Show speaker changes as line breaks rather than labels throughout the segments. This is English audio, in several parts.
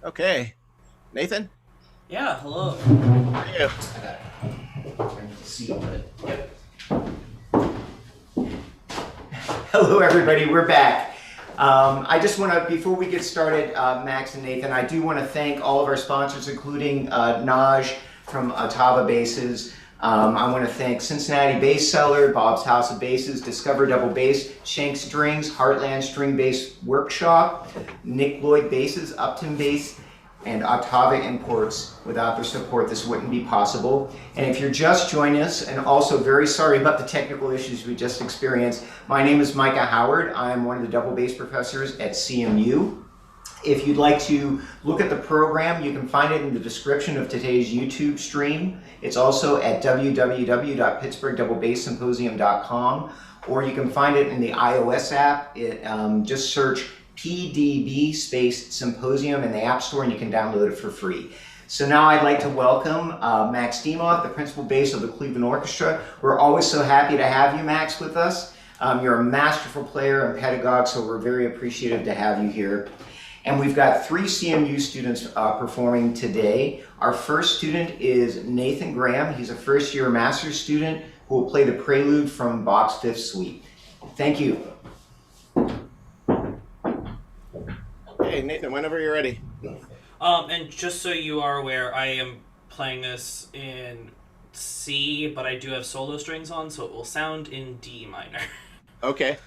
Okay. Nathan?
Yeah, hello.
How are you?
I need to see it. Yep. Hello, everybody. We're back. I just want to, before we get started, Max and Nathan, I do want to thank all of our sponsors, including Naj from Ottawa Bases. I want to thank Cincinnati Bass Cellar, Bob's House of Basses, Discover Double Bass, Shank Strings, Heartland String Bass Workshop, Nick Lloyd Basses, Upton Bass, and Ottawa Imports. Without their support, this wouldn't be possible. And if you're just joining us, and also very sorry about the technical issues we just experienced, my name is Micah Howard. I'm one of the double bass professors at CMU. If you'd like to look at the program, you can find it in the description of today's YouTube stream. It's also at www.pittsburghdoublebasssymposium.com, or you can find it in the iOS app. Just search PDB space Symposium in the App Store and you can download it for free. So now I'd like to welcome Max Demoff, the principal bass of the Cleveland Orchestra. We're always so happy to have you, Max, with us. You're a masterful player and pedagogue, so we're very appreciative to have you here. And we've got 3 CMU students performing today. Our first student is Nathan Graham. He's a first-year master's student who will play the prelude from Bach's Fifth Suite. Thank you.
Hey, Nathan, whenever you're ready.
And just so you are aware, I am playing this in C, but I do have solo strings on, so it will sound in D minor.
Okay.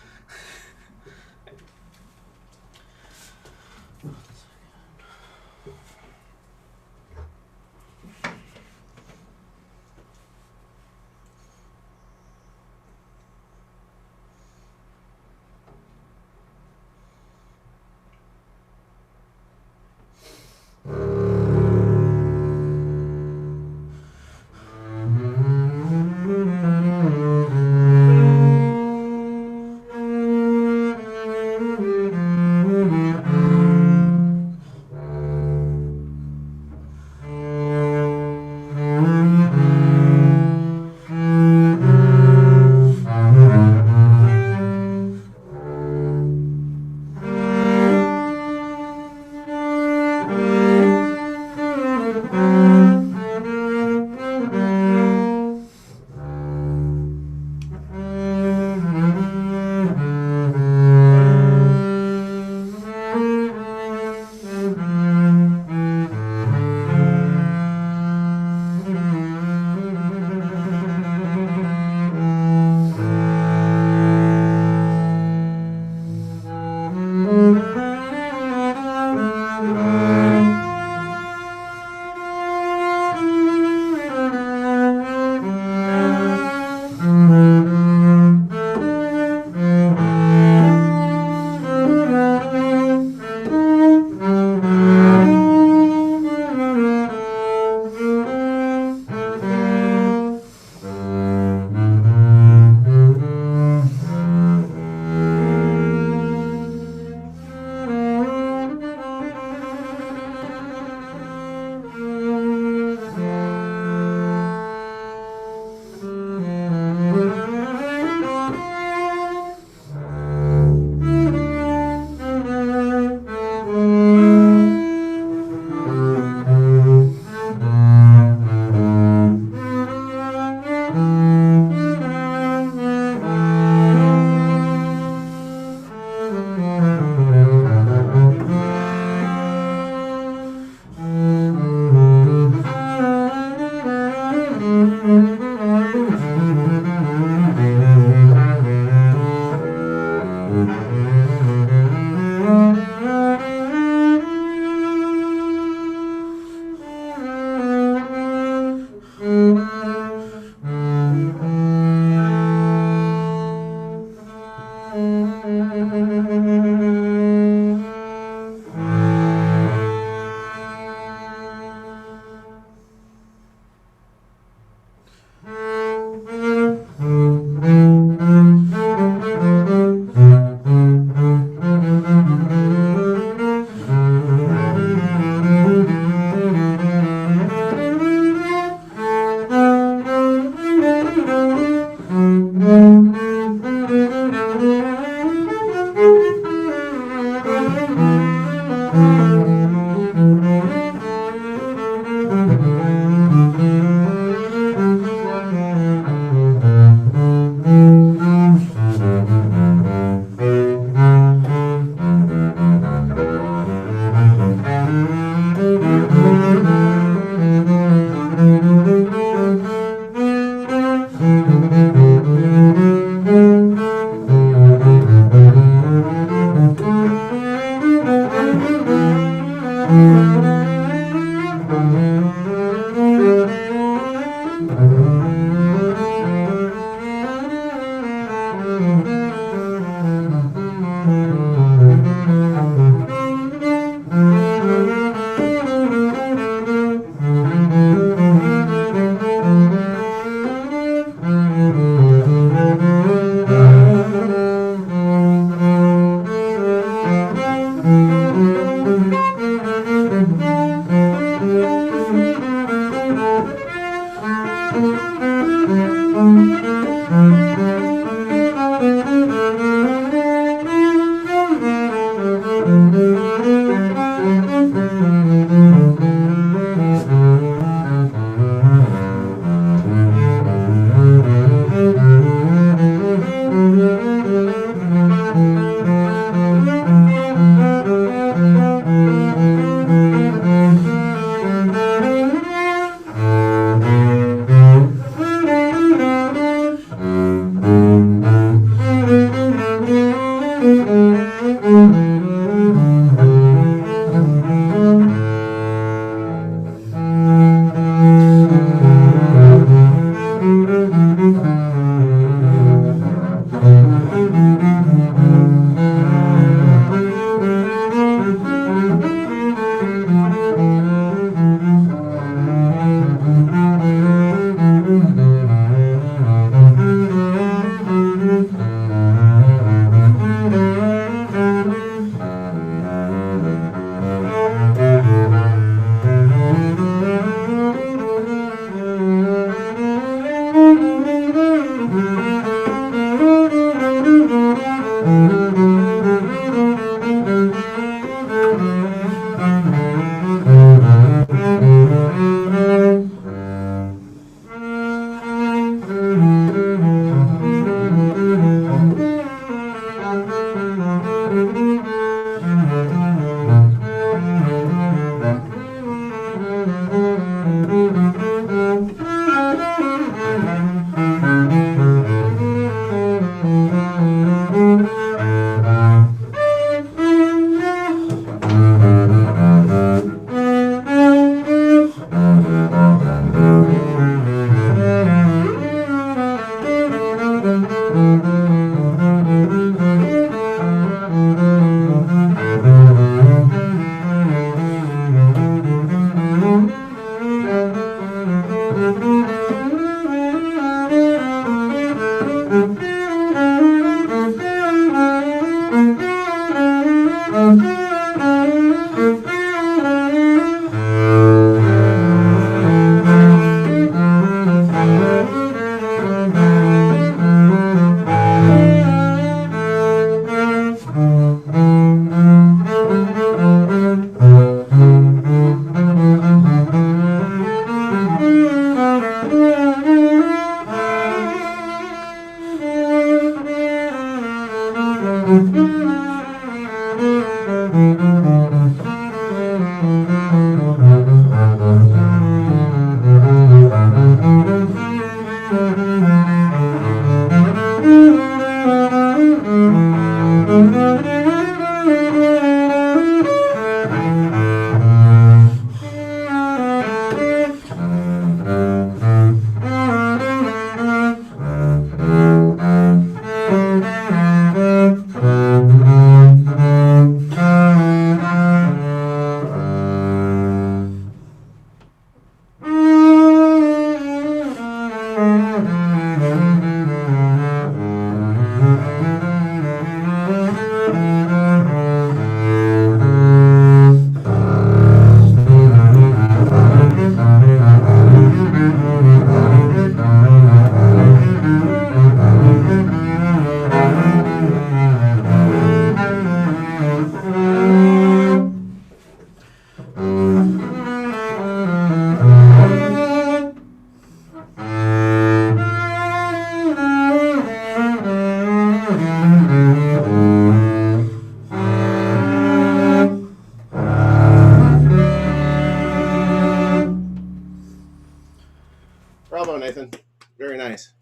Bravo, Nathan. Very nice.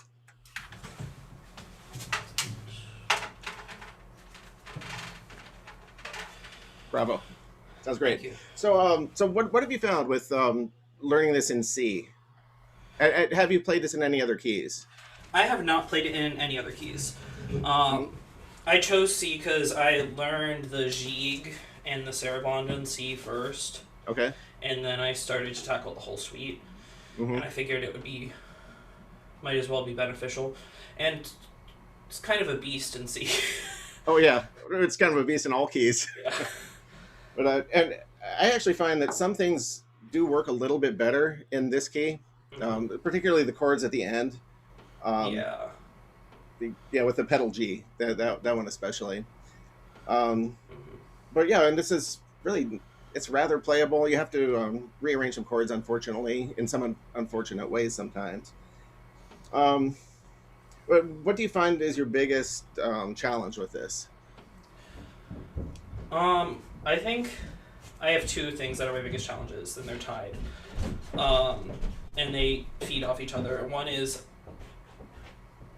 Bravo. Sounds
Thank
great.
you.
So what have you found with learning this in C? Have you played this in any other keys?
I have not played it in any other keys.
Hmm.
I chose C because I learned the Jig and the Sarabande in C first,
Okay.
and then I started to tackle the whole suite,
Hmm.
and I figured it would be might as well be beneficial, and it's kind of a beast in C.
Oh yeah, it's kind of a beast in all keys.
Yeah.
But and I actually find that some things do work a little bit better in this key,
Hmm.
particularly the chords at the end. Um,
Yeah.
yeah, with the pedal G, that one especially. Um,
Hmm.
but yeah, and this is really it's rather playable. You have to rearrange some chords, unfortunately, in some unfortunate ways sometimes. Um, what do you find is your biggest challenge with this?
I think I have two things that are my biggest challenges, and they're tied. Um, and they feed off each other. One is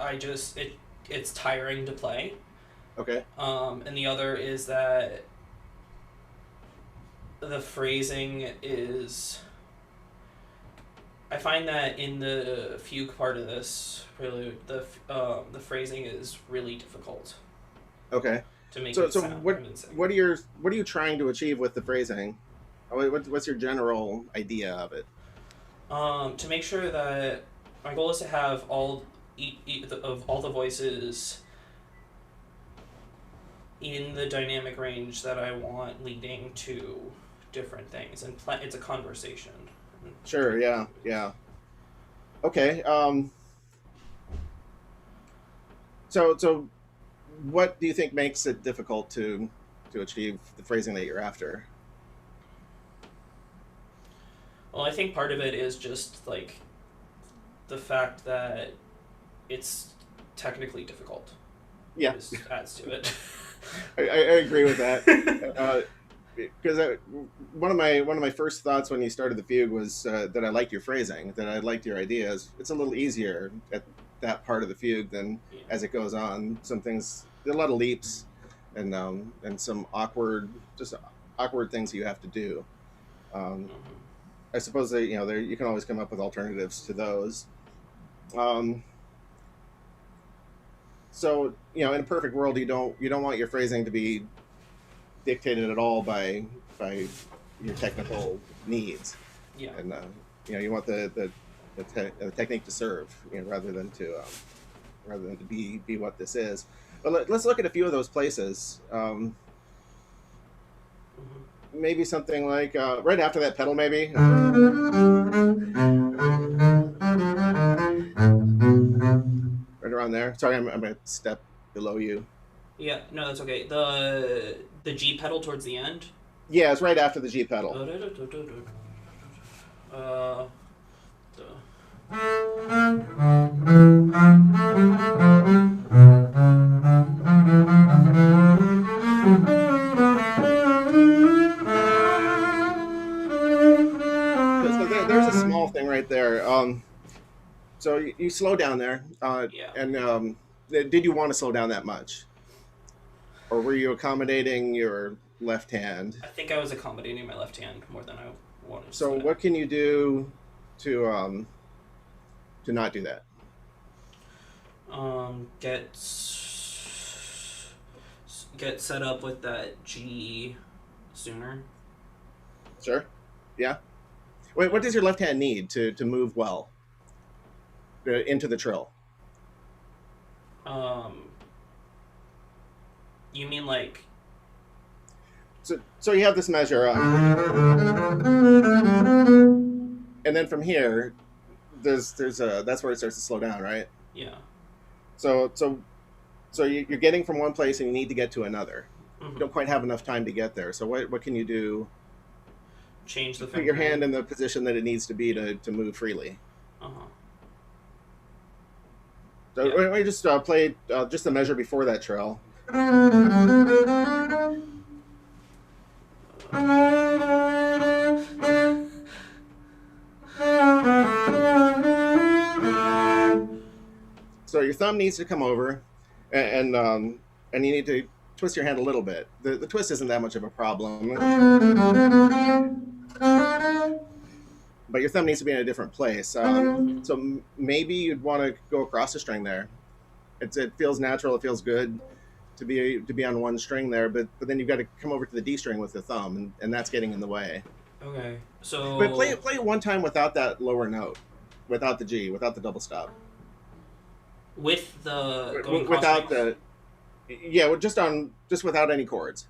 it's tiring to play.
Okay.
And the other is that the phrasing is. I find that in the fugue part of this, really, the phrasing is really difficult
Okay.
to make
So
it
so
sound
what
convincing.
what are you trying to achieve with the phrasing? What's your general idea of it?
To make sure that my goal is to have of all the voices in the dynamic range that I want, leading to different things, and it's a conversation
Sure.
between
Yeah.
voices.
Yeah. Okay. So what do you think makes it difficult to achieve the phrasing that you're after?
Well, I think part of it is just like the fact that it's technically difficult.
Yeah,
Just adds to it.
I agree with that. Because one of my first thoughts when you started the fugue was that I liked your phrasing, that I liked your ideas. It's a little easier at that part of the fugue than
Yeah.
as it goes on. Some things, there are a lot of leaps, and some just awkward things you have to do. Um,
Mhm.
I suppose that there you can always come up with alternatives to those. Um, so in a perfect world, you don't want your phrasing to be dictated at all by your technical needs,
Yeah.
and you want the technique to serve, rather than to be what this is. But let's look at a few of those places.
Mhm.
Maybe something like right after that pedal, maybe right around there. Sorry, I'm a step below you.
Yeah. No, that's okay. The G pedal towards the end.
Yeah, it's right after the G pedal.
Uh.
So there's a small thing right there. So you slow down there,
Yeah.
and did you want to slow down that much, or were you accommodating your left hand?
I think I was accommodating my left hand more than I wanted to
So
slow down.
what can you do to not do that?
Get get set up with that G sooner.
Sure. Yeah. Wait, what does your left hand need to move well into the trill?
Um, you mean like
So you have this measure, and then from here, there's a that's where it starts to slow down, right?
yeah?
So you're getting from one place and you need to get to another. You
Hmm.
don't quite have enough time to get there. So what can you do
Change
to
the
put your hand
fingering.
in the position that it needs to be to move freely?
Uh huh.
So
Yeah.
why don't you just play just the measure before that trill. So your thumb needs to come over, and you need to twist your hand a little bit. The twist isn't that much of a problem, but your thumb needs to be in a different place. So maybe you'd want to go across the string there. It feels natural. It feels good to be on one string there, but then you've got to come over to the D string with the thumb, and that's getting in the way.
Okay.
But play
So
it one time without that lower note, without the G, without the double stop,
with the going cross
without
strings?
just without any chords.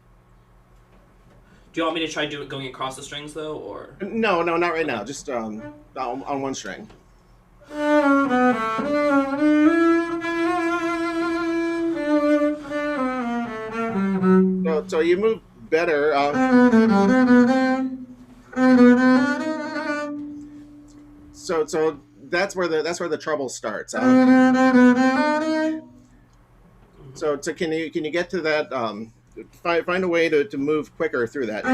Do you want me to try going across the strings though, or?
No, not right
Okay.
now. Just on one string. So you move better. So that's where the trouble starts. So can you get to that? Find a way to move quicker through that.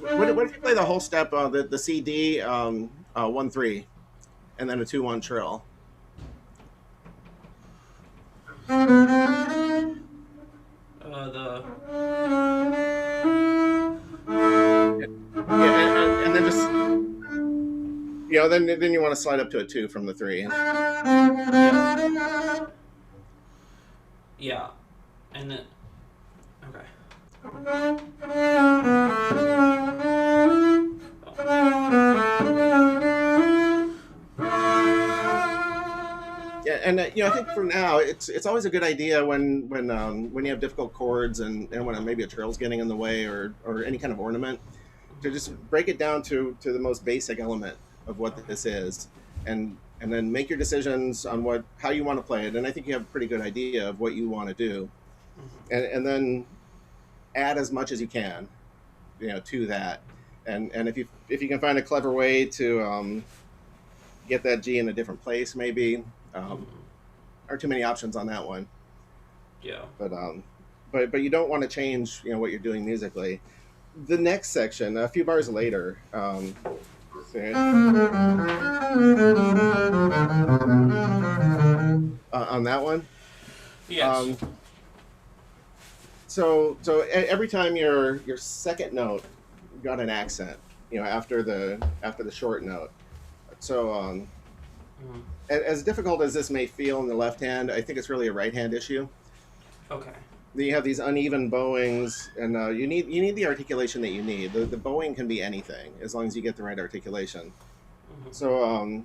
What if you play the whole step, the C D 1-3, and then a 2-1 trill?
The
Yeah, and then just then you want to slide up to a 2 from the 3.
yeah, and then okay.
Yeah, and I think for now it's always a good idea when you have difficult chords and when maybe a trill's getting in the way or any kind of ornament, to just break it down to the most basic element of what
Okay.
this is, and then make your decisions on how you want to play it. And I think you have a pretty good idea of what you want to do,
Mhm.
and then add as much as you can, to that. And if you can find a clever way to get that G in a different place, maybe. Um,
Mhm.
aren't too many options on that one,
Yeah.
but you don't want to change what you're doing musically. The next section, a few bars later, on that one.
Yes.
Um, so every time your second note got an accent, after the short note. So
Mhm.
as difficult as this may feel in the left hand, I think it's really a right hand issue.
Okay.
You have these uneven bowings, and you need the articulation that you need. The bowing can be anything as long as you get the right articulation.
Mhm.
So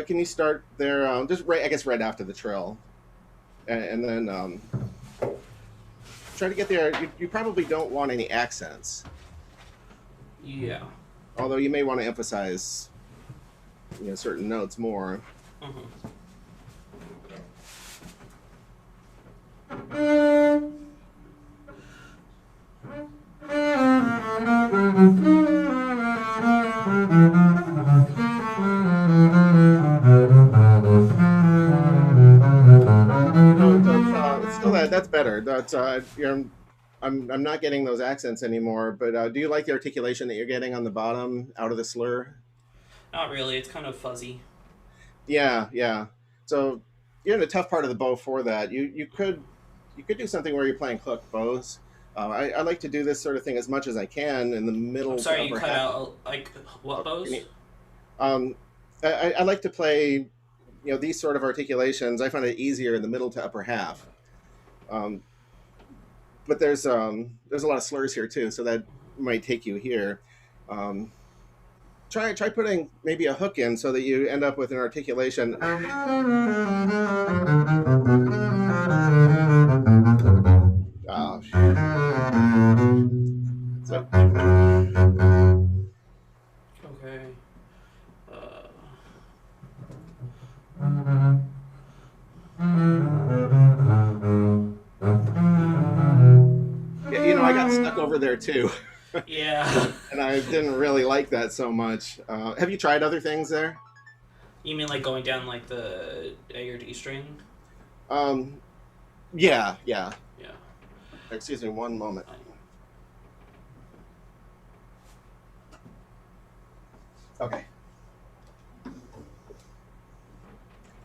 can you start there? Just right, I guess, right after the trill, and then try to get there. You probably don't want any accents,
Yeah.
although you may want to emphasize certain notes more.
Mhm.
It's still that's better. That's I'm not getting those accents anymore. But do you like the articulation that you're getting on the bottom out of the slur?
Not really. It's kind of fuzzy.
Yeah, yeah. So you're in a tough part of the bow for that. You could do something where you're playing hook bows. I like to do this sort of thing as much as I can in the
I'm
middle to
sorry, you
upper
cut
half.
out. Like what
Can you,
bows?
um, I like to play these sort of articulations. I find it easier in the middle to upper half. Um, but there's a lot of slurs here too, so that might take you here. Um, try putting maybe a hook in so that you end up with an articulation. Oh, so
Okay. Uh,
yeah, I got stuck over there too,
yeah.
and I didn't really like that so much. Have you tried other things there?
You mean like going down like the A or D string?
Um, yeah, yeah.
Yeah.
Excuse me, one moment.
Fine.
Okay.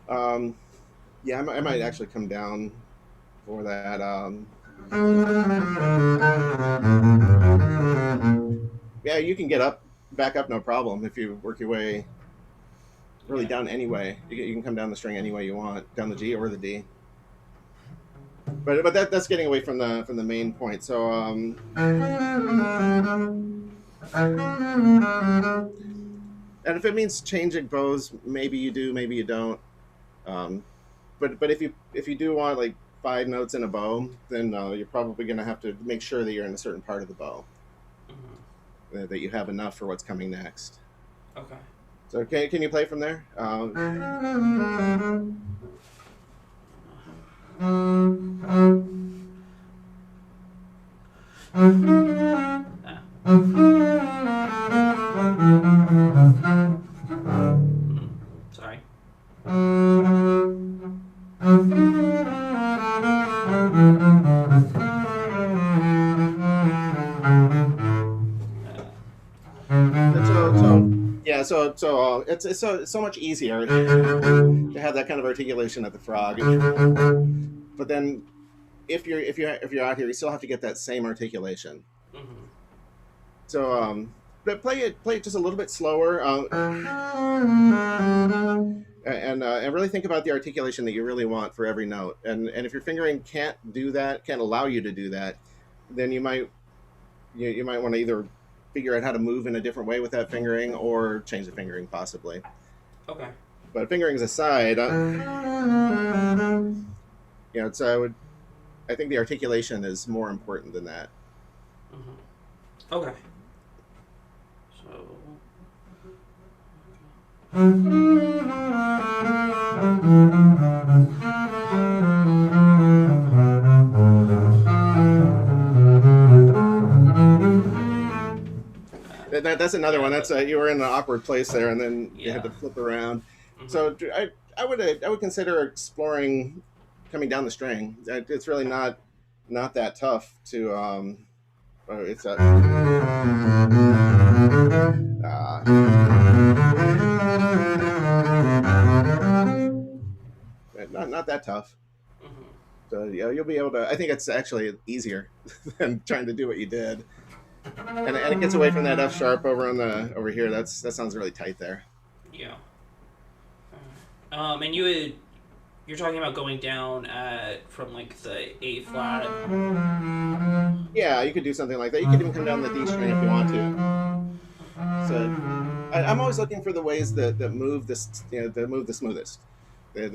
Um, yeah, I might actually come down for that. Yeah, you can get up, back up, no problem if you work your way really
Yeah.
down anyway. You can come down the string any way you want, down the G or the D. But that's getting away from the main point. So and if it means changing bows, maybe you do, maybe you don't. Um, but if you do want like 5 notes in a bow, then you're probably going to have to make sure that you're in a certain part of the bow, that you have enough for what's coming next.
Okay.
So can you play from there?
Sorry.
Yeah, it's so much easier to have that kind of articulation at the frog. But then if you're out here, you still have to get that same articulation.
Mm-hmm.
So but play it just a little bit slower, and really think about the articulation that you really want for every note. And if your fingering can't do that, can't allow you to do that, then you might want to either figure out how to move in a different way with that fingering or change the fingering possibly.
Okay.
But fingerings aside, I think the articulation is more important than that.
Mm-hmm. Okay. So.
That's another one. That's you were in an awkward place there, and then you had to
Yeah.
flip around.
Mm-hmm.
So I would consider exploring coming down the string. It's really not that tough to it's a not that tough.
Mm-hmm.
So yeah, you'll be able to. I think it's actually easier than trying to do what you did, and it gets away from that F sharp over here. That sounds really tight there.
Yeah. And you're talking about going down from like the A flat.
Yeah, you could do something like that. You could even come down the D string if you want to. So I'm always looking for the ways that move this, that move the smoothest, that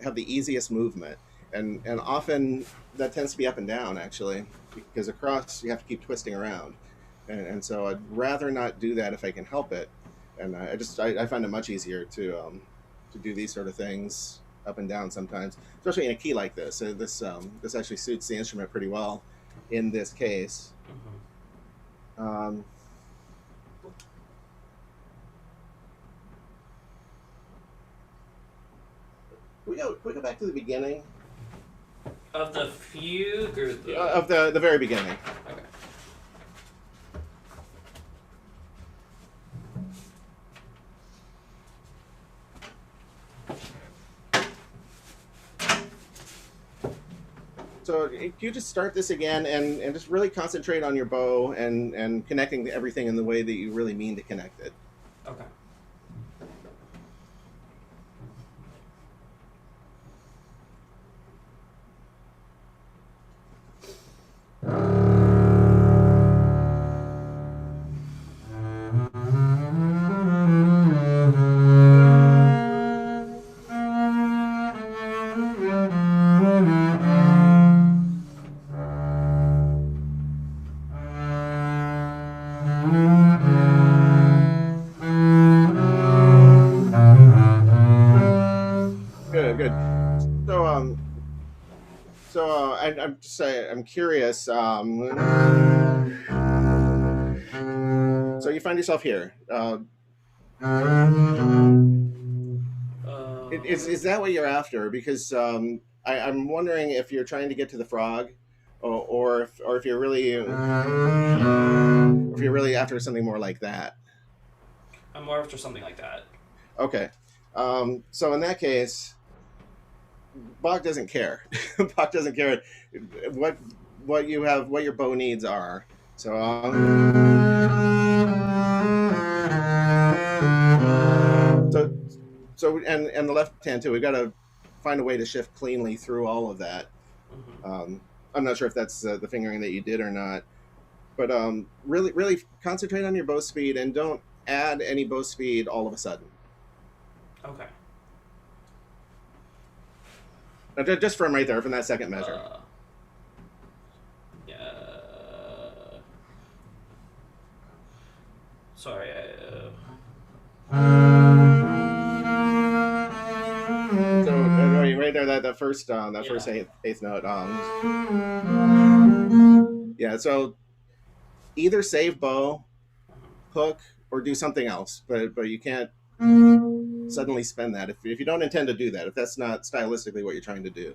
have the easiest movement, and often that tends to be up and down actually, because across you have to keep twisting around, and so I'd rather not do that if I can help it, and I find it much easier to do these sort of things up and down sometimes, especially in a key like this. This actually suits the instrument pretty well in this case.
Mm-hmm.
Can we go back to the beginning
Of the fugue or the
of the very beginning?
Okay.
So you just start this again and just really concentrate on your bow and connecting everything in the way that you really mean to connect it.
Okay.
Good, good. So I'm just saying, I'm curious. So you find yourself here. Is that what you're after? Because I'm wondering if you're trying to get to the frog, or if you're really after something more like that.
I'm more after something like that.
Okay. So in that case, Bach doesn't care. Bach doesn't care what you have, what your bow needs are. So so and the left hand too. We've got to find a way to shift cleanly through all of that. I'm not sure if that's the fingering that you did or not, but really concentrate on your bow speed and don't add any bow speed all of a sudden.
Okay.
Just from right there, from that second measure.
Yeah. Sorry.
So right there, that first first eighth note. Yeah. So either save bow, hook, or do something else, but you can't suddenly spend that if you don't intend to do that. If that's not stylistically what you're trying to do.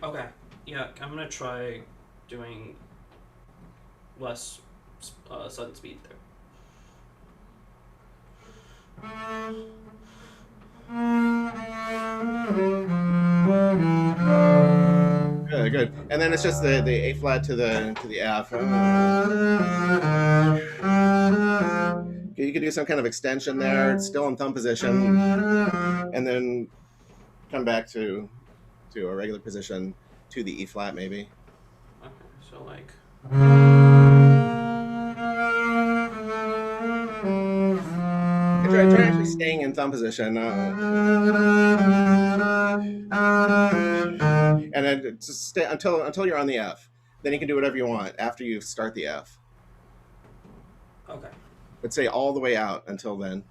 Okay. Yeah, I'm gonna try doing less sudden speed there.
Good. And then it's just the A flat to the F. You could do some kind of extension there. It's still in thumb position, and then come back to a regular position to the E flat maybe.
Okay, so like.
Try actually staying in thumb position. And then just stay until you're on the F. Then you can do whatever you want after you start the F.
Okay.
But say all the way out until then.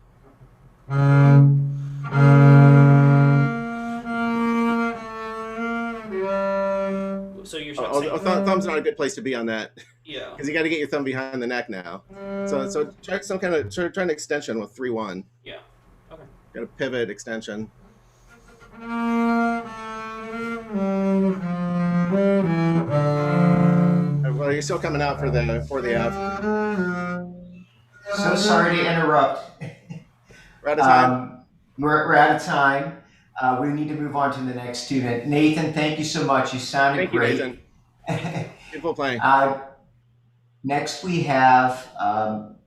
So you're
thumb's not a good place to be on that.
Yeah.
Because you got to get your thumb behind the neck now. So try some kind of try an extension with 3-1.
Yeah. Okay.
Got a pivot extension. Well, you're still coming out for the F.
So sorry to interrupt.
We're out of time.
We're out of time. We need to move on to the next student. Nathan, thank you so much. You sounded great.
Thank you, Nathan. Beautiful playing.
Next we have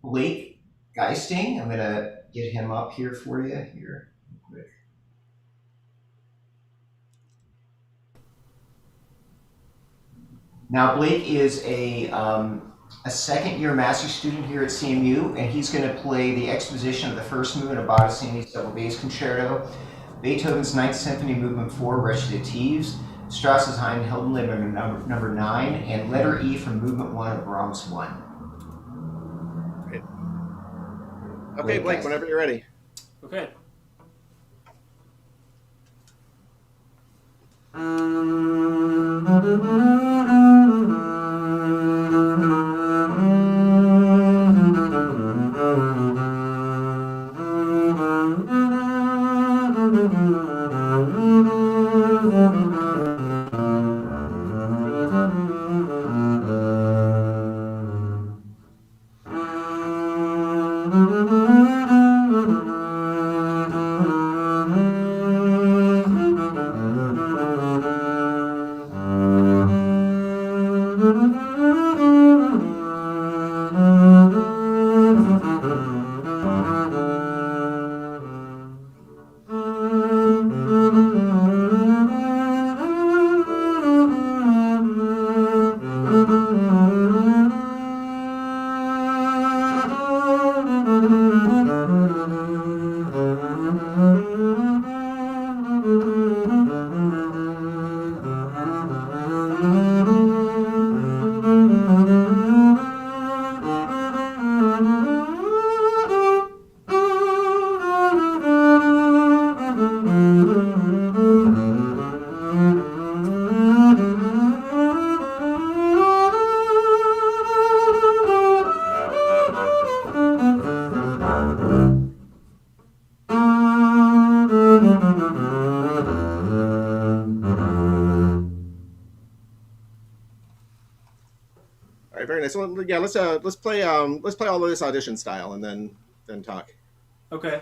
Blake Geisting. I'm going to get him up here for you here. Quick. Now Blake is a second-year master's student here at CMU, and he's going to play the exposition of the first movement of Bottesini's double bass concerto, Beethoven's Ninth Symphony Movement 4, Recitatives, Strauss's Hein Heldenleben number 9, and Letter E from Movement 1 of Brahms 1.
Great. Okay, Blake, whenever you're ready.
Okay.
Very nice. So, yeah, let's play all of this audition style, and then then talk.
Okay.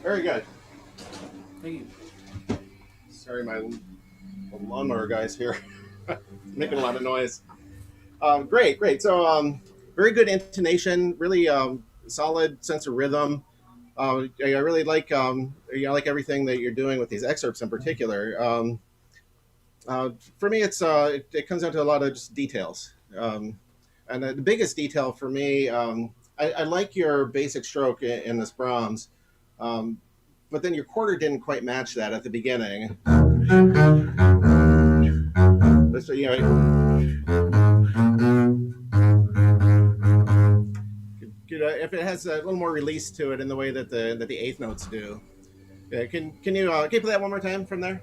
Very good.
Thank you.
Sorry, my lawnmower guy's here, making a lot of noise. Great, great. So, very good intonation, really solid sense of rhythm. I really like like everything that you're doing with these excerpts in particular. For me, it comes down to a lot of just details. And the biggest detail for me, I like your basic stroke in this Brahms, um, but then your quarter didn't quite match that at the beginning. So, if it has a little more release to it in the way that the eighth notes do. Can you play that one more time from there?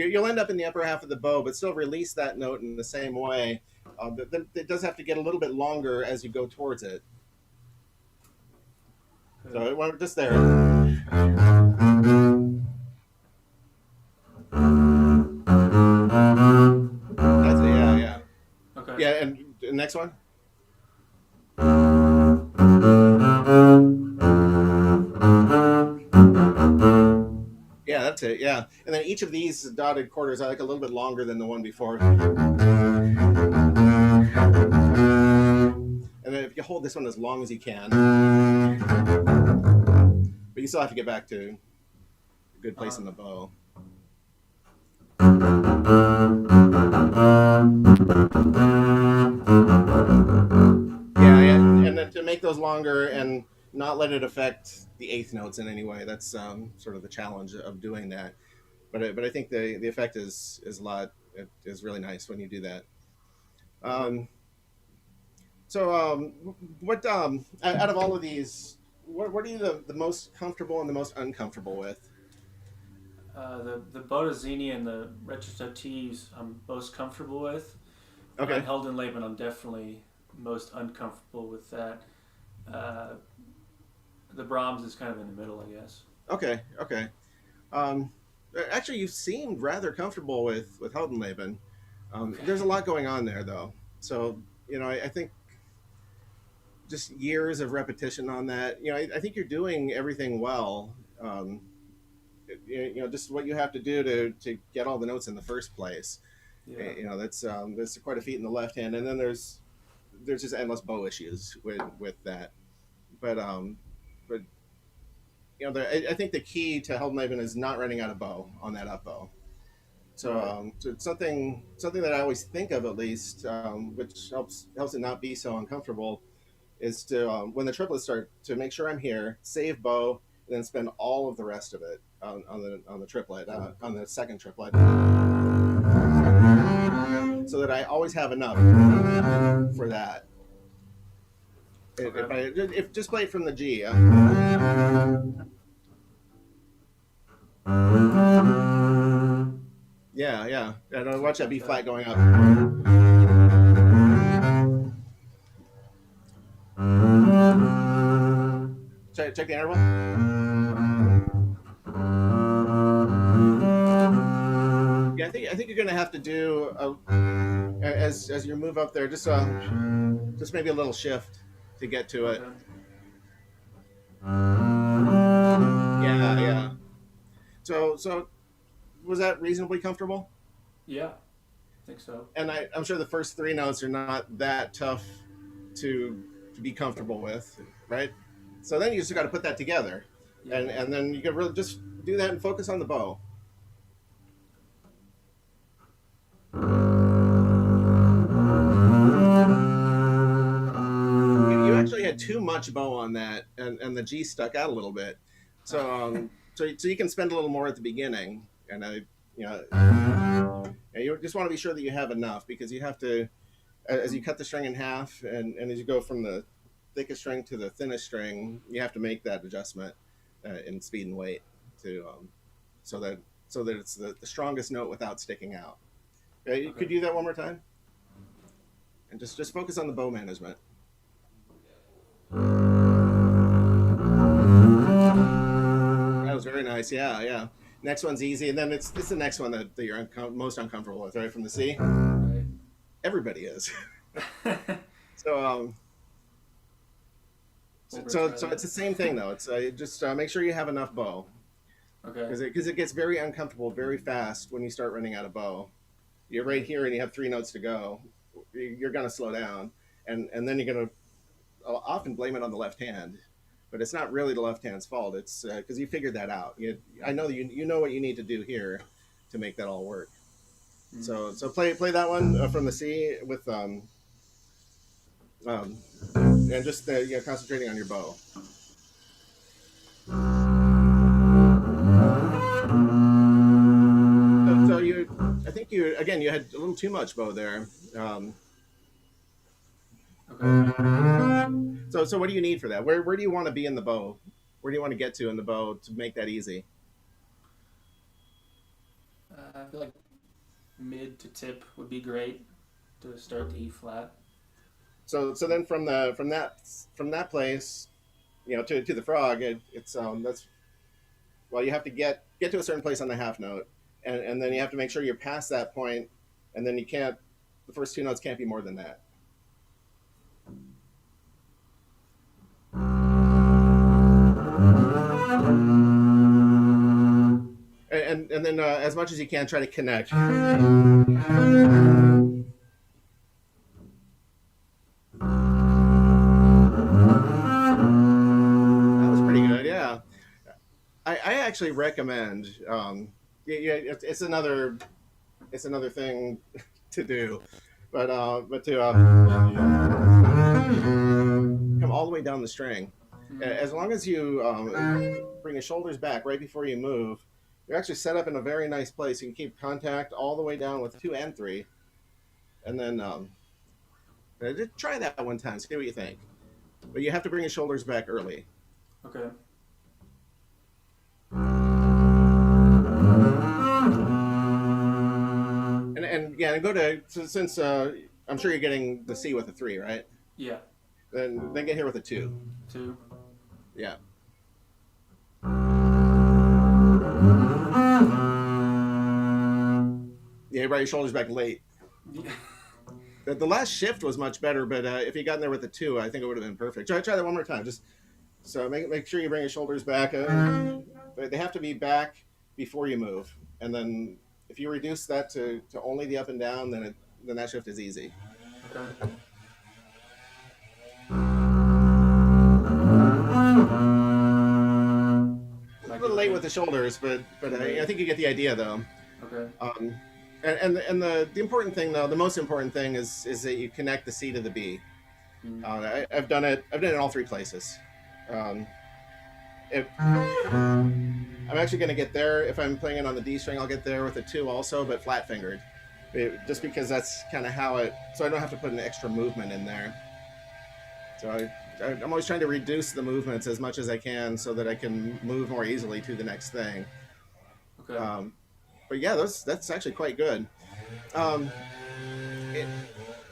you'll end up in the upper half of the bow, but still release that note in the same way. It does have to get a little bit longer as you go towards it. So we're just there. That's it. Yeah, yeah.
Okay.
Yeah, and the next one. Yeah, that's it. Yeah, and then each of these dotted quarters are like a little bit longer than the one before. And then if you hold this one as long as you can, but you still have to get back to a good place in the bow. Yeah, and then to make those longer and not let it affect the eighth notes in any way. That's sort of the challenge of doing that. But I think the effect is a lot. It is really nice when you do that. What out of all of these, what are you the most comfortable and the most uncomfortable with?
The Bottesini and the Retrospectives I'm most comfortable with.
Okay.
Heldenleben I'm definitely most uncomfortable with that. The Brahms is kind of in the middle, I guess.
Okay. Actually, you seemed rather comfortable with Heldenleben.
Okay.
There's a lot going on there, though. So, I think just years of repetition on that. I think you're doing everything well. Just what you have to do to get all the notes in the first place.
Yeah.
That's quite a feat in the left hand, and then there's just endless bow issues with that. But I think the key to Heldenleben is not running out of bow on that up bow. So it's something that I always think of, at least, which helps it not be so uncomfortable, is to when the triplets start, to make sure I'm here, save bow, and then spend all of the rest of it on the triplet, on the second triplet, so that I always have enough for that.
Okay.
If just play it from the G. Yeah. And watch that B flat going up. Check the interval. Yeah, I think you're gonna have to do as you move up there, just maybe a little shift to get to it.
Okay.
Yeah. So was that reasonably comfortable?
Yeah, I think so.
And I'm sure the first three notes are not that tough to be comfortable with, right? So then you just got to put that together,
Yeah.
and then you can really just do that and focus on the bow. You actually had too much bow on that, and the G stuck out a little bit. So you can spend a little more at the beginning, and you just want to be sure that you have enough, because you have to, as you cut the string in half, and as you go from the thickest string to the thinnest string, you have to make that adjustment in speed and weight to so that it's the strongest note without sticking out. Okay,
Okay.
could you do that one more time? And just focus on the bow management. That was very nice. Yeah. Next one's easy, and then it's the next one that you're most uncomfortable with, right? From the C.
Right.
Everybody is. So it's the same thing, though. It's just make sure you have enough bow,
Okay.
because it gets very uncomfortable very fast when you start running out of bow. You're right here and you have three notes to go. You're gonna slow down, and then you're gonna often blame it on the left hand, but it's not really the left hand's fault. It's because you figured that out. I know that you know what you need to do here to make that all work. So play that one from the C with and just concentrating on your bow. So I think you had a little too much bow there.
Okay.
So what do you need for that? Where do you want to be in the bow? Where do you want to get to in the bow to make that easy?
I feel like mid to tip would be great to start the E flat.
So then from that place, to the frog, it's that's well, you have to get to a certain place on the half note, and then you have to make sure you're past that point, and then the first two notes can't be more than that. And then as much as you can, try to connect. I actually recommend. It's another thing to do, but to come all the way down the string. As long as you bring your shoulders back right before you move, you're actually set up in a very nice place. You can keep contact all the way down with 2 and 3, and then just try that one time. See what you think. But you have to bring your shoulders back early.
Okay.
And go to since I'm sure you're getting the C with a 3, right?
Yeah.
Then get here with a 2.
2.
Yeah. Yeah, you brought your shoulders back late.
Yeah.
The last shift was much better, but if you got in there with a 2, I think it would have been perfect. Try that one more time. Just so make sure you bring your shoulders back. They have to be back before you move, and then if you reduce that to only the up and down, then that shift is easy.
Okay.
A little late with the shoulders, but I think you get the idea though.
Okay.
And the important thing though, the most important thing is that you connect the C to the B. I've done it in all 3 places. I'm actually going to get there if I'm playing it on the D string. I'll get there with a 2 also, but flat fingered, just because that's kind of how so I don't have to put an extra movement in there. So I'm always trying to reduce the movements as much as I can so that I can move more easily to the next thing.
Okay.
But yeah, that's actually quite good.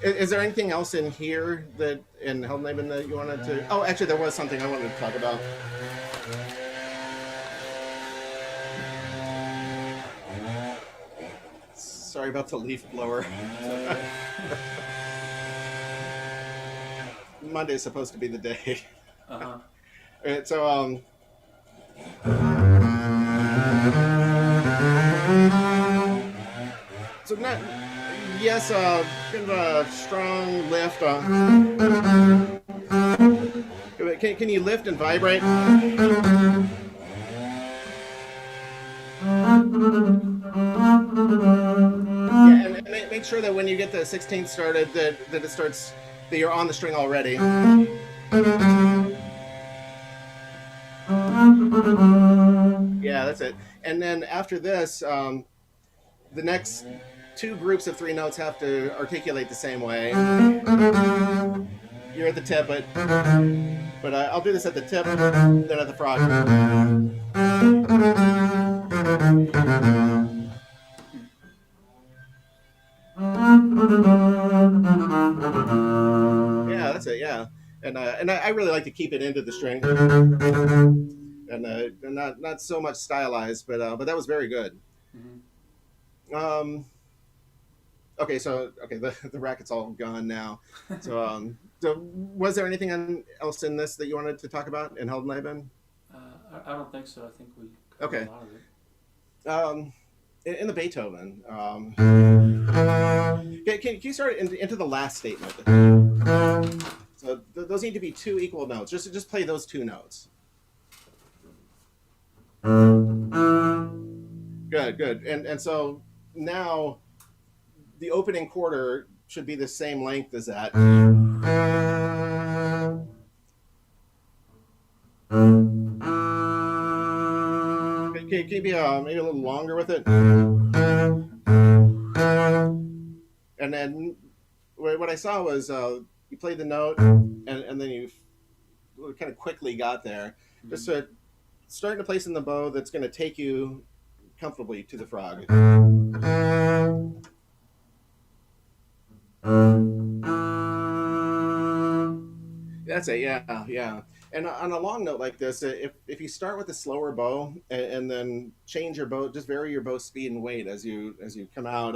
Is there anything else in here in Heldenhaven that you wanted to? Oh, actually, there was something I wanted to talk about. Sorry about the leaf blower. Monday's supposed to be the day.
Uh-huh.
All right, so not yes, kind of a strong lift. Can you lift and vibrate? Yeah, and make sure that when you get the 16th started, that it starts, that you're on the string already. Yeah, that's it. And then after this, the next 2 groups of 3 notes have to articulate the same way. You're at the tip, but I'll do this at the tip, then at the frog. Yeah, that's it. Yeah, and I really like to keep it into the string, and not so much stylized, but that was very good.
Mm-hmm.
Okay, so the racket's all gone now. So was there anything else in this that you wanted to talk about in Heldenhaven?
I don't think so. I think we covered a lot of it.
In the Beethoven, can you start into the last statement? So those need to be 2 equal notes. Just play those 2 notes. Good. And so now the opening quarter should be the same length as that. Can you be maybe a little longer with it? And then what I saw was you played the note, and then you kind of quickly got there. Just starting to place in the bow that's going to take you comfortably to the frog. That's it. Yeah, yeah. And on a long note like this, if you start with a slower bow and then change your bow, just vary your bow speed and weight as you come out,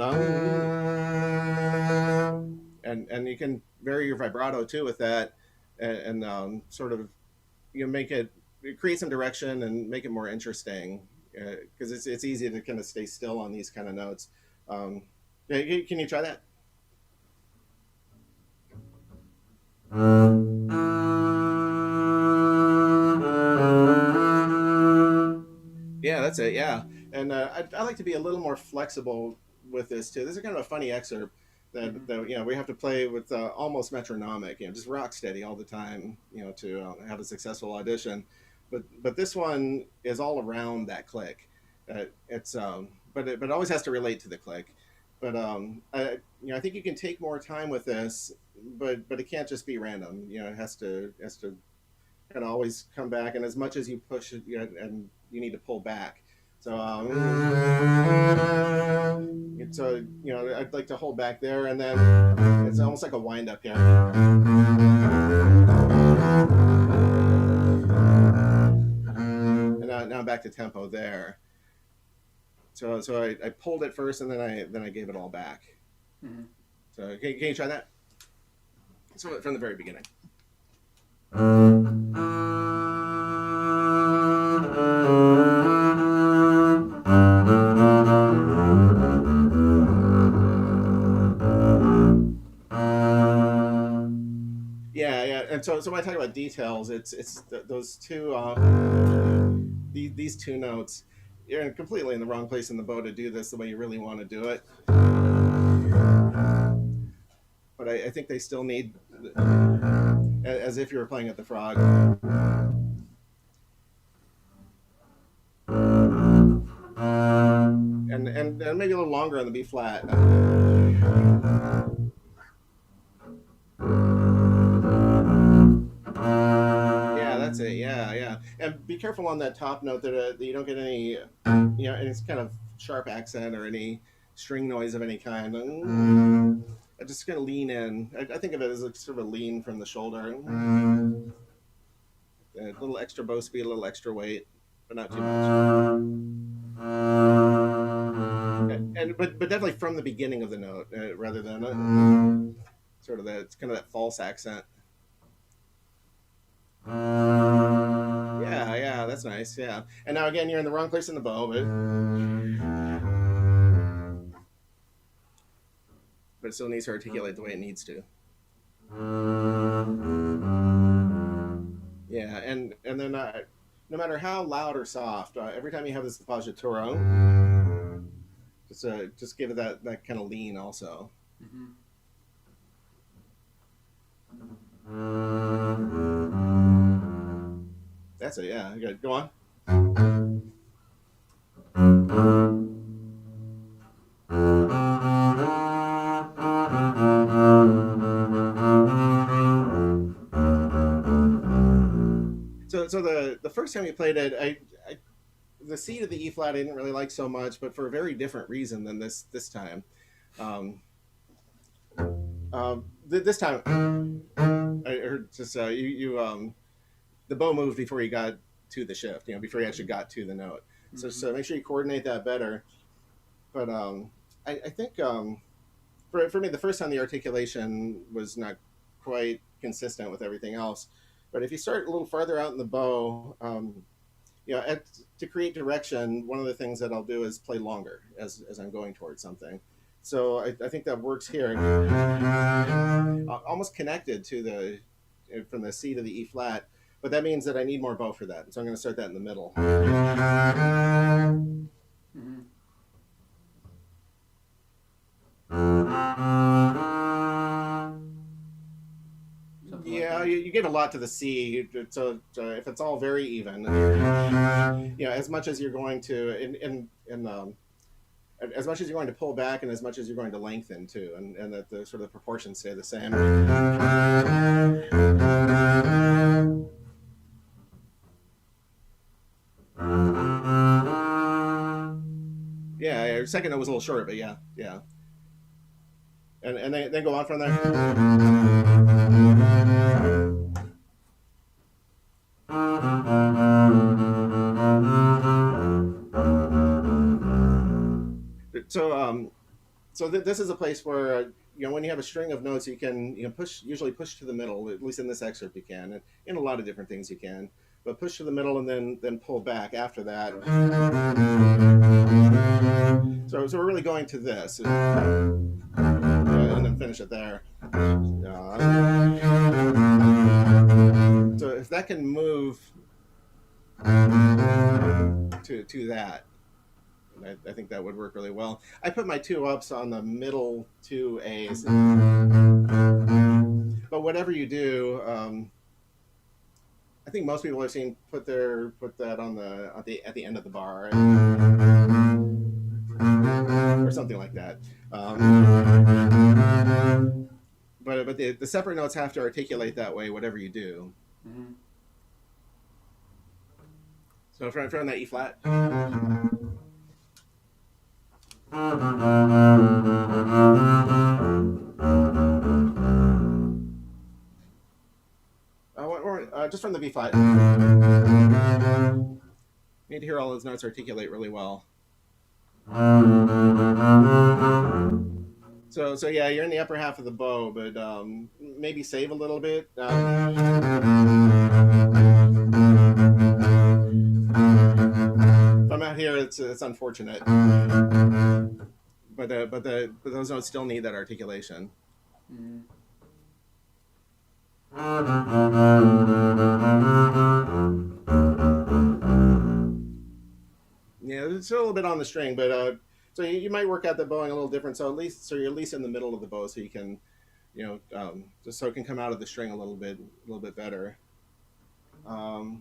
and you can vary your vibrato too with that, and sort of make it create some direction and make it more interesting because it's easy to kind of stay still on these kind of notes. Can you try that? Yeah, that's it. Yeah, and I like to be a little more flexible with this too. This is kind of a funny excerpt that we have to play with almost metronomic, just rock steady all the time, to have a successful audition. But this one is all around that click. It's but it always has to relate to the click. But I think you can take more time with this, but it can't just be random. It has to kind of always come back, and as much as you push it, and you need to pull back. So I'd like to hold back there, and then it's almost like a wind up here. And now back to tempo there. So I pulled it first, and then I gave it all back. Mm-hmm. So can you try that? So from the very beginning. Yeah. And so when I talk about details, it's those two these two notes. You're completely in the wrong place in the bow to do this the way you really want to do it. But I think they still need, as if you were playing at the frog. And maybe a little longer on the B flat. Yeah, that's it. Yeah. And be careful on that top note that you don't get any, any kind of sharp accent or any string noise of any kind. I'm just going to lean in. I think of it as a sort of a lean from the shoulder. A little extra bow speed, a little extra weight, but not too much. But definitely from the beginning of the note, rather than sort of it's kind of that false accent. Yeah, that's nice. Yeah, and now again, you're in the wrong place in the bow, but it still needs to articulate the way it needs to. Yeah, and then no matter how loud or soft, every time you have this appoggiatura, just give it that kind of lean also. Mm-hmm. That's it. Yeah, good. Go on. So the first time you played it, the C to the E flat I didn't really like so much, but for a very different reason than this time. This time, I heard just the bow moved before you got to the shift, before you actually got to the note. Mm-hmm. So make sure you coordinate that better. But I think for me, the first time the articulation was not quite consistent with everything else. But if you start a little farther out in the bow, to create direction, one of the things that I'll do is play longer as I'm going towards something. So I think that works here. Almost connected to from the C to the E flat, but that means that I need more bow for that. So I'm going to start that in the middle. Mm-hmm. Yeah, you get a lot to the C, so if it's all very even, as much as you're going to, as much as you're going to pull back and as much as you're going to lengthen too, and that the sort of proportions stay the same. sorry, second note was a little shorter, but yeah. And then go on from there. So this is a place where when you have a string of notes, you can usually push to the middle. At least in this excerpt, you can, and in a lot of different things you can. But push to the middle and then pull back after that. So we're really going to this, and then finish it there. So if that can move to that, I think that would work really well. I put my 2 ups on the middle 2 A's, but whatever you do, I think most people I've seen put that on at the end of the bar, or something like that. But the separate notes have to articulate that way, whatever you do.
Mm-hmm.
So from that E flat. Just from the B flat. You need to hear all those notes articulate really well. So yeah, you're in the upper half of the bow, but maybe save a little bit. If I'm out here, it's unfortunate, but those notes still need that articulation.
Mm-hmm.
Yeah, it's a little bit on the string, but so you might work out the bowing a little different. So you're at least in the middle of the bow, so you can, just so it can come out of the string a little bit better. I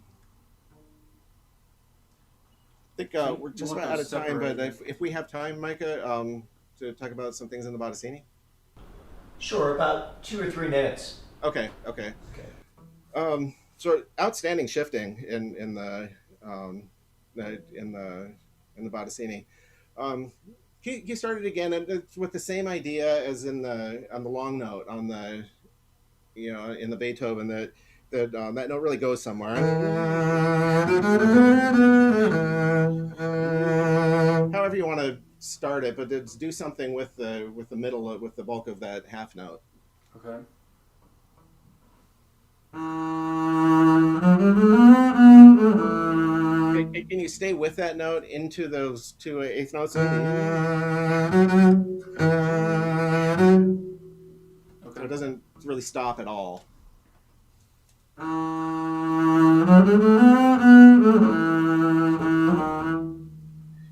think we're just about out of time, but if we have time, Micah, to talk about some things in the Bottesini.
Sure, about 2 or 3 minutes.
Okay. So outstanding shifting in the Bottesini. He started again with the same idea as on the long note on the in the Beethoven, that note really goes somewhere. However you want to start it, but do something with the middle, with the bulk of that half note.
Okay.
Can you stay with that note into those 2 eighth notes?
Okay.
So it doesn't really stop at all.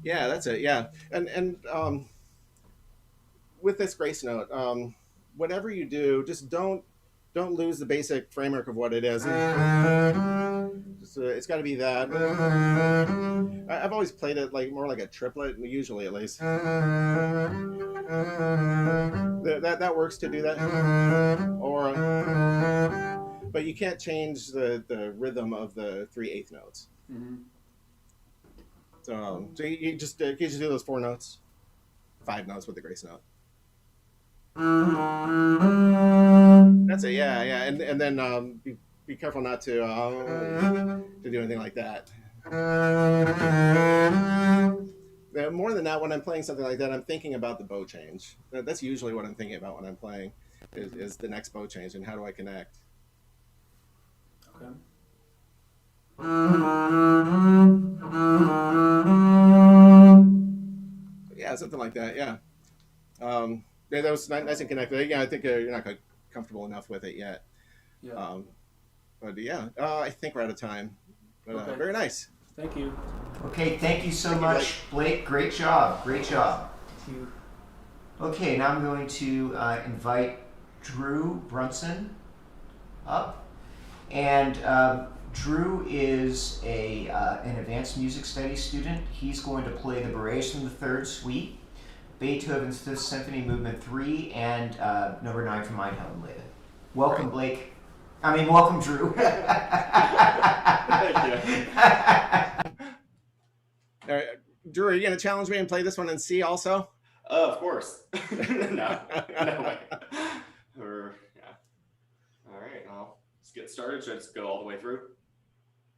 Yeah, that's it. Yeah, and with this grace note, whatever you do, just don't lose the basic framework of what it is. It's got to be that. I've always played it more like a triplet, usually at least. That works to do that. But you can't change the rhythm of the 3 eighth notes.
Mm-hmm.
So you just do those 4 notes, 5 notes with the grace note. That's it. Yeah, and then be careful not to do anything like that. More than that, when I'm playing something like that, I'm thinking about the bow change. That's usually what I'm thinking about when I'm playing, is the next bow change and how do I connect.
Okay.
Yeah, something like that. Yeah. That was nice and connected. Yeah, I think you're not comfortable enough with it yet.
Yeah.
But yeah, I think we're out of time. But
Okay.
Very nice.
Thank you.
Okay, thank you so much, Blake. Great job.
Thank you.
Okay, now I'm going to invite Drew Brunson up. And Drew is an advanced music studies student. He's going to play the Barays from the Third Suite, Beethoven's Fifth Symphony Movement 3, and Number 9 from Mein Heldenleben. Welcome, Blake. Welcome, Drew.
Thank you. Drew, are you going to challenge me and play this one in C also?
Of course. No way. Yeah. All right, let's get started. Should I just go all the way through?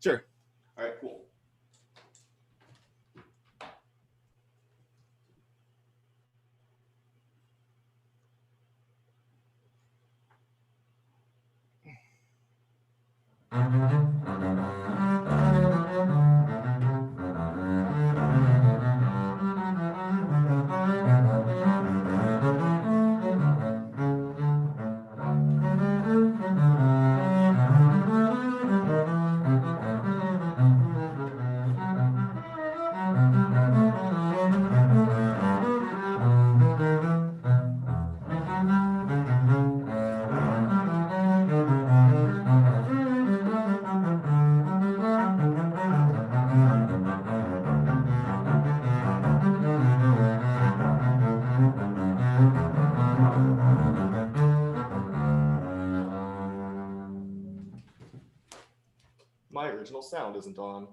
Sure.
All right, cool. My original sound isn't on.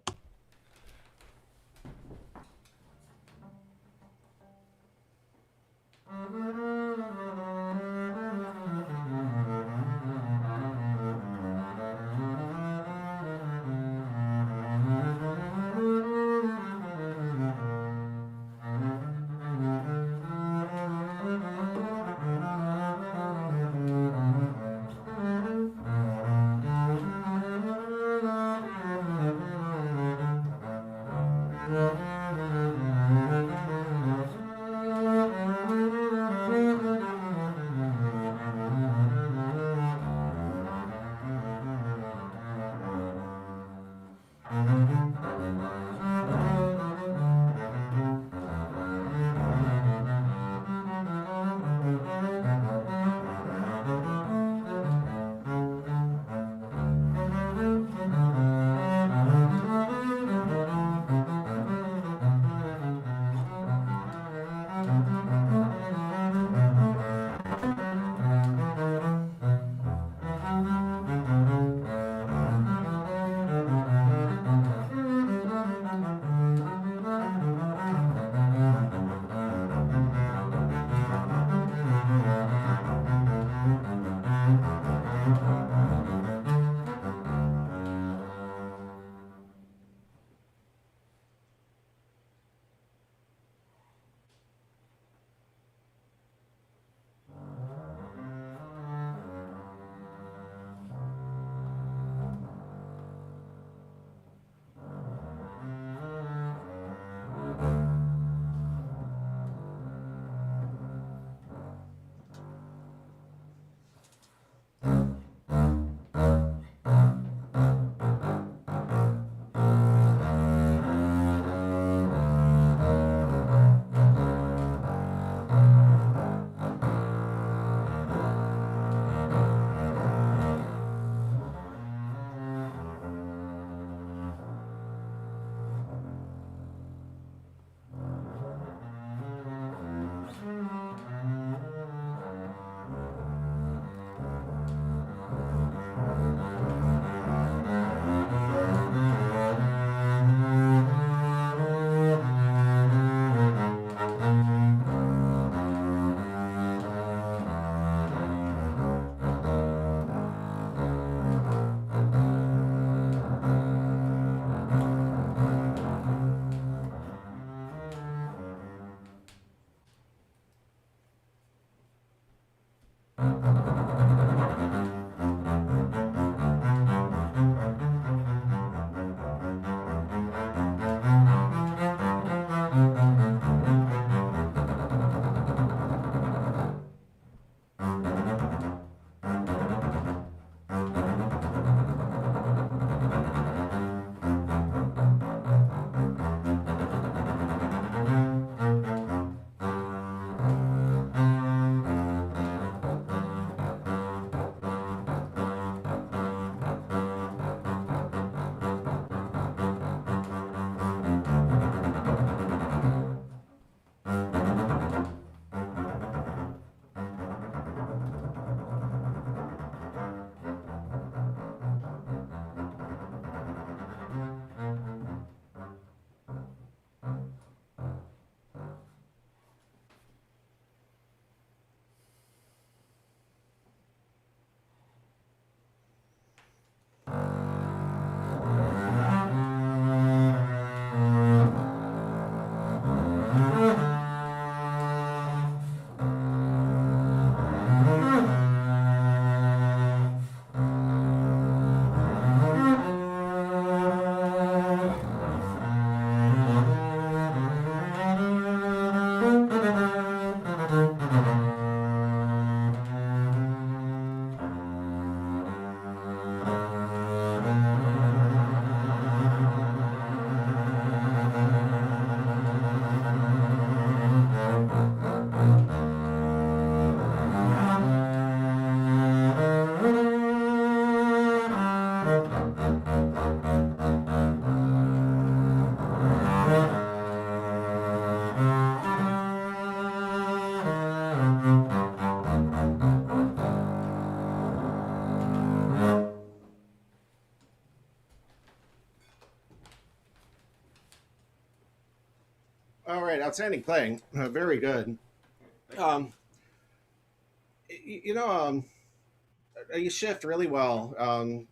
All right, outstanding playing. Very good. Um, you know, you shift really well.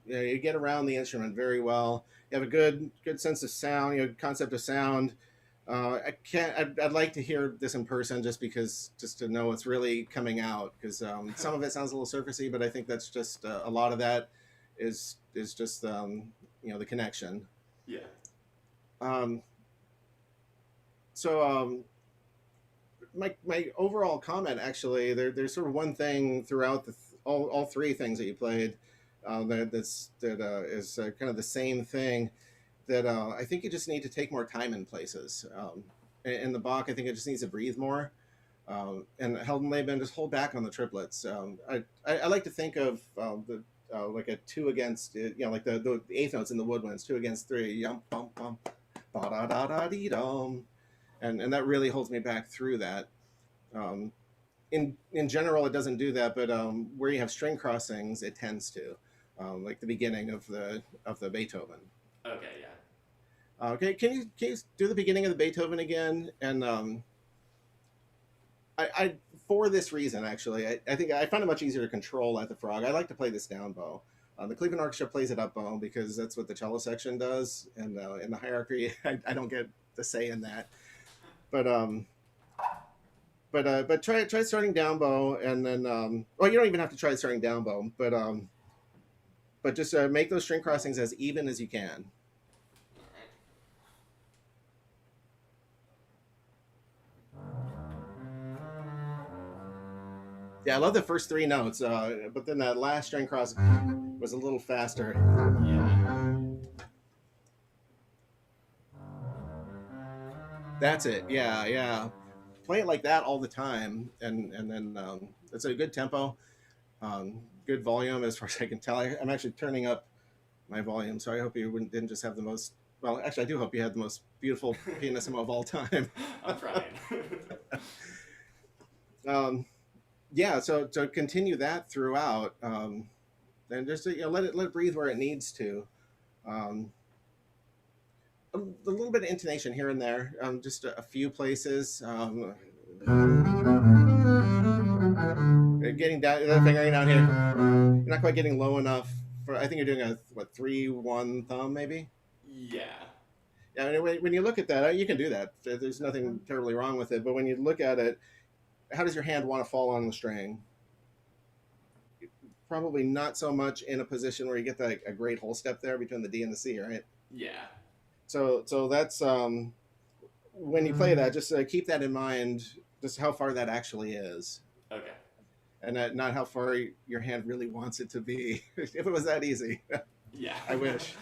You get around the instrument very well. You have a good sense of sound. You have a concept of sound. I can't. I'd like to hear this in person just to know what's really coming out because some of it sounds a little surfacey, but I think that's just a lot of that is just the connection.
Yeah.
Um, so my overall comment actually there's sort of one thing throughout all three things that you played that is kind of the same thing that I think you just need to take more time in places. In the Bach, I think it just needs to breathe more. And Heldenleben, just hold back on the triplets. I like to think of the like a two against like the eighth notes in the woodwinds, 2 against 3, yum bum bum, ba da da da dee dum, and that really holds me back through that. In general, it doesn't do that, but where you have string crossings, it tends to, like the beginning of the Beethoven.
Okay, yeah.
Okay, can you do the beginning of the Beethoven again? And I for this reason actually, I think I find it much easier to control at the Frog. I like to play this down bow. The Cleveland Orchestra plays it up bow because that's what the cello section does, and in the hierarchy, I don't get the say in that. But try starting down bow, and then well, you don't even have to try starting down bow, but just make those string crossings as even as you can. Yeah, I love the first 3 notes, but then that last string cross was a little faster.
Yeah.
That's it. Yeah. Play it like that all the time, and then it's a good tempo, good volume as far as I can tell. I'm actually turning up my volume, so I hope you didn't just have the most. Well, actually, I do hope you had the most beautiful pianissimo of all time.
I'm trying.
Yeah, so continue that throughout, and just let it breathe where it needs to. A little bit of intonation here and there, just a few places. Getting down, fingering out here. You're not quite getting low enough for. I think you're doing a 3-1 thumb maybe.
Yeah.
Yeah, when you look at that, you can do that. There's nothing terribly wrong with it. But when you look at it, how does your hand want to fall on the string? Probably not so much in a position where you get a great whole step there between the D and the C, right?
Yeah.
So that's when you play that, just keep that in mind, just how far that actually is.
Okay.
And not how far your hand really wants it to be. If it was that easy.
Yeah.
I wish.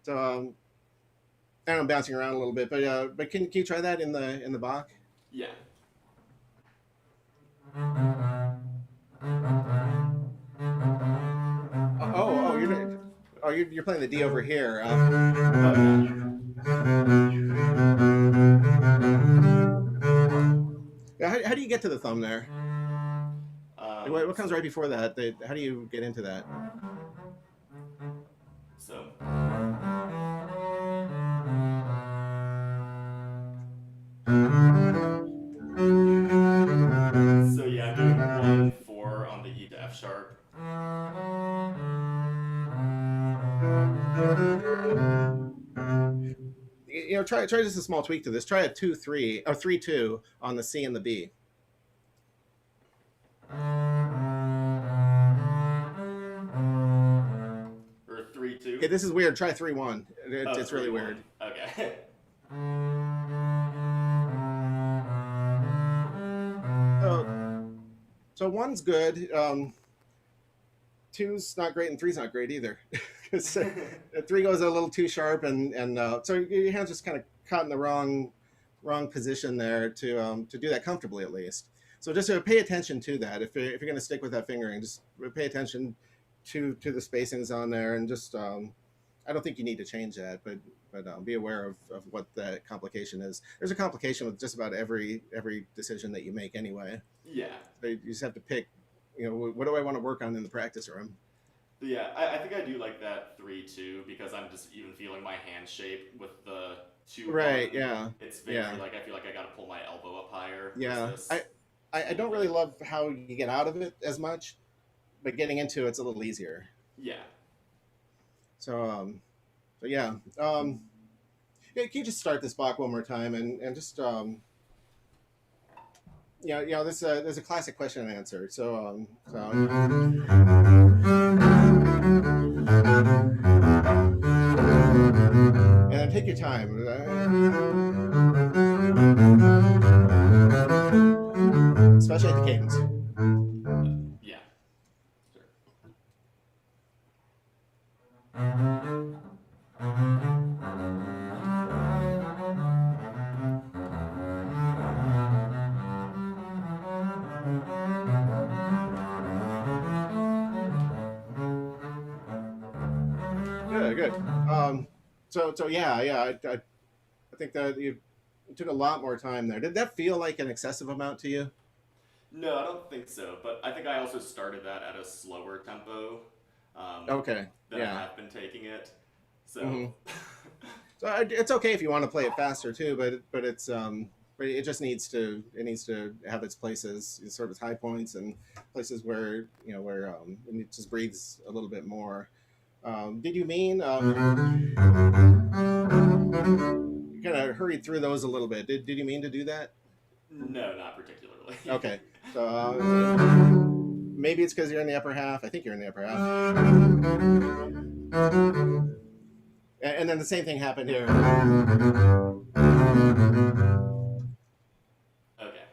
So and I'm bouncing around a little bit, but can you try that in the Bach?
Yeah.
You're playing the D over here. Yeah, how do you get to the thumb there? What comes right before that? How do you get into that?
So yeah, doing 1-4 on the E to F sharp.
Try just a small tweak to this. Try a 2-3 or 3-2 on the C and the B.
Or 3-2.
Okay, this is weird. Try 3-1. It's really weird.
Okay.
So 1's good. 2's not great, and 3's not great either. Because 3 goes a little too sharp, and so your hand's just kind of caught in the wrong position there to do that comfortably at least. So just pay attention to that. If you're going to stick with that fingering, just pay attention to the spacings on there, and just I don't think you need to change that, but but be aware of what that complication is. There's a complication with just about every decision that you make anyway.
Yeah.
So you just have to pick, what do I want to work on in the practice room?
Yeah, I think I do like that 3-2 because I'm just even feeling my hand shape with the 2-1.
Right. Yeah.
It's very like I feel like I got to pull my elbow up higher.
Yeah.
Versus
I don't really love how you get out of it as much, but getting into it's a little easier.
Yeah.
So yeah. Yeah, can you just start this block one more time and just this there's a classic question and answer. So and then take your time. Especially at the cadence.
Yeah. Sure.
Good. So yeah. I think that you took a lot more time there. Did that feel like an excessive amount to you?
No, I don't think so. But I think I also started that at a slower tempo.
Okay.
Than
Yeah.
I have been taking it. So.
Mhm. So it's okay if you want to play it faster too, but it's but it just needs to have its places, sort of high points and places where where it just breathes a little bit more. Did you mean you kind of hurried through those a little bit? Did you mean to do that?
No, not particularly.
Okay, so maybe it's because you're in the upper half. I think you're in the upper half. And then the same thing happened here.
Okay.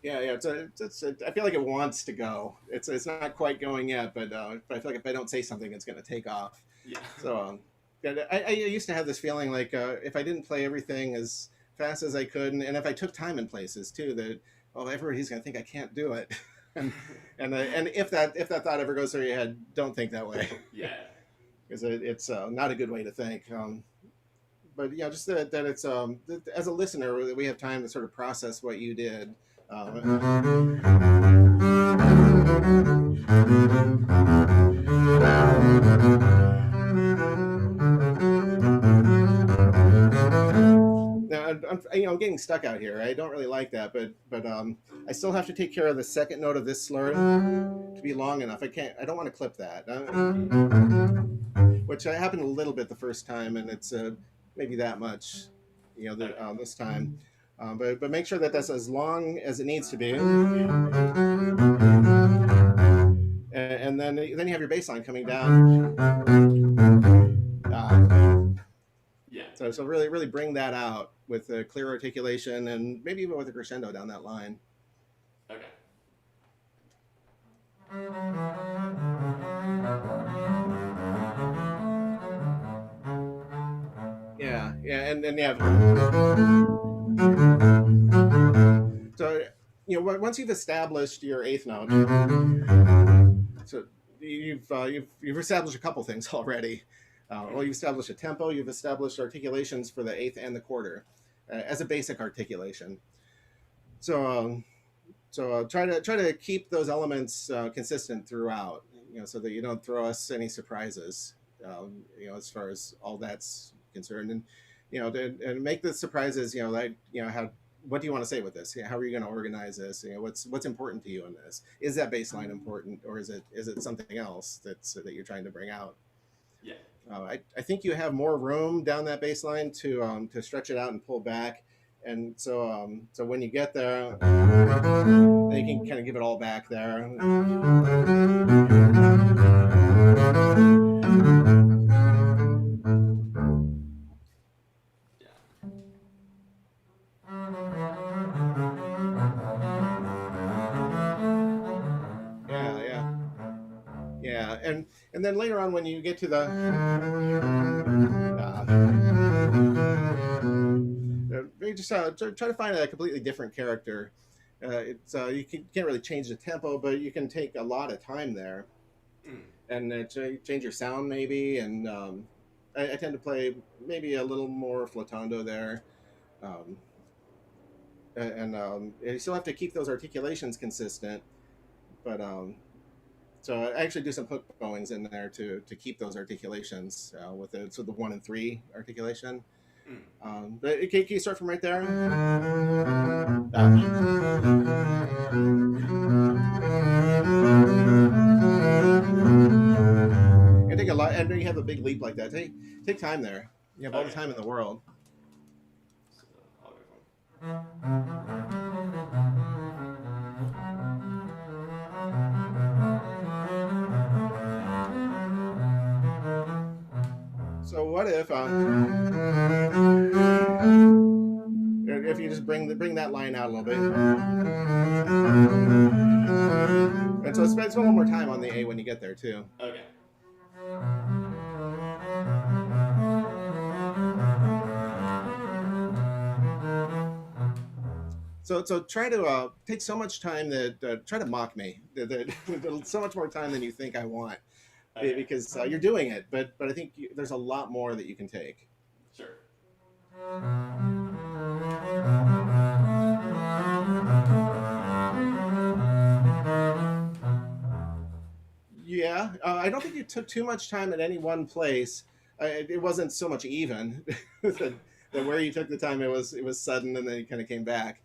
Yeah. I feel like it wants to go. It's not quite going yet, but I feel like if I don't say something, it's going to take off.
Yeah.
So I used to have this feeling like if I didn't play everything as fast as I could, and if I took time in places too, that everybody's going to think I can't do it. and if that thought ever goes through your head, don't think that way.
Yeah.
Because it's not a good way to think. But just that it's as a listener, we have time to sort of process what you did. Now, I'm getting stuck out here. I don't really like that, but I still have to take care of the second note of this slur to be long enough. I don't want to clip that, which happened a little bit the first time, and it's maybe that much, this time. But make sure that that's as long as it needs to be, and then you have your bass line coming down.
Yeah.
So really bring that out with a clear articulation and maybe even with a crescendo down that line.
Okay.
Yeah, and yeah. So once you've established your eighth note, so you've established a couple things already. You've established a tempo, you've established articulations for the eighth and the quarter as a basic articulation. So try to keep those elements consistent throughout, so that you don't throw us any surprises, as far as all that's concerned, and and make the surprises, what do you want to say with this? How are you going to organize this? What's important to you in this? Is that bass line important, or is it something else that you're trying to bring out?
Yeah.
I think you have more room down that bass line to stretch it out and pull back, and so when you get there, then you can kind of give it all back there. Yeah, and then later on when you get to the you just try to find a completely different character. Can't really change the tempo, but you can take a lot of time there
Mm.
and change your sound maybe. And I tend to play maybe a little more flotando there, um, and you still have to keep those articulations consistent. But so I actually do some hook bowings in there to keep those articulations with the 1 and 3 articulation.
Mm.
But can you start from right there? And take a lot, and you have a big leap like that. Take time there. You have all the
Okay.
time in the world.
So, I'll go from-
So what if you just bring that line out a little bit, and so spend a little more time on the A when you get there too.
Okay.
So try to take so much time that try to mock me. So much more time than you think I want,
Okay.
because you're doing it. But I think there's a lot more that you can take.
Sure.
Yeah, I don't think you took too much time at any one place. It wasn't so much even that where you took the time it was sudden and then you kind of came back.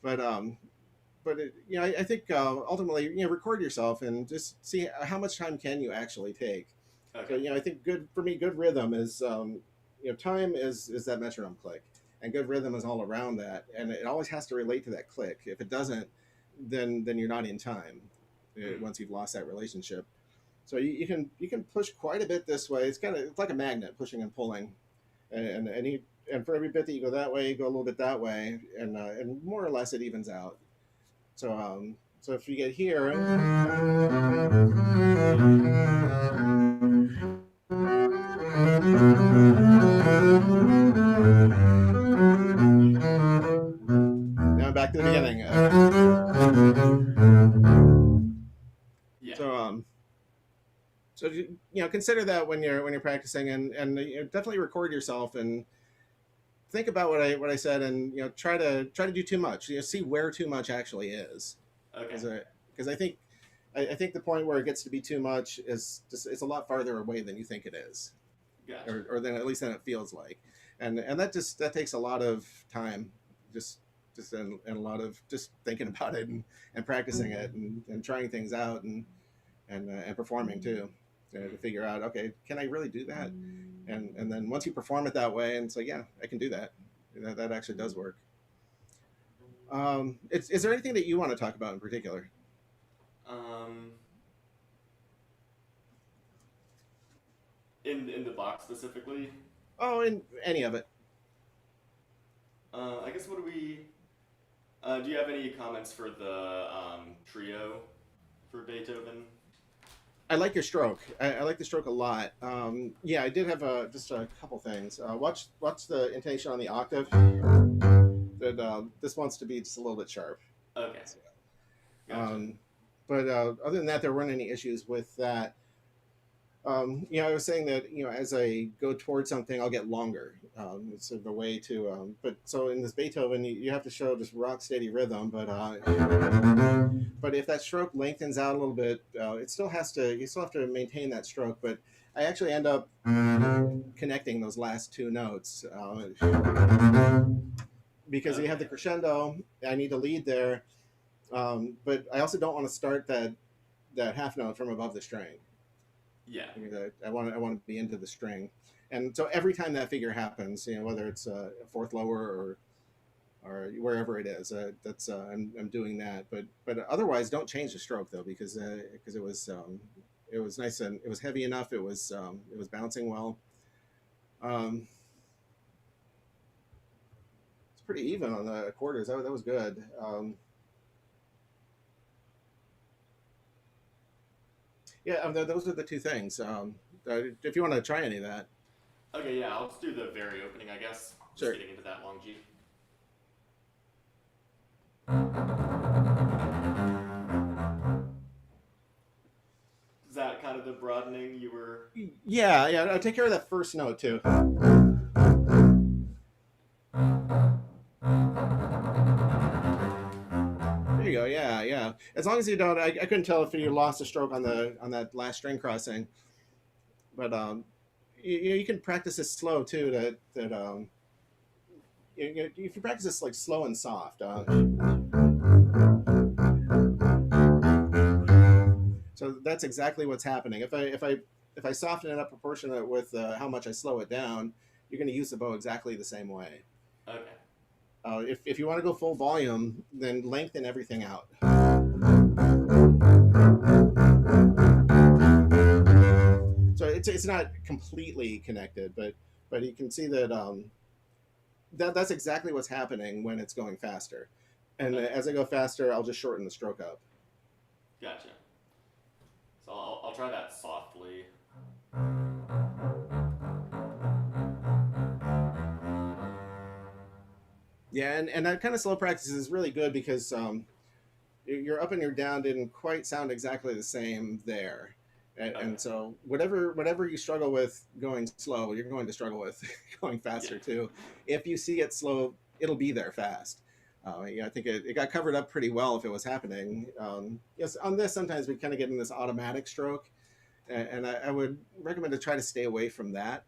But I think ultimately record yourself and just see how much time can you actually take.
Okay.
So I think good rhythm is time is that metronome click, and good rhythm is all around that, and it always has to relate to that click. If it doesn't, then you're not in time once you've lost that relationship. So you can push quite a bit this way. It's like a magnet pushing and pulling, and for every bit that you go that way, you go a little bit that way, and more or less it evens out. So if you get here, now back to the beginning.
Yeah.
So consider that when you're practicing, and definitely record yourself and think about what I said, and try to do too much. See where too much actually is,
Okay.
because I think the point where it gets to be too much is just it's a lot farther away than you think it is,
Gotcha.
or then at least than it feels like, and that takes a lot of time, just and a lot of just thinking about it and practicing it and trying things out and performing too, to figure out, okay, can I really do that? And then once you perform it that way, and it's like, yeah, I can do that. That actually does work. Is there anything that you want to talk about in particular?
In the box specifically.
Oh, in any of it.
I guess what do we? Do you have any comments for the trio for Beethoven?
I like your stroke. I like the stroke a lot. Yeah, I did have just a couple things. Watch the intonation on the octave. That this wants to be just a little bit sharp.
Okay. Gotcha.
But other than that, there weren't any issues with that. I was saying that as I go towards something, I'll get longer. It's sort of a way to. But so in this Beethoven, you have to show just rock steady rhythm. But if that stroke lengthens out a little bit, it still has to. You still have to maintain that stroke. But I actually end up connecting those last two notes because you have the crescendo. I need to lead there, but I also don't want to start that half note from above the string.
Yeah.
I want to be into the string, and so every time that figure happens, whether it's a fourth lower or wherever it is, that's I'm doing that. But otherwise, don't change the stroke though, because it was nice and it was heavy enough. It was bouncing well. It's pretty even on the quarters. That was good. Yeah, those are the two things. If you want to try any of that.
Okay, yeah, I'll just do the very opening, I guess.
Sure.
Just getting into that long G. Is that kind of the broadening you were?
Yeah, yeah. I'll take care of that first note too. There you go. Yeah, yeah. As long as you don't, I couldn't tell if you lost a stroke on that last string crossing, but you can practice this slow too. If you practice this like slow and soft. So that's exactly what's happening. If I soften it up proportionate with how much I slow it down, you're going to use the bow exactly the same way.
Okay.
If you want to go full volume, then lengthen everything out. So it's not completely connected, but you can see that that's exactly what's happening when it's going faster. And as I go faster, I'll just shorten the stroke up.
Gotcha. So I'll try that softly.
Yeah, and that kind of slow practice is really good because your up and your down didn't quite sound exactly the same there. And so whatever you struggle with going slow, you're going to struggle with going faster too. If you see it slow, it'll be there fast. I think it got covered up pretty well if it was happening. Yes, on this sometimes we kind of get in this automatic stroke, and I would recommend to try to stay away from that,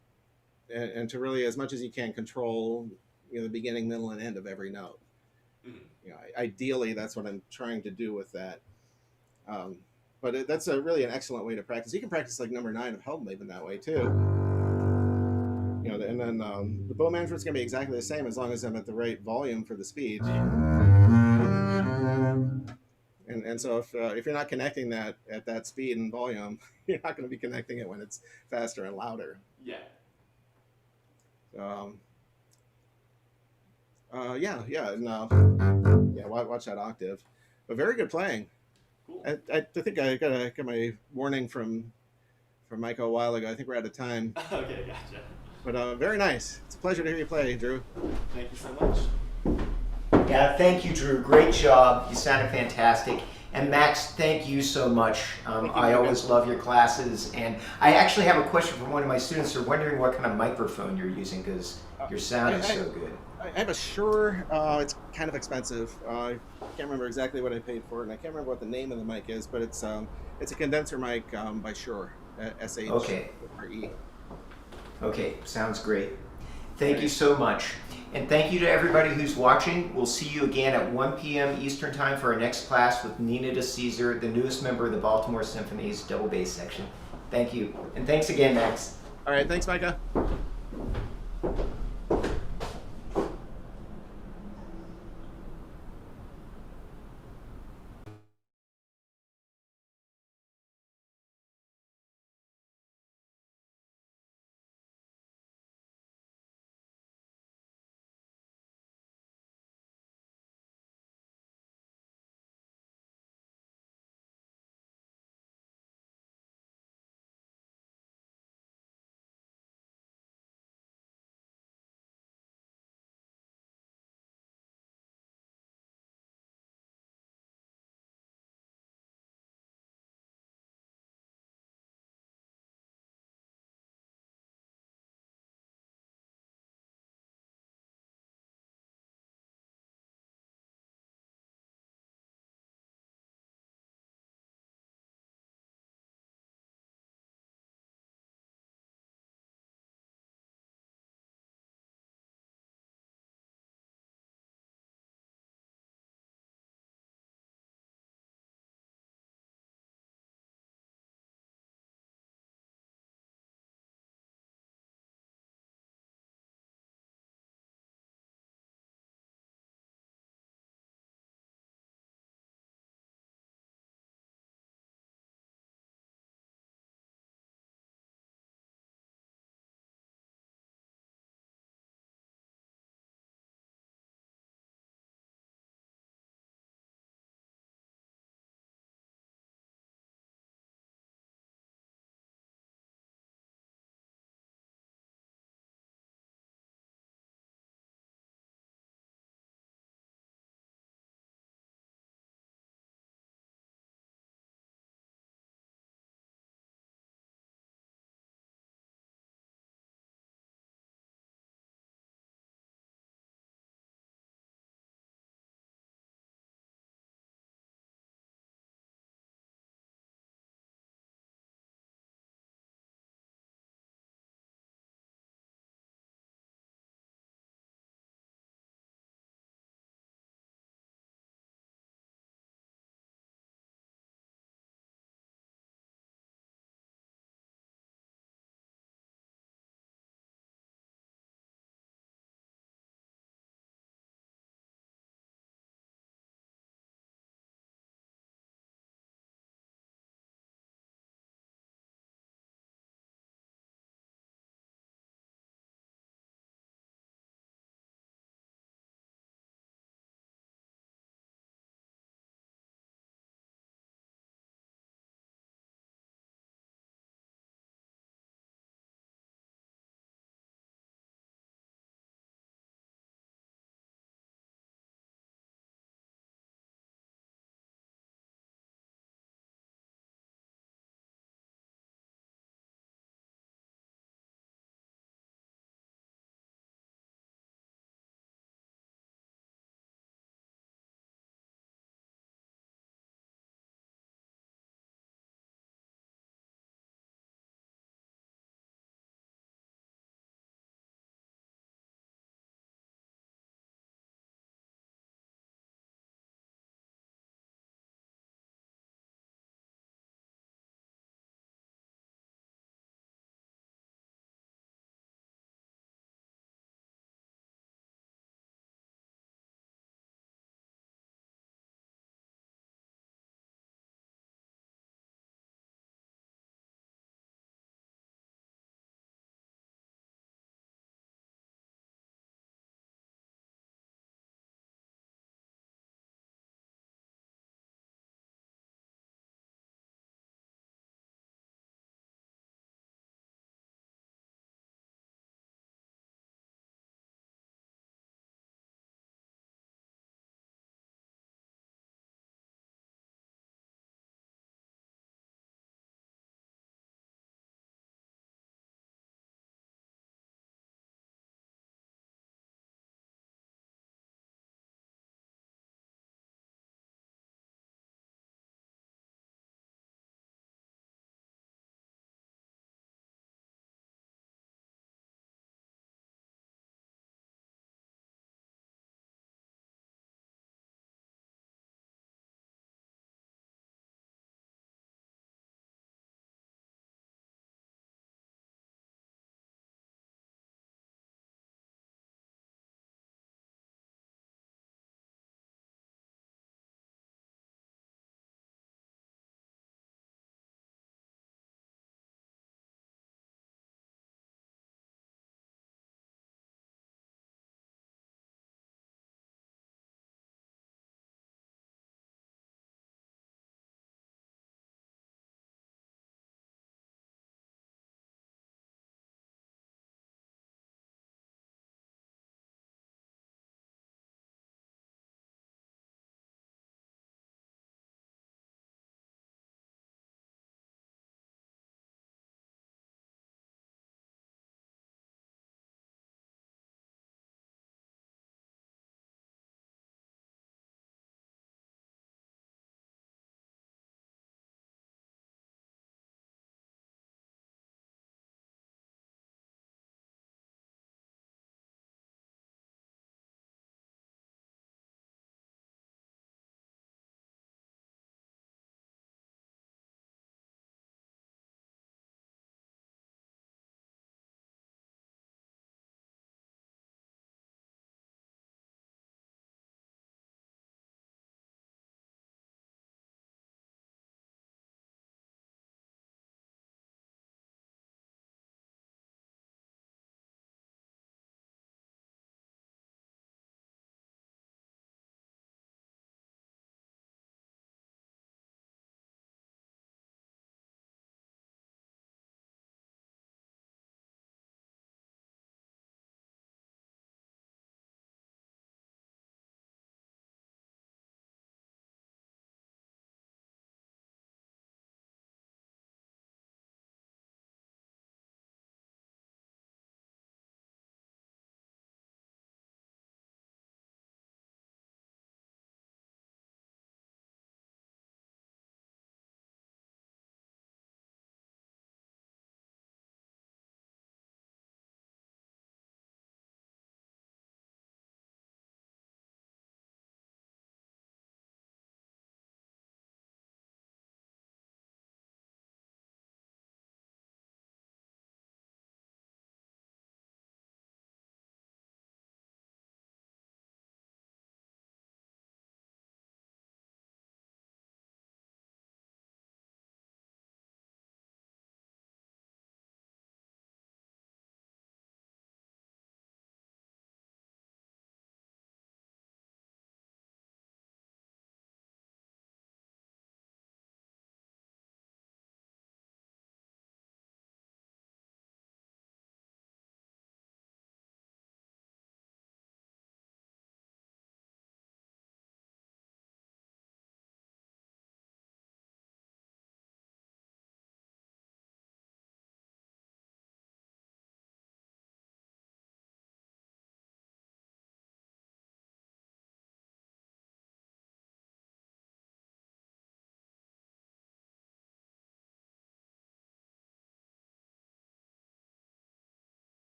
and to really, as much as you can, control the beginning, middle, and end of every note. Ideally, that's what I'm trying to do with that. But that's really an excellent way to practice. You can practice like number 9 of Heldenleben that way too. And then the bow management's gonna be exactly the same as long as I'm at the right volume for the speed. And so if you're not connecting that at that speed and volume, you're not going to be connecting it when it's faster and louder.
Yeah.
Watch that octave. But very good playing.
Cool.
I think I got my warning from Micah a while ago. I think we're out of time.
Okay, gotcha.
But very nice. It's a pleasure to hear you play, Drew.
Thank you so much.
Yeah, thank you, Drew. Great job. You sounded fantastic. And Max, thank you so much. I always love your classes. And I actually have a question from one of my students. They're wondering what kind of microphone you're using because your sound is so good.
I have a Shure. It's kind of expensive. I can't remember exactly what I paid for it, and I can't remember what the name of the mic is, but it's a condenser mic by Shure. SHRE.
Okay, sounds great. Thank you so much. And thank you to everybody who's watching. We'll see you again at 1 p.m. Eastern Time for our next class with Nina DeCesar, the newest member of the Baltimore Symphony's double bass section. Thank you. And thanks again, Max.
All right, thanks, Micah.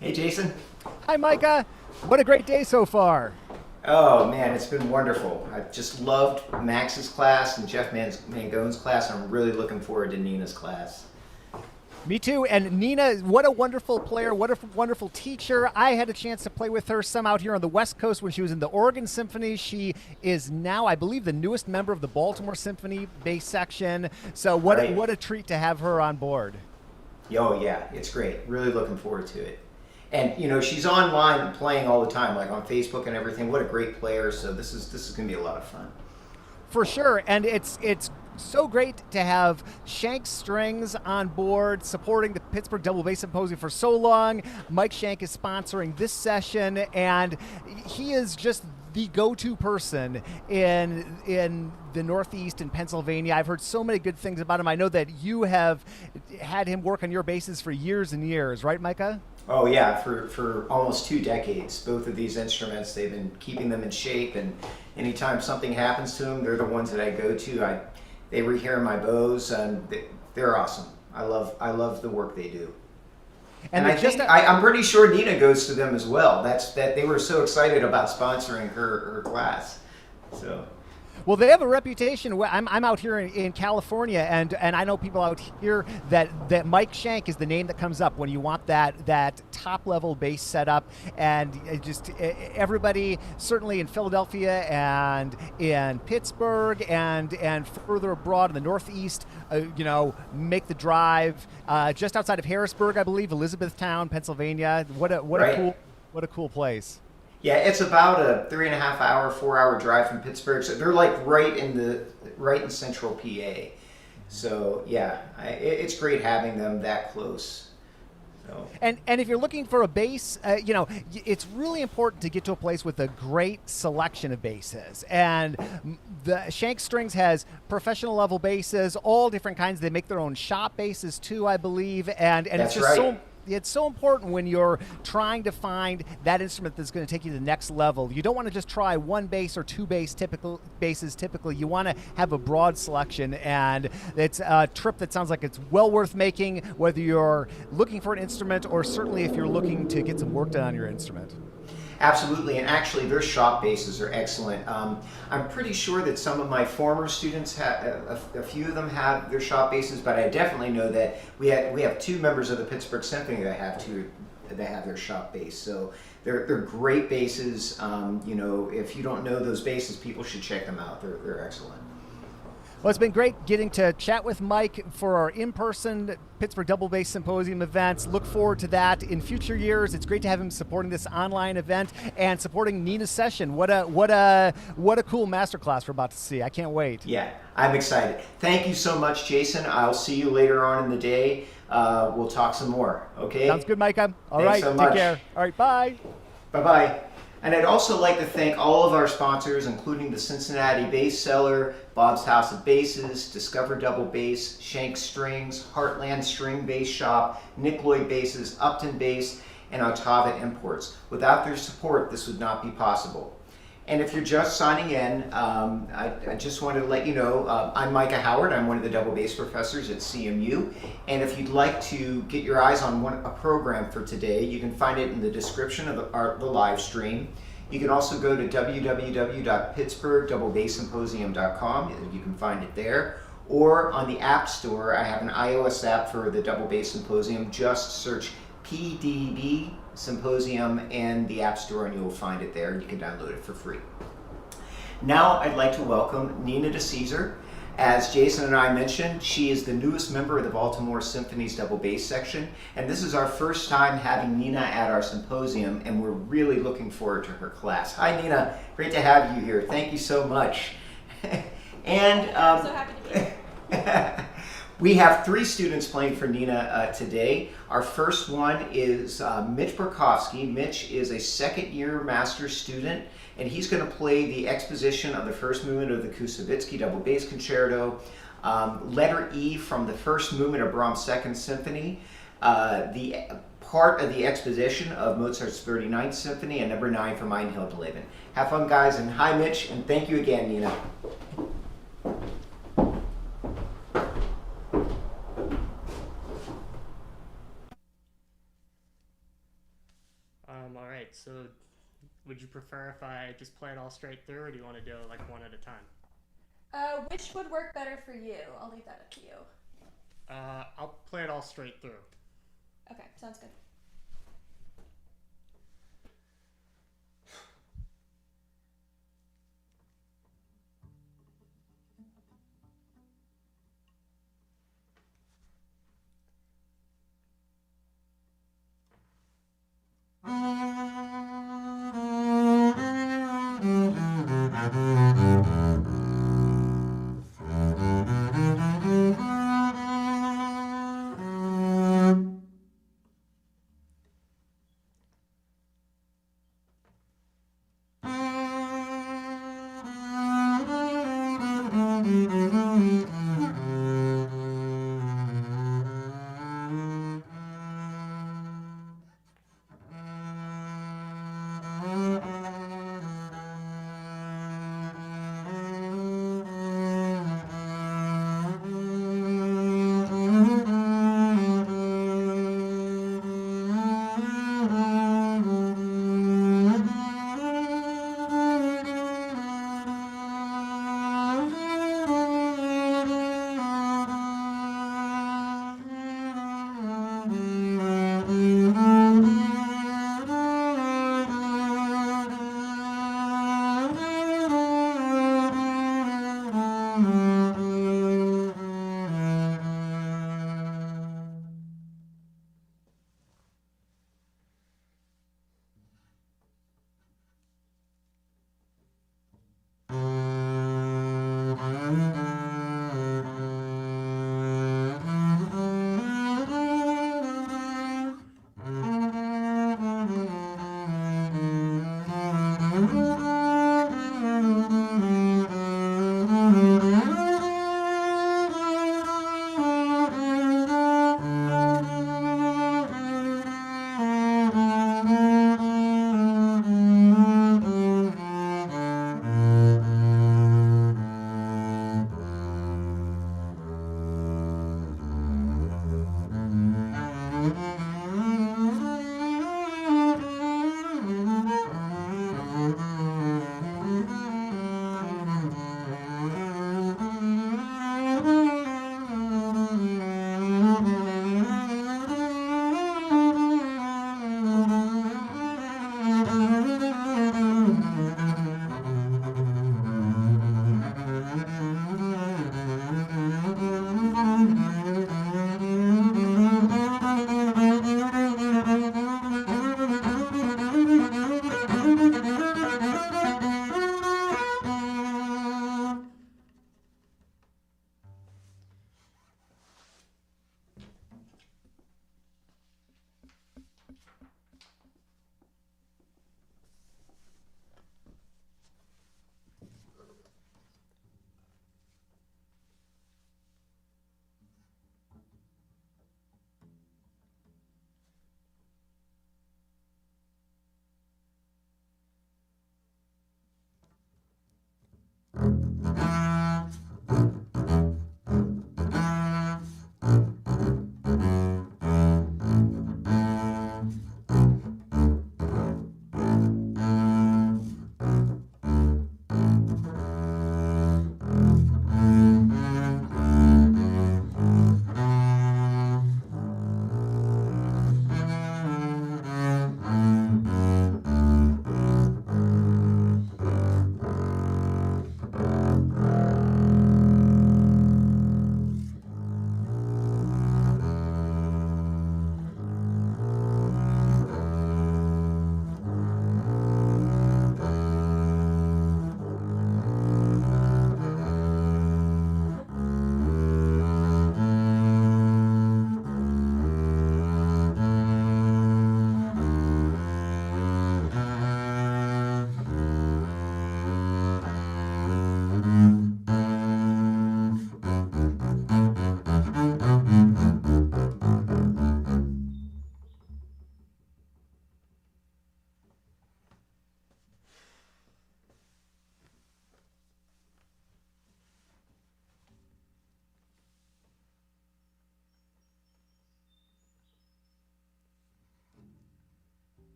Hey, Jason.
Hi, Micah. What a great day so far.
Oh man, it's been wonderful. I've just loved Max's class and Jeff Mangone's class. I'm really looking forward to Nina's class.
Me too. And Nina, what a wonderful player, what a wonderful teacher. I had a chance to play with her some out here on the West Coast when she was in the Oregon Symphony. She is now, I believe, the newest member of the Baltimore Symphony bass section. So what a treat to have her on board.
Oh yeah, it's great. Really looking forward to it. And you know, she's online playing all the time, like on Facebook and everything. What a great player! So this is going to be a lot of fun.
For sure, and it's so great to have Shank Strings on board, supporting the Pittsburgh Double Bass Symposium for so long. Mike Shank is sponsoring this session, and he is just the go-to person in the Northeast in Pennsylvania. I've heard so many good things about him. I know that you have had him work on your basses for years and years, right, Micah?
Oh yeah, for almost 2 decades. Both of these instruments, they've been keeping them in shape, and anytime something happens to them, they're the ones that I go to. They rehear my bows, and they're awesome. I love the work they do. And I'm pretty sure Nina goes to them as well. That they were so excited about sponsoring her class. So.
Well, they have a reputation. I'm out here in California, and I know people out here that Mike Shank is the name that comes up when you want that top level bass setup, and just everybody, certainly in Philadelphia and in Pittsburgh and further abroad in the Northeast, make the drive just outside of Harrisburg, I believe, Elizabethtown, Pennsylvania. What a cool place.
Yeah, it's about a 3.5 hour, 4 hour drive from Pittsburgh. So they're like right in central PA. So yeah, it's great having them that close. So.
And if you're looking for a bass, it's really important to get to a place with a great selection of basses. And the Shank Strings has professional level basses, all different kinds. They make their own shop basses too, I believe. And
That's
it's just
right.
It's so important when you're trying to find that instrument that's going to take you to the next level. You don't want to just try one bass or two basses typically. You want to have a broad selection, and it's a trip that sounds like it's well worth making, whether you're looking for an instrument or certainly if you're looking to get some work done on your instrument.
Absolutely, and actually their shop basses are excellent. I'm pretty sure that some of my former students have, a few of them have their shop basses, but I definitely know that we have 2 members of the Pittsburgh Symphony that have their shop bass. So they're great basses. If you don't know those basses, people should check them out. They're excellent.
Well, it's been great getting to chat with Mike for our in-person Pittsburgh Double Bass Symposium events. Look forward to that in future years. It's great to have him supporting this online event and supporting Nina's session. What a cool masterclass we're about to see. I can't wait.
Yeah, I'm excited. Thank you so much, Jason. I'll see you later on in the day. We'll talk some more, okay?
Sounds good, Micah. All
Thanks
right,
so
take
much.
care. All right, bye.
Bye-bye. And I'd also like to thank all of our sponsors, including the Cincinnati Bass Cellar, Bob's House of Basses, Discover Double Bass, Shank Strings, Heartland String Bass Shop, Nick Lloyd Basses, Upton Bass, and Ottawa Imports. Without their support, this would not be possible. And if you're just signing in, I just wanted to let you know, I'm Micah Howard. I'm one of the double bass professors at CMU. And if you'd like to get your eyes on a program for today, you can find it in the description of the live stream. You can also go to www.pittsburghdoublebassymposium.com. You can find it there. Or on the App Store, I have an iOS app for the Double Bass Symposium. Just search PDB Symposium in the App Store and you'll find it there. You can download it for free. Now I'd like to welcome Nina DeCesar. As Jason and I mentioned, she is the newest member of the Baltimore Symphony's double bass section, and this is our first time having Nina at our symposium, and we're really looking forward to her class. Hi Nina, great to have you here. Thank you so much. And
I'm so happy to be here.
We have 3 students playing for Nina today. Our first one is Mitch Burkowski. Mitch is a second-year master's student, and he's going to play the exposition of the first movement of the Kusevitsky Double Bass Concerto, letter E from the first movement of Brahms' Second Symphony, the part of the exposition of Mozart's 39th Symphony, and number 9 from Einhildleben. Have fun, guys, and hi, Mitch, and thank you again, Nina.
would you prefer if I just play it all straight through, or do you want to do it like one at a time?
Which would work better for you? I'll leave that up to you.
I'll play it all straight through.
Okay, sounds good.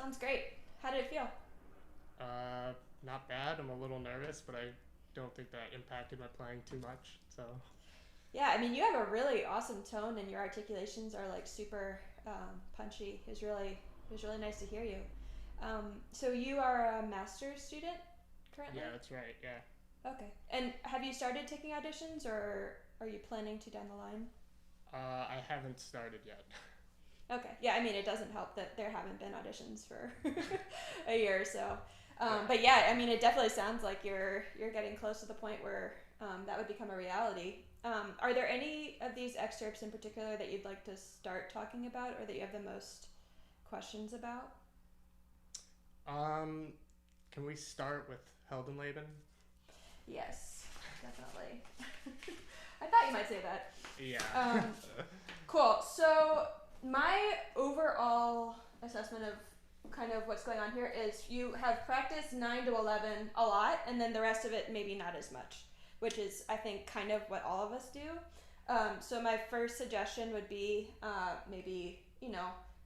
Sounds great. How did it feel?
Not bad. I'm a little nervous, but I don't think that impacted my playing too much. So.
Yeah, I mean, you have a really awesome tone, and your articulations are like super punchy. It was really nice to hear you. So you are a master's student currently?
Yeah, that's right. Yeah.
Okay. And have you started taking auditions, or are you planning to down the line?
I haven't started yet.
Okay. Yeah, I mean, it doesn't help that there haven't been auditions for a year or so. But yeah, I mean, it definitely sounds like you're getting close to the point where that would become a reality. Are there any of these excerpts in particular that you'd like to start talking about, or that you have the most questions about?
Can we start with Heldenleben?
Yes, definitely. I thought you might say that.
Yeah.
Cool. So my overall assessment of kind of what's going on here is you have practiced 9 to 11 a lot, and then the rest of it maybe not as much, which is, I think, kind of what all of us do. So my first suggestion would be maybe,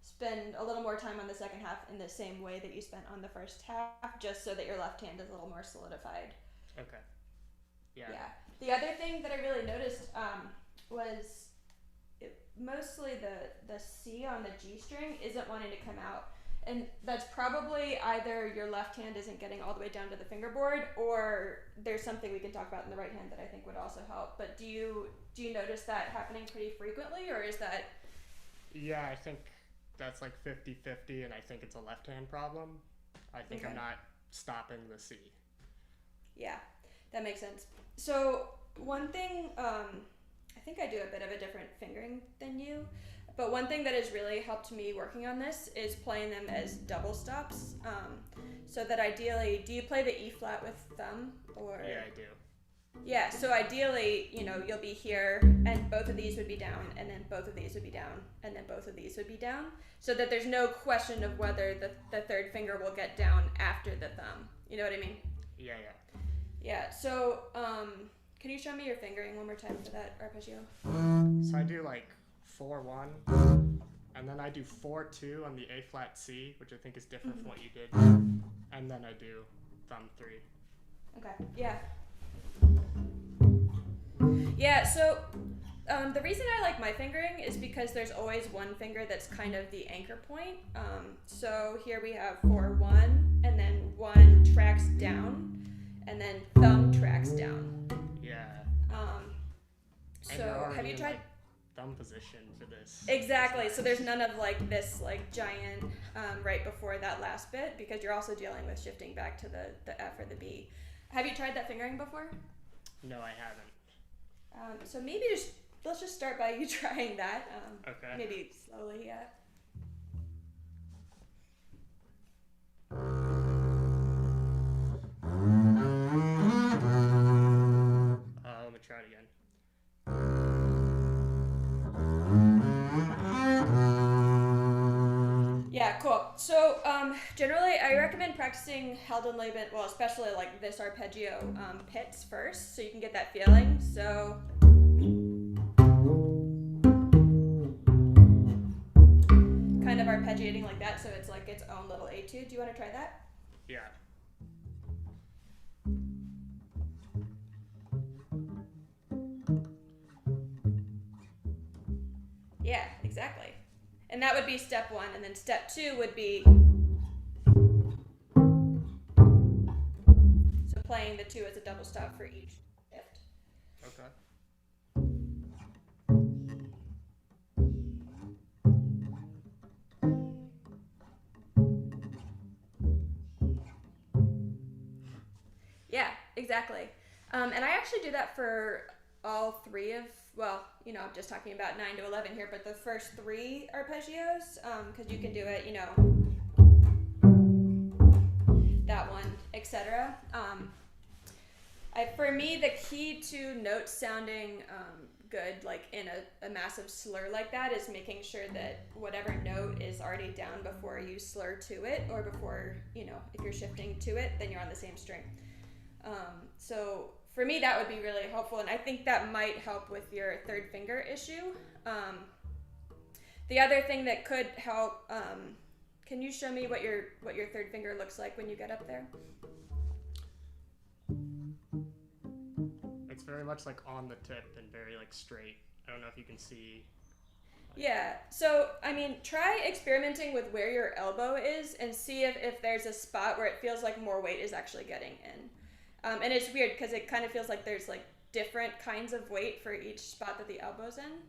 spend a little more time on the second half in the same way that you spent on the first half, just so that your left hand is a little more solidified.
Okay. Yeah.
The other thing that I really noticed was mostly the C on the G string isn't wanting to come out. And that's probably either your left hand isn't getting all the way down to the fingerboard, or there's something we can talk about in the right hand that I think would also help. But do you notice that happening pretty frequently, or is that...
Yeah, I think that's like 50-50, and I think it's a left-hand problem. I think
Okay.
I'm not stopping the C.
Yeah, that makes sense. So one thing, I think I do a bit of a different fingering than you, but one thing that has really helped me working on this is playing them as double stops. So that ideally, do you play the E flat with thumb, or?
Yeah, I do.
Yeah, so ideally, you'll be here, and both of these would be down, and then both of these would be down, and then both of these would be down, so that there's no question of whether the third finger will get down after the thumb. You know what I mean?
Yeah.
Yeah, so can you show me your fingering one more time for that arpeggio?
So I do like 4-1, and then I do 4-2 on the A flat C, which I think is different from what you did, and then I do thumb 3.
Okay, yeah. Yeah, so the reason I like my fingering is because there's always one finger that's kind of the anchor point. So here we have 4-1, and then 1 tracks down, and then thumb tracks down.
Yeah.
So have you tried?
Like, thumb position for this.
Exactly. So there's none of like this like giant right before that last bit, because you're also dealing with shifting back to the F or the B. Have you tried that fingering before?
No, I haven't.
So maybe let's just start by you trying that.
Okay.
Maybe slowly, yeah.
Let me try it again.
Yeah, cool. So generally, I recommend practicing Heldenleben, well, especially like this arpeggio pits first, so you can get that feeling. So kind of arpeggiating like that, so it's like its own little etude. Do you want to try that?
Yeah.
Yeah, exactly. And that would be step 1, and then step 2 would be so playing the 2 as a double stop for each shift.
Okay.
Yeah, exactly. And I actually do that for all 3 of, well, I'm just talking about 9 to 11 here, but the first 3 arpeggios, because you can do it, that one, etc. For me, the key to notes sounding good, like in a massive slur like that, is making sure that whatever note is already down before you slur to it, or before, if you're shifting to it, then you're on the same string. So for me, that would be really helpful, and I think that might help with your third finger issue. The other thing that could help, can you show me what your third finger looks like when you get up there?
It's very much like on the tip and very like straight. I don't know if you can see.
Yeah, so I mean, try experimenting with where your elbow is and see if there's a spot where it feels like more weight is actually getting in. And it's weird because it kind of feels like there's like different kinds of weight for each spot that the elbow's in.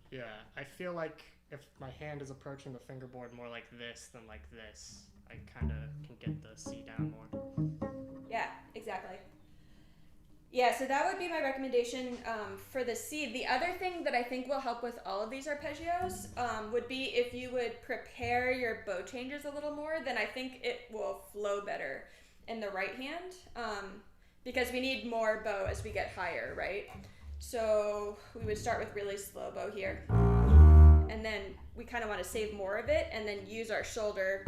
Yeah, I feel like if my hand is approaching the fingerboard more like this than like this, I kind of can get the C down more.
Yeah, exactly. Yeah, so that would be my recommendation for the C. The other thing that I think will help with all of these arpeggios would be if you would prepare your bow changes a little more, then I think it will flow better in the right hand because we need more bow as we get higher, right? So we would start with really slow bow here, and then we kind of want to save more of it and then use our shoulder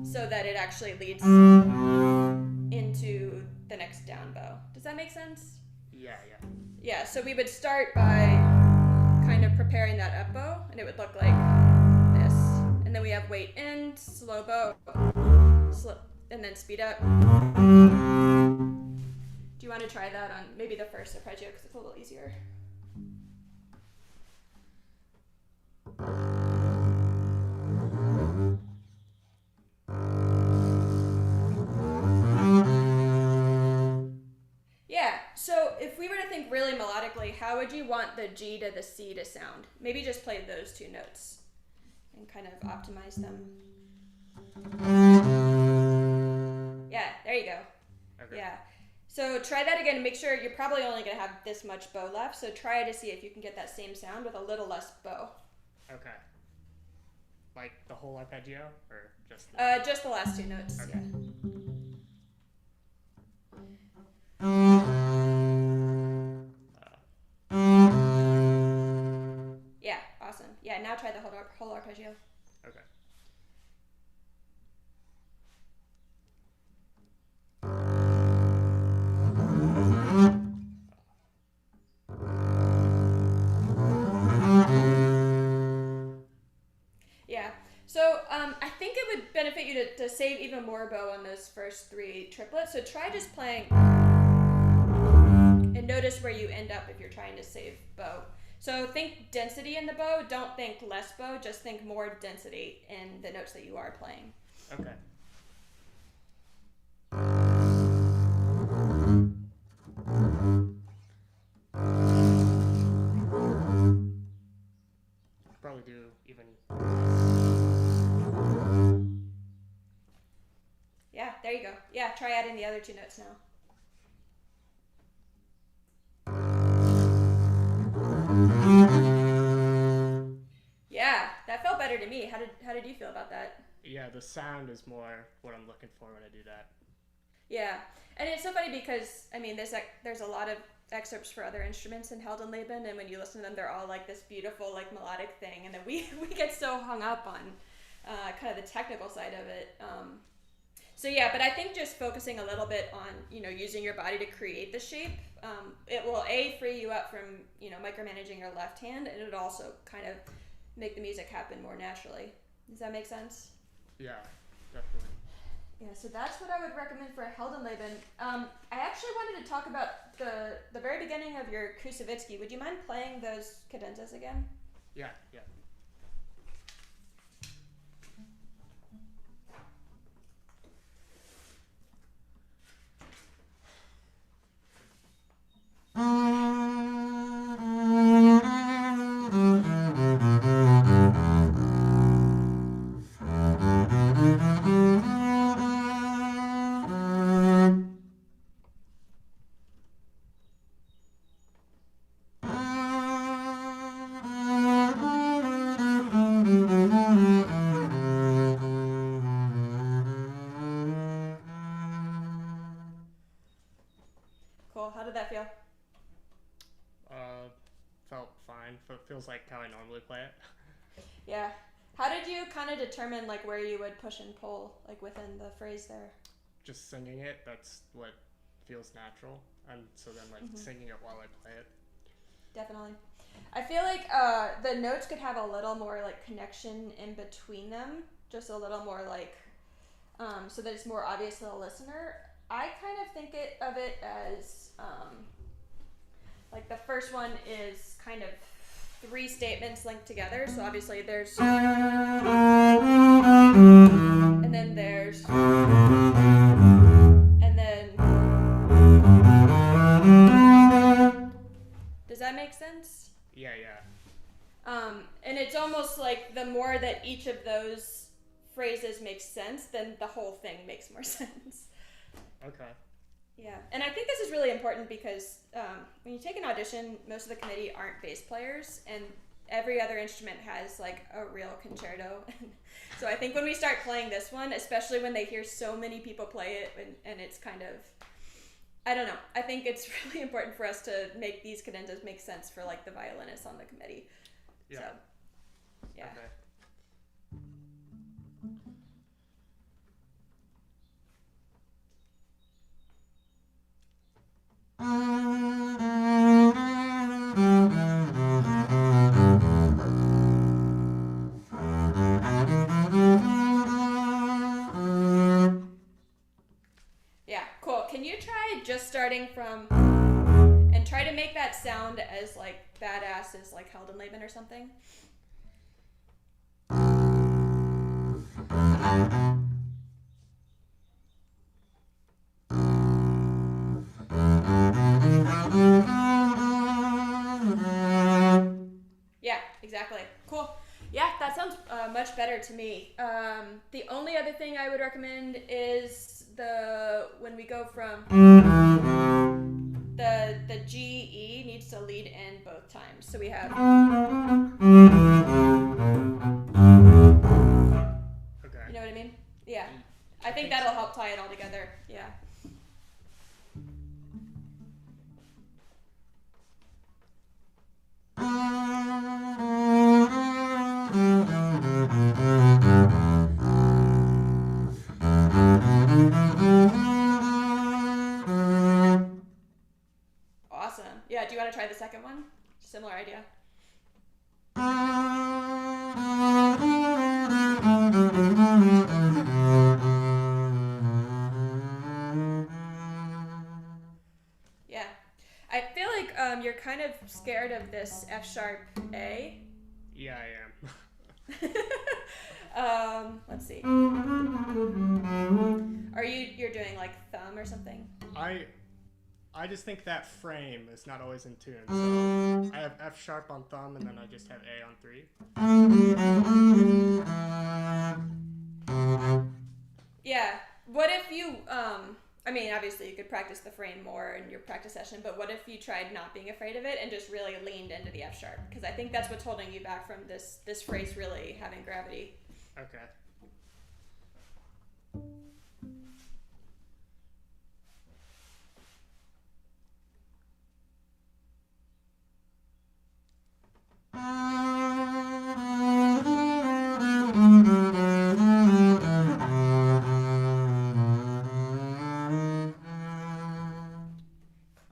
so that it actually leads into the next down bow. Does that make sense?
Yeah.
Yeah, so we would start by kind of preparing that up bow, and it would look like this. And then we have weight in, slow bow, and then speed up. Do you want to try that on maybe the first arpeggio because it's a little easier? Yeah, so if we were to think really melodically, how would you want the G to the C to sound? Maybe just play those two notes and kind of optimize them. Yeah, there you go.
Okay.
Yeah. So try that again and make sure you're probably only going to have this much bow left. So try to see if you can get that same sound with a little less bow.
Okay. Like the whole arpeggio or just
Just the last two notes.
Okay.
Yeah, awesome. Yeah, now try the whole arpeggio.
Okay.
Yeah. So I think it would benefit you to save even more bow on those first three triplets. So try just playing and notice where you end up if you're trying to save bow. So think density in the bow. Don't think less bow. Just think more density in the notes that you are playing.
Okay. Probably do even.
Yeah, there you go. Yeah, try adding the other two notes now. Yeah, that felt better to me. How did you feel about that?
Yeah, the sound is more what I'm looking for when I do that.
Yeah, and it's so funny because I mean, there's a lot of excerpts for other instruments in Heldenleben, and when you listen to them, they're all like this beautiful, like melodic thing, and then we get so hung up on kind of the technical side of it. So yeah, but I think just focusing a little bit on using your body to create the shape, it will free you up from micromanaging your left hand, and it would also kind of make the music happen more naturally. Does that make sense?
Yeah, definitely.
Yeah, so that's what I would recommend for Heldenleben. I actually wanted to talk about the very beginning of your Kusevitsky. Would you mind playing those cadenzas again?
Yeah.
Cool. How did that feel?
Felt fine. Feels like how I normally play it.
Yeah. How did you kind of determine like where you would push and pull like within the phrase there?
Just singing it, that's what feels natural. And so then like singing it while I play it.
Definitely. I feel like the notes could have a little more like connection in between them, just a little more like, so that it's more obvious to the listener. I kind of think of it as like the first one is kind of 3 statements linked together. So obviously there's, and then there's, and then. Does that make sense?
Yeah.
And it's almost like the more that each of those phrases makes sense, then the whole thing makes more sense.
Okay.
Yeah, and I think this is really important because when you take an audition, most of the committee aren't bass players, and every other instrument has like a real concerto. So I think when we start playing this one, especially when they hear so many people play it, and it's kind of, I don't know, I think it's really important for us to make these cadentas make sense for like the violinists on the committee.
Yeah.
So, yeah.
Okay.
Yeah, cool. Can you try just starting from and try to make that sound as like badass as like Heldenleben or something? Yeah, exactly. Cool. Yeah, that sounds much better to me. The only other thing I would recommend is when we go from the G, E needs to lead in both times. So we have.
Okay.
You know what I mean? Yeah. I think that'll help tie it all together. Yeah. Awesome. Yeah, do you want to try the second one? Similar idea. Yeah. I feel like you're kind of scared of this F sharp A.
Yeah, I am.
Let's see. You're doing like thumb or something?
I just think that frame is not always in tune. So I have F sharp on thumb, and then I just have A on 3.
Yeah. What if you I mean, obviously you could practice the frame more in your practice session, but what if you tried not being afraid of it and just really leaned into the F sharp? Because I think that's what's holding you back from this phrase really having gravity.
Okay.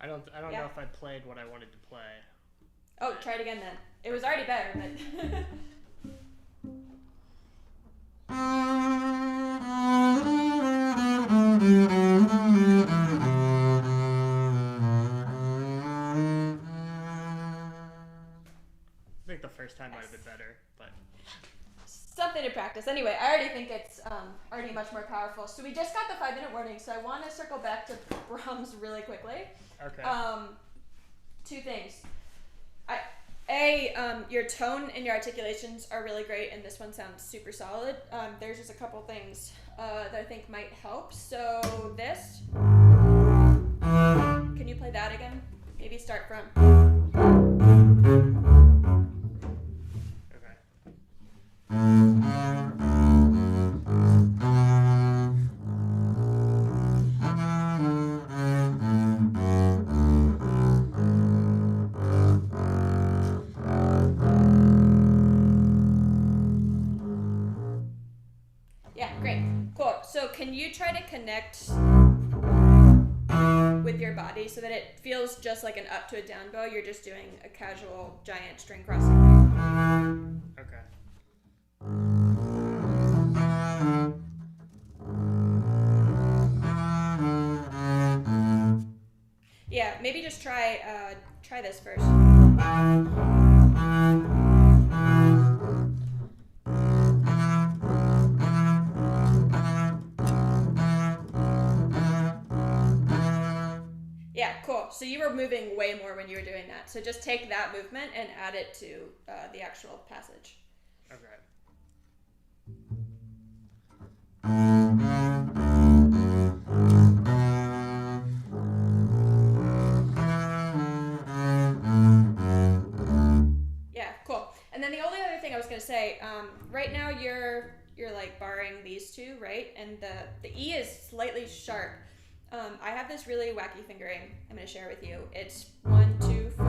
I don't know if I played what I wanted to play.
Oh, try it again then. It was already better, but
I think the first time might have been better, but
something to practice. Anyway, I already think it's already much more powerful. So we just got the 5-minute warning, so I want to circle back to Brahms really quickly.
okay.
2 things. Your tone and your articulations are really great, and this one sounds super solid. There's just a couple things that I think might help. So this, can you play that again? Maybe start from.
Okay.
Yeah, great. Cool. So can you try to connect with your body so that it feels just like an up to a down bow. You're just doing a casual giant string crossing.
Okay.
Yeah, maybe just try this first. Yeah, cool. So you were moving way more when you were doing that. So just take that movement and add it to the actual passage.
Okay.
Yeah, cool. And then the only other thing I was gonna say, right now you're like barring these two, right? And the E is slightly sharp. I have this really wacky fingering I'm gonna share with you. It's 1, 2, 4,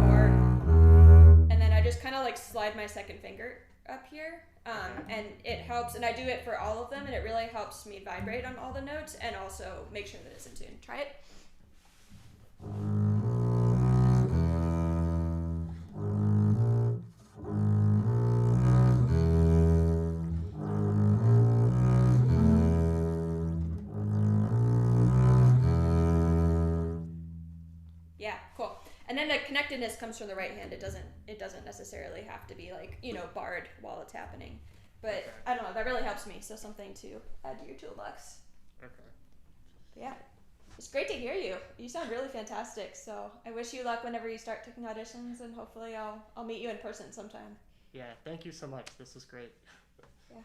and then I just kind of like slide my second finger up here, and it helps. And I do it for all of them, and it really helps me vibrate on all the notes and also make sure that it's in tune. Try it. Yeah, cool. And then the connectedness comes from the right hand. It doesn't necessarily have to be like, barred while it's happening. But
Okay.
I don't know, that really helps me. So something to add to your toolbox.
Okay.
But yeah. It's great to hear you. You sound really fantastic. So I wish you luck whenever you start taking auditions, and hopefully I'll meet you in person sometime.
Yeah, thank you so much. This was great.
Yeah.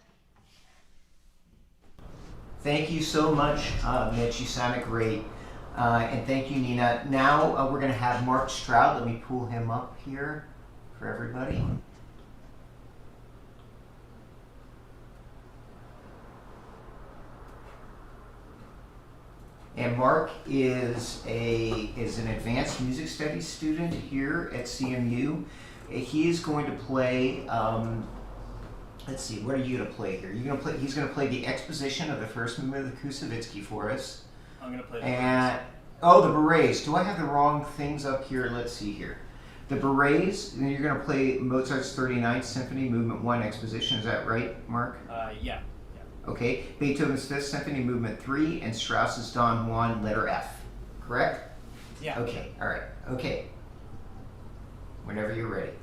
Thank you so much, Mitch. You sounded great. And thank you, Nina. Now we're going to have Mark Stroud. Let me pull him up here for everybody. And Mark is an advanced music studies student here at CMU. He is going to play. Let's see, what are you going to play here? He's going to play the exposition of the first movement of the Kusevitsky for us.
I'm going to play the
And the berets. Do I have the wrong things up here? Let's see here. The berets. And you're going to play Mozart's 39th Symphony, Movement 1, Exposition. Is that right, Mark?
Yeah.
Okay. Beethoven's 5th Symphony, Movement 3, and Strauss's Don Juan, Letter F. Correct?
Yeah.
Okay. All right. Okay. Whenever you're ready.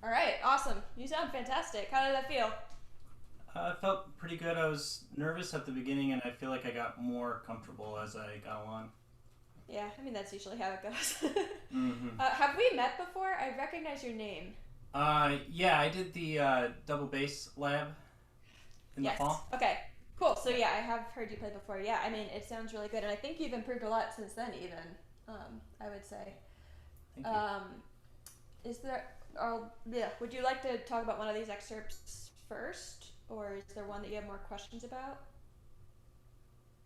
All right, awesome. You sound fantastic. How did that feel?
It felt pretty good. I was nervous at the beginning, and I feel like I got more comfortable as I got along.
Yeah, I mean, that's usually how it goes.
Mm-hmm.
Have we met before? I recognize your name.
Yeah, I did the double bass lab in the fall.
Okay, cool. So yeah, I have heard you play before. Yeah, I mean, it sounds really good, and I think you've improved a lot since then. Even, I would say.
Thank you.
Is there? Yeah. Would you like to talk about one of these excerpts first, or is there one that you have more questions about?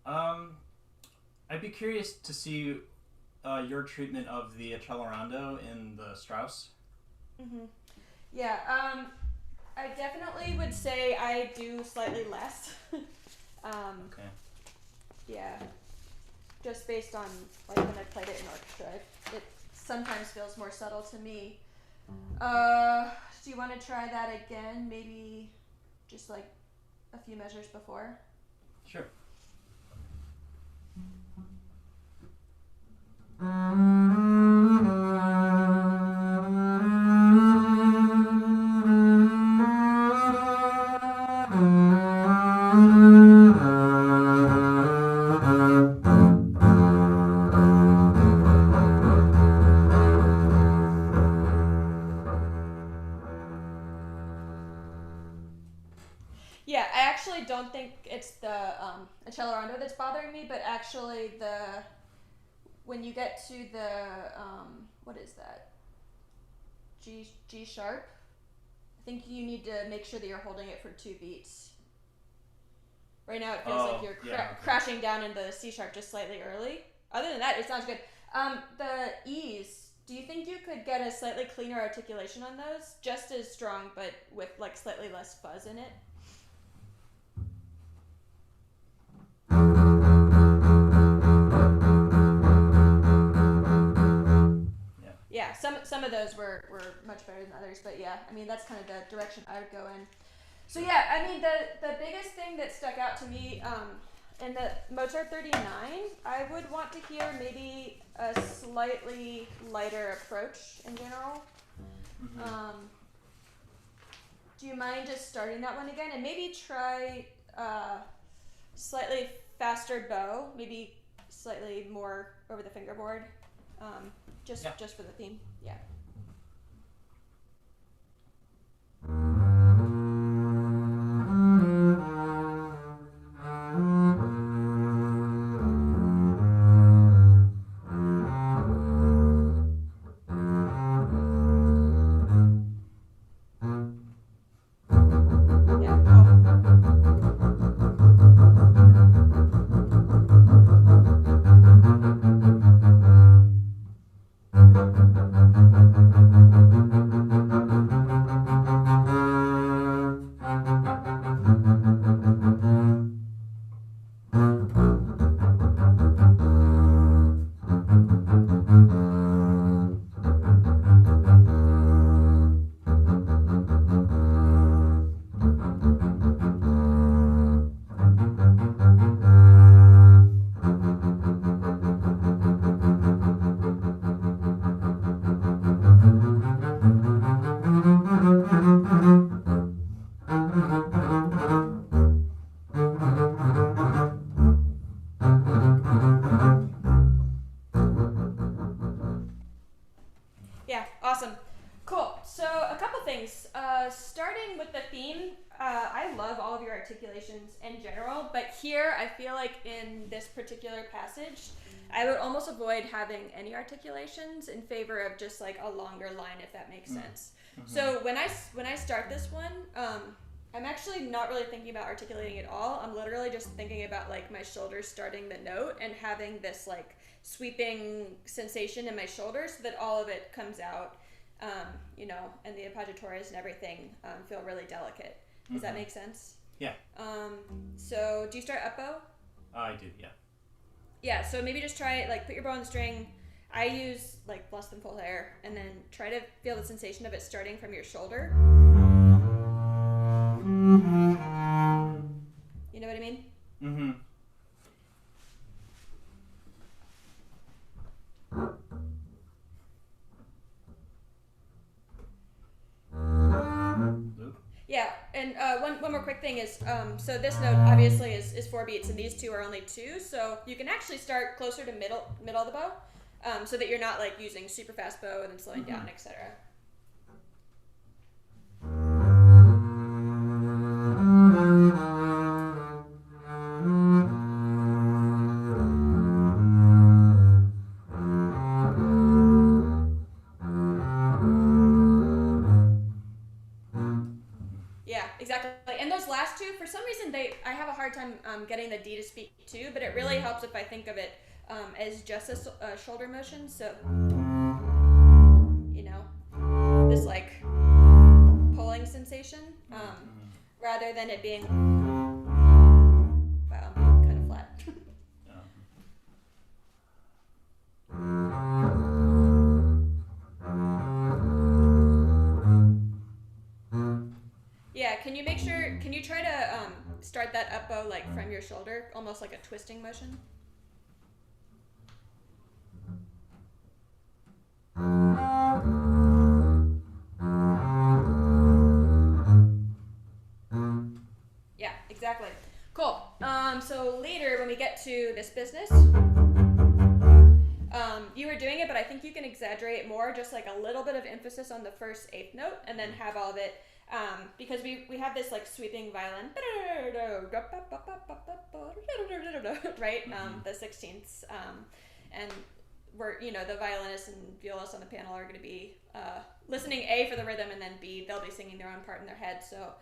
I'd be curious to see your treatment of the Accelerando in the Strauss.
Mm-hmm. Yeah. I definitely would say I do slightly less.
Okay.
Yeah. Just based on like when I played it in orchestra, it sometimes feels more subtle to me. Do you want to try that again? Maybe just like a few measures before?
Sure.
Yeah, I actually don't think it's the Accelerando that's bothering me, but actually when you get to the what is that? G sharp. I think you need to make sure that you're holding it for 2 beats. Right now it feels like you're crashing down into the C sharp just slightly early. Other than that, it sounds good. The E's, do you think you could get a slightly cleaner articulation on those? Just as strong, but with like slightly less fuzz in it? some of those were much better than others, but yeah, I mean that's kind of the direction I would go in. So yeah, I mean the biggest thing that stuck out to me in the Mozart 39, I would want to hear maybe a slightly lighter approach in general. Do you mind just starting that one again and maybe try slightly faster bow, maybe slightly more over the fingerboard, just for the theme. Yeah. Yeah, awesome. Cool. So a couple things. Starting with the theme, I love all of your articulations in general, but here I feel like in this particular passage, I would almost avoid having any articulations in favor of just like a longer line, if that makes sense. So when I start this one, I'm actually not really thinking about articulating at all. I'm literally just thinking about like my shoulders starting the note and having this like sweeping sensation in my shoulders so that all of it comes out, and the appoggiatures and everything feel really delicate. Does that make sense?
Yeah.
So do you start up bow?
I do, yeah.
Yeah, so maybe just try like put your bow on the string. I use like less than full hair, and then try to feel the sensation of it starting from your shoulder. You know what I mean?
Mm-hmm.
Yeah, and one more quick thing is, so this note obviously is 4 beats, and these two are only 2, so you can actually start closer to middle of the bow, so that you're not like using super fast bow and then slowing down, etc. Yeah, exactly. And those last two, for some reason, I have a hard time getting the D to speak too, but it really helps if I think of it as just a shoulder motion. So, this like pulling sensation, rather than it being, wow, kind of flat. Yeah, can you try to start that up bow like from your shoulder, almost like a twisting motion? Yeah, exactly. Cool. So later when we get to this business, you were doing it, but I think you can exaggerate more, just like a little bit of emphasis on the first eighth note, and then have all of it, because we have this like sweeping violin, right? The 16ths, and we're, the violinist and violist on the panel are going to be listening A for the rhythm, and then B, they'll be singing their own part in their head. So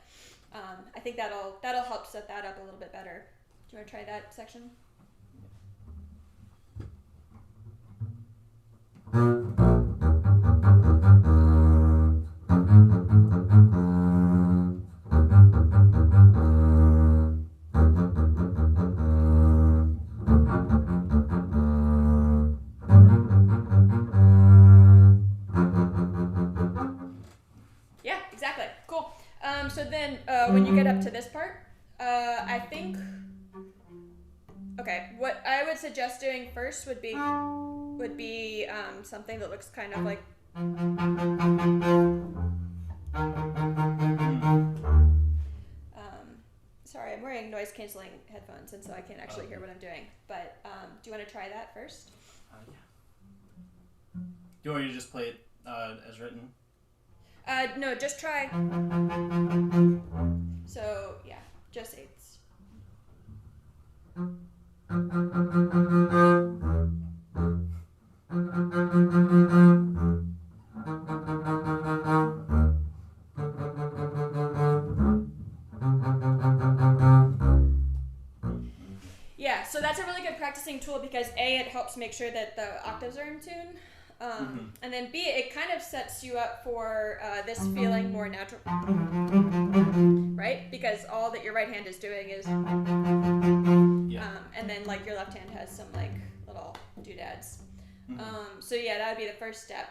I think that'll help set that up a little bit better. Do you want to try that section? then when you get up to this part, I think. Okay, what I would suggest doing first would be something that looks kind of like. Sorry, I'm wearing noise canceling headphones, and so I can't actually hear what I'm doing. But do you want to try that first?
Yeah. Do you want me to just play it as written?
No, just try. So yeah, just eighths. Yeah, so that's a really good practicing tool because A, it helps make sure that the octaves are in tune. And then B, it kind of sets you up for this feeling more natural, right? Because all that your right hand is doing is, and then like your left hand has some like little doodads. So yeah, that would be the first step.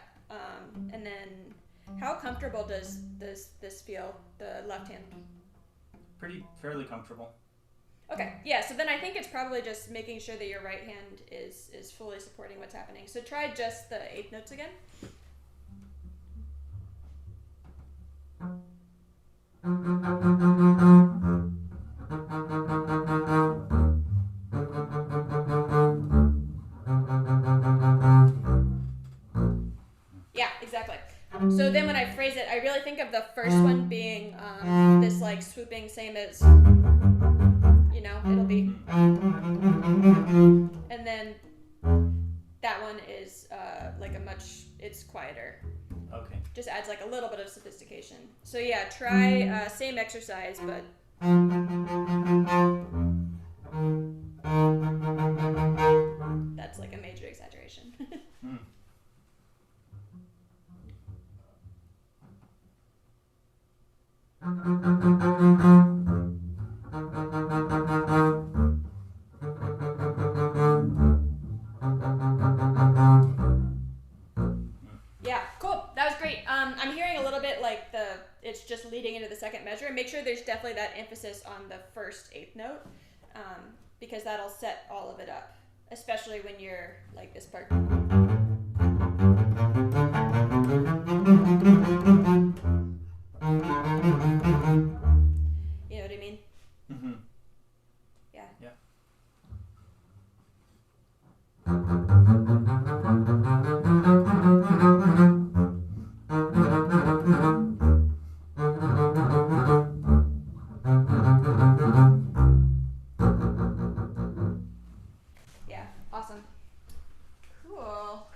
And then, how comfortable does this feel? The left hand?
Fairly comfortable.
Okay, yeah, so then I think it's probably just making sure that your right hand is fully supporting what's happening. So try just the eighth notes again. Yeah, exactly. So then when I phrase it, I really think of the first one being this like swooping, same as, you know, it'll be, and then that one is like it's quieter.
Okay.
Just adds like a little bit of sophistication. So yeah, try same exercise, but that's like a major exaggeration. Yeah, cool. That was great. I'm hearing a little bit like it's just leading into the second measure. Make sure there's definitely that emphasis on the first eighth note, because that'll set all of it up, especially when you're like this part. You know what I mean?
Mm-hmm.
Yeah.
Yeah.
Yeah, awesome. Cool.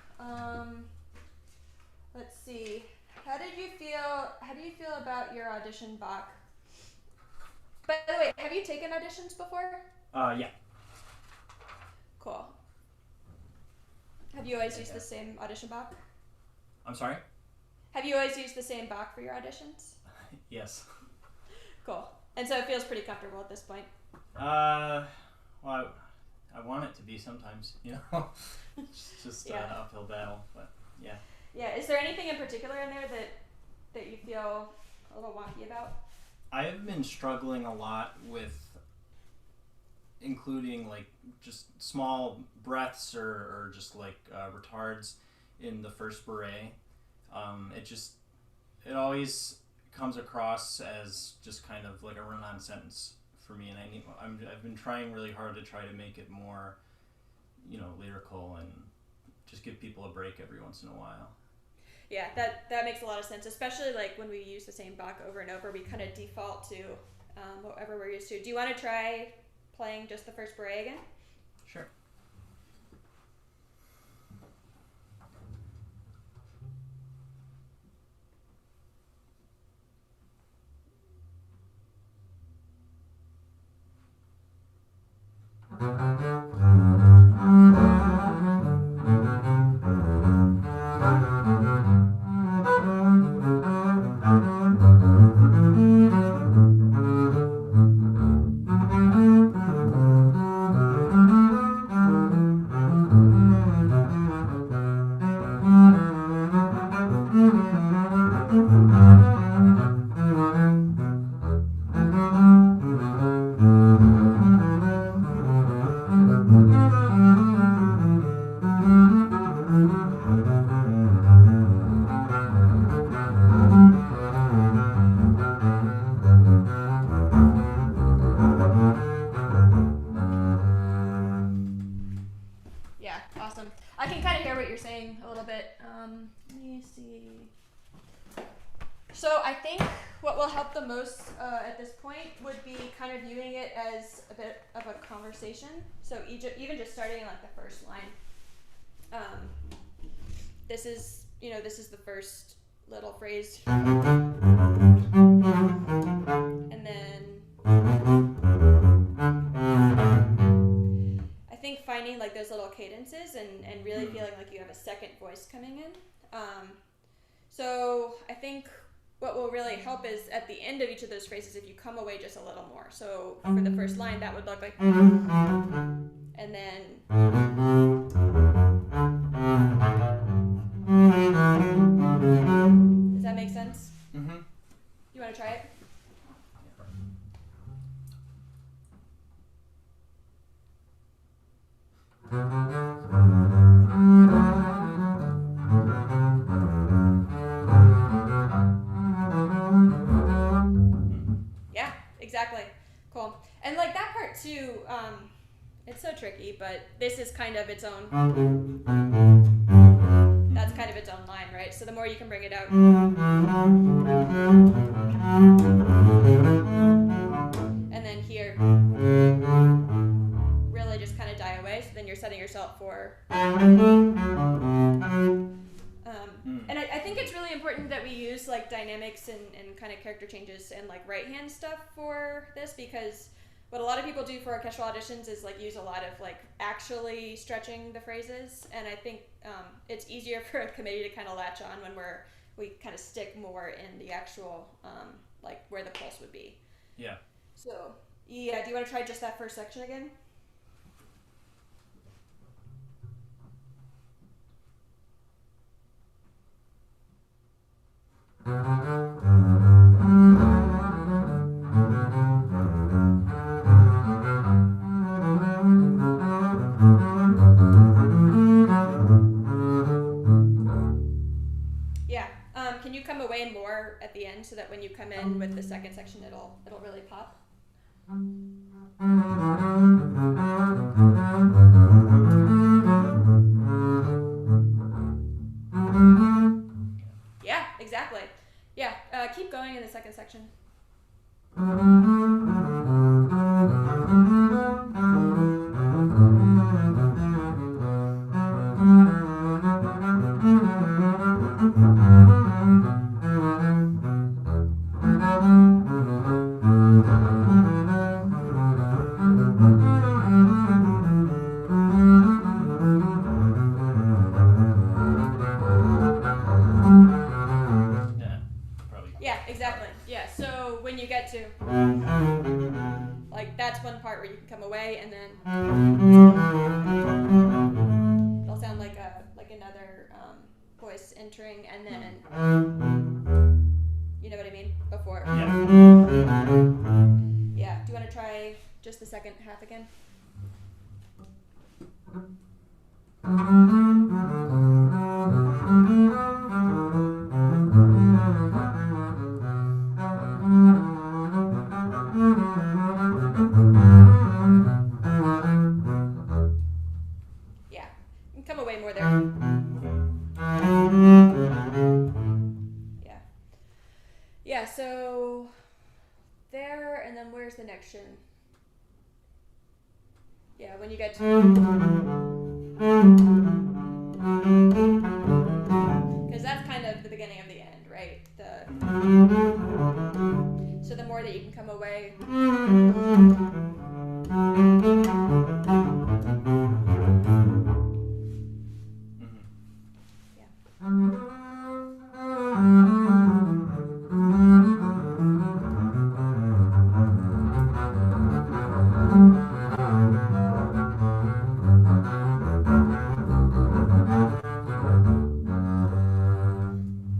Let's see. How do you feel about your audition, Bach? By the way, have you taken auditions before?
Yeah.
Cool. Have you always used the same audition Bach?
I'm sorry?
Have you always used the same Bach for your auditions?
Yes.
Cool. And so it feels pretty comfortable at this point.
Well, I want it to be sometimes, you know. It's just an uphill battle, but yeah.
Yeah. Is there anything in particular in there that you feel a little wonky about?
I've been struggling a lot with including like just small breaths or just like retards in the first beret. It always comes across as just kind of like a run-on sentence for me, and I've been trying really hard to try to make it more, you know, lyrical and just give people a break every once in a while.
Yeah, that makes a lot of sense, especially like when we use the same Bach over and over, we kind of default to whatever we're used to. Do you want to try playing just the first beret again?
Sure.
me see. So I think what will help the most at this point would be kind of viewing it as a bit of a conversation. So even just starting in like the first line. This is the first little phrase. And then I think finding like those little cadences and really feeling like you have a second voice coming in. So I think what will really help is at the end of each of those phrases if you come away just a little more. So for the first line that would look like, and then does that make sense?
Mm-hmm.
You want to try it? Yeah, exactly. Cool. And like that part too, it's so tricky, but this is kind of its own. That's kind of its own line, right? So the more you can bring it out. And then here, really just kind of die away. So then you're setting yourself for. And I think it's really important that we use like dynamics and kind of character changes and like right hand stuff for this, because what a lot of people do for orchestral auditions is like use a lot of like actually stretching the phrases, and I think it's easier for a committee to kind of latch on when we kind of stick more in the actual like where the pulse would be.
Yeah.
So yeah, do you want to try just that first section again? Yeah. Can you come away more at the end so that when you come in with the second section, it'll really pop? Yeah, exactly. Yeah, keep going in the second section. Yeah, exactly. Yeah, so when you get to, like, that's one part where you can come away, and then it'll sound like another voice entering, and then, you know what I mean? Before.
Yeah.
Yeah. Do you want to try just the second half again? Yeah. You can come away more there. Yeah. Yeah, so there, and then where's the next tune? Yeah, when you get to... Because that's kind of the beginning of the end, right? So the more that you can come away...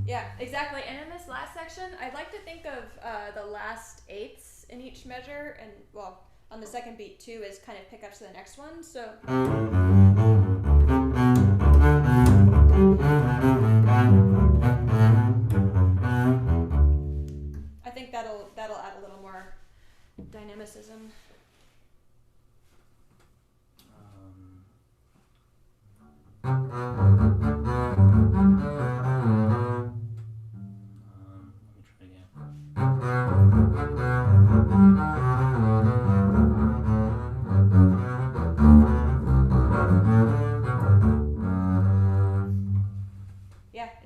Yeah, exactly. And in this last section, I'd like to think of the last eighths in each measure, and well, on the second beat too, as kind of pickups to the next one. So. I think that'll add a little more dynamicism.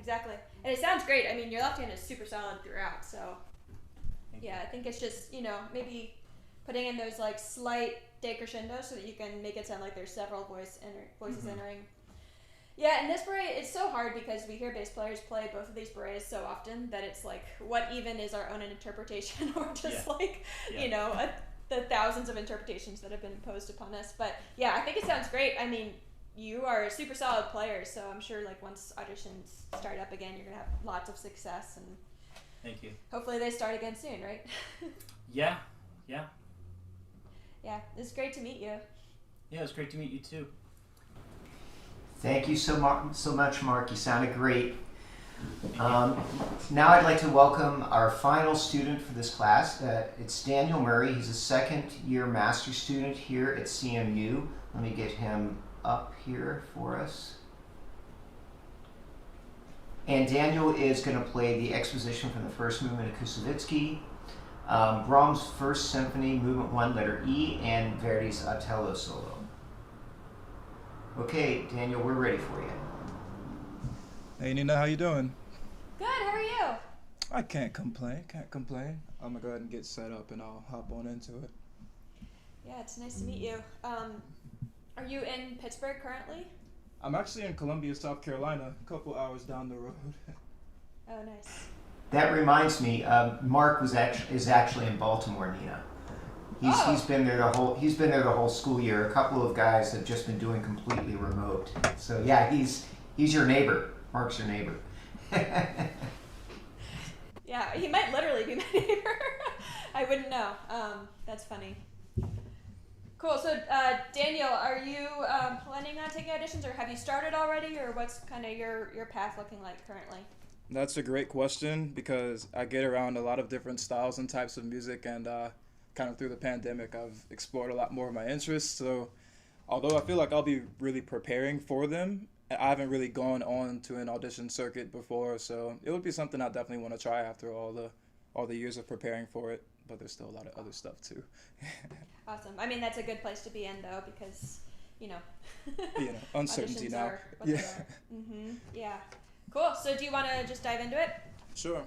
exactly. And it sounds great. I mean, your left hand is super solid throughout. So
Thank you.
yeah, I think it's just, you know, maybe putting in those like slight decrescendos so that you can make it sound like there's several voices entering. Yeah, and this beret, it's so hard because we hear bass players play both of these berets so often that it's like, what even is our own interpretation, or just
Yeah.
like,
Yeah.
you know, the thousands of interpretations that have been imposed upon us. But yeah, I think it sounds great. I mean, you are a super solid player, so I'm sure like once auditions start up again, you're gonna have lots of success, and
Thank you.
hopefully they start again soon, right?
Yeah.
Yeah, it's great to meet you.
Yeah, it was great to meet you too.
Thank you so much, Mark. You sounded great. Now I'd like to welcome our final student for this class. It's Daniel Murray. He's a second-year master's student here at CMU. Let me get him up here for us. And Daniel is going to play the exposition from the first movement of Kusevitsky, Brahms' First Symphony, Movement 1, Letter E, and Verdi's Otello Solo. Okay, Daniel, we're ready for you.
Hey Nina, how you doing?
Good, how are you?
I can't complain. I'm gonna go ahead and get set up and I'll hop on into it.
Yeah, it's nice to meet you. Are you in Pittsburgh currently?
I'm actually in Columbia, South Carolina, a couple hours down the road.
Oh, nice.
That reminds me, Mark is actually in Baltimore, Nina. He's been there the whole school year. A couple of guys have just been doing completely remote. So yeah, he's your neighbor. Mark's your neighbor.
Yeah, he might literally be my neighbor. I wouldn't know. That's funny. Cool. So, Daniel, are you planning on taking auditions, or have you started already, or what's kind of your path looking like currently?
That's a great question because I get around a lot of different styles and types of music, and kind of through the pandemic I've explored a lot more of my interests. So although I feel like I'll be really preparing for them, I haven't really gone on to an audition circuit before, so it would be something I definitely want to try after all the years of preparing for it. But there's still a lot of other stuff too.
Awesome. I mean, that's a good place to be in, though, because, you know,
uncertainty
auditions
now.
are what they are. Mm-hmm. Yeah. Cool. So do you want to just dive into it?
Sure.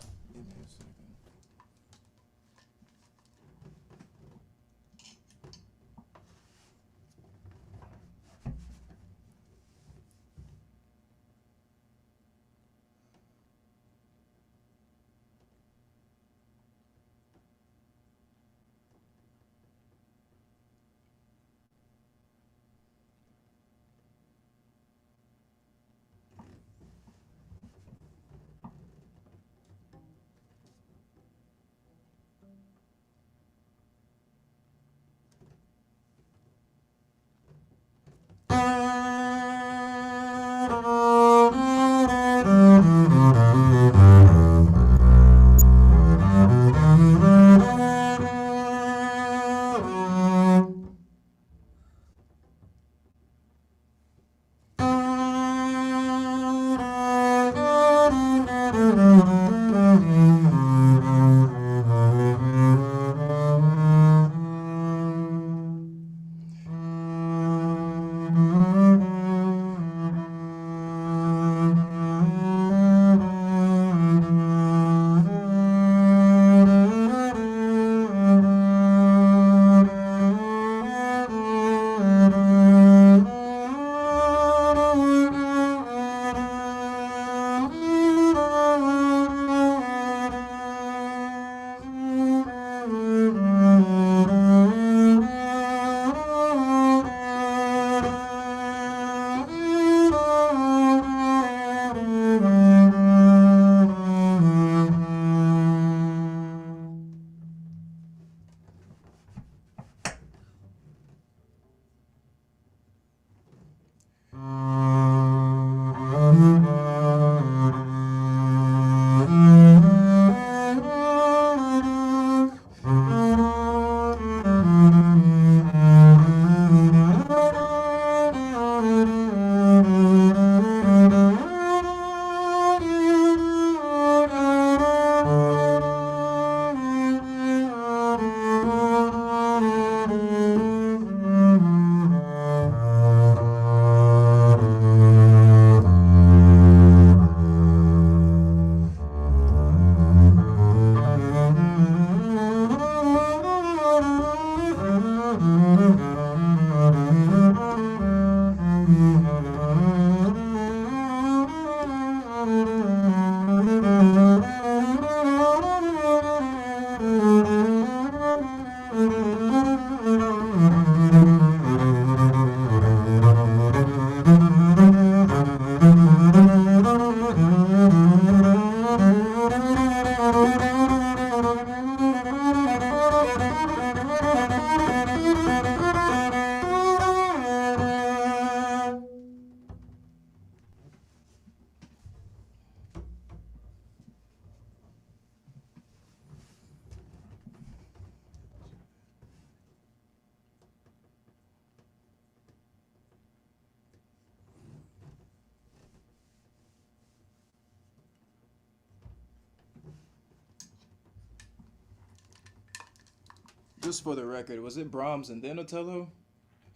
Just for the record, was it Brahms and then Otello,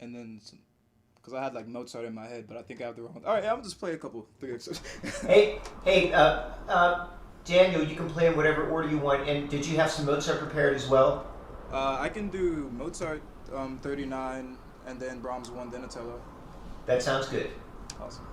and then? Because I had like Mozart in my head, but I think I have the wrong. All right, I'll just play a couple.
Hey, Daniel, you can play in whatever order you want. And did you have some Mozart prepared as well?
I can do Mozart 39, and then Brahms 1, then Otello.
That sounds good.
Awesome.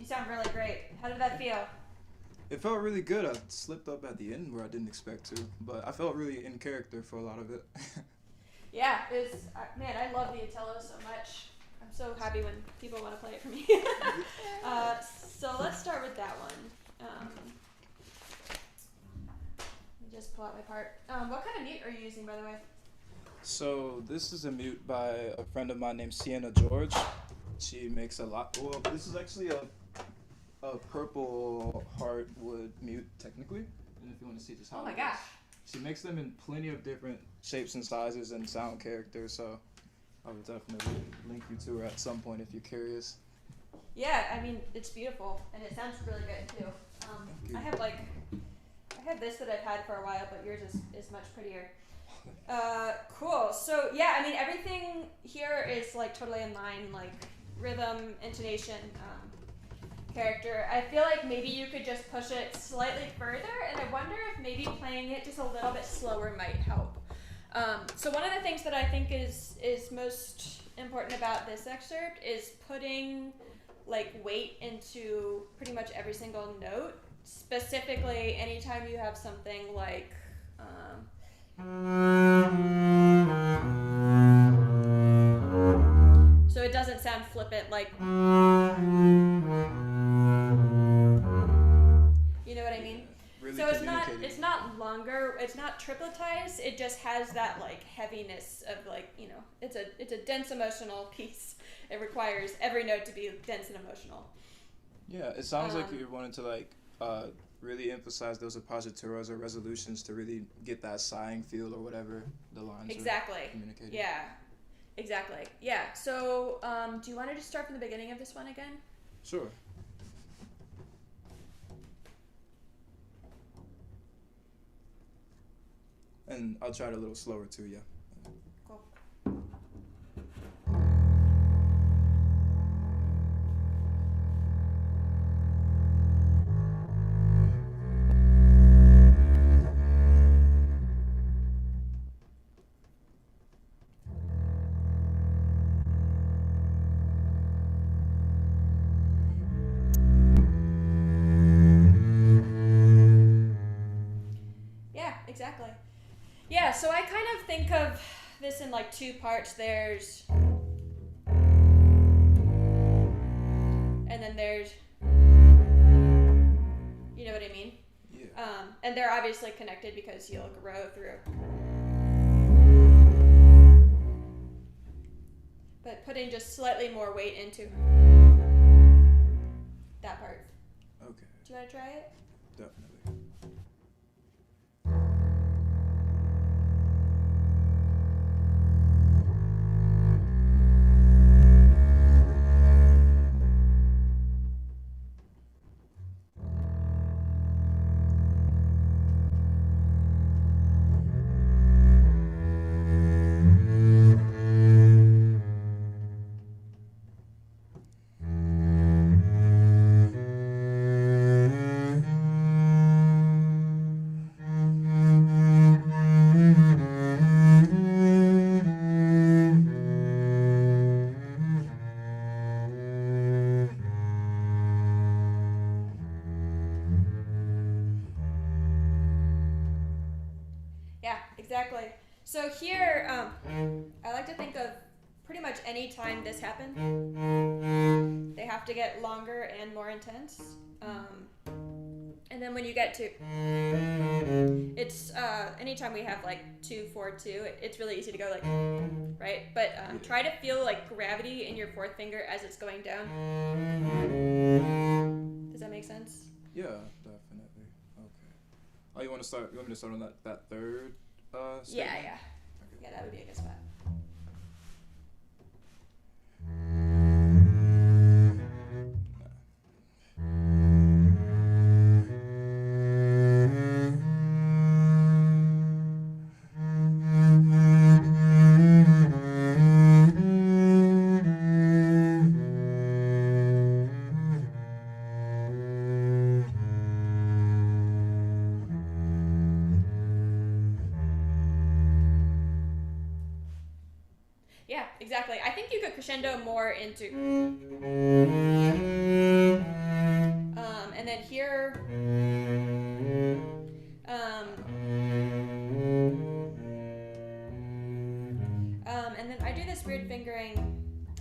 sound really great. How did that feel?
It felt really good. I slipped up at the end where I didn't expect to, but I felt really in character for a lot of it.
Yeah, man, I love the Otello so much. I'm so happy when people want to play it for me. So let's start with that one. Let me just pull out my part. What kind of mute are you using, by the way?
So this is a mute by a friend of mine named Sienna George. She makes a lot. Well, this is actually a purple hardwood mute, technically. And if you want to see just how.
Oh my gosh.
She makes them in plenty of different shapes and sizes and sound characters. So I would definitely link you to her at some point if you're curious.
Yeah, I mean, it's beautiful, and it sounds really good too. I have this that I've had for a while, but yours is much prettier. Cool. So yeah, I mean, everything here is like totally in line, like rhythm, intonation, character. I feel like maybe you could just push it slightly further, and I wonder if maybe playing it just a little bit slower might help. So one of the things that I think is most important about this excerpt is putting like weight into pretty much every single note. Specifically, anytime you have something like so it doesn't sound flippant, like you know what I mean?
Really
So it's not longer, it's not tripletized, it just has that like heaviness of like, you know, it's a dense emotional piece. It requires every note to be dense and emotional.
Yeah, it sounds like you wanted to like really emphasize those appositoras or resolutions to really get that sighing feel or whatever the lines are communicating.
Yeah, exactly. Yeah. So do you want to just start from the beginning of this one again?
Sure. And I'll try it a little slower too, yeah.
Cool. Yeah, exactly. Yeah, so I kind of think of this in like two parts. There's, and then there's, you know what I mean?
Yeah.
And they're obviously connected because you'll grow through. But putting just slightly more weight into that part.
Okay.
Do you want to try it?
Definitely.
Yeah, exactly. So here, I like to think of pretty much any time this happened, they have to get longer and more intense. And then when you get to, it's anytime we have like 2-4-2, it's really easy to go like, right? But try to feel like gravity in your fourth finger as it's going down. Does that make sense?
Yeah, definitely. Okay. Oh, you want to start? You want me to start on that third? Statement?
Yeah.
Okay.
Yeah, that would be a good spot. Yeah, exactly. I think you could crescendo more into. here, and then I do this weird fingering.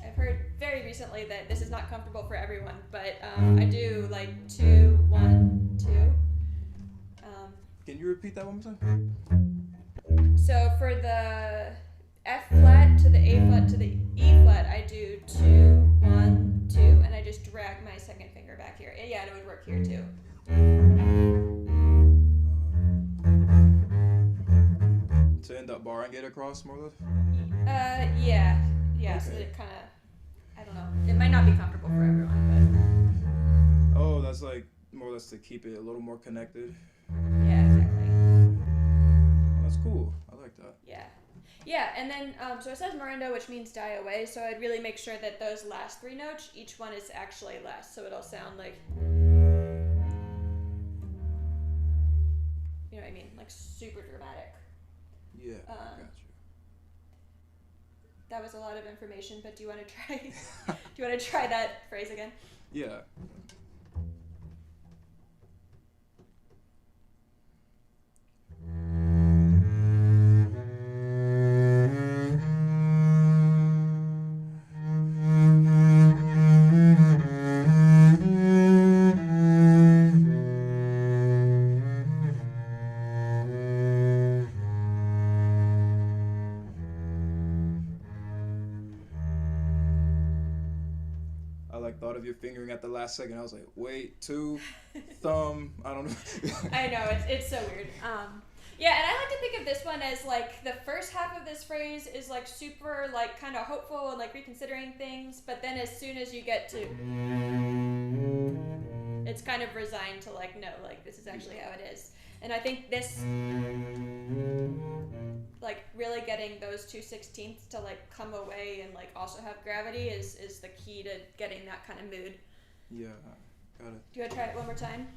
I've heard very recently that this is not comfortable for everyone, but I do like 2, 1, 2.
Can you repeat that one more time?
So for the F flat to the A flat to the E flat, I do 2, 1, 2, and I just drag my second finger back here. Yeah, it would work here too.
To end up bar and get across more or less?
Yeah. Okay. So that it kind of, I don't know. It might not be comfortable for everyone,
Oh, that's like more or less to keep it a little more connected.
but yeah, exactly.
Oh, that's cool. I like that.
Yeah, and then, so it says morindo, which means die away, so I'd really make sure that those last 3 notes, each one is actually less, so it'll sound like, you know what I mean, like super dramatic.
Yeah, got you.
That was a lot of information, but do you want to try that phrase again?
Yeah. Thought of your fingering at the last second. I was like, wait, 2, thumb. I don't know.
I know, it's so weird. Yeah, and I like to think of this one as like the first half of this phrase is like super like kind of hopeful and like reconsidering things, but then as soon as you get to, it's kind of resigned to like, no, like this is actually how it is. And I think this, like really getting those 2/16ths to like come away and like also have gravity is the key to getting that kind of mood.
Yeah, got it.
Do you want to try it one more time?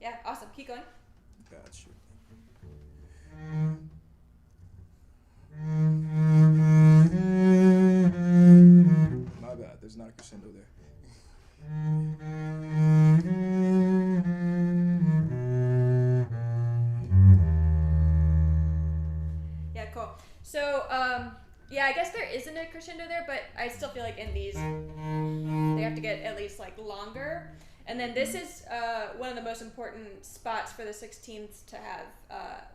Yeah, awesome. Keep going.
Got you. My bad. There's not a crescendo there.
Yeah, cool. So, yeah, I guess there isn't a crescendo there, but I still feel like in these, they have to get at least like longer. And then this is one of the most important spots for the 16ths to have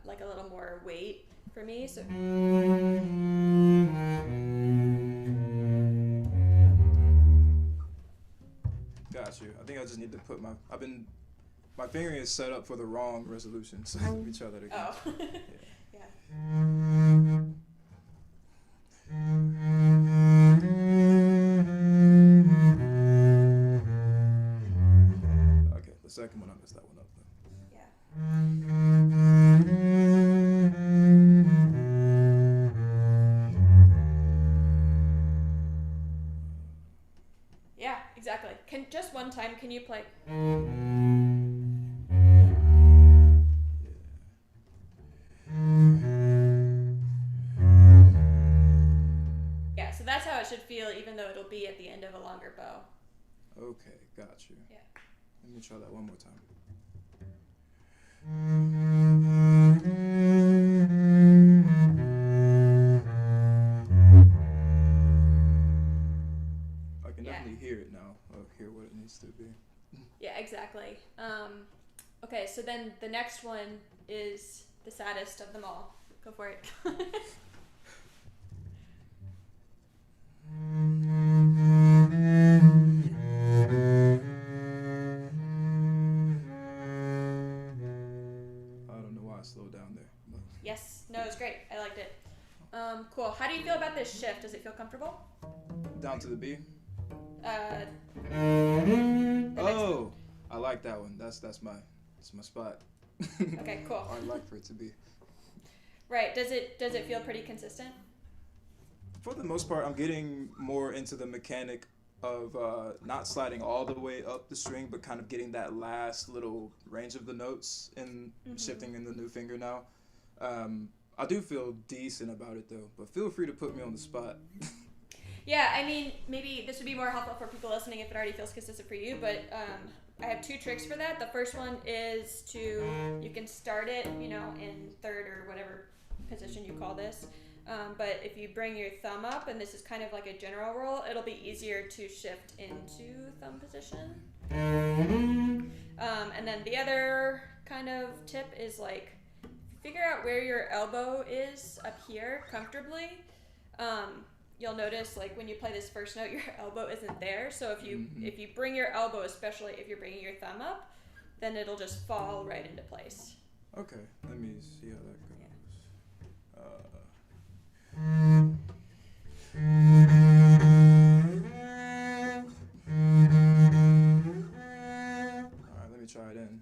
like a little more weight for me. So.
Got you. I think I just need to put my fingering is set up for the wrong resolution, so let me try that again.
Oh.
Yeah. Okay, the second one I messed that one up then.
Yeah, exactly. Just one time, can you play? Yeah, so that's how it should feel, even though it'll be at the end of a longer bow.
Okay, got you.
Yeah.
Let me try that one more time. I can definitely hear it now. I'll hear what it needs to be.
Yeah, exactly. Okay, so then the next one is the saddest of them all. Go for it.
I don't know why I slowed down there. But.
Yes, no, it's great. I liked it. Cool. How do you feel about this shift? Does it feel comfortable?
Down to the B?
The
Oh, I like that one. That's my spot.
Okay, cool.
I'd like for it to be.
Right. Does it feel pretty consistent?
For the most part, I'm getting more into the mechanic of not sliding all the way up the string, but kind of getting that last little range of the notes and shifting in the new finger now. I do feel decent about it though, but feel free to put me on the spot.
Yeah, I mean, maybe this would be more helpful for people listening if it already feels consistent for you, but I have 2 tricks for that. The first one is you can start it, in third or whatever position you call this. But if you bring your thumb up, and this is kind of like a general rule, it'll be easier to shift into thumb position. And then the other kind of tip is figure out where your elbow is up here comfortably. You'll notice when you play this first note, your elbow isn't there. So if you bring your elbow, especially if you're bringing your thumb up, then it'll just fall right into place.
Okay, let me see how that goes. Alright, let me try it in.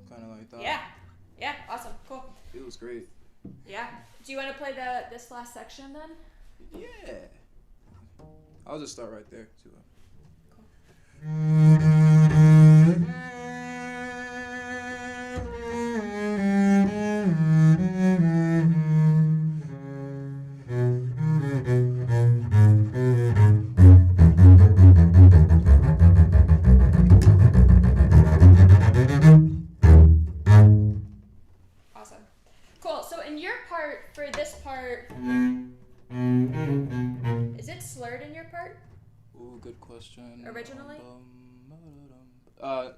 Kind of like that.
Yeah, awesome, cool.
Feels great.
Yeah. Do you want to play this last section then?
Yeah. I'll just start right there too.
Awesome. Cool. So in your part, for this part, is it slurred in your part?
Ooh, good question.
Originally?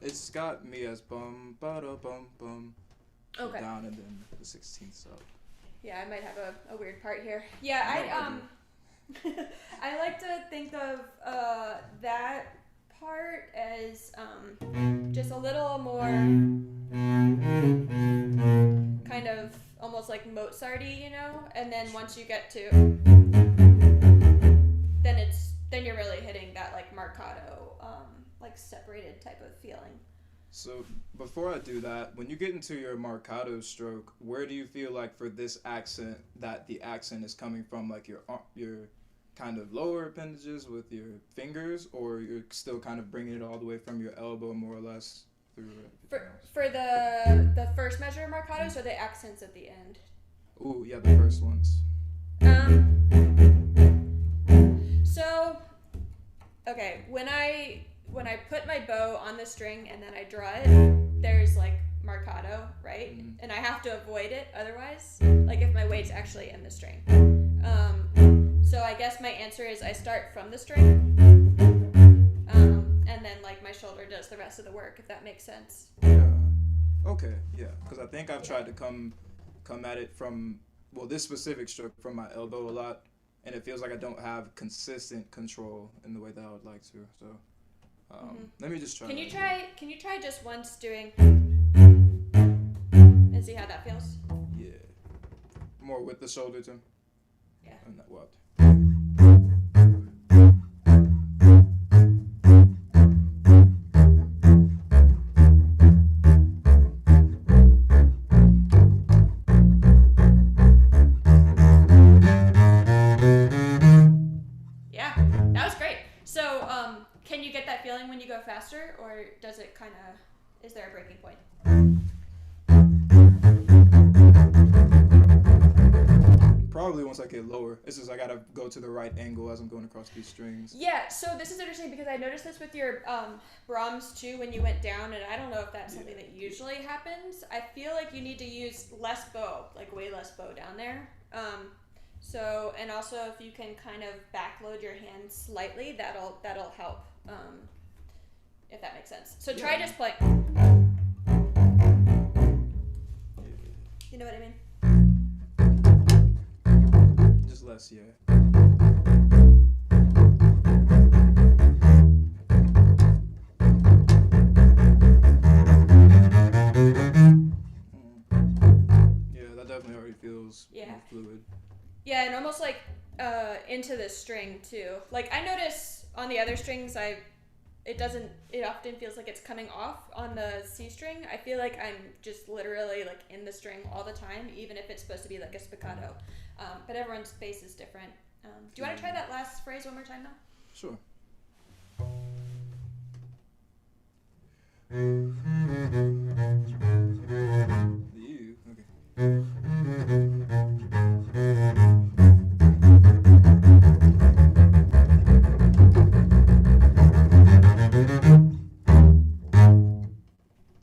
It's got me as bum ba da bum bum.
Okay.
Down and then the 16th up.
Yeah, I might have a weird part here. Yeah, I like to think of that part as just a little more kind of almost like Mozart-y, and then once you get to then you're really hitting that marcato separated type of feeling.
So before I do that, when you get into your marcato stroke, where do you feel like for this accent that the accent is coming from, your kind of lower appendages with your fingers, or you're still kind of bringing it all the way from your elbow more or less through
for the first measure of marcatos, or the accents at the end?
Ooh, yeah, the first ones.
So okay, when I put my bow on the string and then I draw it, there's marcato, right? Mm-hmm. And I have to avoid it otherwise, if my weight's actually in the string. So I guess my answer is I start from the string, and then my shoulder does the rest of the work, if that makes sense.
Yeah. Okay. Yeah. Because I think I've tried to come at it from this specific stroke from my elbow a lot, and it feels like I don't have consistent control in the way that I would like to. So. Let me just try.
Can you try just once doing and see how that feels?
Yeah. More with the shoulder too.
Yeah.
And that what?
Yeah, that was great. So, can you get that feeling when you go faster, or does it is there a breaking point?
Probably once I get lower. It's just I gotta go to the right angle as I'm going across these strings.
Yeah, so this is interesting because I noticed this with your Brahms too when you went down, and I don't know if that's something that usually happens. I feel like you need to use less bow, way less bow down there. So, and also if you can kind of backload your hands slightly, that'll help. If that makes sense. So try just playing. You know what I mean?
Just less, yeah. Yeah, that definitely already feels more fluid.
Yeah, and almost like into the string too. Like I notice on the other strings, it often feels like it's coming off on the C string. I feel like I'm just literally like in the string all the time, even if it's supposed to be like a spiccato. But everyone's bass is different. Do you want to try that last phrase one more time though?
Sure. You, okay.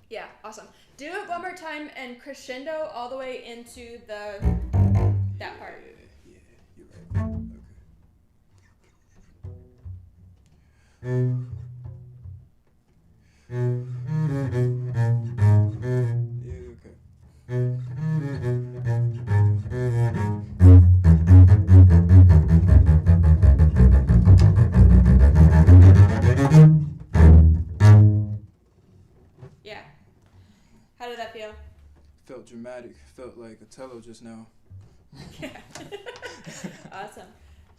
Yeah, awesome. Do it one more time and crescendo all the way into that part.
Yeah, you're right. Okay. Yeah, okay.
Yeah. How did that feel?
Felt dramatic. Felt like Othello just now.
Yeah. Awesome.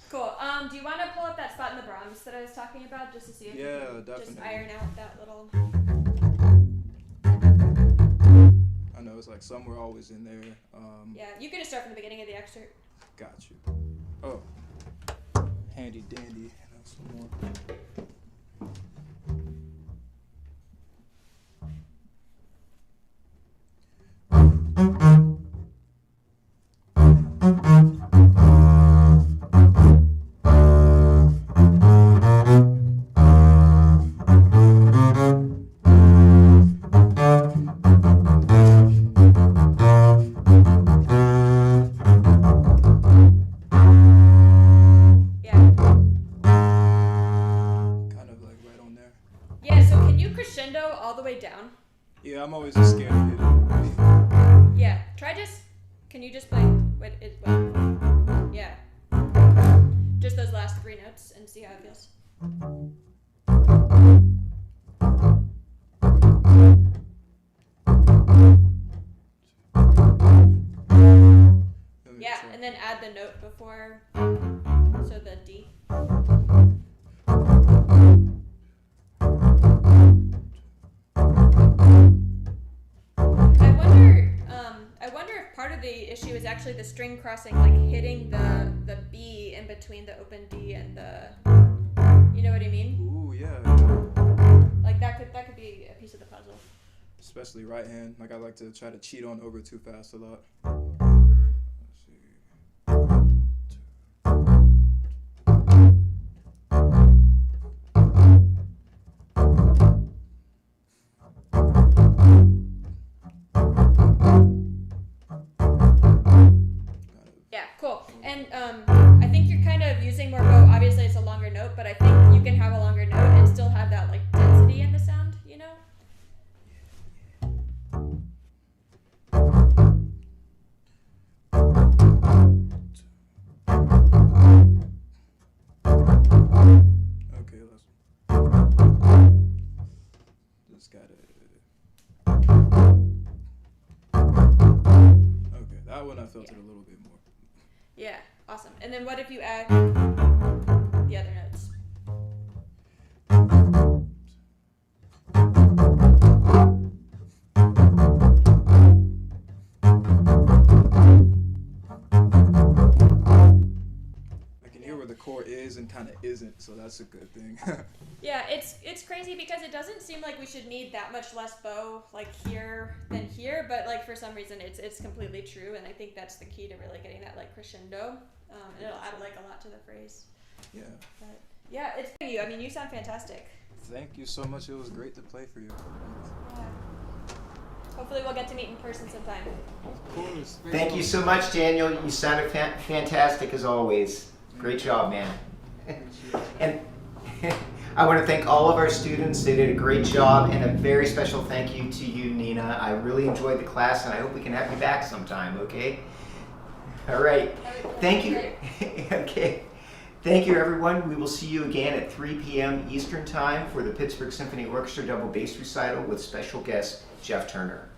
Cool. Do you want to pull up that spot in the Brahms that I was talking about just to see if you can just
definitely.
iron out that little...
I know it's like somewhere always in there.
Yeah, you can just start from the beginning of the excerpt.
Got you. Oh, handy dandy. That's some more.
Yeah.
Kind of like right on there.
Yeah, so can you crescendo all the way down?
Yeah, I'm always just scared of it.
Yeah. Try just... Can you just play... Wait. Yeah. Just those last 3 notes and see how it feels. Yeah, and then add the note before... So the D. I wonder if part of the issue is actually the string crossing, like hitting the B in between the open D and the, you know what I mean?
Ooh, yeah.
Like that could be a piece of the puzzle.
Especially right hand. Like I like to try to cheat on over too fast a lot.
Mm-hmm.
Let's see.
Yeah, cool. And I think you're kind of using more bow. Obviously, it's a longer note, but I think you can have a longer note and still have that like density in the sound. You know?
Okay, let's just gotta. Okay, that one I felt it a little bit more.
Yeah, awesome. And then what if you add the other notes?
I can hear where the chord is and kind of isn't, so that's a good thing.
Yeah, it's crazy because it doesn't seem like we should need that much less bow like here than here, but like for some reason it's completely true, and I think that's the key to really getting that like crescendo. And it'll add like a lot to the phrase.
Yeah.
But yeah, it's you. I mean, you sound fantastic.
Thank you so much. It was great to play for you.
Yeah. Hopefully we'll get to meet in person sometime.
Of course.
Thank you so much, Daniel. You sounded fantastic as always. Great job, man. And I want to thank all of our students. They did a great job, and a very special thank you to you, Nina. I really enjoyed the class, and I hope we can have you back sometime, okay? All right. Thank you. Okay. Thank you, everyone. We will see you again at 3 p.m. Eastern Time for the Pittsburgh Symphony Orchestra double bass recital with special guest Jeff Turner.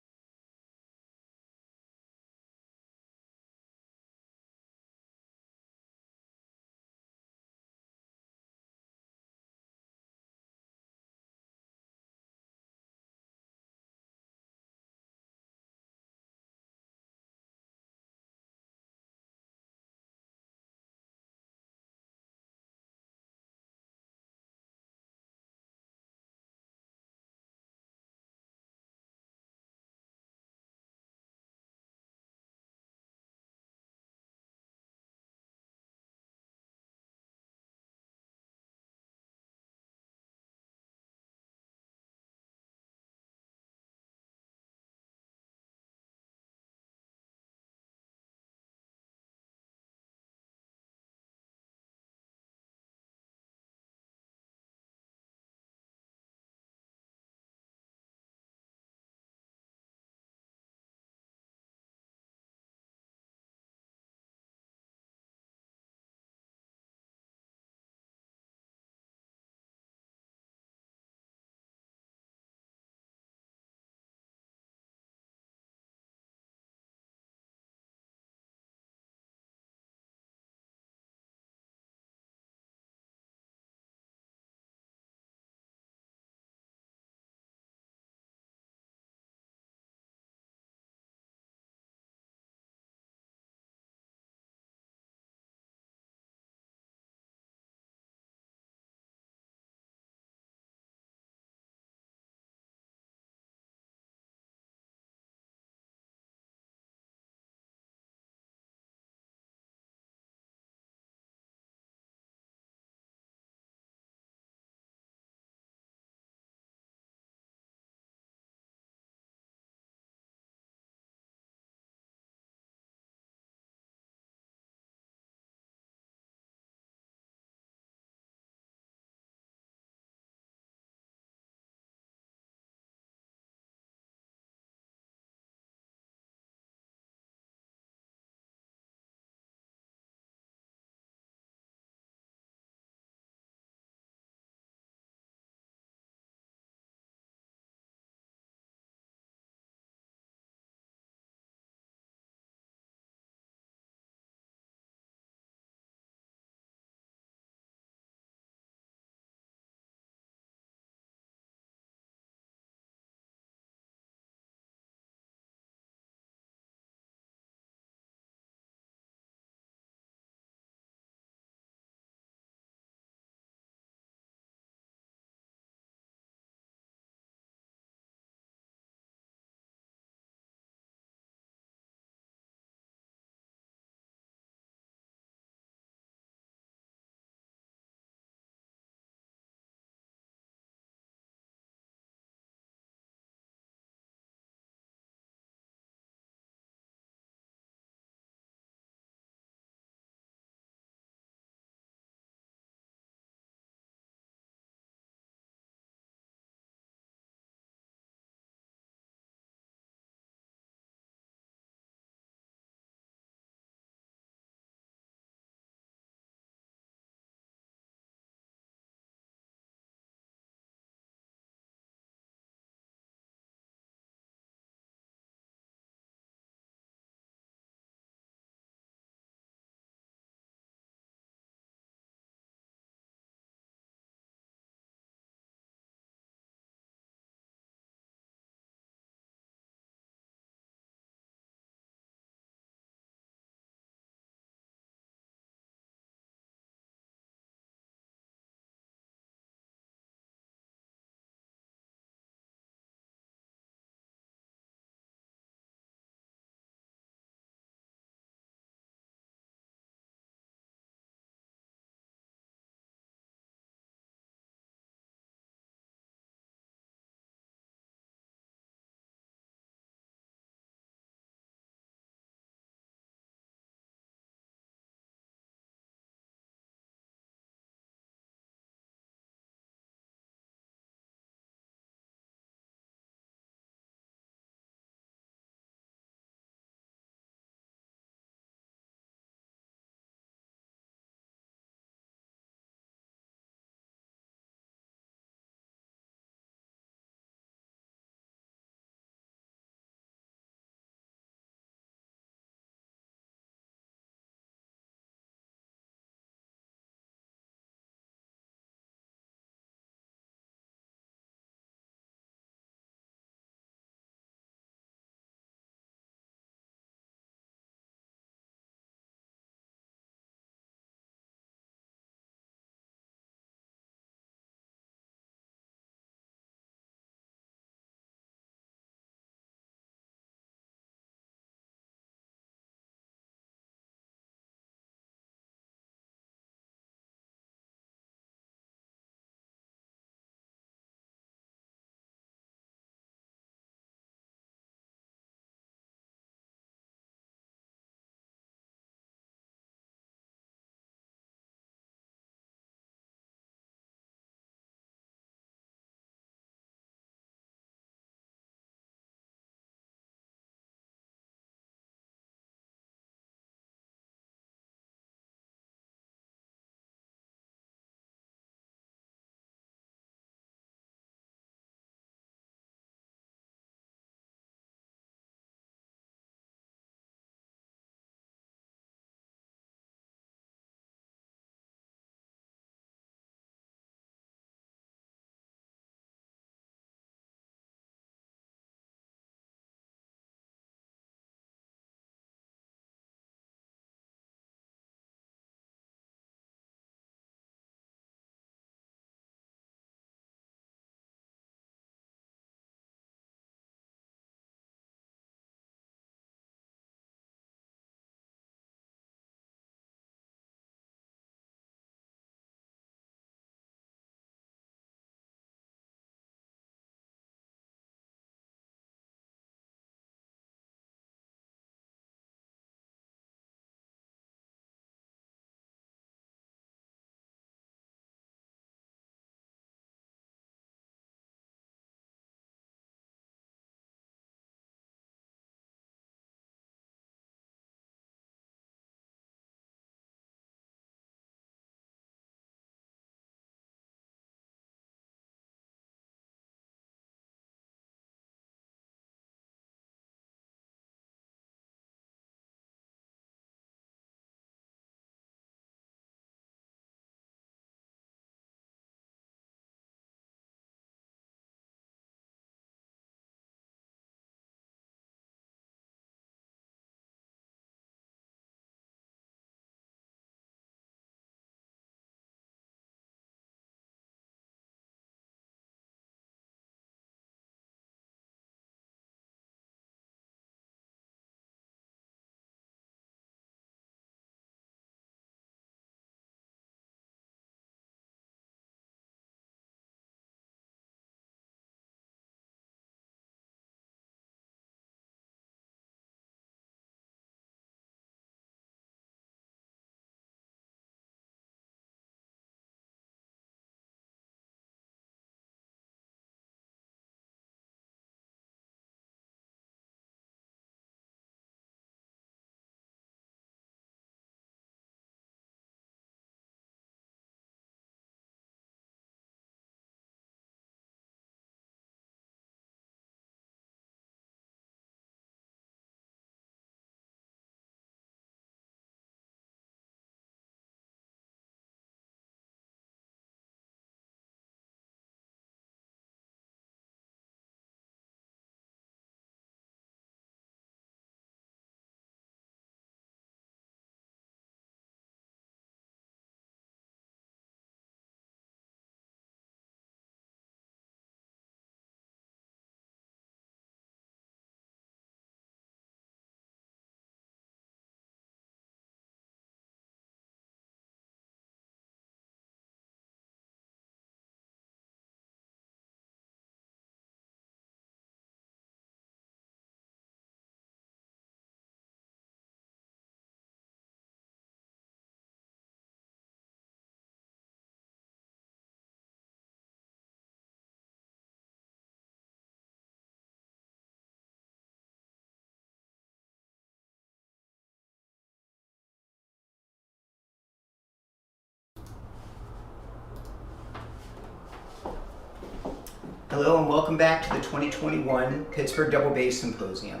Hello and welcome back to the 2021 Pittsburgh Double Bass Symposium.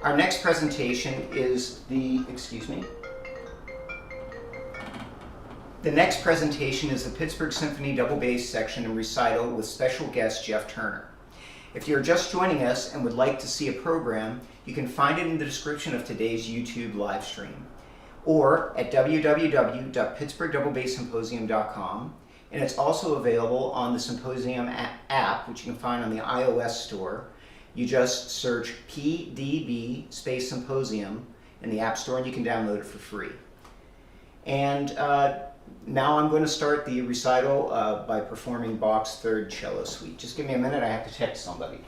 Our next presentation is the next presentation is the Pittsburgh Symphony Double Bass Section and Recital with special guest Jeff Turner. If you're just joining us and would like to see a program, you can find it in the description of today's YouTube live stream or at www.pittsburghdoublebassymposium.com, and it's also available on the Symposium app, which you can find on the iOS store. You just search PDB space Symposium in the App Store and you can download it for free. And now I'm going to start the recital by performing Bach's Third Cello Suite. Just give me a minute, I have to text somebody.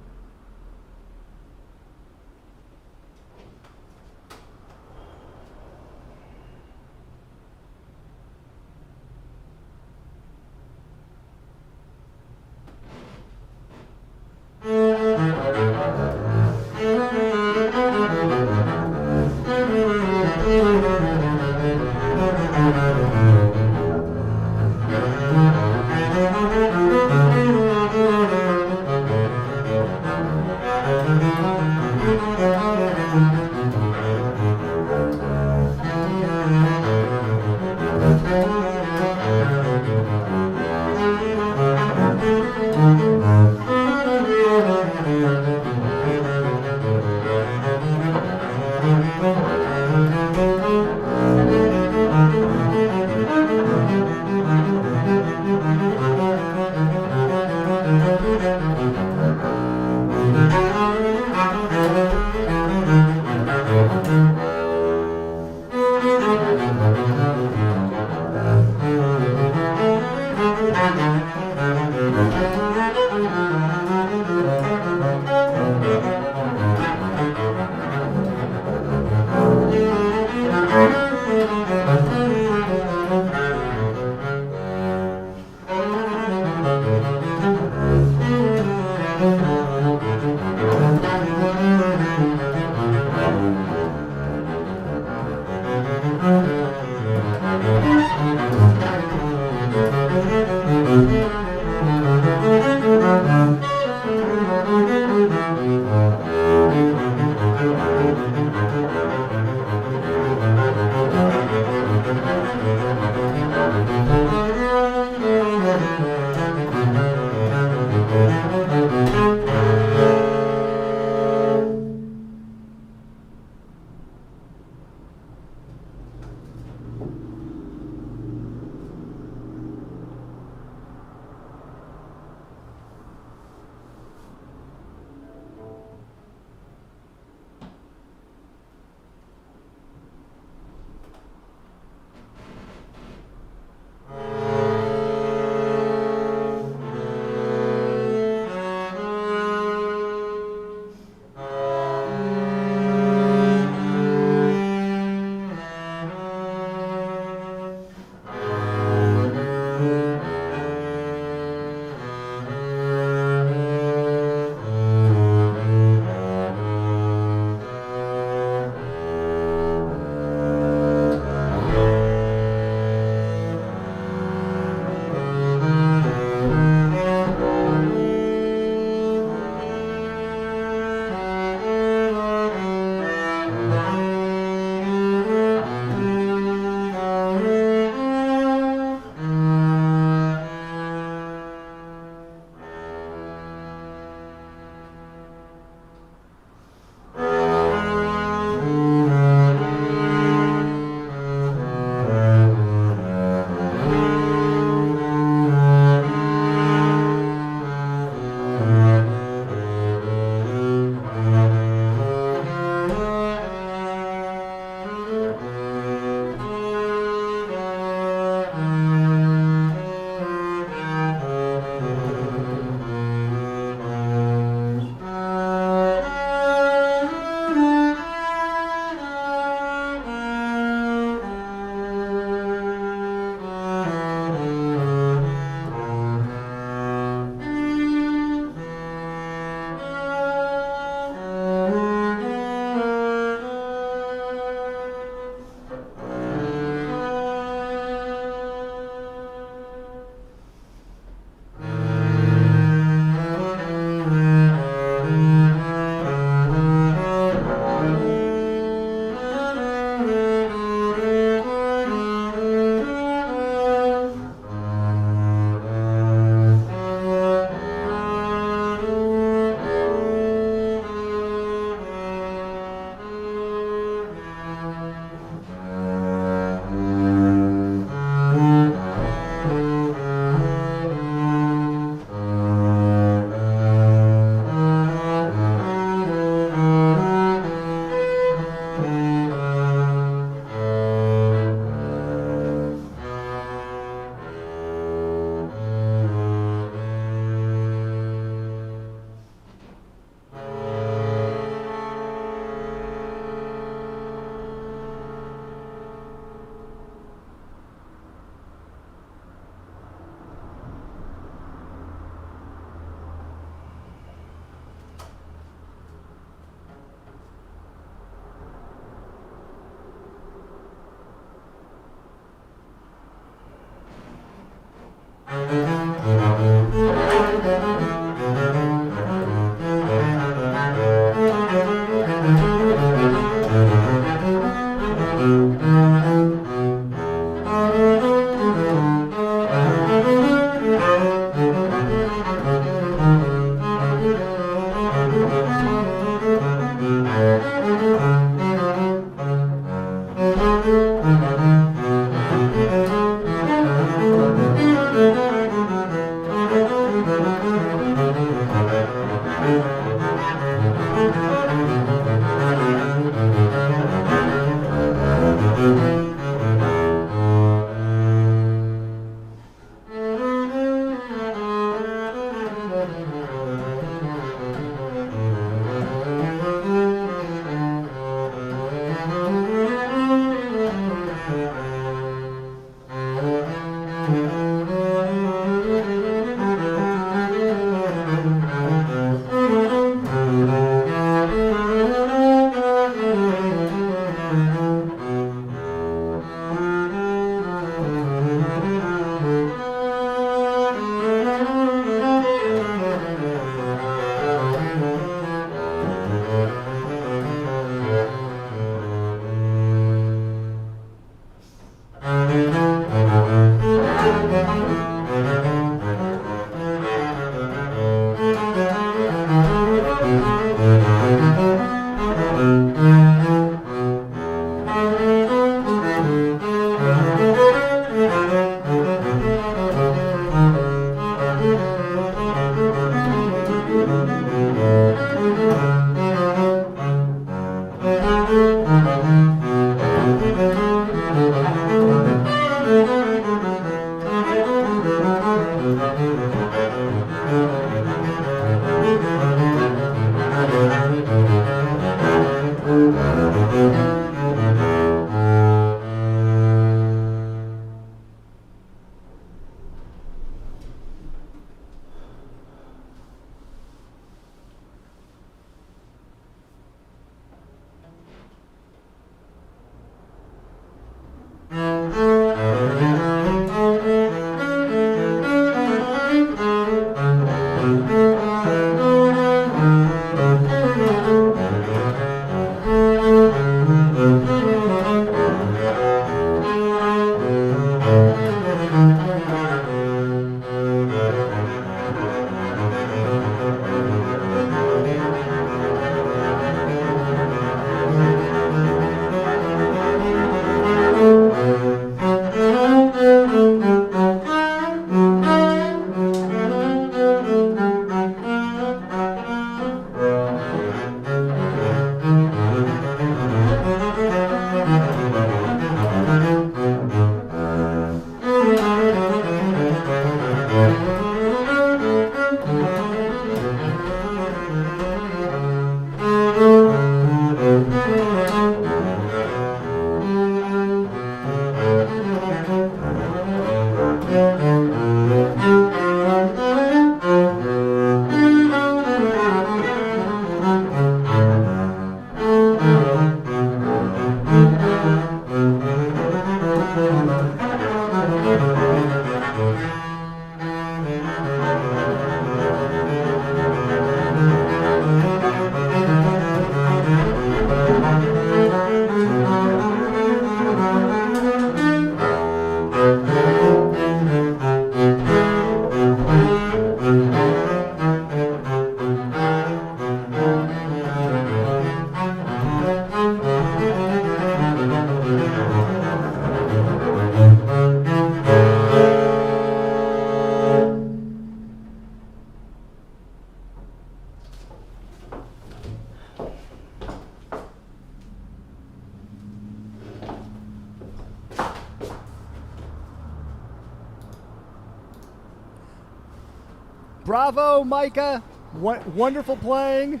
Bravo, Micah. Wonderful playing.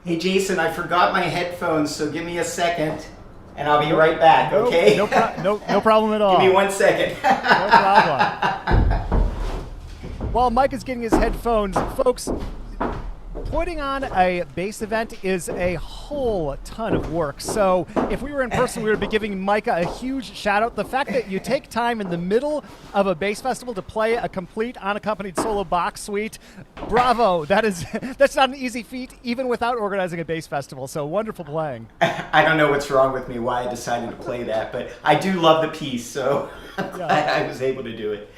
Hey, Jason, I forgot my headphones, so give me a second, and I'll be right back, okay?
No problem at all.
Give me 1 second.
No problem. While Mike is getting his headphones, folks, putting on a bass event is a whole ton of work. So if we were in person, we would be giving Micah a huge shout out. The fact that you take time in the middle of a bass festival to play a complete unaccompanied solo box suite, bravo. That's not an easy feat, even without organizing a bass festival. So wonderful playing.
I don't know what's wrong with me, why I decided to play that, but I do love the piece, so I'm glad I was able to do it.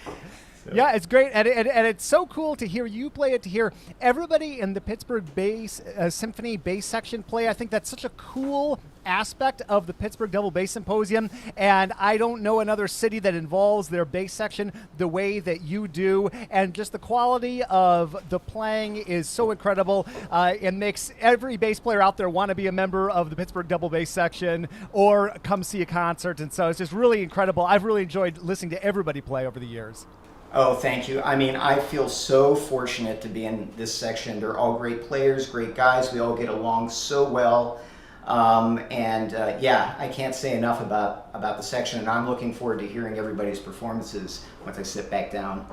So.
Yeah, it's great, and it's so cool to hear you play it, to hear everybody in the Pittsburgh bass symphony bass section play. I think that's such a cool aspect of the Pittsburgh Double Bass Symposium, and I don't know another city that involves their bass section the way that you do, and just the quality of the playing is so incredible. It makes every bass player out there want to be a member of the Pittsburgh Double Bass section or come see a concert, and so it's just really incredible. I've really enjoyed listening to everybody play over the years.
Oh, thank you. I mean, I feel so fortunate to be in this section. They're all great players, great guys. We all get along so well. Yeah, I can't say enough about the section, and I'm looking forward to hearing everybody's performances once I sit back down.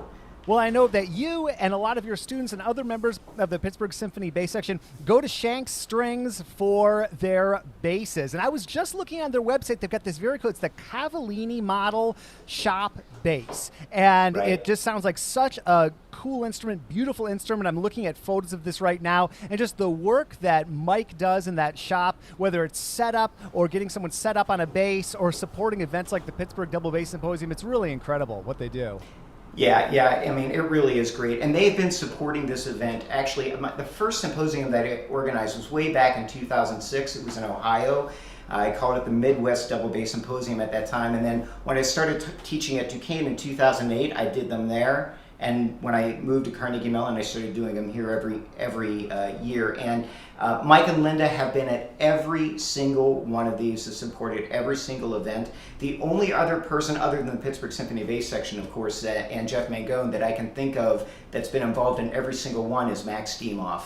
Well, I know that you and a lot of your students and other members of the Pittsburgh Symphony bass section go to Shanks Strings for their basses. And I was just looking on their website. They've got this very cool, it's the Cavallini model shop bass. And It just sounds like such a cool instrument, beautiful instrument. I'm looking at photos of this right now. And just the work that Mike does in that shop, whether it's set up or getting someone set up on a bass or supporting events like the Pittsburgh Double Bass Symposium, it's really incredible what they do.
Yeah, I mean, it really is great. And they've been supporting this event. Actually, the first symposium that I organized was way back in 2006. It was in Ohio. I called it the Midwest Double Bass Symposium at that time. And then when I started teaching at Duquesne in 2008, I did them there. And when I moved to Carnegie Mellon, I started doing them here every year. And Mike and Linda have been at every single one of these, to supported every single event. The only other person other than the Pittsburgh Symphony Bass section, of course, and Jeff Mangone that I can think of that's been involved in every single one is Max Steamoff.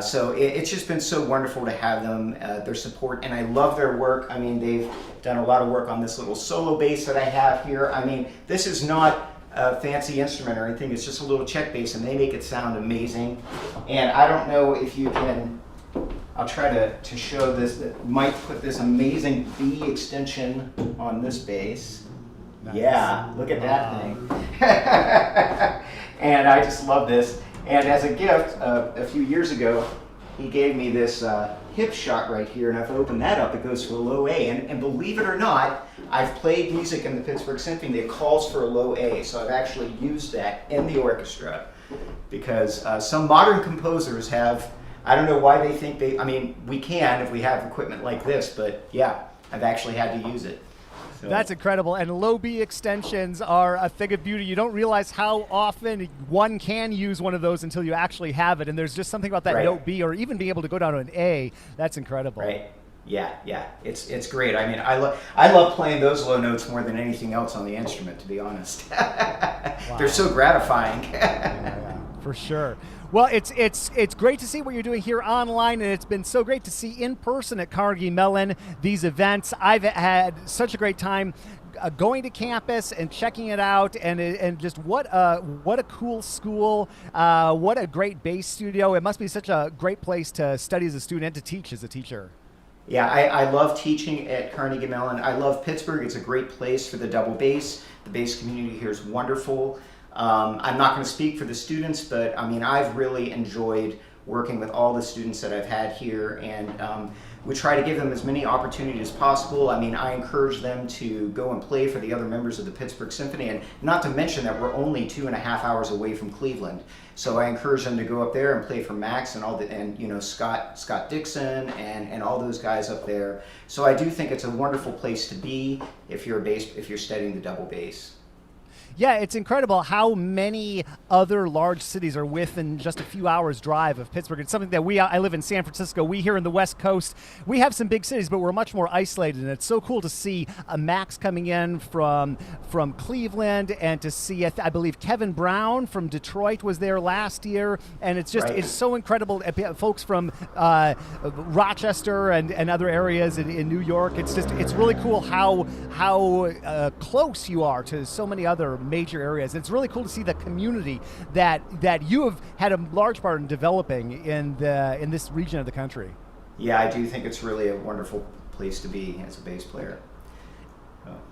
So it's just been so wonderful to have them, their support, and I love their work. I mean, they've done a lot of work on this little solo bass that I have here. I mean, this is not a fancy instrument or anything, it's just a little Czech bass, and they make it sound amazing. And I don't know if you can, I'll try to show this. Mike put this amazing B extension on this bass. Nice. Yeah, look at that thing. And I just love this. And as a gift, a few years ago, he gave me this hip shot right here, and if I open that up, it goes for a low A. And believe it or not, I've played music in the Pittsburgh Symphony that calls for a low A, so I've actually used that in the orchestra, because some modern composers have, I don't know why they think I mean, we can if we have equipment like this, but yeah, I've actually had to use it. So.
That's incredible. And low B extensions are a thing of beauty. You don't realize how often one can use one of those until you actually have it. And there's just something about that note B, or even being able to go down to an A. That's incredible.
Right. Yeah. It's great. I mean, I love playing those low notes more than anything else on the instrument, to be honest. Wow. They're so gratifying.
Yeah, for sure. Well, it's great to see what you're doing here online, and it's been so great to see in person at Carnegie Mellon these events. I've had such a great time going to campus and checking it out, and just what a cool school, what a great bass studio. It must be such a great place to study as a student and to teach as a teacher.
Yeah, I love teaching at Carnegie Mellon. I love Pittsburgh. It's a great place for the double bass. The bass community here is wonderful. I'm not going to speak for the students, but I mean, I've really enjoyed working with all the students that I've had here, and we try to give them as many opportunities as possible. I mean, I encourage them to go and play for the other members of the Pittsburgh Symphony, and not to mention that we're only 2.5 hours away from Cleveland. So I encourage them to go up there and play for Max and you know, Scott Dixon and all those guys up there. So I do think it's a wonderful place to be if you're studying the double bass.
Yeah, it's incredible how many other large cities are within just a few hours drive of Pittsburgh. It's something that I live in San Francisco. We here in the West Coast, we have some big cities, but we're much more isolated. And it's so cool to see a Max coming in from Cleveland, and to see, I believe Kevin Brown from Detroit was there last year. And it's just, It's so incredible. Folks from Rochester and other areas in New York. It's really cool how close you are to so many other major areas. It's really cool to see the community that you have had a large part in developing in this region of the country.
Yeah, I do think it's really a wonderful place to be as a bass player.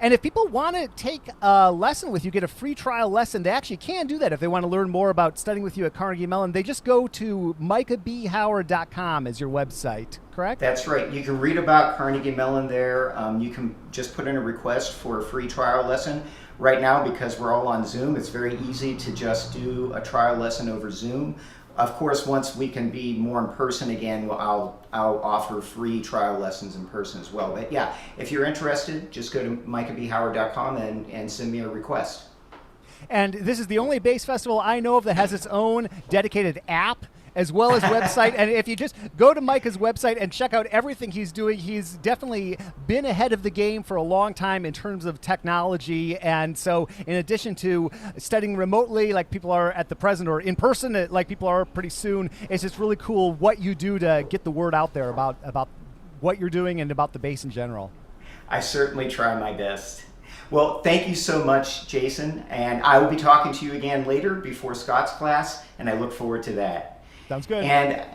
And if people want to take a lesson with you, get a free trial lesson, they actually can do that. If they want to learn more about studying with you at Carnegie Mellon, they just go to micahbhoward.com as your website, correct?
That's right. You can read about Carnegie Mellon there. You can just put in a request for a free trial lesson. Right now, because we're all on Zoom, it's very easy to just do a trial lesson over Zoom. Of course, once we can be more in person again, I'll offer free trial lessons in person as well. But yeah, if you're interested, just go to micahbhoward.com and send me a request.
And this is the only bass festival I know of that has its own dedicated app as well as website. And if you just go to Micah's website and check out everything he's doing, he's definitely been ahead of the game for a long time in terms of technology. And so in addition to studying remotely like people are at the present, or in person like people are pretty soon, it's just really cool what you do to get the word out there about what you're doing and about the bass in general.
I certainly try my best. Well, thank you so much, Jason. And I will be talking to you again later before Scott's class, and I look forward to that.
Sounds good.
And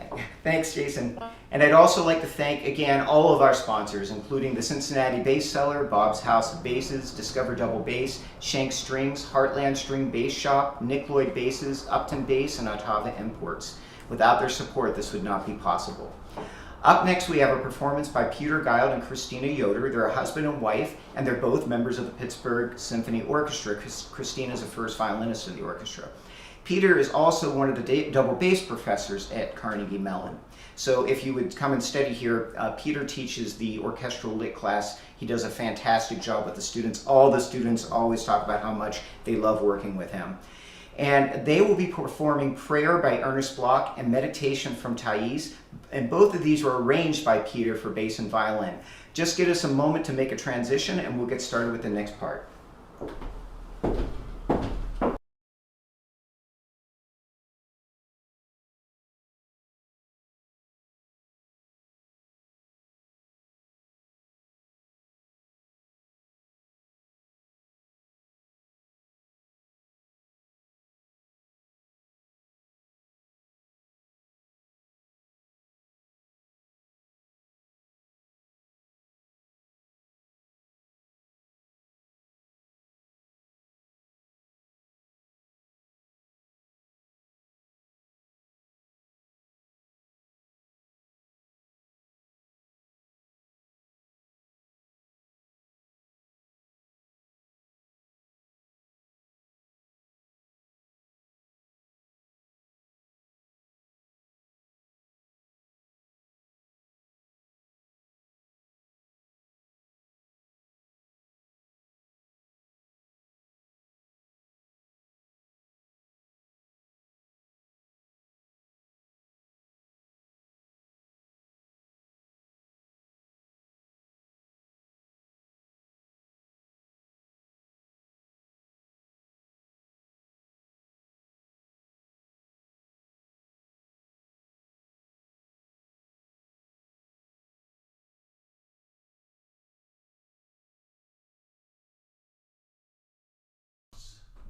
thanks, Jason. And I'd also like to thank again all of our sponsors, including the Cincinnati Bass Cellar, Bob's House of Basses, Discover Double Bass, Shank Strings, Heartland String Bass Shop, Nick Lloyd Basses, Upton Bass, and Ottawa Imports. Without their support, this would not be possible. Up next, we have a performance by Peter Gild and Christina Yoder. They're a husband and wife, and they're both members of the Pittsburgh Symphony Orchestra. Christina is the first violinist of the orchestra. Peter is also one of the double bass professors at Carnegie Mellon. So if you would come and study here, Peter teaches the orchestral lit class. He does a fantastic job with the students. All the students always talk about how much they love working with him. And they will be performing Prayer by Ernest Bloch and Meditation from Thais. And both of these were arranged by Peter for bass and violin. Just give us a moment to make a transition and we'll get started with the next part.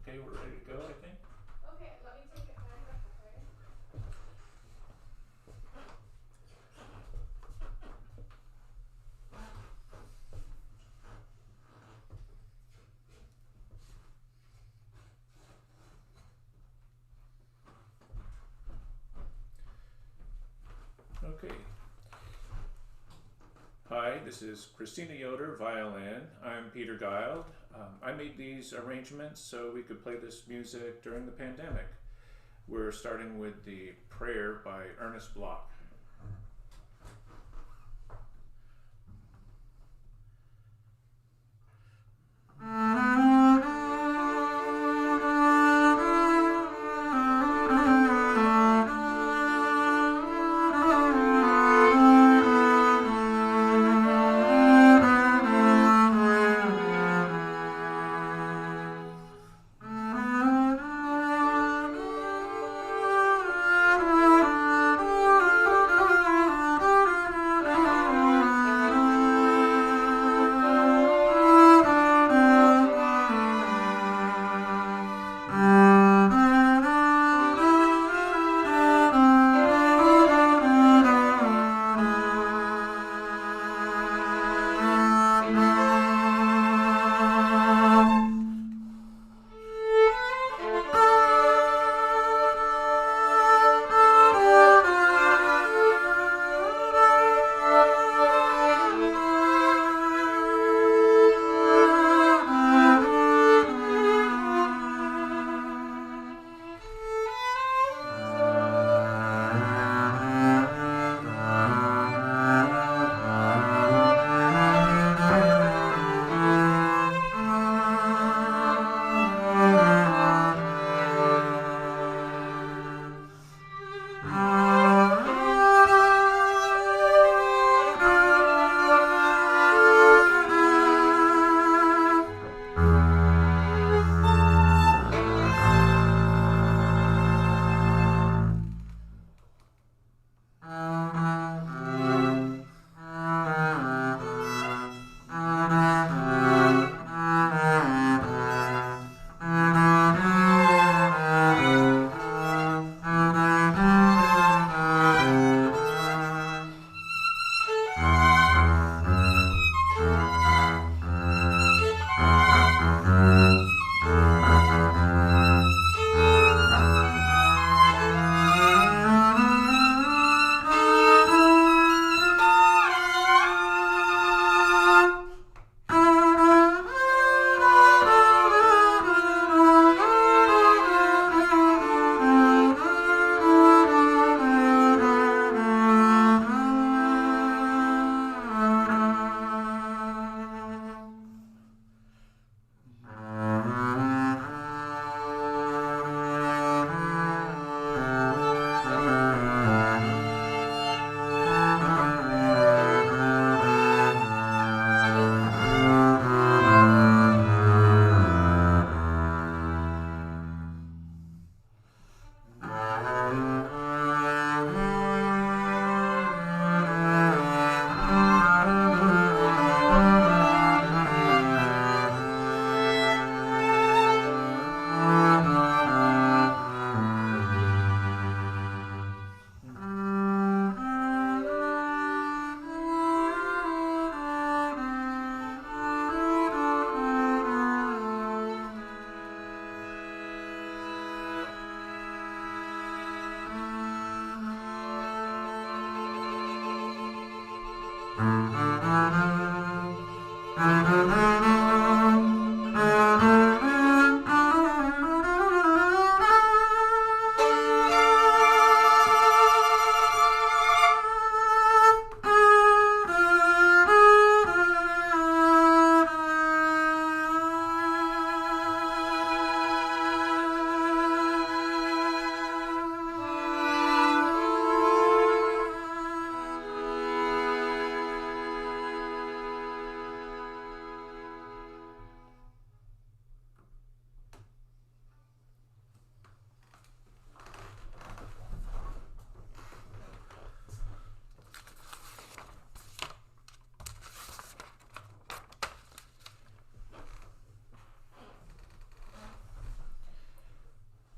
Okay, we're ready to go, I think.
Okay, let me take it back up,
Okay. Okay. Hi, this is Christina Yoder, violin. I'm Peter Gild. I made these arrangements so we could play this music during the pandemic. We're starting with the Prayer by Ernest Bloch.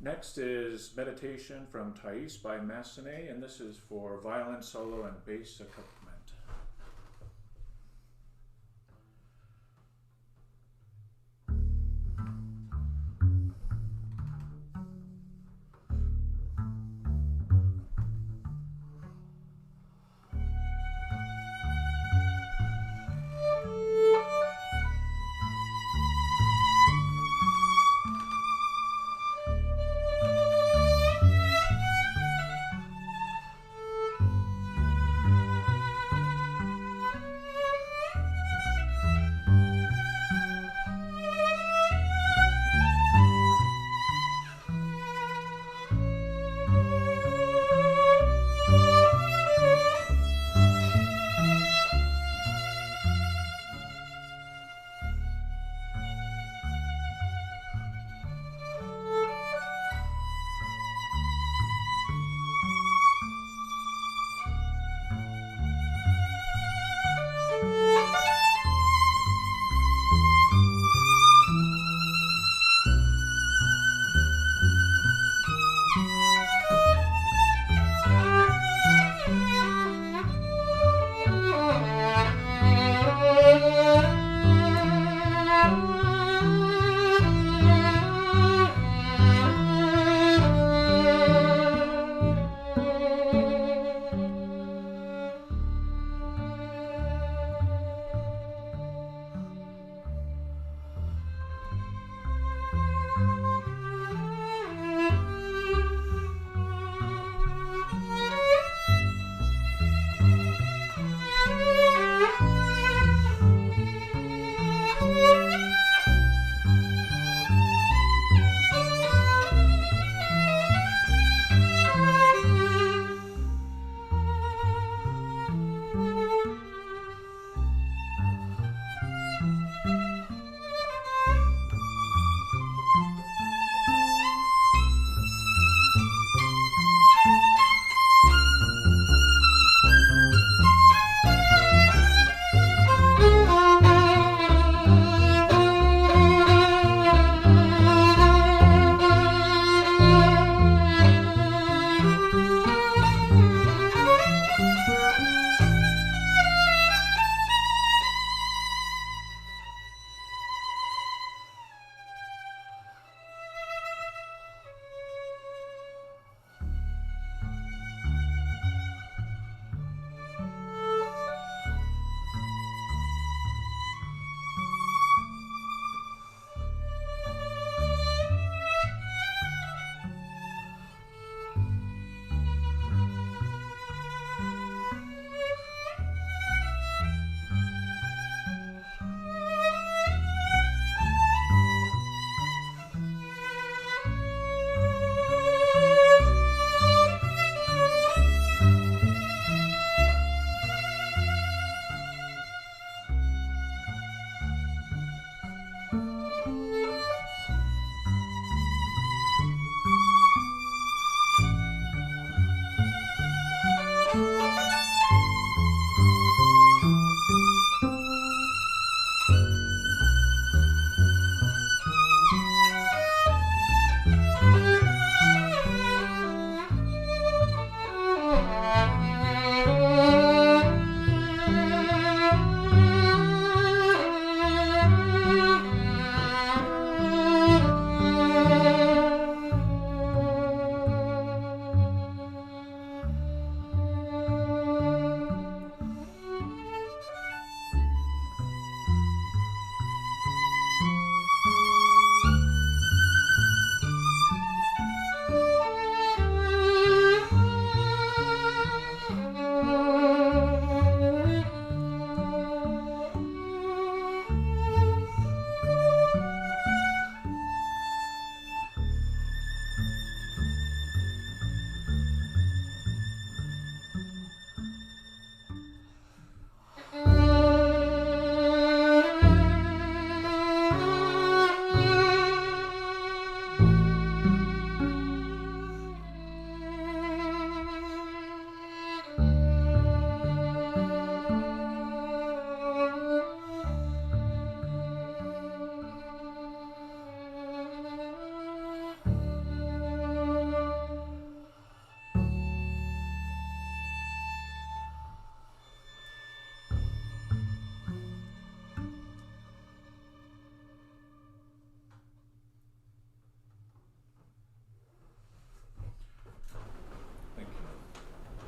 Next is Meditation from Thais by Massenet, and this is for violin solo and bass accompaniment.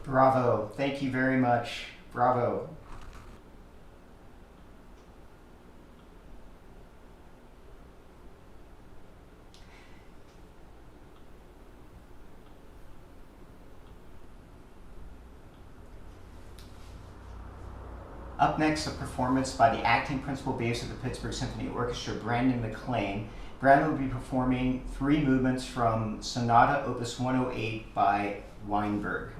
Bravo. Thank you very much. Bravo. Up next, a performance by the acting principal bass of the Pittsburgh Symphony Orchestra, Brandon McLean. Brandon will be performing 3 movements from Sonata Opus 108 by Weinberg.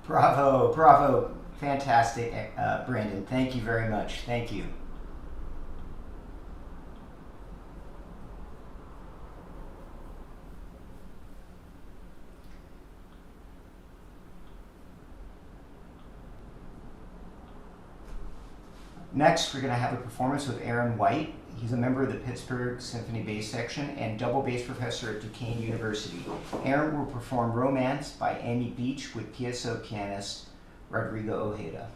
Bravo, bravo. Fantastic, Brandon. Thank you very much. Thank you. Next, we're going to have a performance with Aaron White. He's a member of the Pittsburgh Symphony Bass Section and double bass professor at Duquesne University. Aaron will perform Romance by Amy Beach with PSO pianist Rodrigo Ojeda.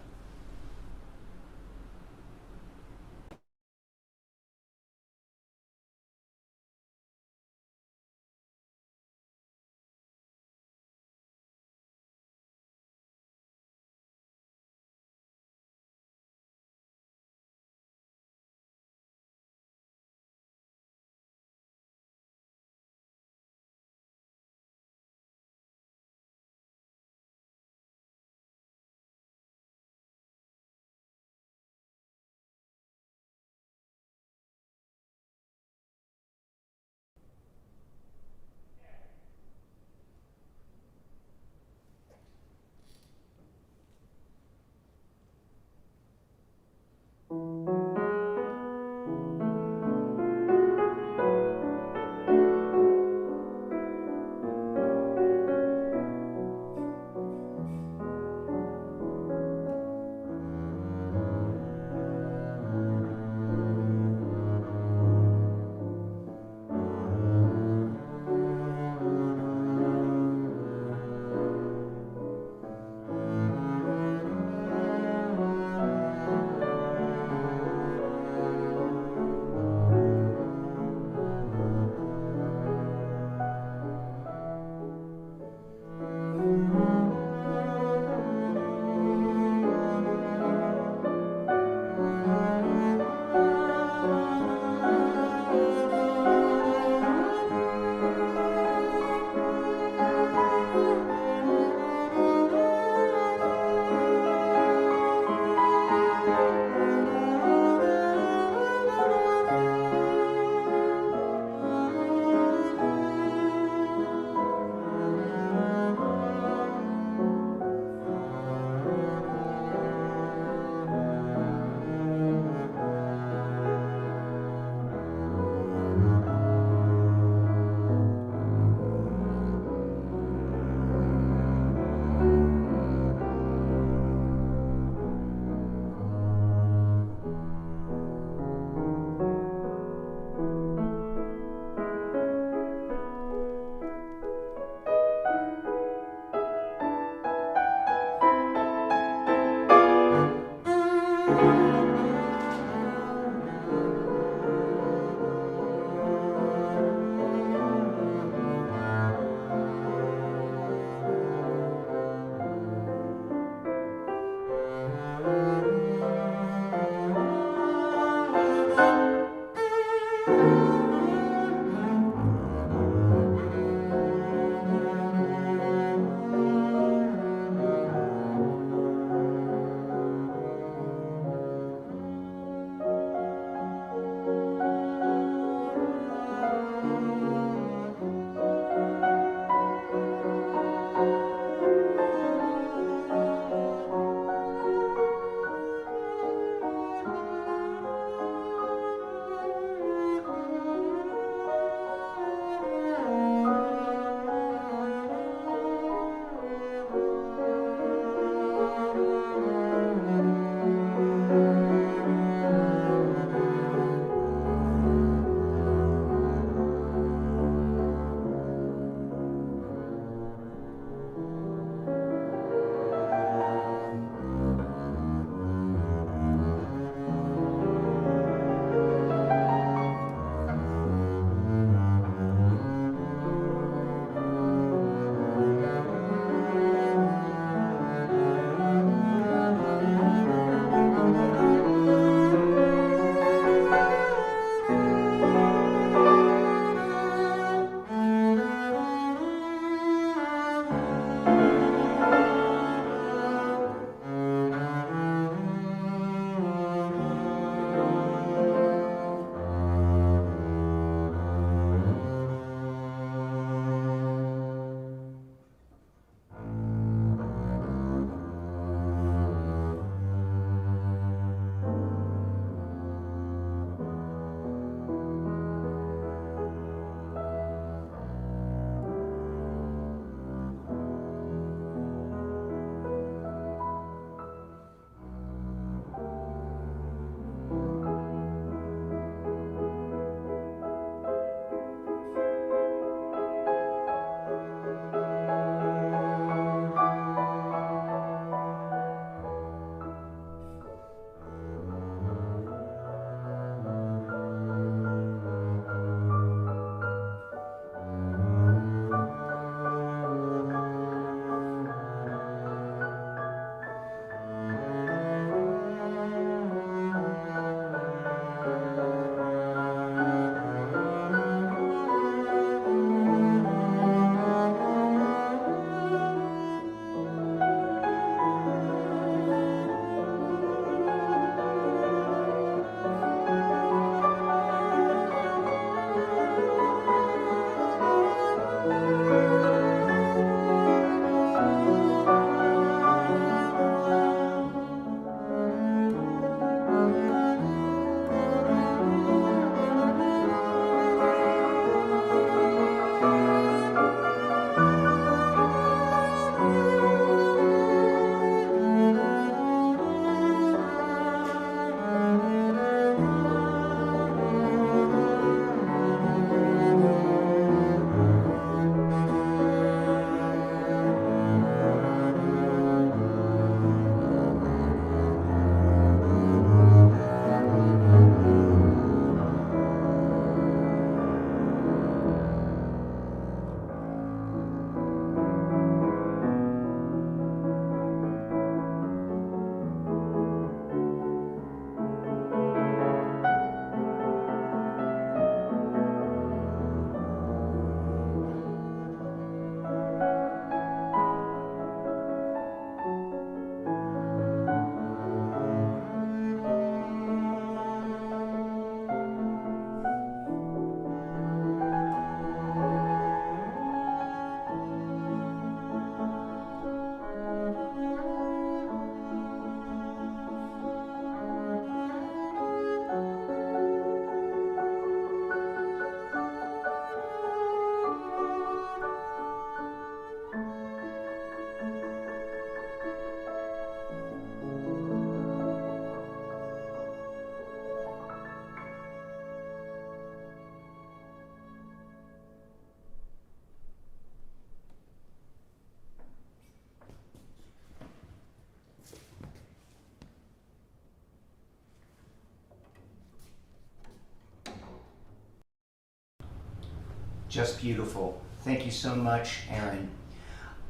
Just beautiful. Thank you so much, Aaron.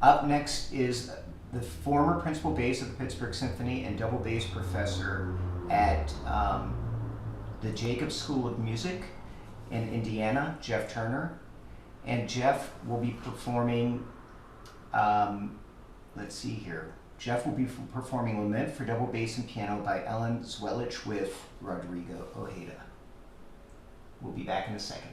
Up next is the former principal bass of the Pittsburgh Symphony and double bass professor at the Jacobs School of Music in Indiana, Jeff Turner. And Jeff will be performing, let's see here. Jeff will be performing Lament for double bass and piano by Ellen Zwelich with Rodrigo Ojeda. We'll be back in a second.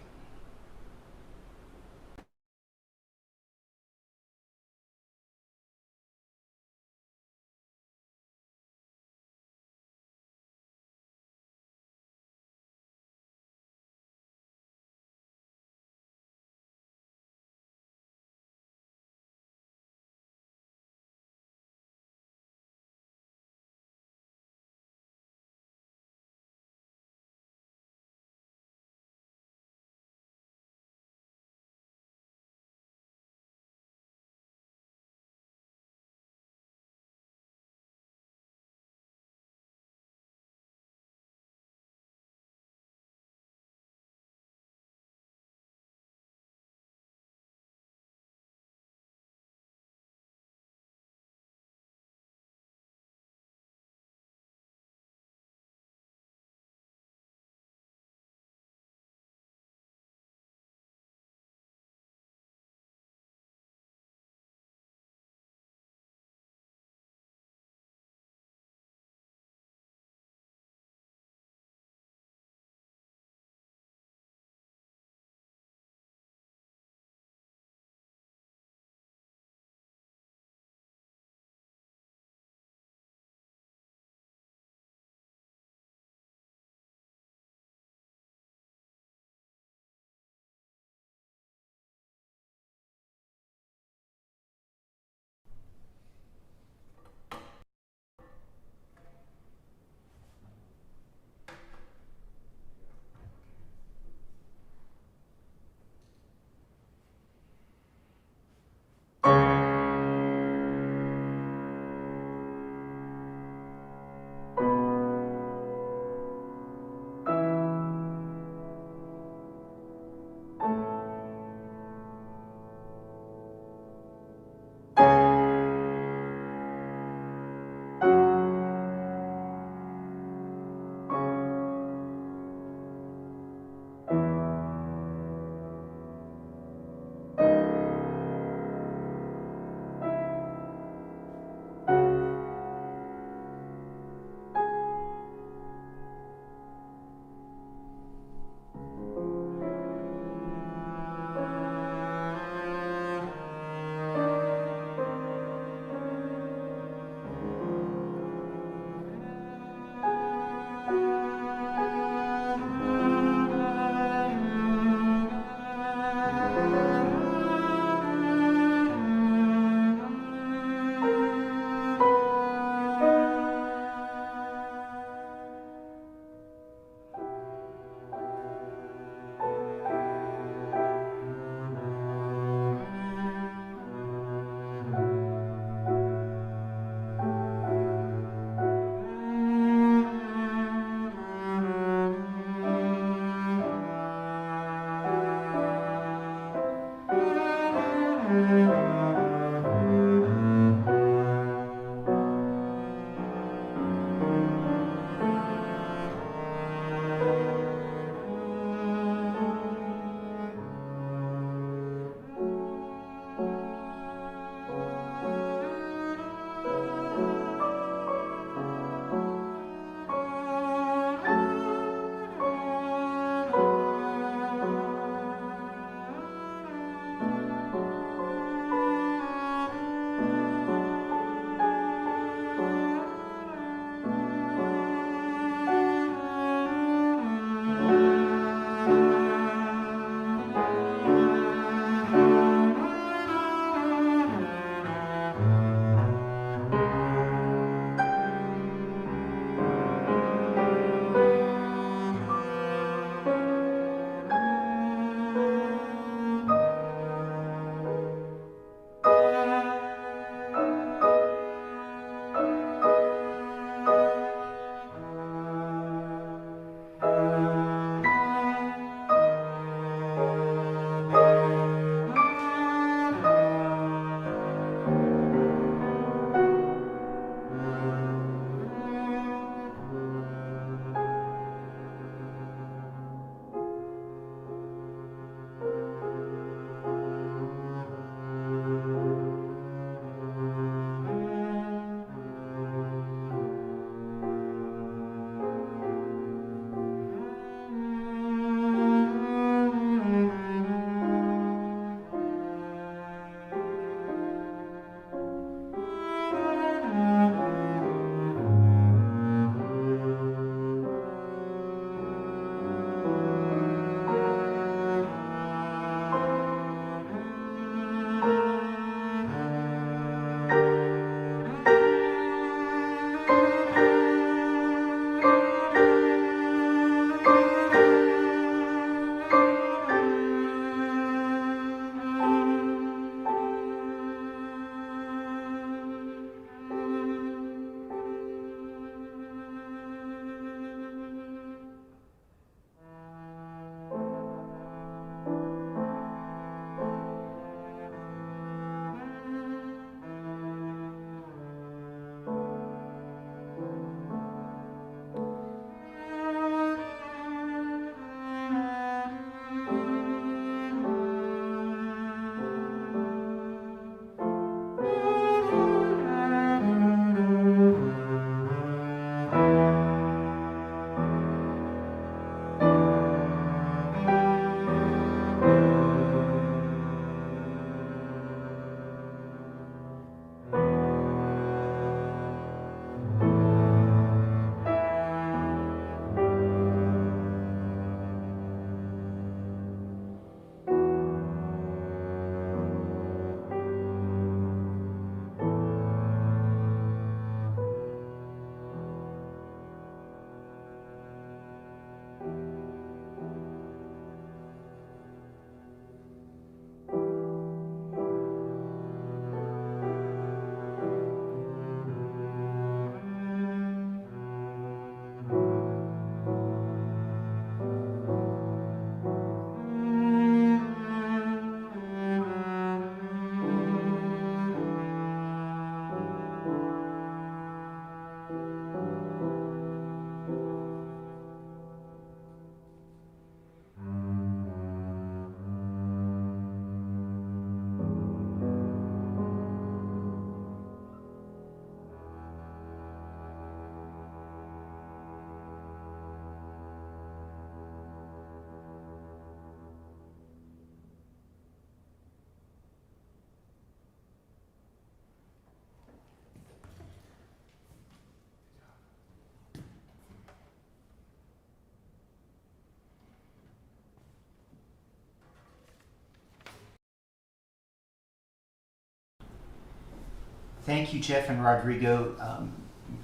Thank you, Jeff and Rodrigo.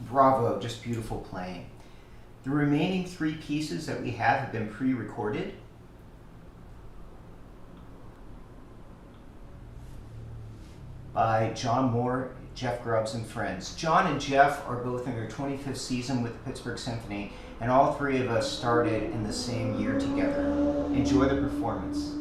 Bravo, just beautiful playing. The remaining 3 pieces that we have been pre-recorded. By John Moore, Jeff Grubbs, and friends. John and Jeff are both in their 25th season with the Pittsburgh Symphony, and all 3 of us started in the same year together. Enjoy the performances.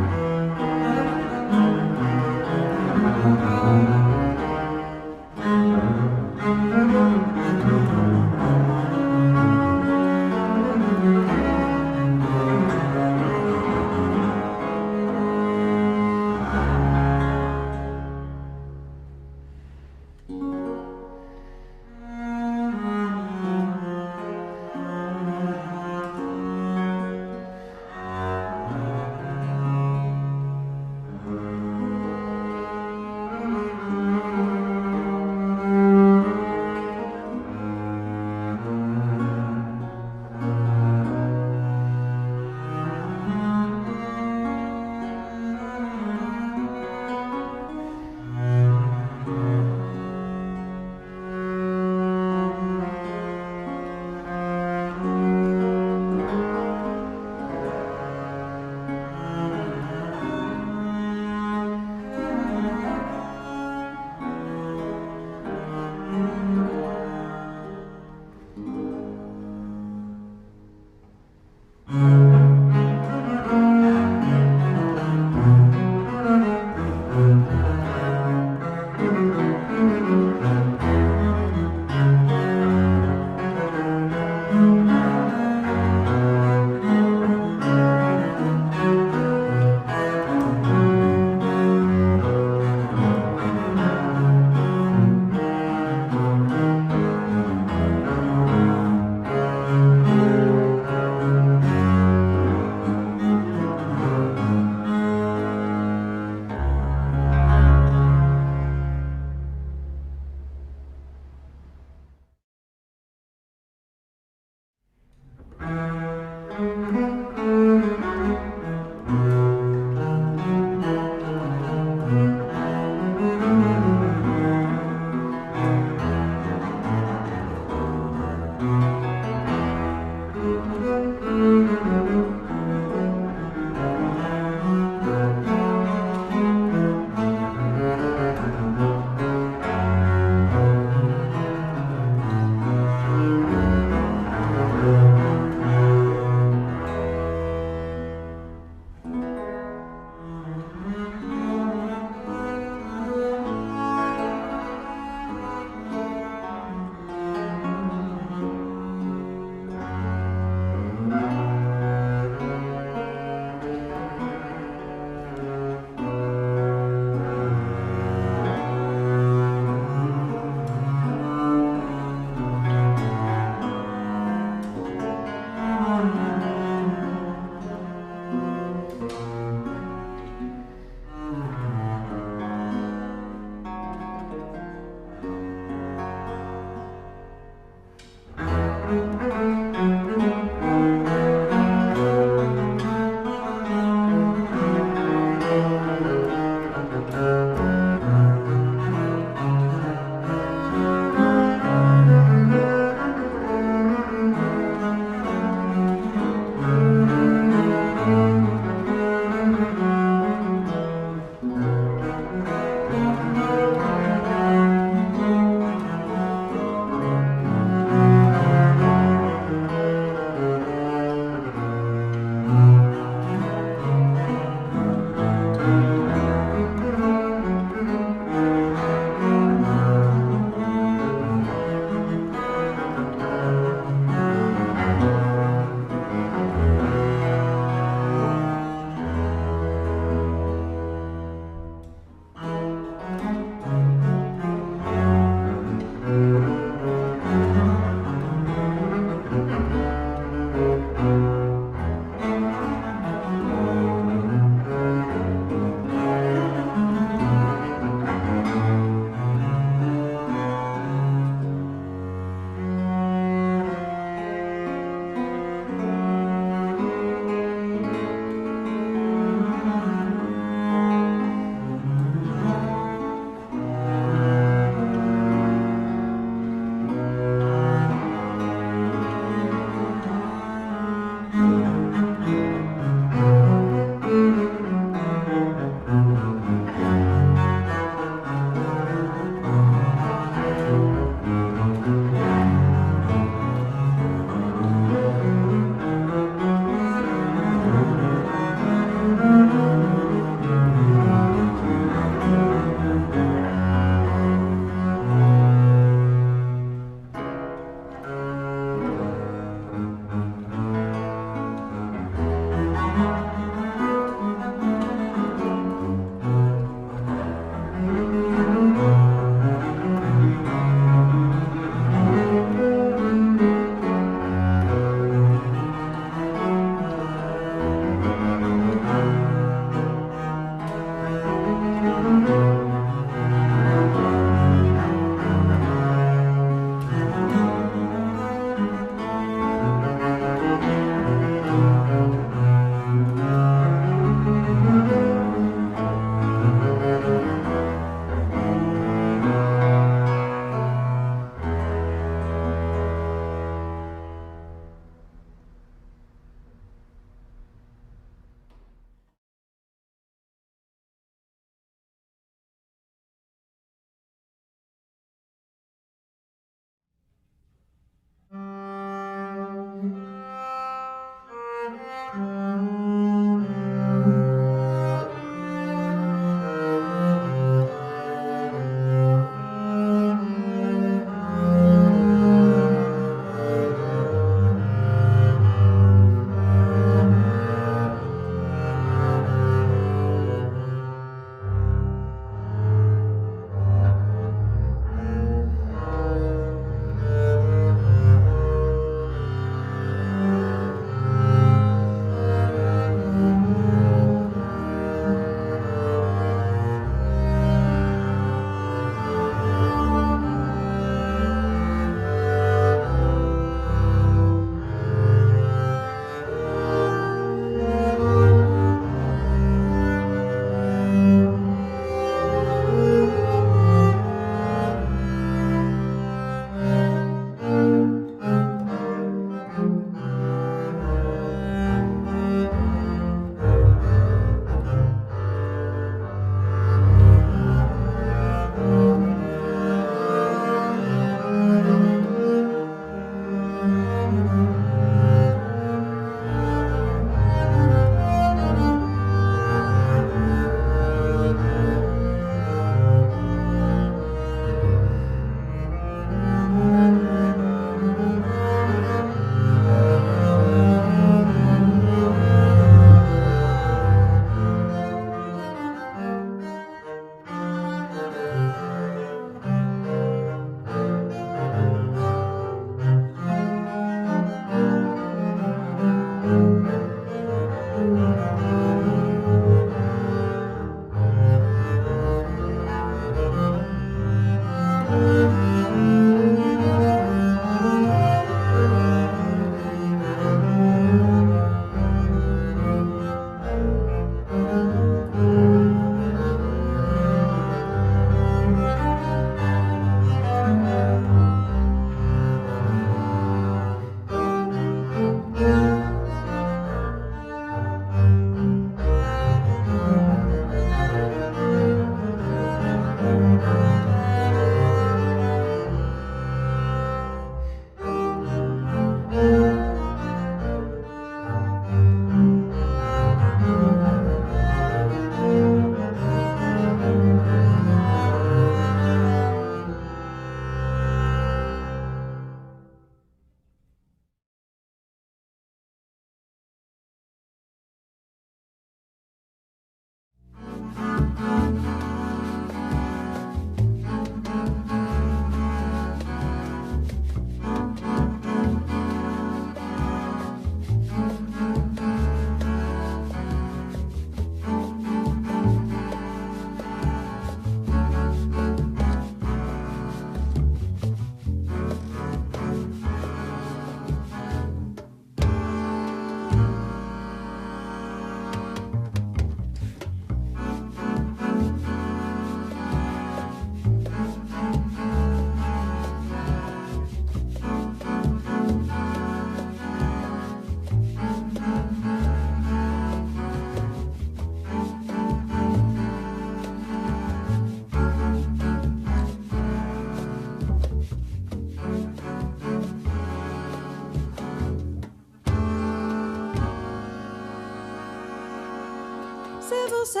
Se você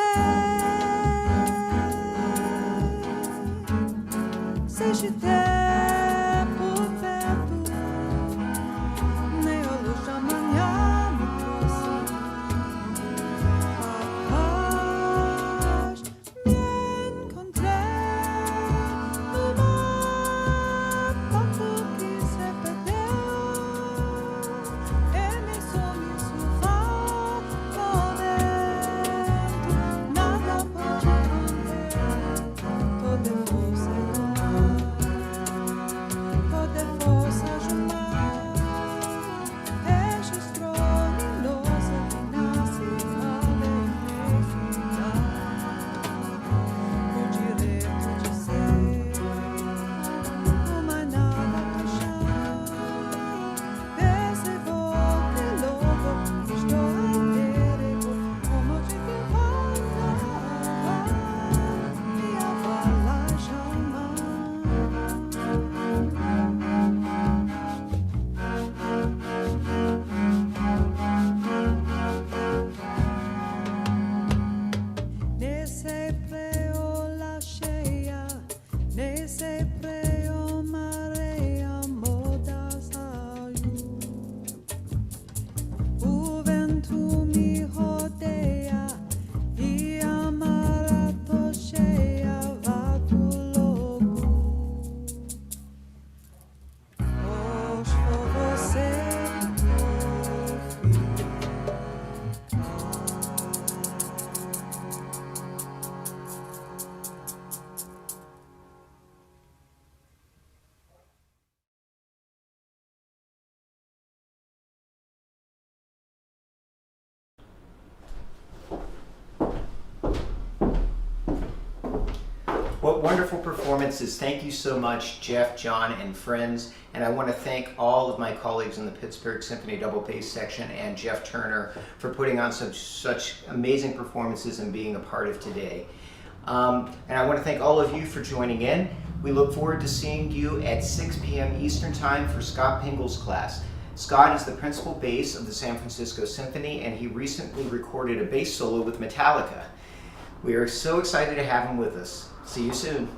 se estiver por perto, nem a luz da manhã me trouxe a paz. Me encontrei numa foto que se perdeu e meus sonhos vão correndo. Nada pode conter toda força toda força jamais registrou inosa que nasce cada imensidade o direito de ser uma nada do chão. Percebo que louco estou a ter como de e a bala jamais. Nesse preola cheia, nesse preo marea moda saiu. O vento me rodeia e a marato cheia vato louco. Hoje for você que
What wonderful performances. Thank you so much, Jeff, John, and friends. And I want to thank all of my colleagues in the Pittsburgh Symphony Double Bass section and Jeff Turner for putting on such amazing performances and being a part of today. And I want to thank all of you for joining in. We look forward to seeing you at 6 p.m. Eastern Time for Scott Pingle's class. Scott is the principal bass of the San Francisco Symphony, and he recently recorded a bass solo with Metallica. We are so excited to have him with us. See you soon.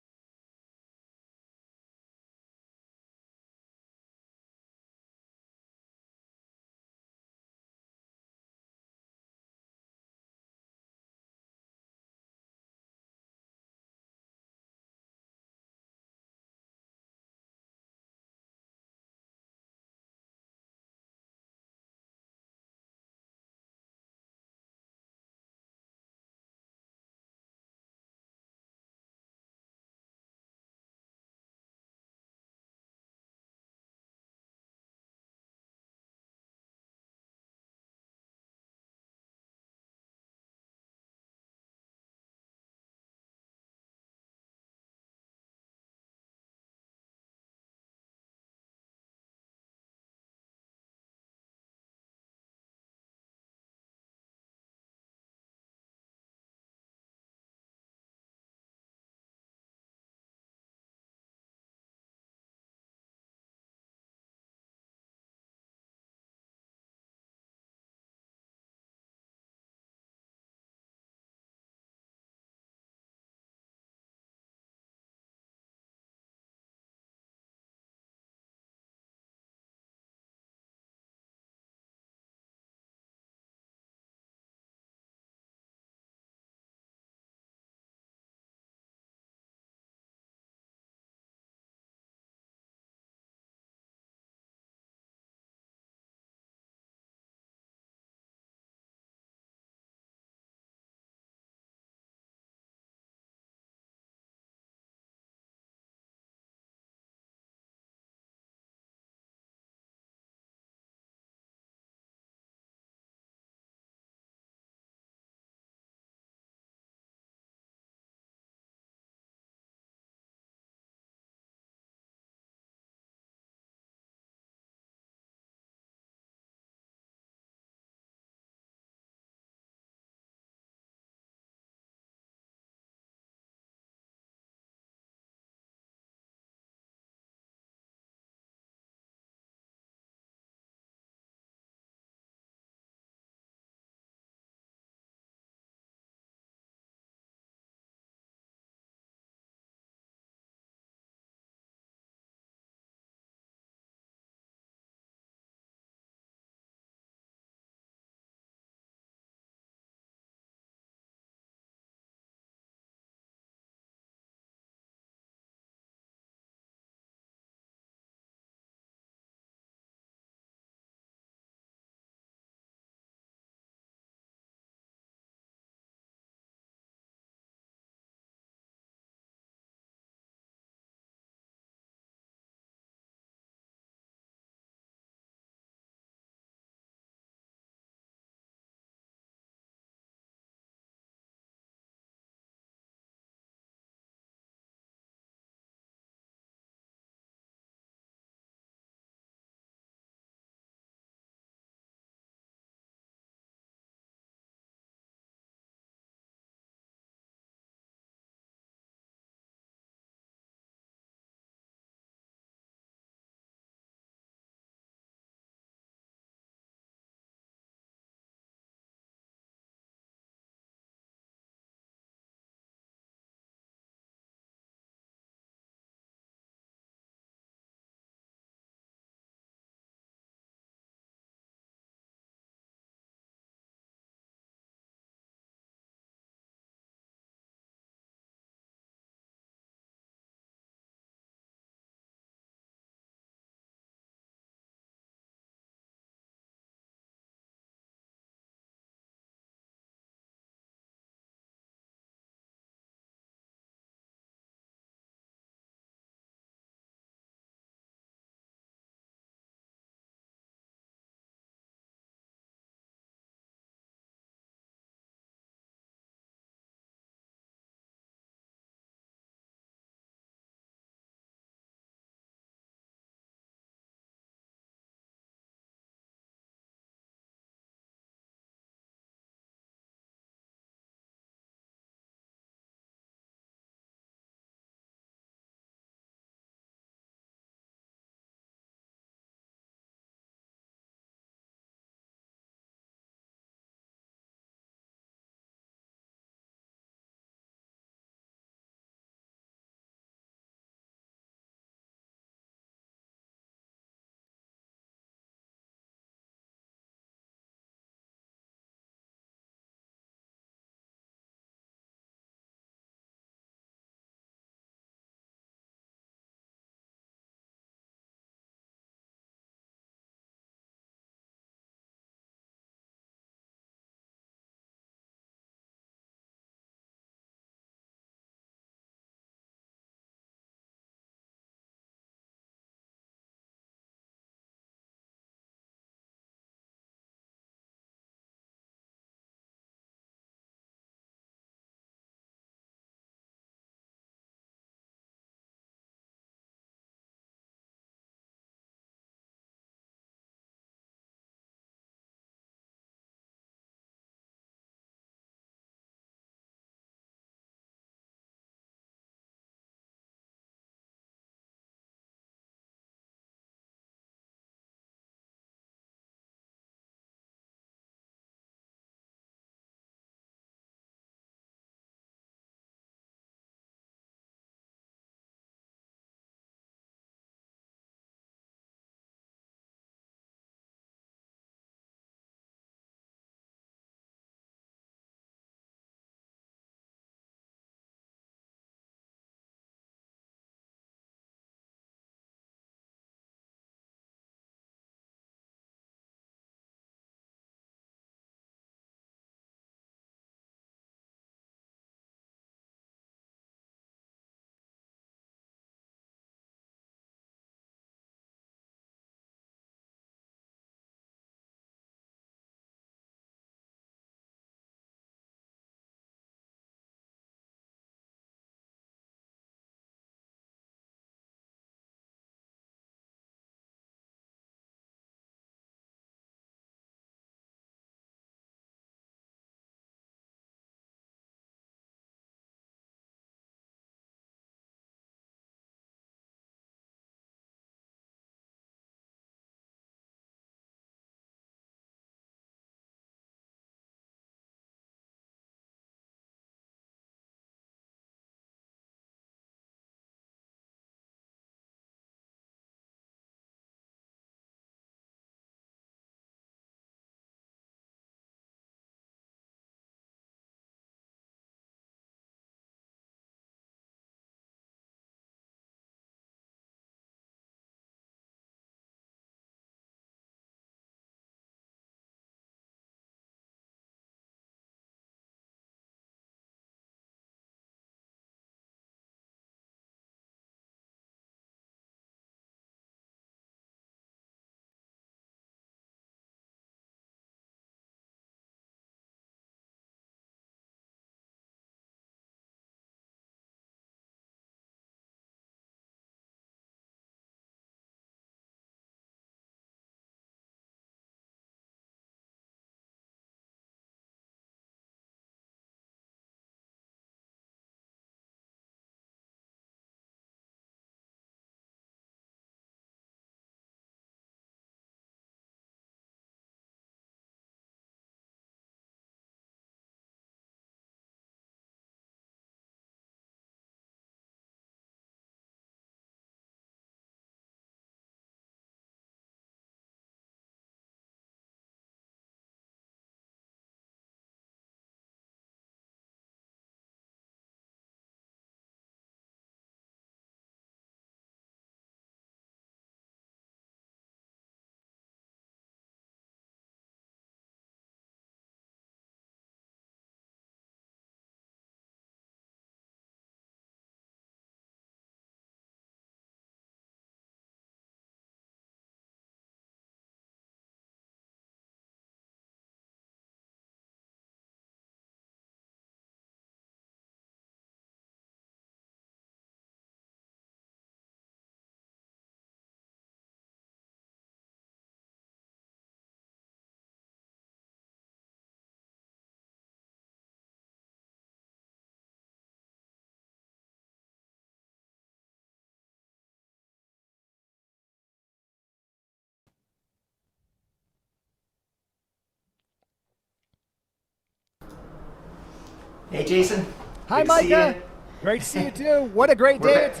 Hey, Jason.
Hi,
Good to see
Micah.
you.
Great to see you too. What a great
We're
day
back.
it's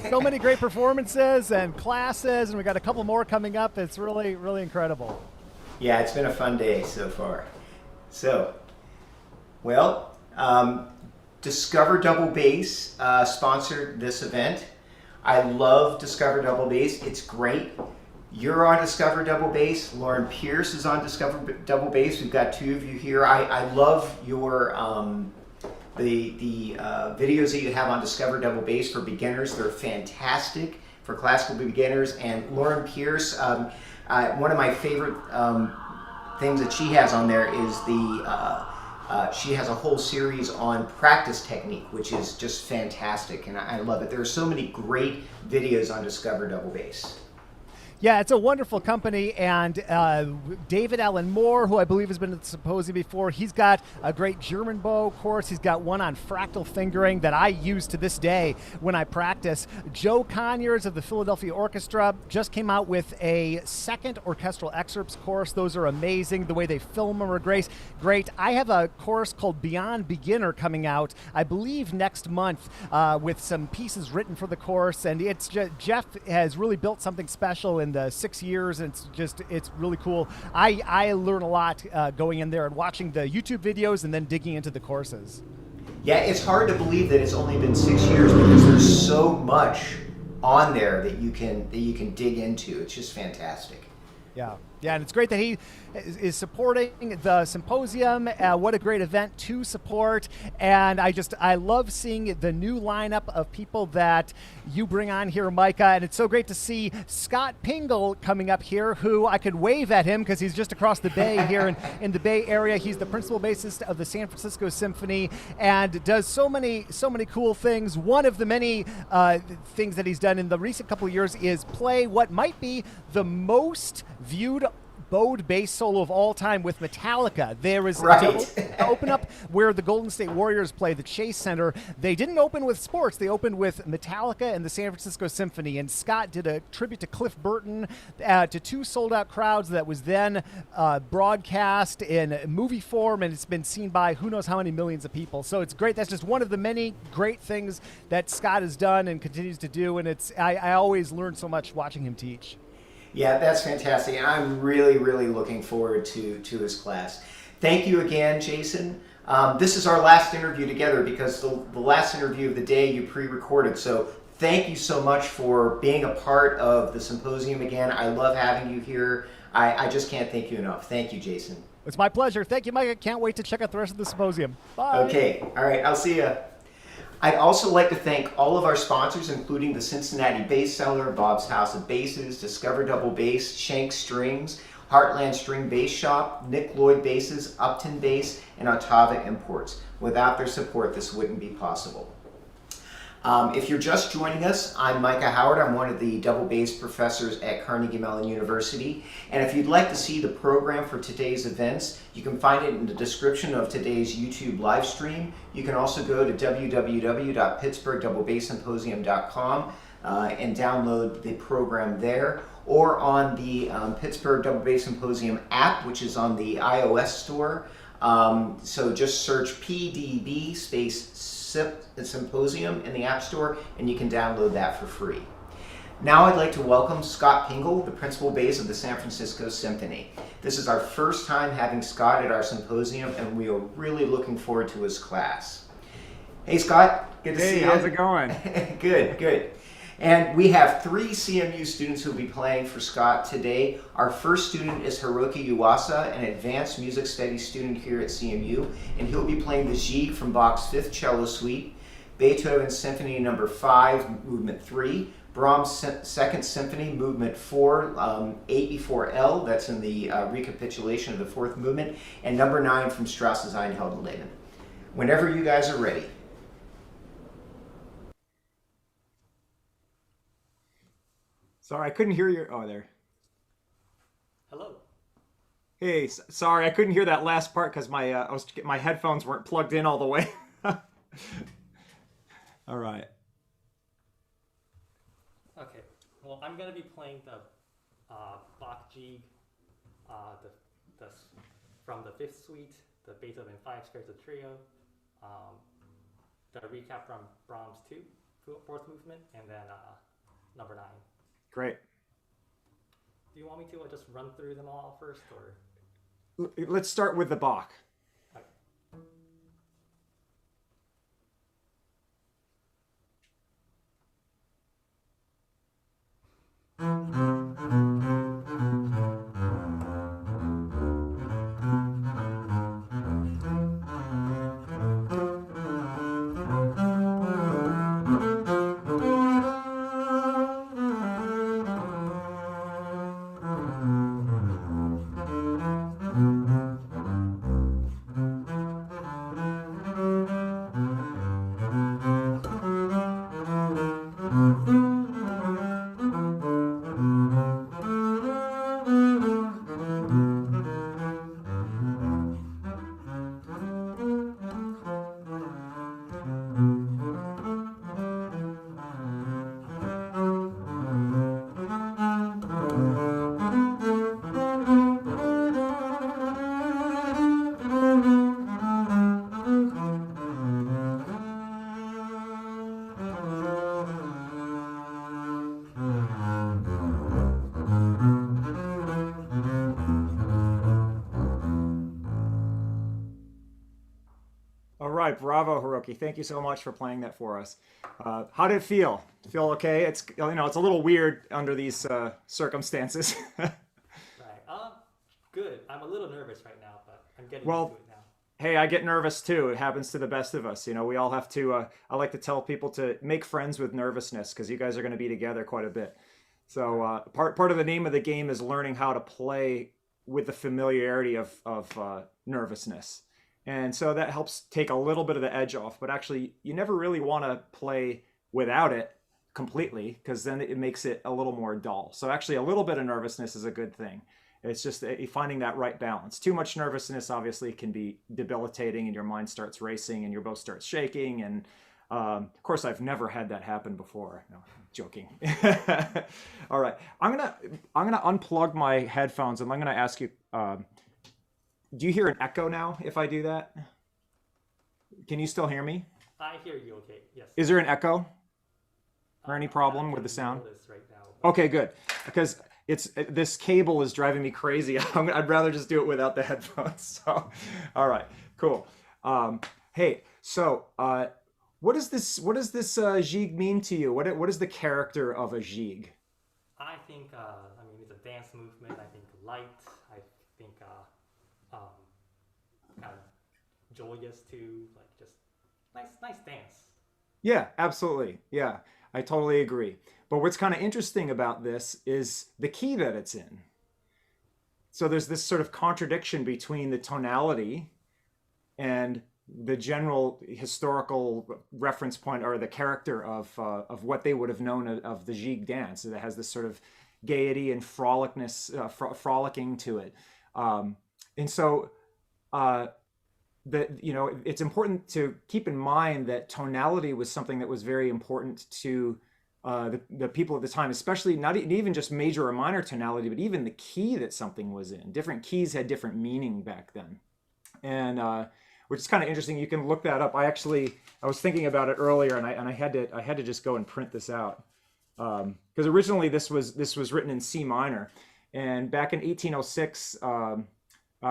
been. So many great performances and classes, and we got a couple more coming up. It's really, really incredible.
Yeah, it's been a fun day so far. So, well, Discover Double Bass sponsored this event. I love Discover Double Bass. It's great. You're on Discover Double Bass. Lauren Pierce is on Discover Double Bass. We've got two of you here. I love your the videos that you have on Discover Double Bass for beginners. They're fantastic for classical beginners. And Lauren Pierce, one of my favorite things that she has on there is she has a whole series on practice technique, which is just fantastic, and I love it. There are so many great videos on Discover Double Bass.
Yeah, it's a wonderful company, and David Allen Moore, who I believe has been at the Symposium before, he's got a great German bow course. He's got one on fractal fingering that I use to this day when I practice. Joe Conyers of the Philadelphia Orchestra just came out with a second orchestral excerpts course. Those are amazing. The way they film them are great. I have a course called Beyond Beginner coming out, I believe next month, with some pieces written for the course, and it's Jeff has really built something special in the 6 years, and it's really cool. I learn a lot going in there and watching the YouTube videos and then digging into the courses.
Yeah, it's hard to believe that it's only been 6 years because there's so much on there that you can dig into. It's just fantastic.
Yeah, and it's great that he is supporting the Symposium. What a great event to support. And I love seeing the new lineup of people that you bring on here, Micah. And it's so great to see Scott Pingle coming up here, who I could wave at him because he's just across the bay here in the Bay Area. He's the principal bassist of the San Francisco Symphony and does so many cool things. One of the many things that he's done in the recent couple of years is play what might be the most viewed bowed bass solo of all time with Metallica. There is to open up where the Golden State Warriors play, the Chase Center. They didn't open with sports. They opened with Metallica and the San Francisco Symphony. And Scott did a tribute to Cliff Burton to 2 sold-out crowds that was then broadcast in movie form, and it's been seen by who knows how many millions of people. So it's great. That's just one of the many great things that Scott has done and continues to do. And I always learn so much watching him teach.
Yeah, that's fantastic. And I'm really, really looking forward to his class. Thank you again, Jason. This is our last interview together because the last interview of the day you pre-recorded. So thank you so much for being a part of the Symposium again. I love having you here. I just can't thank you enough. Thank you, Jason.
It's my pleasure. Thank you, Micah. Can't wait to check out the rest of the Symposium. Bye.
Okay. All right. I'll see you. I'd also like to thank all of our sponsors, including the Cincinnati Bass Cellar, Bob's House of Basses, Discover Double Bass, Shank Strings, Heartland String Bass Shop, Nick Lloyd Basses, Upton Bass, and Ottawa Imports. Without their support, this wouldn't be possible. If you're just joining us, I'm Micah Howard. I'm one of the double bass professors at Carnegie Mellon University. And if you'd like to see the program for today's events, you can find it in the description of today's YouTube live stream. You can also go to www.pittsburghdoublebasssymposium.com and download the program there, or on the Pittsburgh Double Bass Symposium app, which is on the iOS store. So just search PDB space Symposium in the App Store, and you can download that for free. Now I'd like to welcome Scott Pingle, the principal bass of the San Francisco Symphony. This is our first time having Scott at our symposium, and we are really looking forward to his class. Hey Scott, good to see you.
Hey, how's it going?
Good. And we have 3 CMU students who will be playing for Scott today. Our first student is Hiroki Yuasa, an advanced music studies student here at CMU, and he'll be playing the Gigue from Bach's 5th Cello Suite, Beethoven's Symphony No. 5, Movement 3, Brahms' 2nd Symphony, Movement 4, 8 that's in the recapitulation of the 4th movement, and No. 9 from Strauss's Ein Heldenleben. Whenever you guys are ready.
Sorry, I couldn't hear your... Oh, there.
Hello.
Hey, sorry, I couldn't hear that last part because my headphones weren't plugged in all the way. All right.
Okay. Well, I'm gonna be playing the Bach Gigue, from the 5th Suite, the Beethoven 5 Scherzo Trio, the recap from Brahms 2, fourth movement, and then number 9.
Great.
Do you want me to just run through them all first, or?
Let's start with the Bach.
Okay.
All right, bravo, Hiroki. Thank you so much for playing that for us. How did it feel? Feel okay? It's it's a little weird under these circumstances.
Right. Good. I'm a little nervous right now, but I'm getting
Well,
into it now.
hey, I get nervous too. It happens to the best of us. We all have to. I like to tell people to make friends with nervousness because you guys are going to be together quite a bit. So part of the name of the game is learning how to play with the familiarity of nervousness. And so that helps take a little bit of the edge off, but actually you never really want to play without it completely because then it makes it a little more dull. So actually a little bit of nervousness is a good thing. It's just finding that right balance. Too much nervousness obviously can be debilitating and your mind starts racing and your bow starts shaking. And of course I've never had that happen before. No, I'm joking. All right, I'm gonna unplug my headphones and I'm gonna ask you, do you hear an echo now if I do that? Can you still hear me?
I hear you okay, yes.
Is there an echo? Or any problem with the sound? Okay, good. Because this cable is driving me crazy. I'd rather just do it without the headphones. So, all right, cool. Hey, so what does this jig mean to you? What is the character of a jig?
I think, it's a dance movement. I think light. I think kind of joyous too. Like just nice dance.
Yeah, absolutely. Yeah, I totally agree. But what's kind of interesting about this is the key that it's in. So there's this sort of contradiction between the tonality and the general historical reference point or the character of what they would have known of the jig dance. It has this sort of gaiety and frolicking to it. And so it's important to keep in mind that tonality was something that was very important to the people at the time, especially not even just major or minor tonality, but even the key that something was in. Different keys had different meaning back then. And which is kind of interesting. You can look that up. I was thinking about it earlier, and I had to just go and print this out because originally this was written in C minor, and back in 1806,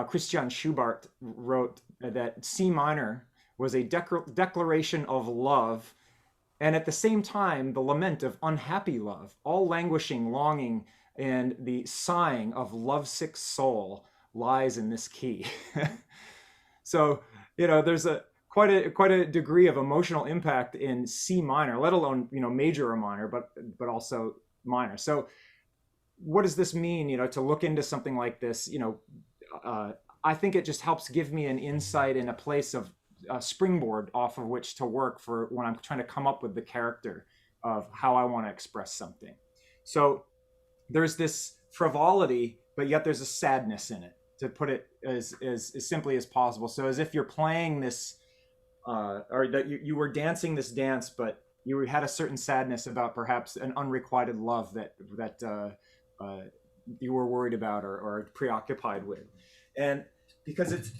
Christian Schubart wrote that C minor was a declaration of love, and at the same time the lament of unhappy love, all languishing, longing, and the sighing of lovesick soul lies in this key. So there's quite a degree of emotional impact in C minor, let alone major or minor, but also minor. So what does this mean? To look into something like this, I think it just helps give me an insight and a place of springboard off of which to work for when I'm trying to come up with the character of how I want to express something. So there's this frivolity, but yet there's a sadness in it, to put it as simply as possible. So as if you're playing this, or that you were dancing this dance, but you had a certain sadness about perhaps an unrequited love that you were worried about or preoccupied with. And because it's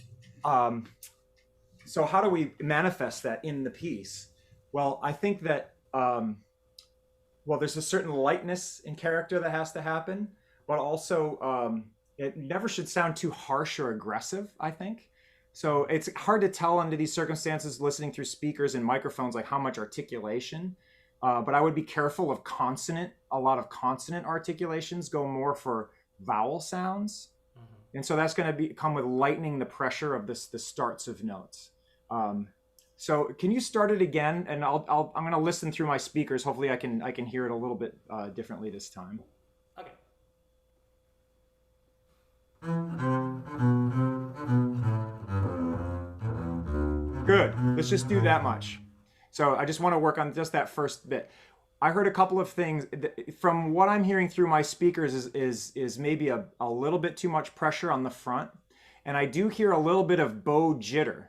so how do we manifest that in the piece? Well, I think that well, there's a certain lightness in character that has to happen, but also it never should sound too harsh or aggressive, I think. So it's hard to tell under these circumstances, listening through speakers and microphones, like how much articulation. But I would be careful of consonant. A lot of consonant articulations go more for vowel sounds. And so that's going to come with lightening the pressure of the starts of notes. So can you start it again? And I'm going to listen through my speakers. Hopefully I can hear it a little bit differently this time.
Okay.
Good. Let's just do that much. So I just want to work on just that first bit. I heard a couple of things from what I'm hearing through my speakers is maybe a little bit too much pressure on the front, and I do hear a little bit of bow jitter.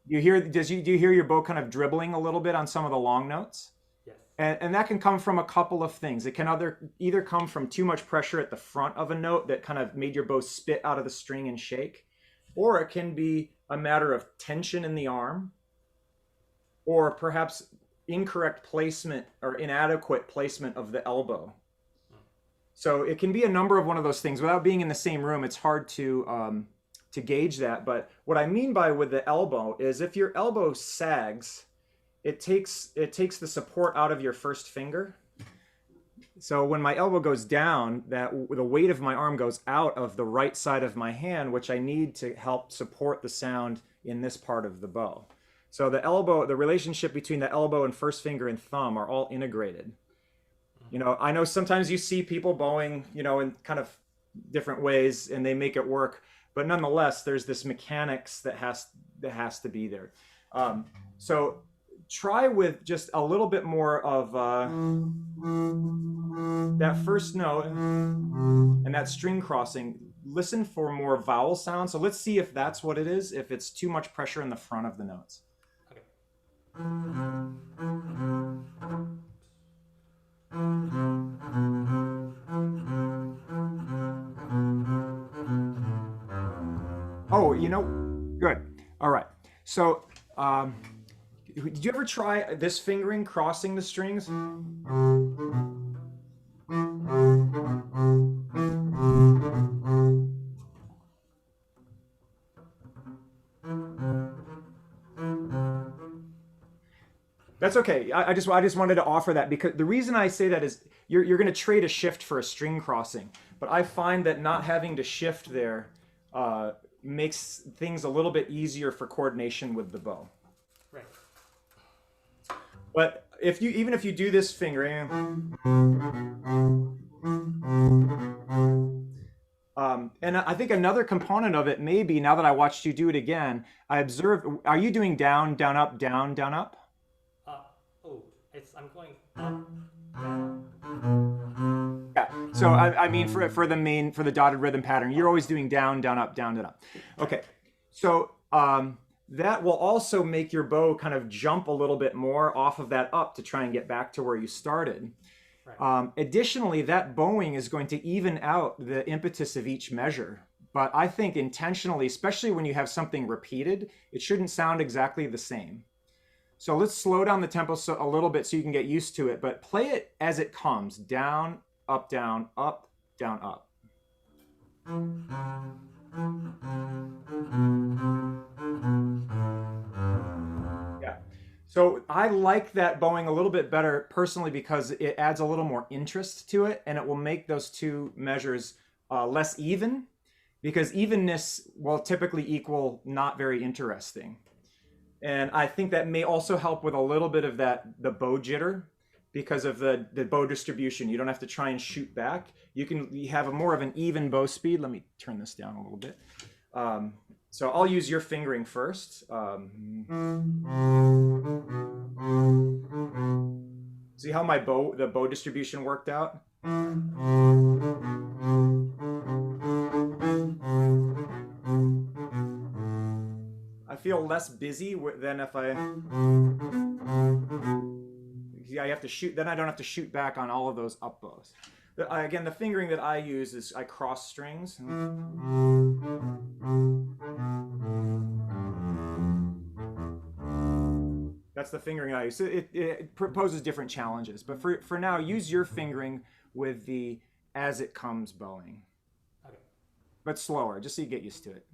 You hear? Do you hear your bow kind of dribbling a little bit on some of the long notes?
Yes.
And that can come from a couple of things. It can either come from too much pressure at the front of a note that kind of made your bow spit out of the string and shake, or it can be a matter of tension in the arm, or perhaps incorrect placement or inadequate placement of the elbow. So it can be a number of one of those things. Without being in the same room, it's hard to gauge that. But what I mean by with the elbow is if your elbow sags, it takes the support out of your first finger. So when my elbow goes down, the weight of my arm goes out of the right side of my hand, which I need to help support the sound in this part of the bow. So the relationship between the elbow and first finger and thumb are all integrated. You know, I know sometimes you see people bowing, you know, in kind of different ways and they make it work, but nonetheless, there's this mechanics that has to be there. So try with just a little bit more of that first note and that string crossing. Listen for more vowel sounds. So let's see if that's what it is, if it's too much pressure in the front of the notes. Oh, you know, good. All right. So, did you ever try this fingering, crossing the strings? That's okay. I just wanted to offer that because the reason I say that is you're going to trade a shift for a string crossing, but I find that not having to shift there makes things a little bit easier for coordination with the bow.
Right.
But even if you do this fingering, and I think another component of it may be, now that I watched you do it again, I observed, are you doing down, down, up, down, down, up?
I'm going up, down.
Yeah. So I mean for the dotted rhythm pattern, you're always doing down, down, up, down, down, up. Okay. So that will also make your bow kind of jump a little bit more off of that up to try and get back to where you started. Right. Additionally, that bowing is going to even out the impetus of each measure. But I think intentionally, especially when you have something repeated, it shouldn't sound exactly the same. So let's slow down the tempo a little bit so you can get used to it, but play it as it comes. Down, up, down, up, down, up. Yeah. So I like that bowing a little bit better personally because it adds a little more interest to it, and it will make those two measures less even, because evenness will typically equal not very interesting. And I think that may also help with a little bit of the bow jitter because of the bow distribution. You don't have to try and shoot back. You have more of an even bow speed. Let me turn this down a little bit. So I'll use your fingering first. See how the bow distribution worked out? I feel less busy than if I have to shoot, then I don't have to shoot back on all of those up bows. Again, the fingering that I use is I cross strings. That's the fingering I use. So it proposes different challenges. But for now, use your fingering with the as it comes bowing.
Okay.
But slower, just so you get used to it.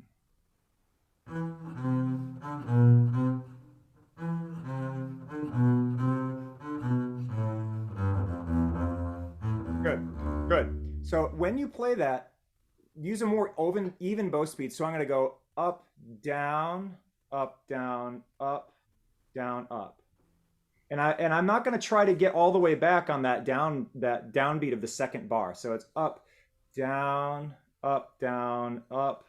Good, good. So when you play that, use a more even bow speed. So I'm going to go up, down, up, down, up, down, up. And I'm not going to try to get all the way back on that downbeat of the second bar. So it's up, down, up, down, up,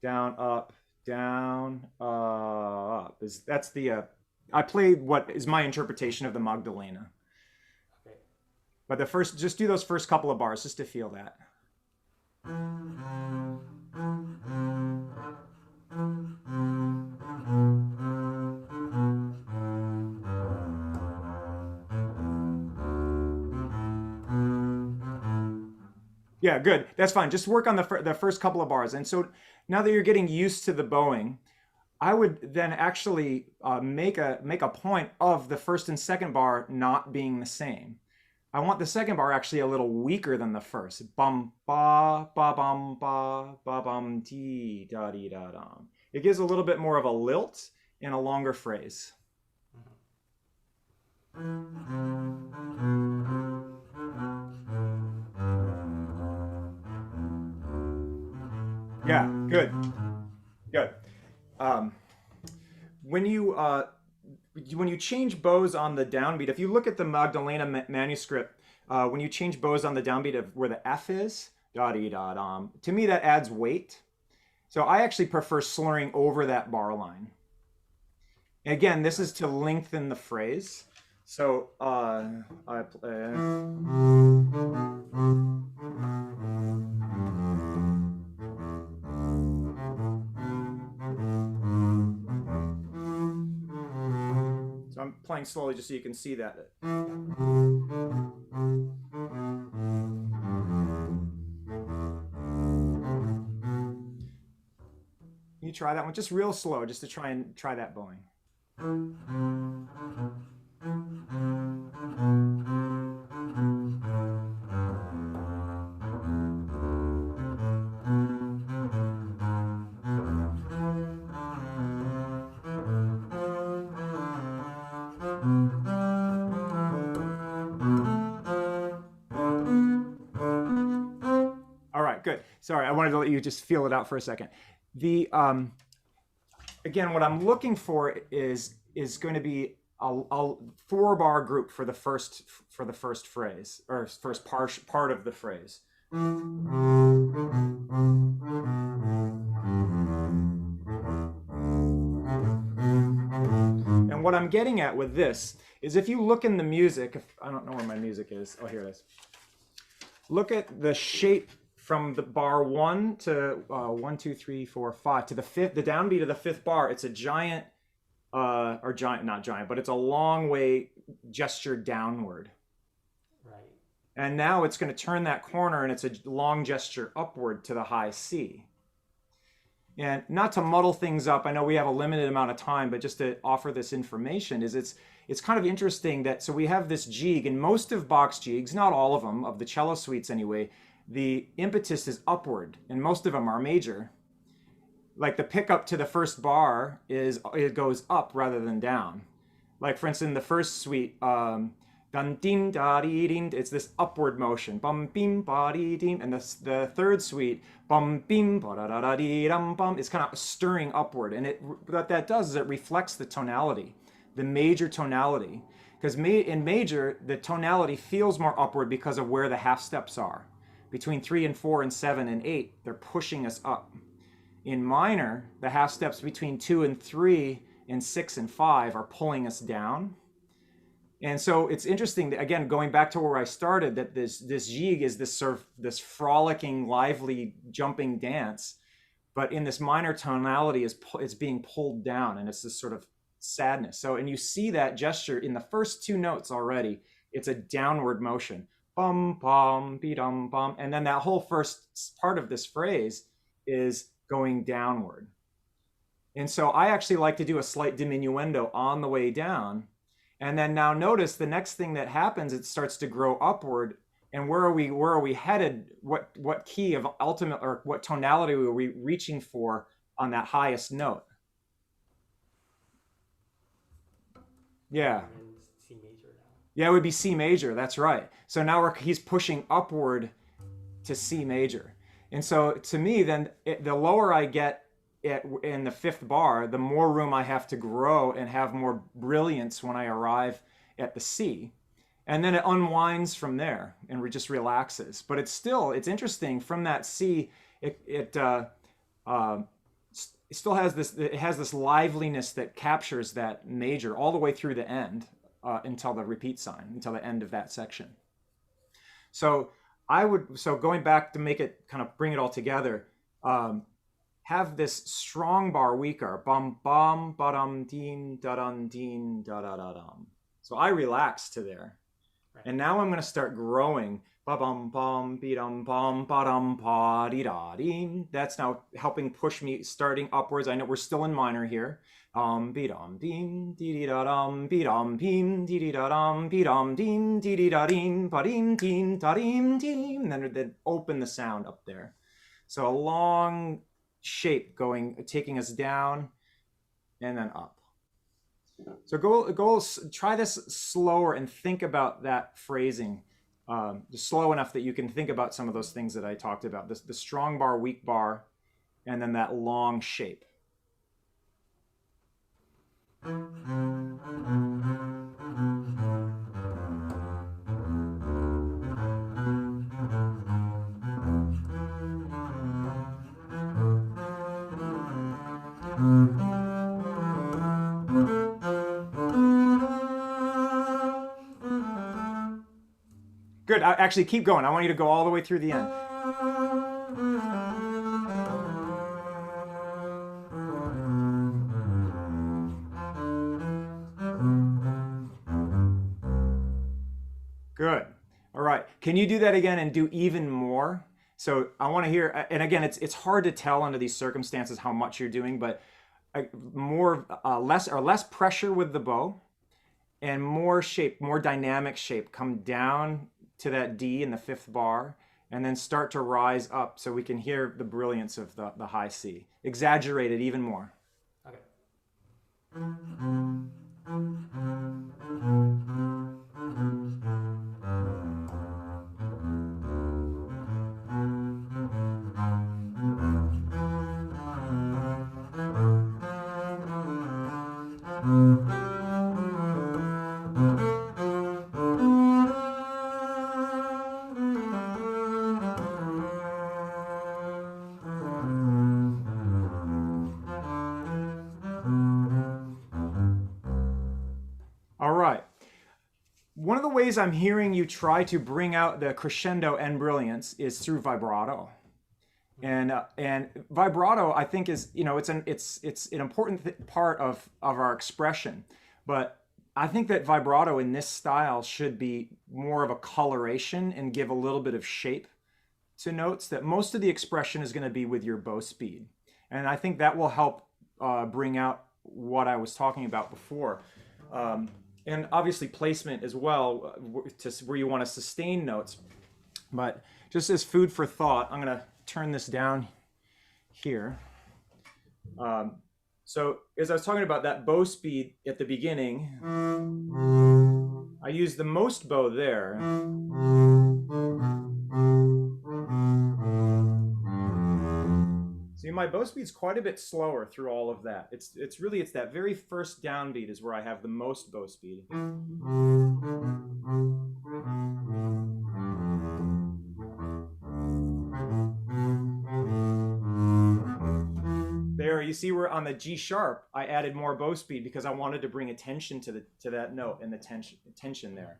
down, up, down, up. That's the I play what is my interpretation of the Magdalena.
Okay.
But just do those first couple of bars just to feel that. Yeah, good. That's fine. Just work on the first couple of bars. And so now that you're getting used to the bowing, I would then actually make a point of the first and second bar not being the same. I want the second bar actually a little weaker than the first. Bum ba ba bum ba ba bum dee da dee da dum. It gives a little bit more of a lilt in a longer phrase. Yeah, good, good. When you change bows on the downbeat, if you look at the Magdalena manuscript, when you change bows on the downbeat of where the F is, da-dee-da-dum, to me that adds weight. So I actually prefer slurring over that bar line. And again, this is to lengthen the phrase. So I play. So I'm playing slowly just so you can see that. You try that one just real slow, just to try that bowing. All right, good. Sorry, I wanted to let you just feel it out for a second. The again, what I'm looking for is going to be a 4-bar group for the first phrase, or first part of the phrase. And what I'm getting at with this is, if you look in the music, I don't know where my music is. Oh, here it is. Look at the shape from the bar 1 to 1, 2, 3, 4, 5 to the fifth, the downbeat of the 5th bar. It's a giant, not giant, but it's a long way gesture downward.
Right.
And now it's going to turn that corner, and it's a long gesture upward to the high C. And not to muddle things up, I know we have a limited amount of time, but just to offer this information, it's kind of interesting that, so we have this jig, and most of Bach's jigs, not all of them, of the cello suites anyway, the impetus is upward, and most of them are major. Like the pickup to the first bar it goes up rather than down. Like for instance, in the first suite, dun ding da dee ding, it's this upward motion, bum bim ba dee ding, and the third suite, bum bim ba da da da dee dum bum, it's kind of stirring upward, and what that does is it reflects the tonality, the major tonality, because in major the tonality feels more upward because of where the half steps are. Between 3 and 4 and 7 and 8, they're pushing us up. In minor, the half steps between 2 and 3 and 6 and 5 are pulling us down. And so it's interesting that, again, going back to where I started, that this jig is this sort of this frolicking, lively, jumping dance, but in this minor tonality it's being pulled down, and it's this sort of sadness. So, and you see that gesture in the first 2 notes already. It's a downward motion. Bum, bum, be-dum, bum. And then that whole first part of this phrase is going downward. And so I actually like to do a slight diminuendo on the way down And then now notice the next thing that happens, it starts to grow upward. And where are we headed? What key of ultimate, or what tonality are we reaching for on that highest note? Yeah.
And C major now.
Yeah, it would be C major. That's right. So now he's pushing upward to C major. And so to me, then the lower I get in the fifth bar, the more room I have to grow and have more brilliance when I arrive at the C. And then it unwinds from there and just relaxes. But it's interesting from that C, it still has this liveliness that captures that major all the way through the end until the repeat sign, until the end of that section. So going back to make it kind of bring it all together, have this strong bar, weak bar, bum bum ba-dum deen da-dum deen da-da-da-dum. So I relax to there. Right. And now I'm going to start growing. Ba-bum bum be-dum bum ba-dum pa dee da dee. That's now helping push me starting upwards. I know we're still in minor here. Be-dum deem dee dee da dum be-dum beam dee dee da dum be-dum deem dee dee da deem ba-deem deem da deem deem. And then open the sound up there. So a long shape taking us down and then up. So go try this slower and think about that phrasing, just slow enough that you can think about some of those things that I talked about, the strong bar, weak bar, and then that long shape. Good. Actually, keep going. I want you to go all the way through the end. Good. All right. Can you do that again and do even more? So I want to hear, and again, it's hard to tell under these circumstances how much you're doing, but less pressure with the bow and more shape, more dynamic shape. Come down to that D in the fifth bar and then start to rise up so we can hear the brilliance of the high C. Exaggerate it even more.
Okay.
All right. One of the ways I'm hearing you try to bring out the crescendo and brilliance is through vibrato. And vibrato, I think, is, it's an important part of our expression. But I think that vibrato in this style should be more of a coloration and give a little bit of shape to notes. That most of the expression is going to be with your bow speed. And I think that will help bring out what I was talking about before. And obviously placement as well, where you want to sustain notes. But just as food for thought, I'm going to turn this down here. So as I was talking about that bow speed at the beginning, I used the most bow there. See, my bow speed's quite a bit slower through all of that. It's that very first downbeat is where I have the most bow speed. There, you see where on the G sharp I added more bow speed because I wanted to bring attention to that note and the tension there.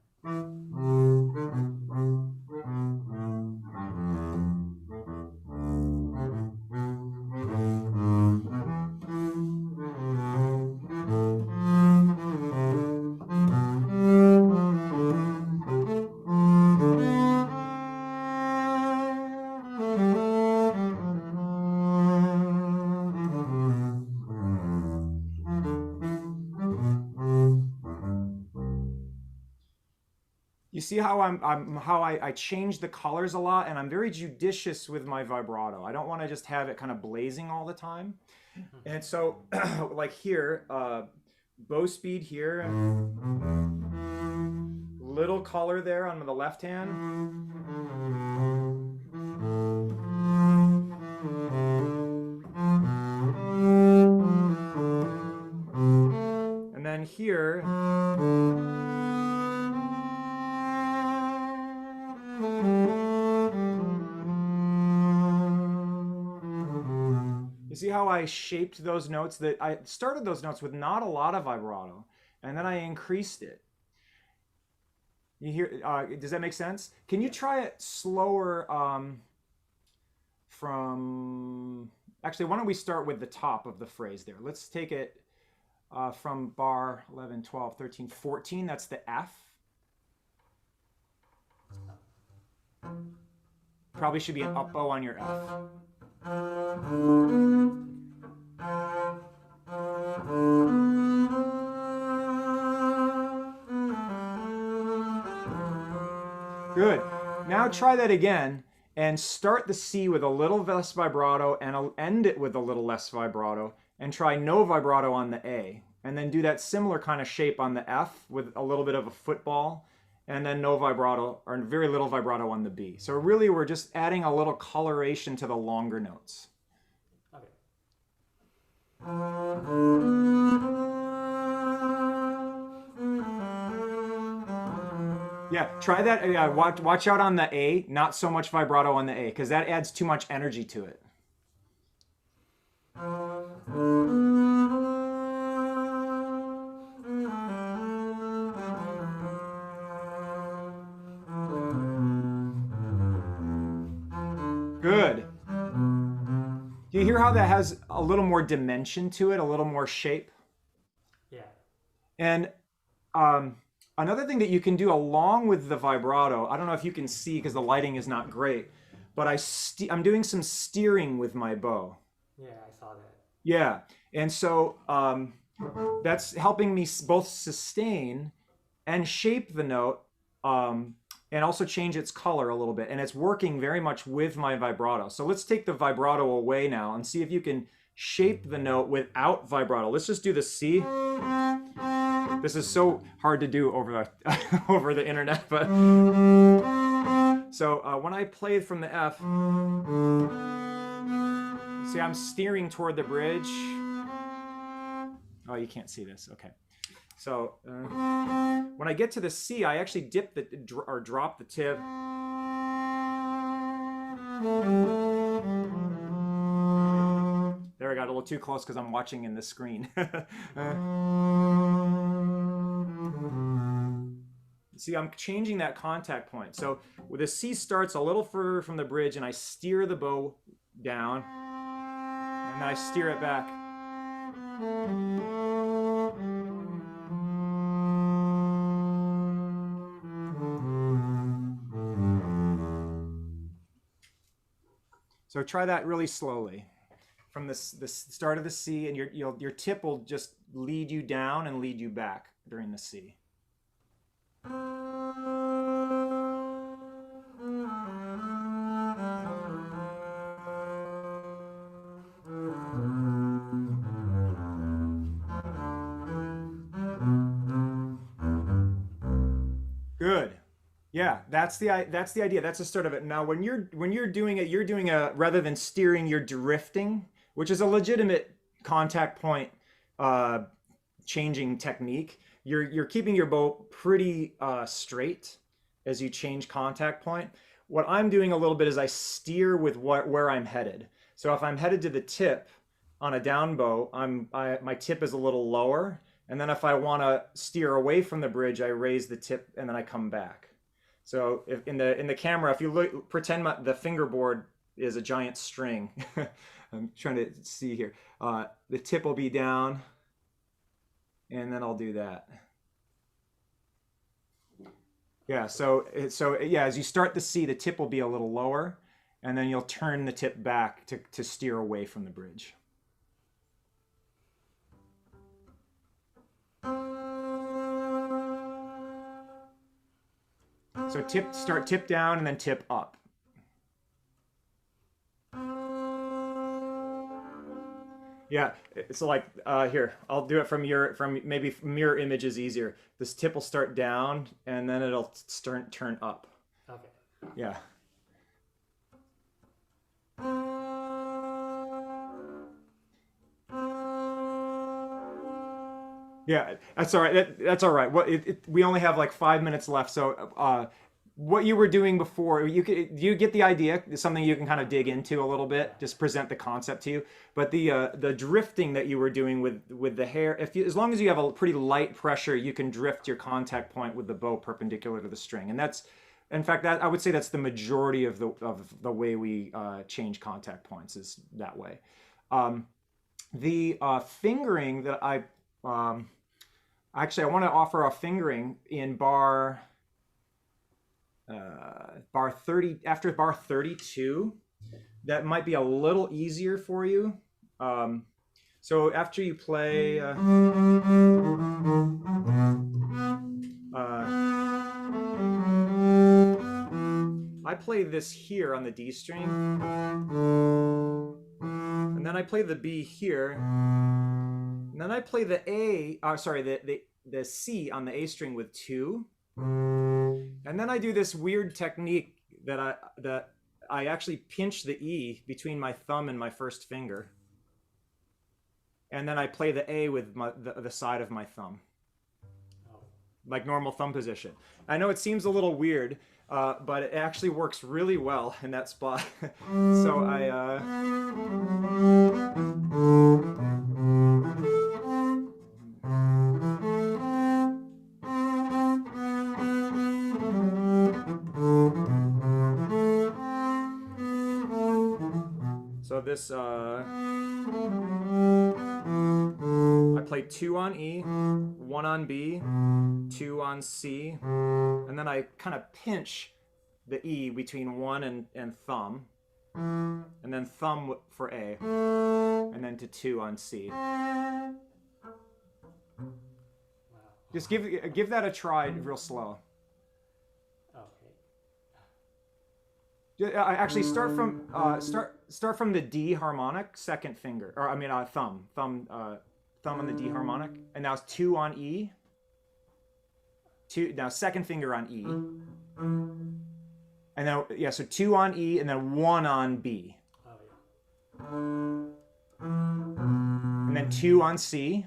see how I change the colors a lot, and I'm very judicious with my vibrato. I don't want to just have it kind of blazing all the time. And so, like here, bow speed here, little color there on the left hand. And then here, you see how I shaped those notes? That I started those notes with not a lot of vibrato, and then I increased it. You hear? Does that make sense? Can you try it slower? From actually, why don't we start with the top of the phrase there? Let's take it from bar 11, 12, 13, 14. That's the F. Probably should be an up bow on your F. Good. Now try that again and start the C with a little less vibrato and end it with a little less vibrato, and try no vibrato on the A. And then do that similar kind of shape on the F with a little bit of a football, and then no vibrato or very little vibrato on the B. So really we're just adding a little coloration to the longer notes.
Okay.
Yeah, try that. Yeah, watch out on the A, not so much vibrato on the A, because that adds too much energy to it. Good. Do you hear how that has a little more dimension to it, a little more shape?
Yeah.
And another thing that you can do along with the vibrato, I don't know if you can see because the lighting is not great, but I'm doing some steering with my bow.
Yeah, I saw that.
Yeah, and so that's helping me both sustain and shape the note, and also change its color a little bit. And it's working very much with my vibrato. So let's take the vibrato away now and see if you can shape the note without vibrato. Let's just do the C. This is so hard to do over the over the internet, but so when I play from the F, see I'm steering toward the bridge. Oh, you can't see this. Okay. So when I get to the C, I actually dip or drop the tip. There, I got a little too close because I'm watching in the screen. See, I'm changing that contact point. So the C starts a little further from the bridge, and I steer the bow down, and I steer it back. So try that really slowly. From the start of the C, and your tip will just lead you down and lead you back during the C. Good. Yeah, that's the idea. That's the start of it. Now, when you're doing it, you're doing rather than steering, you're drifting, which is a legitimate contact point changing technique. You're keeping your bow pretty straight as you change contact point. What I'm doing a little bit is I steer with where I'm headed. So if I'm headed to the tip on a down bow, my tip is a little lower, and then if I want to steer away from the bridge, I raise the tip and then I come back. So if in the camera, if you pretend the fingerboard is a giant string, I'm trying to see here. The tip will be down, and then I'll do that. Yeah. So yeah, as you start the C, the tip will be a little lower, and then you'll turn the tip back to steer away from the bridge. So start tip down and then tip up. Yeah, it's like here. I'll do it from maybe mirror image is easier. This tip will start down and then it'll turn up.
Okay.
Yeah. Yeah, that's all right. That's all right. We only have like 5 minutes left. So, what you were doing before, you get the idea. It's something you can kind of dig into a little bit. Just present the concept to you. But the drifting that you were doing with the hair, as long as you have a pretty light pressure, you can drift your contact point with the bow perpendicular to the string, and that's. In fact, I would say that's the majority of the way we change contact points is that way. The fingering that actually I want to offer a fingering in bar 30 after bar 32. That might be a little easier for you. So after you play. I play this here on the D string, and then I play the B here, and then I play the the C on the A string with 2, and then I do this weird technique that I actually pinch the E between my thumb and my first finger, and then I play the A with the side of my thumb, like normal thumb position. I know it seems a little weird. But it actually works really well in that spot. So this I play 2 on E, 1 on B, 2 on C, and then I kind of pinch the E between 1 and thumb, and then thumb for A, and then to 2 on C. Wow. Just give that a try real slow. Actually, start from the D harmonic, second finger, or I mean thumb on the D harmonic, and now it's 2 on E. 2 now second finger on E, and then so 2 on E and then 1 on B, and then 2 on C,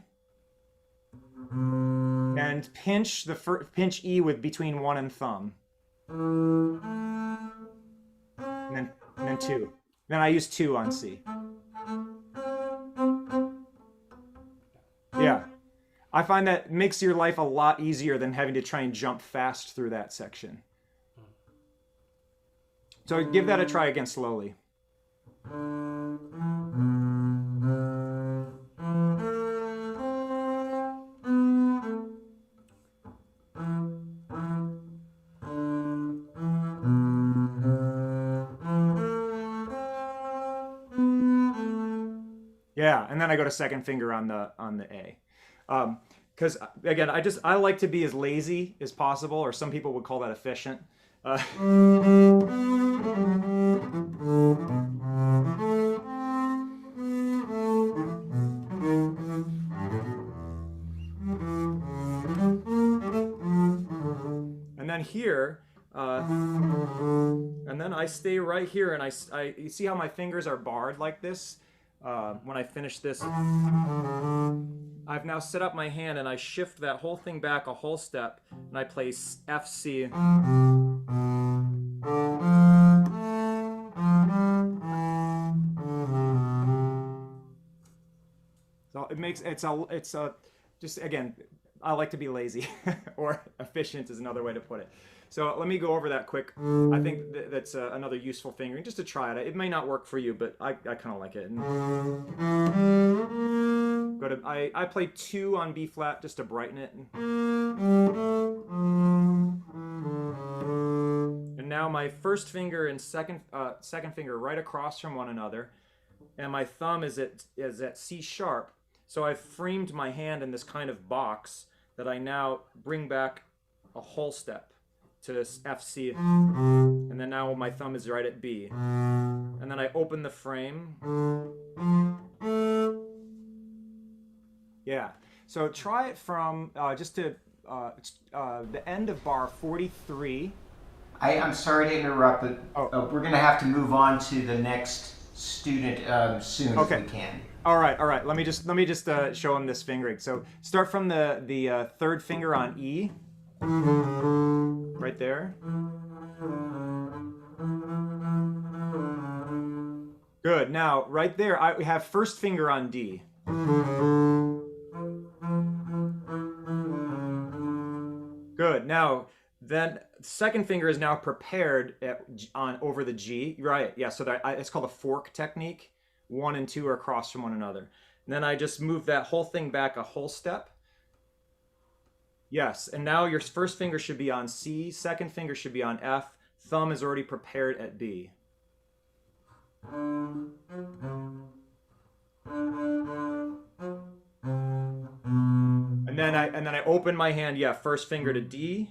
and pinch pinch E with between 1 and thumb. And then 2. Then I use 2 on C. Yeah. I find that makes your life a lot easier than having to try and jump fast through that section. So give that a try again slowly. Yeah, and then I go to second finger on the A, because again, I like to be as lazy as possible, or some people would call that efficient. And then here, and then I stay right here, and you see how my fingers are barred like this. When I finish this, I've now set up my hand and I shift that whole thing back a whole step, and I play F, C. So it's just again, I like to be lazy, or efficient is another way to put it. So let me go over that quick. I think that's another useful fingering, just to try it. It may not work for you, but I kind of like it. I play 2 on B flat just to brighten it. And now my first finger and second finger right across from one another, and my thumb is at C sharp. So I've framed my hand in this kind of box that I now bring back a whole step. to F, C, and then now my thumb is right at B. And then I open the frame. Yeah. So try it from just to the end of bar 43.
I'm sorry to interrupt, but we're going to have to move on to the next student soon if we can.
All right. Let me just show him this fingering. So start from the third finger on E, right there. Good. Now right there, I have first finger on D. Good. Now then, second finger is now prepared over the G. Right. Yeah. So that it's called a fork technique. 1 and 2 are across from one another. And then I just move that whole thing back a whole step. Yes. And now your first finger should be on C. Second finger should be on F. Thumb is already prepared at B. And then I open my hand. Yeah. First finger to D.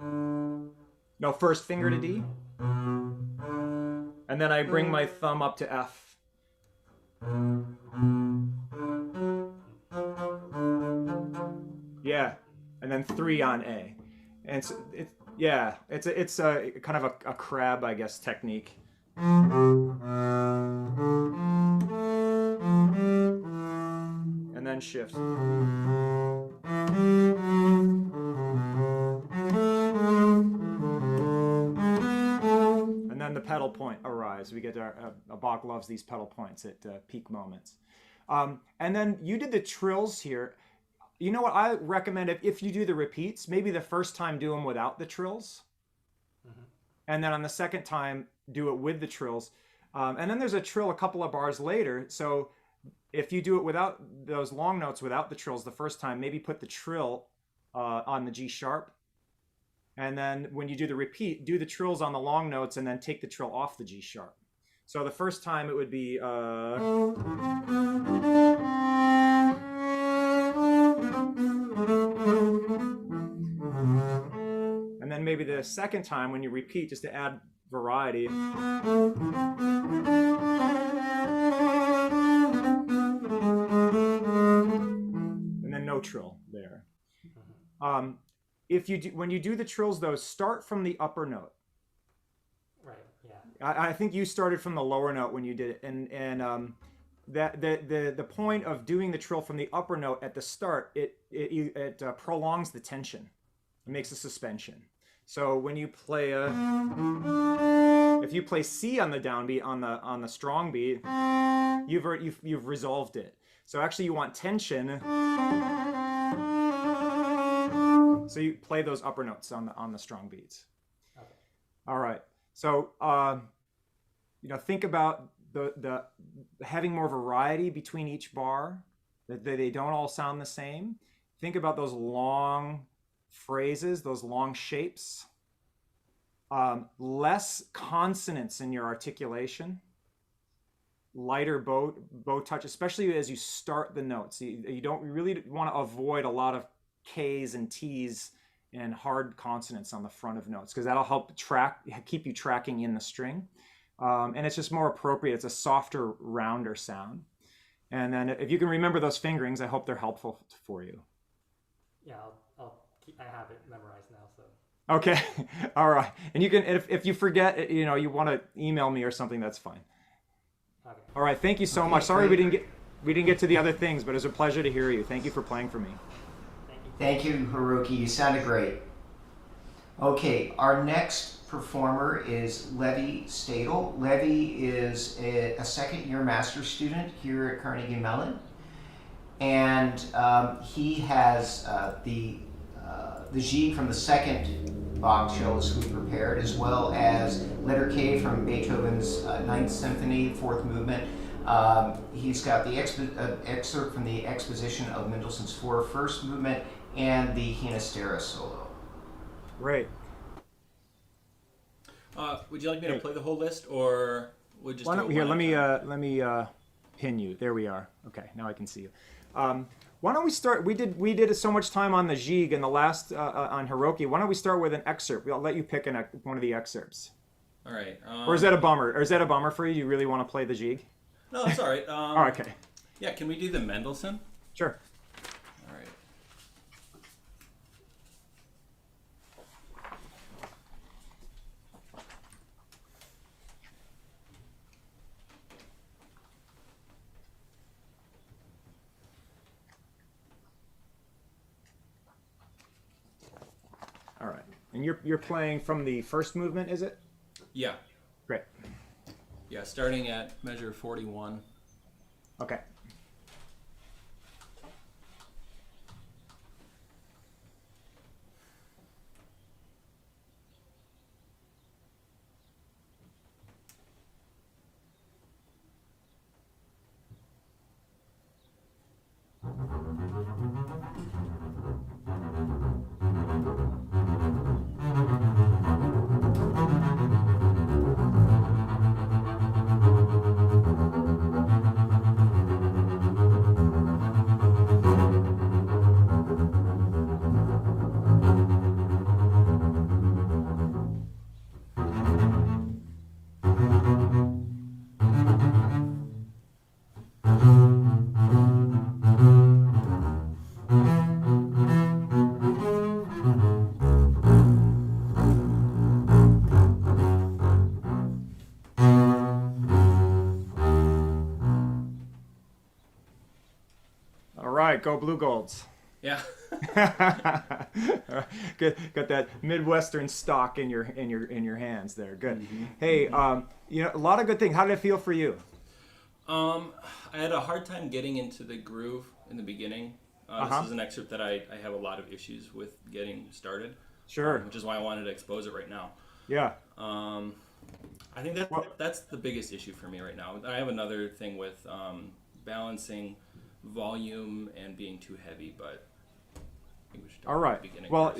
No, first finger to D. And then I bring my thumb up to F. Yeah, and then 3 on A, and it's a kind of a crab, I guess, technique. And then shift. And then the pedal point arrives. We get Bach loves these pedal points at peak moments. And then you did the trills here. You know what I recommend if you do the repeats, maybe the first time do them without the trills. Mm-hmm. And then on the second time, do it with the trills. And then there's a trill a couple of bars later. So if you do it without those long notes, without the trills the first time, maybe put the trill on the G sharp. And then when you do the repeat, do the trills on the long notes and then take the trill off the G sharp. So the first time it would be... and then maybe the second time when you repeat, just to add variety. And then no trill there. When you do the trills, though, start from the upper note.
Right. Yeah.
I think you started from the lower note when you did it, and that the point of doing the trill from the upper note at the start, it prolongs the tension. It makes a suspension. So when you play if you play C on the downbeat on the strong beat, you've resolved it. So actually, you want tension. So you play those upper notes on the strong beats. Okay. All right. So think about the having more variety between each bar. That they don't all sound the same. Think about those long phrases, those long shapes. Less consonants in your articulation. Lighter bow touch, especially as you start the notes. You really want to avoid a lot of K's and T's and hard consonants on the front of notes, because that'll help keep you tracking in the string. And it's just more appropriate. It's a softer, rounder sound. And then if you can remember those fingerings, I hope they're helpful for you.
Yeah, I have it memorized now, so.
Okay, all right. And you can, if you forget, you want to email me or something, that's fine.
Okay.
All right, thank you so much. Sorry we didn't get to the other things, but it was a pleasure to hear you. Thank you for playing for me.
Thank you, Haruki. You sounded great. Okay, our next performer is Levi Stadel. Levi is a second-year master's student here at Carnegie Mellon, and he has the G from the second Bach cello suite prepared, as well as letter K from Beethoven's Ninth Symphony, Fourth Movement. He's got the excerpt from the exposition of Mendelssohn's First Movement and the Hinastera solo.
Great.
Would you like me to play the whole list, or would just
let me pin you. There we are. Okay, now I can see you. Why don't we start? We did so much time on the jig and the last on Hiroki. Why don't we start with an excerpt? I'll let you pick one of the excerpts.
All right.
Or is that a bummer? Or is that a bummer for you? You really want to play the jig?
No, that's all right.
Oh, okay.
Yeah, can we do the Mendelssohn?
Sure.
All right.
All right. And you're playing from the first movement, is it?
Yeah.
Great.
Yeah, starting at measure 41.
Okay. All right, go Blue Golds.
Yeah.
Good, got that Midwestern stock in your hands there. Good. Mm-hmm. Hey, a lot of good things. How did it feel for you?
I had a hard time getting into the groove in the beginning. This is an excerpt that I have a lot of issues with getting started.
Sure.
Which is why I wanted to expose it right now.
Yeah.
I think that's the biggest issue for me right now. I have another thing with balancing volume and being too heavy, but
all right. Well,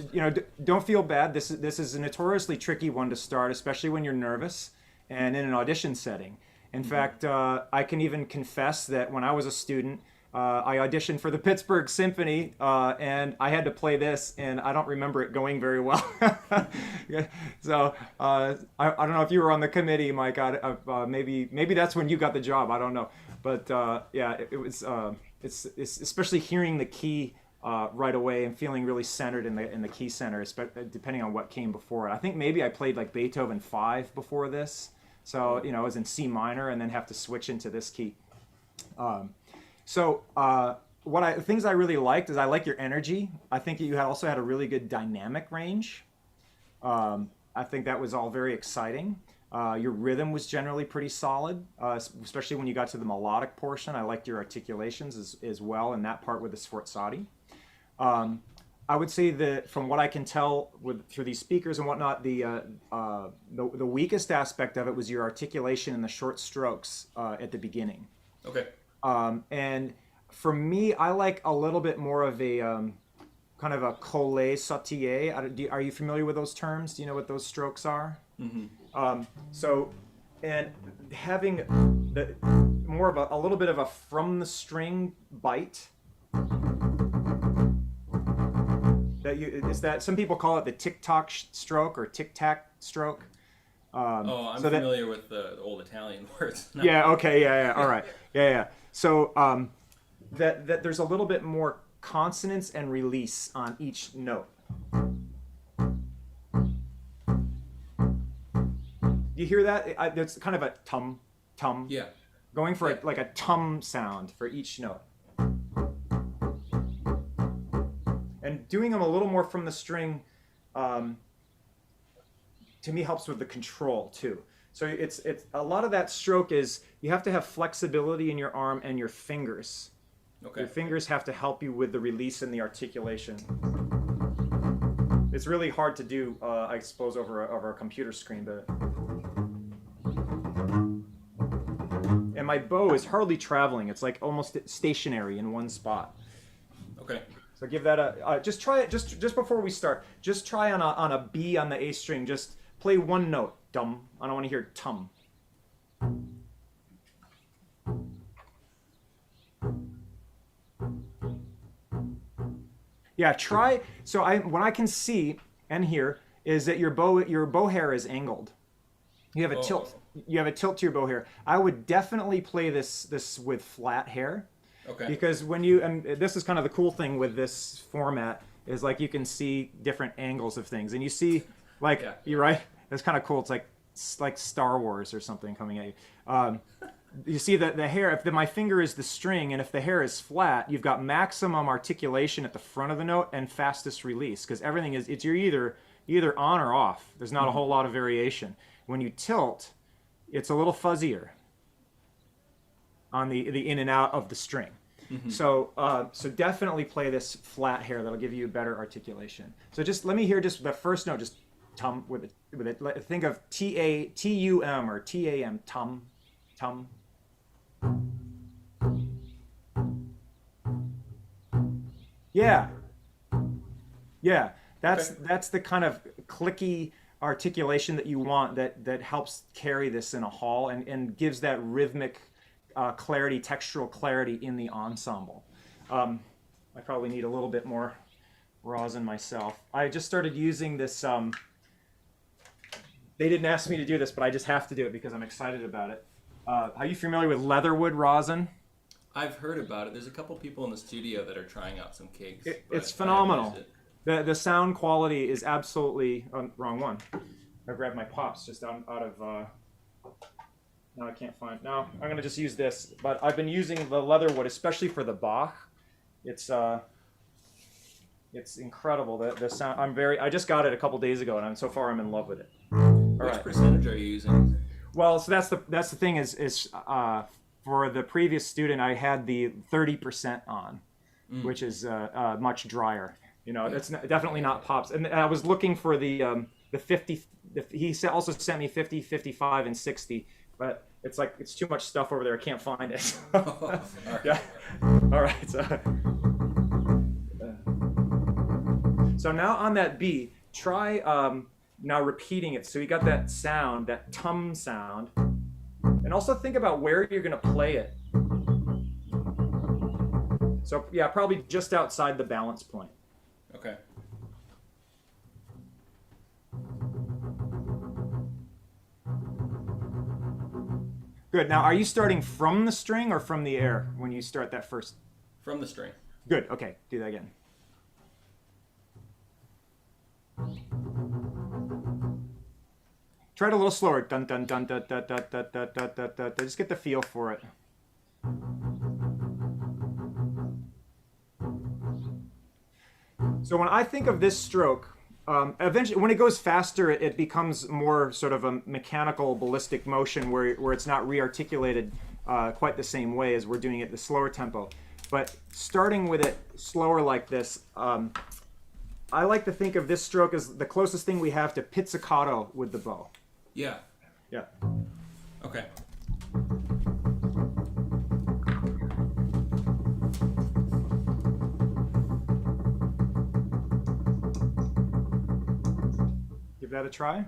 don't feel bad. This is a notoriously tricky one to start, especially when you're nervous and in an audition setting. In fact, I can even confess that when I was a student, I auditioned for the Pittsburgh Symphony, and I had to play this, and I don't remember it going very well. So I don't know if you were on the committee, Mike. Maybe that's when you got the job. I don't know, but it was. It's especially hearing the key right away and feeling really centered in the key center, depending on what came before it. I think maybe I played like Beethoven 5 before this, so I was in C minor and then have to switch into this key. Things I really liked is I like your energy. I think you also had a really good dynamic range. I think that was all very exciting. Your rhythm was generally pretty solid, especially when you got to the melodic portion. I liked your articulations as well in that part with the sforzati. I would say that from what I can tell through these speakers and whatnot, the weakest aspect of it was your articulation in the short strokes at the beginning.
Okay.
And for me, I like a little bit more of a kind of a collet sautillé. Are you familiar with those terms? Do you know what those strokes are?
Mm-hmm.
And having more of a little bit of a from the string bite. That some people call it the tick-tock stroke or tic-tac stroke.
I'm familiar with the old Italian words.
No. Yeah. Okay. Yeah. All right. Yeah. So that there's a little bit more consonance and release on each note. You hear that? There's kind of a tum.
Yeah.
Going for like a tum sound for each note. And doing them a little more from the string, to me, helps with the control too. So it's a lot of that stroke is you have to have flexibility in your arm and your fingers.
Okay.
Your fingers have to help you with the release and the articulation. It's really hard to do, I suppose, over a computer screen. But and my bow is hardly traveling. It's like almost stationary in one spot.
Okay.
So give that just try it just before we start. Just try on a B on the A string. Just play one note. Dum. I don't want to hear tum. Yeah, try. So what I can see and hear is that your bow hair is angled. You have a tilt. You have a tilt to your bow hair. I would definitely play this with flat hair.
Okay.
Because and this is kind of the cool thing with this format is like you can see different angles of things, and you see you're right. It's kind of cool. It's like Star Wars or something coming at you. You see the hair. If my finger is the string, and if the hair is flat, you've got maximum articulation at the front of the note and fastest release because everything is you're either on or off. There's not a whole lot of variation. When you tilt, it's a little fuzzier on the in and out of the string. Mm-hmm. So definitely play this flat hair. That'll give you better articulation. So just let me hear just the first note. Just tum with it. Think of T-U-M or T-A-M. Tum. Yeah. That's the kind of clicky articulation that you want that helps carry this in a hall and gives that rhythmic clarity, textural clarity in the ensemble. I probably need a little bit more rosin myself. I just started using this. They didn't ask me to do this, but I just have to do it because I'm excited about it. Are you familiar with leatherwood rosin?
I've heard about it. There's a couple people in the studio that are trying out some cakes.
It's phenomenal. The sound quality is absolutely wrong one. I grabbed my pops just out of. Now I can't find. No, I'm gonna just use this. But I've been using the leatherwood, especially for the Bach. It's incredible. The sound. I just got it a couple days ago, and so far I'm in love with it.
Which percentage are you using?
Well, so that's the thing is for the previous student I had the 30% on, which is much drier. It's definitely not pops. And I was looking for the 50. He also sent me 50, 55, and 60, but it's too much stuff over there. I can't find it. Yeah. All right. So now on that B, try now repeating it. So you got that sound, that tum sound, and also think about where you're going to play it. So yeah, probably just outside the balance point.
Okay.
Good. Now, are you starting from the string or from the air when you start that first?
From the string.
Good. Okay. Do that again. Try it a little slower. Dun dun dun dun dun dun dun dun dun dun dun. Just get the feel for it. So when I think of this stroke, eventually when it goes faster, it becomes more sort of a mechanical ballistic motion where it's not re-articulated quite the same way as we're doing it at the slower tempo. But starting with it slower like this, I like to think of this stroke as the closest thing we have to pizzicato with the bow.
Yeah.
Yeah.
Okay.
Give that a try.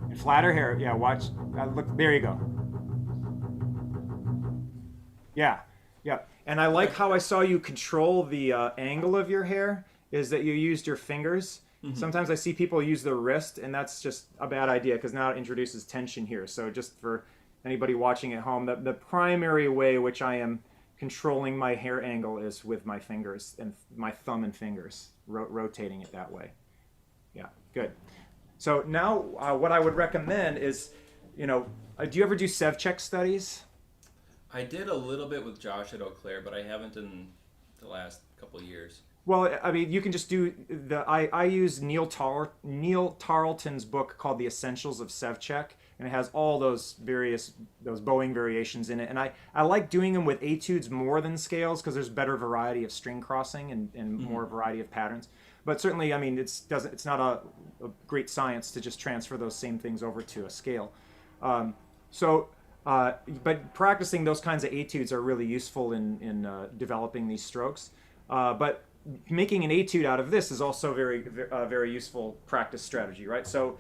And flatter hair. Yeah, watch. Look, there you go. Yeah. And I like how I saw you control the angle of your hair, is that you used your fingers. Mm-hmm. Sometimes I see people use their wrist, and that's just a bad idea because now it introduces tension here. So just for anybody watching at home, the primary way which I am controlling my hair angle is with my fingers and my thumb and fingers, rotating it that way. Yeah, good. So now what I would recommend is, do you ever do Sevchek studies?
I did a little bit with Josh at Eau Claire, but I haven't in the last couple of years.
Well, I mean, you can just do I use Neil Tarleton's book called The Essentials of Sevchek, and it has all those bowing variations in it. And I like doing them with etudes more than scales because there's better variety of string crossing and more variety of patterns. But certainly, I mean, it's not a great science to just transfer those same things over to a scale. But practicing those kinds of etudes are really useful in developing these strokes. But making an etude out of this is also very useful practice strategy, right? So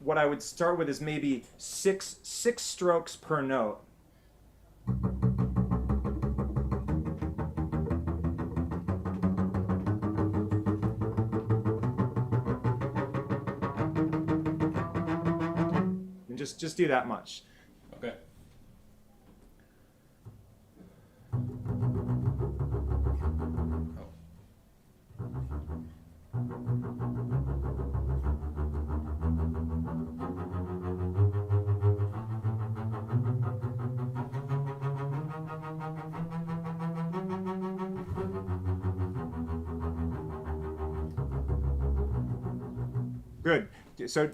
what I would start with is maybe six strokes per note. And just do that much.
Okay.
Good. So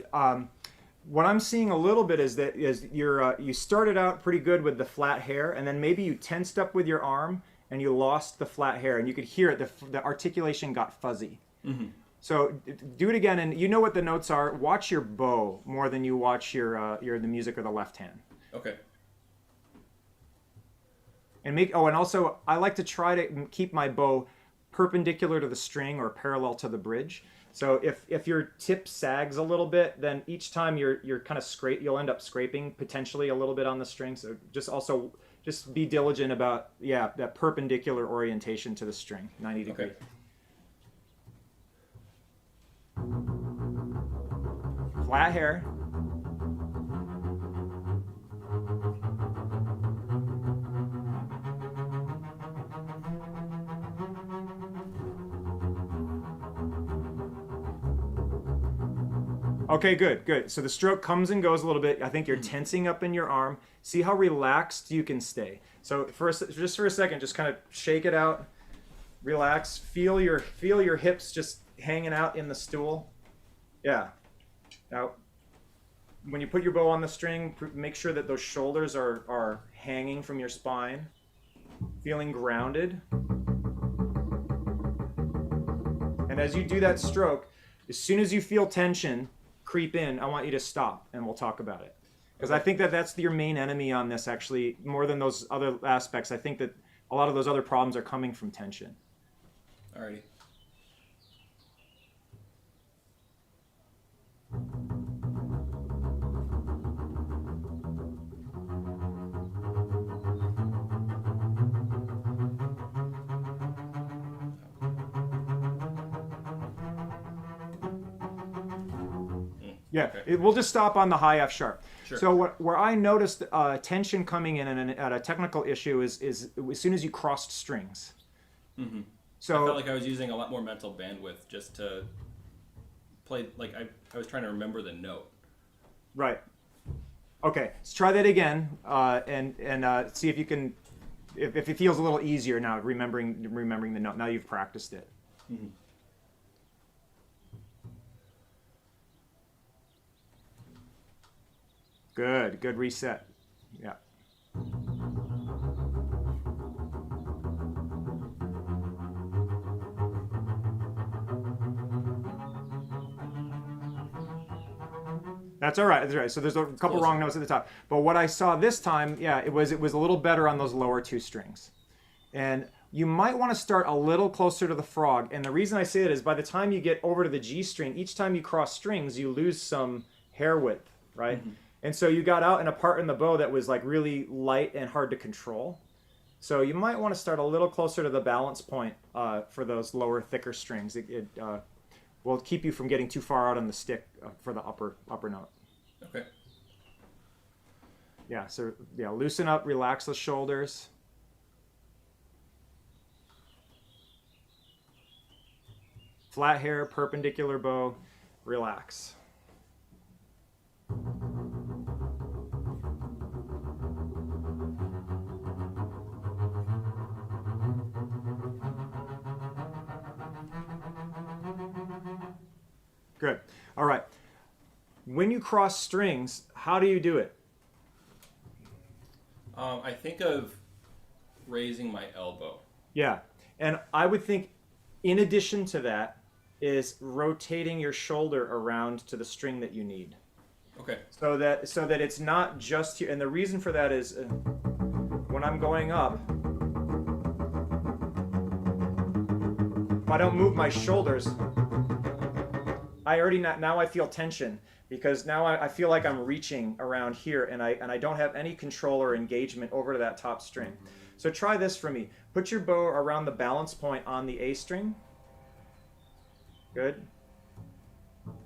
what I'm seeing a little bit is that you started out pretty good with the flat hair, and then maybe you tensed up with your arm and you lost the flat hair, and you could hear it. The articulation got fuzzy.
Mm-hmm.
So do it again, and you know what the notes are. Watch your bow more than you watch the music or the left hand.
Okay.
And and also I like to try to keep my bow perpendicular to the string or parallel to the bridge. So if your tip sags a little bit, then each time you're kind of you'll end up scraping potentially a little bit on the string. So just be diligent about that perpendicular orientation to the string, 90 degree.
Okay.
Flat hair. Okay, good. So the stroke comes and goes a little bit. I think you're tensing up in your arm. See how relaxed you can stay. So just for a second, just kind of shake it out. Relax. Feel your hips just hanging out in the stool. Yeah. Now, when you put your bow on the string, make sure that those shoulders are hanging from your spine. Feeling grounded. And as you do that stroke, as soon as you feel tension creep in, I want you to stop, and we'll talk about it. Because I think that's your main enemy on this, actually, more than those other aspects. I think that a lot of those other problems are coming from tension.
Alrighty.
Yeah,
Okay.
we'll just stop on the high F sharp.
Sure.
So where I noticed tension coming in at a technical issue is as soon as you crossed strings.
Mm-hmm.
So
I felt like I was using a lot more mental bandwidth just to play. Like I was trying to remember the note.
Right. Okay, let's try that again and see if you can, if it feels a little easier now, remembering the note. Now you've practiced it.
Mm-hmm.
Good reset. Yeah. That's all right. That's all right. So there's a couple
Close.
wrong notes at the top. But what I saw this time, it was a little better on those lower two strings. And you might want to start a little closer to the frog. And the reason I say that is by the time you get over to the G string, each time you cross strings, you lose some hair width, right?
Mm-hmm.
And so you got out in a part in the bow that was like really light and hard to control. So you might want to start a little closer to the balance point for those lower, thicker strings. It will keep you from getting too far out on the stick for the upper note.
Okay.
Yeah, so loosen up, relax the shoulders. Flat hair, perpendicular bow, relax. Good. All right. When you cross strings, how do you do it?
I think of raising my elbow.
Yeah. And I would think in addition to that is rotating your shoulder around to the string that you need.
Okay.
So that it's not just here. And the reason for that is when I'm going up, if I don't move my shoulders, I already now I feel tension because now I feel like I'm reaching around here and I don't have any control or engagement over to that top string. So try this for me. Put your bow around the balance point on the A string. Good.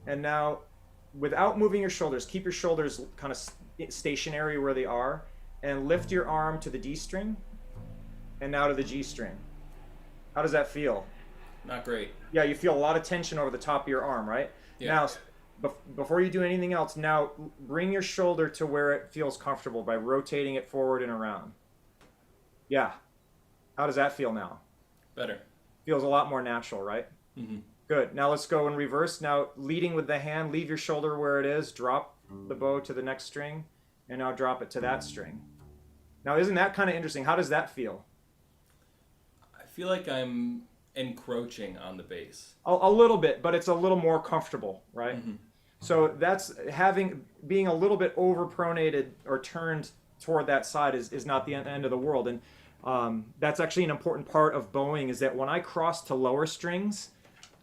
And now, without moving your shoulders, keep your shoulders kind of stationary where they are, and lift your arm to the D string, and now to the G string. How does that feel?
Not great.
Yeah, you feel a lot of tension over the top of your arm, right?
Yeah.
Now, before you do anything else, now bring your shoulder to where it feels comfortable by rotating it forward and around. Yeah. How does that feel now?
Better.
Feels a lot more natural, right?
Mm-hmm.
Good. Now let's go in reverse. Now leading with the hand, leave your shoulder where it is, drop the bow to the next string, and now drop it to that string. Now isn't that kind of interesting? How does that feel?
I feel like I'm encroaching on the bass.
A little bit, but it's a little more comfortable, right?
Mm-hmm.
So that's being a little bit overpronated or turned toward that side is not the end of the world. And that's actually an important part of bowing is that when I cross to lower strings,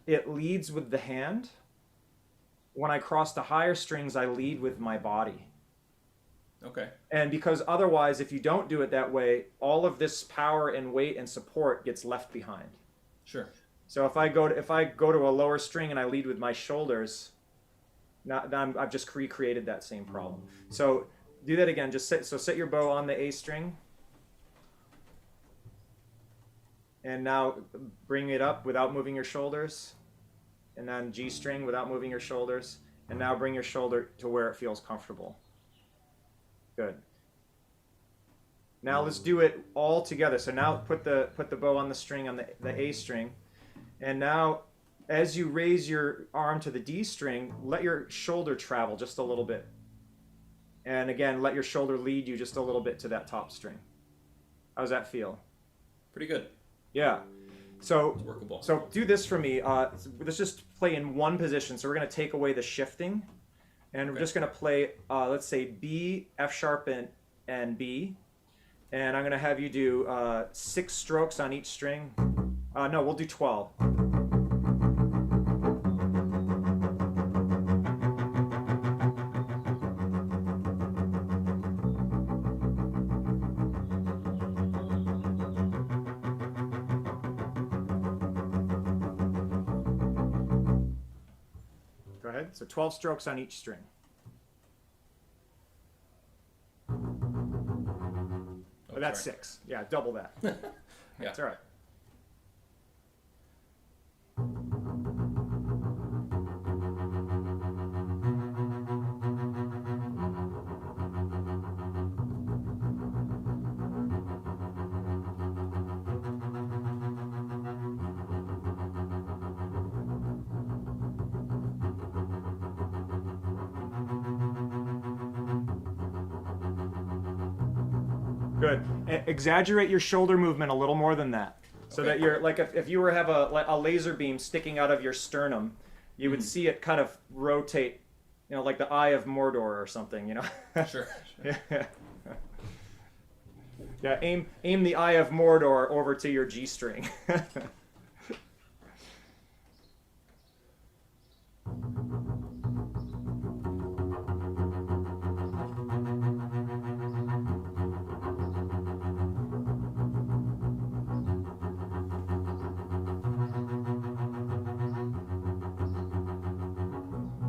it leads with the hand. When I cross to higher strings, I lead with my body.
Okay.
And because otherwise, if you don't do it that way, all of this power and weight and support gets left behind.
Sure.
So if I go to a lower string and I lead with my shoulders, I've just recreated that same problem. So do that again. Set your bow on the A string. And now bring it up without moving your shoulders. And then G string without moving your shoulders. And now bring your shoulder to where it feels comfortable. Good. Now let's do it all together. So now put the bow on the string on the A string. And now as you raise your arm to the D string, let your shoulder travel just a little bit. And again, let your shoulder lead you just a little bit to that top string. How does that feel?
Pretty good.
Yeah. So
it's workable.
So do this for me. Let's just play in one position. So we're going to take away the shifting. And we're just going to play, let's say, B, F sharp, and B. And I'm going to have you do 6 strokes on each string. No, we'll do 12. Go ahead. So 12 strokes on each string. Oh, that's 6. Yeah, double that.
Yeah.
That's all right. Good. Exaggerate your shoulder movement a little more than that. So that you're like if you were to have a laser beam sticking out of your sternum, you would see it kind of rotate, like the Eye of Mordor or something,
Sure.
Yeah. Yeah, aim the Eye of Mordor over to your G string.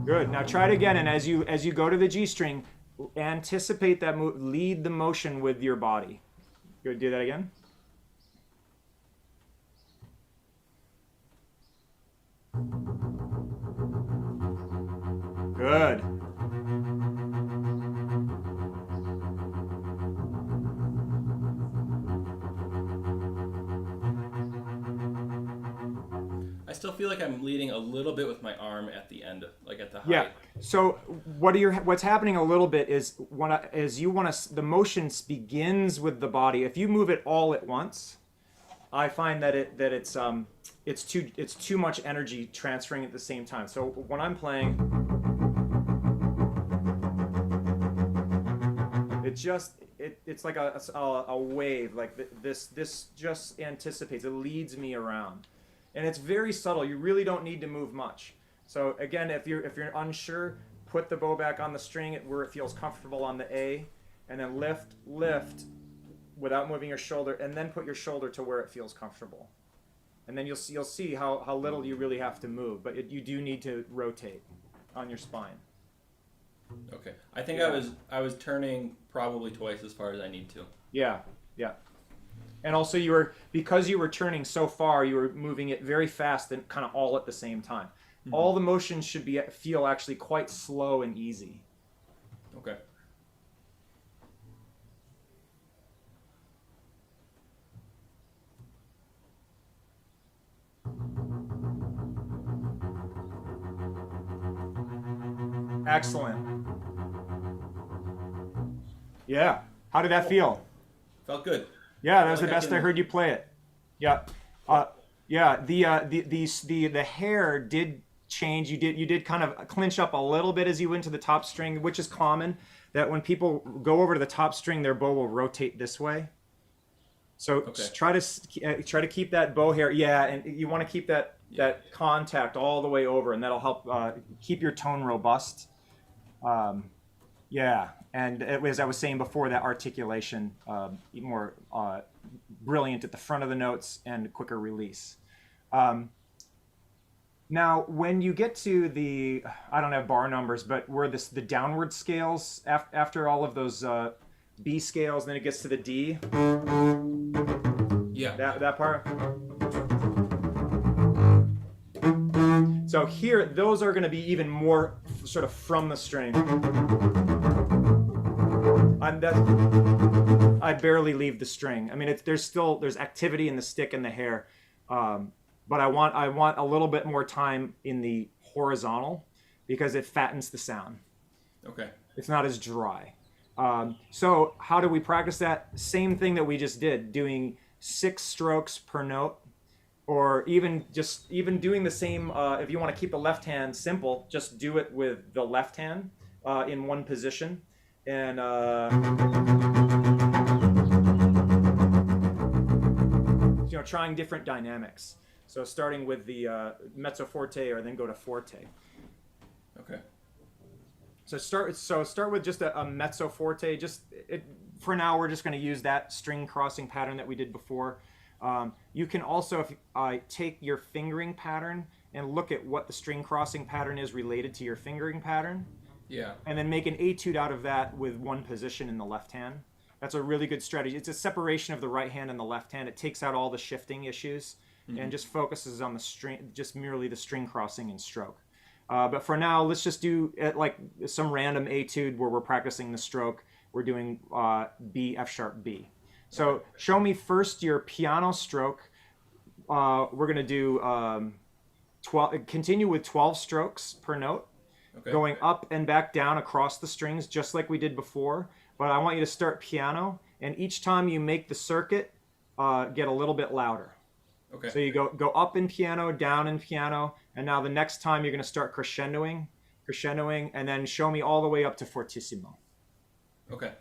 Good. Now try it again, and as you go to the G string, anticipate that move. Lead the motion with your body. Good. Do that again. Good.
I still feel like I'm leading a little bit with my arm at the end, like at the height.
Yeah. So what's happening a little bit is the motion begins with the body. If you move it all at once, I find that it's too much energy transferring at the same time. So when I'm playing, it's like a wave. Like this just anticipates. It leads me around. And it's very subtle. You really don't need to move much. So again, if you're unsure, put the bow back on the string where it feels comfortable on the A, and then lift without moving your shoulder, and then put your shoulder to where it feels comfortable. And then you'll see how little you really have to move, but you do need to rotate on your spine.
Okay. I think I was turning probably twice as far as I need to.
Yeah. And also because you were turning so far, you were moving it very fast and kind of all at the same time. Mm-hmm. All the motions should feel actually quite slow and easy.
Okay.
Excellent. Yeah. How did that feel?
Felt good.
Yeah, that was the best I heard you play it. Yeah. Yeah. The hair did change. You did kind of clinch up a little bit as you went to the top string, which is common. That when people go over to the top string, their bow will rotate this way. So try to keep that bow hair. Yeah, and you want to keep that contact all the way over, and that'll help keep your tone robust. Yeah, and as I was saying before, that articulation more brilliant at the front of the notes and quicker release. Now, when you get to the, I don't have bar numbers, but where the downward scales after all of those B scales, then it gets to the D.
Yeah.
That part. So here, those are going to be even more sort of from the string. I barely leave the string. I mean, there's activity in the stick and the hair, but I want a little bit more time in the horizontal because it fattens the sound.
Okay.
It's not as dry. So how do we practice that? Same thing that we just did, doing 6 strokes per note, or even doing the same. If you want to keep the left hand simple, just do it with the left hand in one position, and trying different dynamics. So starting with the mezzo forte, or then go to forte.
Okay. So
start with just a mezzo forte. For now, we're just going to use that string crossing pattern that we did before. You can also take your fingering pattern and look at what the string crossing pattern is related to your fingering pattern.
Yeah.
And then make an etude out of that with one position in the left hand. That's a really good strategy. It's a separation of the right hand and the left hand. It takes out all the shifting issues and just focuses on the string, just merely the string crossing and stroke. But for now, let's just do like some random etude where we're practicing the stroke. We're doing B, F sharp, B. So show me first your piano stroke. We're going to do 12. Continue with 12 strokes per note, going up and back down across the strings, just like we did before. But I want you to start piano, and each time you make the circuit, get a little bit louder.
Okay.
So you go up in piano, down in piano, and now the next time you're going to start crescendoing, and then show me all the way up to fortissimo.
Okay.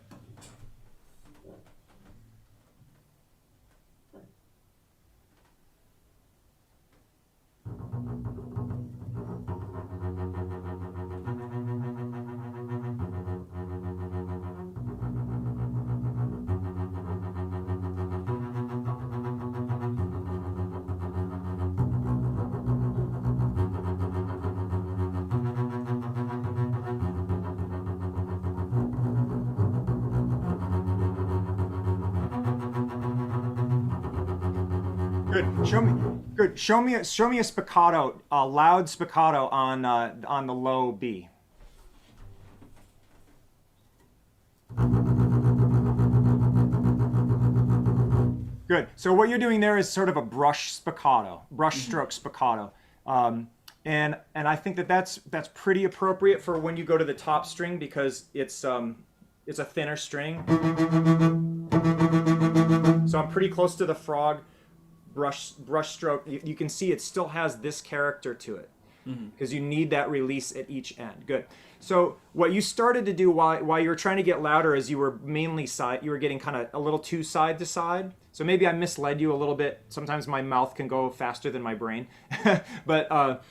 Good. Show me a spiccato, a loud spiccato on the low B. Good. So what you're doing there is sort of a brush stroke spiccato, and I think that's pretty appropriate for when you go to the top string because it's a thinner string. So I'm pretty close to the frog. Brush stroke. You can see it still has this character to it. because you need that release at each end. Good. So what you started to do while you were trying to get louder is you were mainly you were getting kind of a little too side to side. So maybe I misled you a little bit. Sometimes my mouth can go faster than my brain, but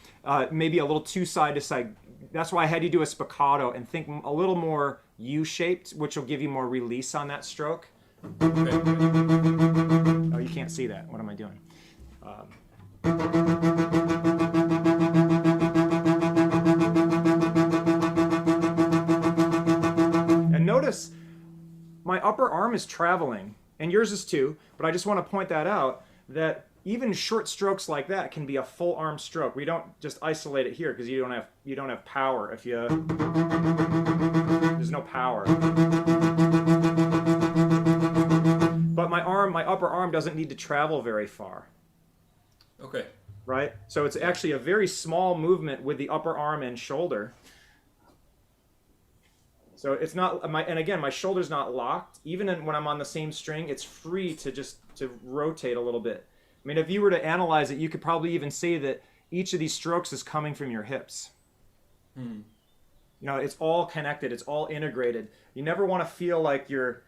maybe a little too side to side. That's why I had you do a spiccato and think a little more U-shaped, which will give you more release on that stroke. Okay. Oh, you can't see that. What am I doing? And notice my upper arm is traveling, and yours is too, but I just want to point that out, that even short strokes like that can be a full arm stroke. We don't just isolate it here because you don't have power. If you there's no power. But my upper arm doesn't need to travel very far.
Okay.
Right? So it's actually a very small movement with the upper arm and shoulder. So it's not and again, my shoulder's not locked. Even when I'm on the same string, it's free to rotate a little bit. I mean, if you were to analyze it, you could probably even say that each of these strokes is coming from your hips. You know, it's all connected. It's all integrated. You never want to feel like your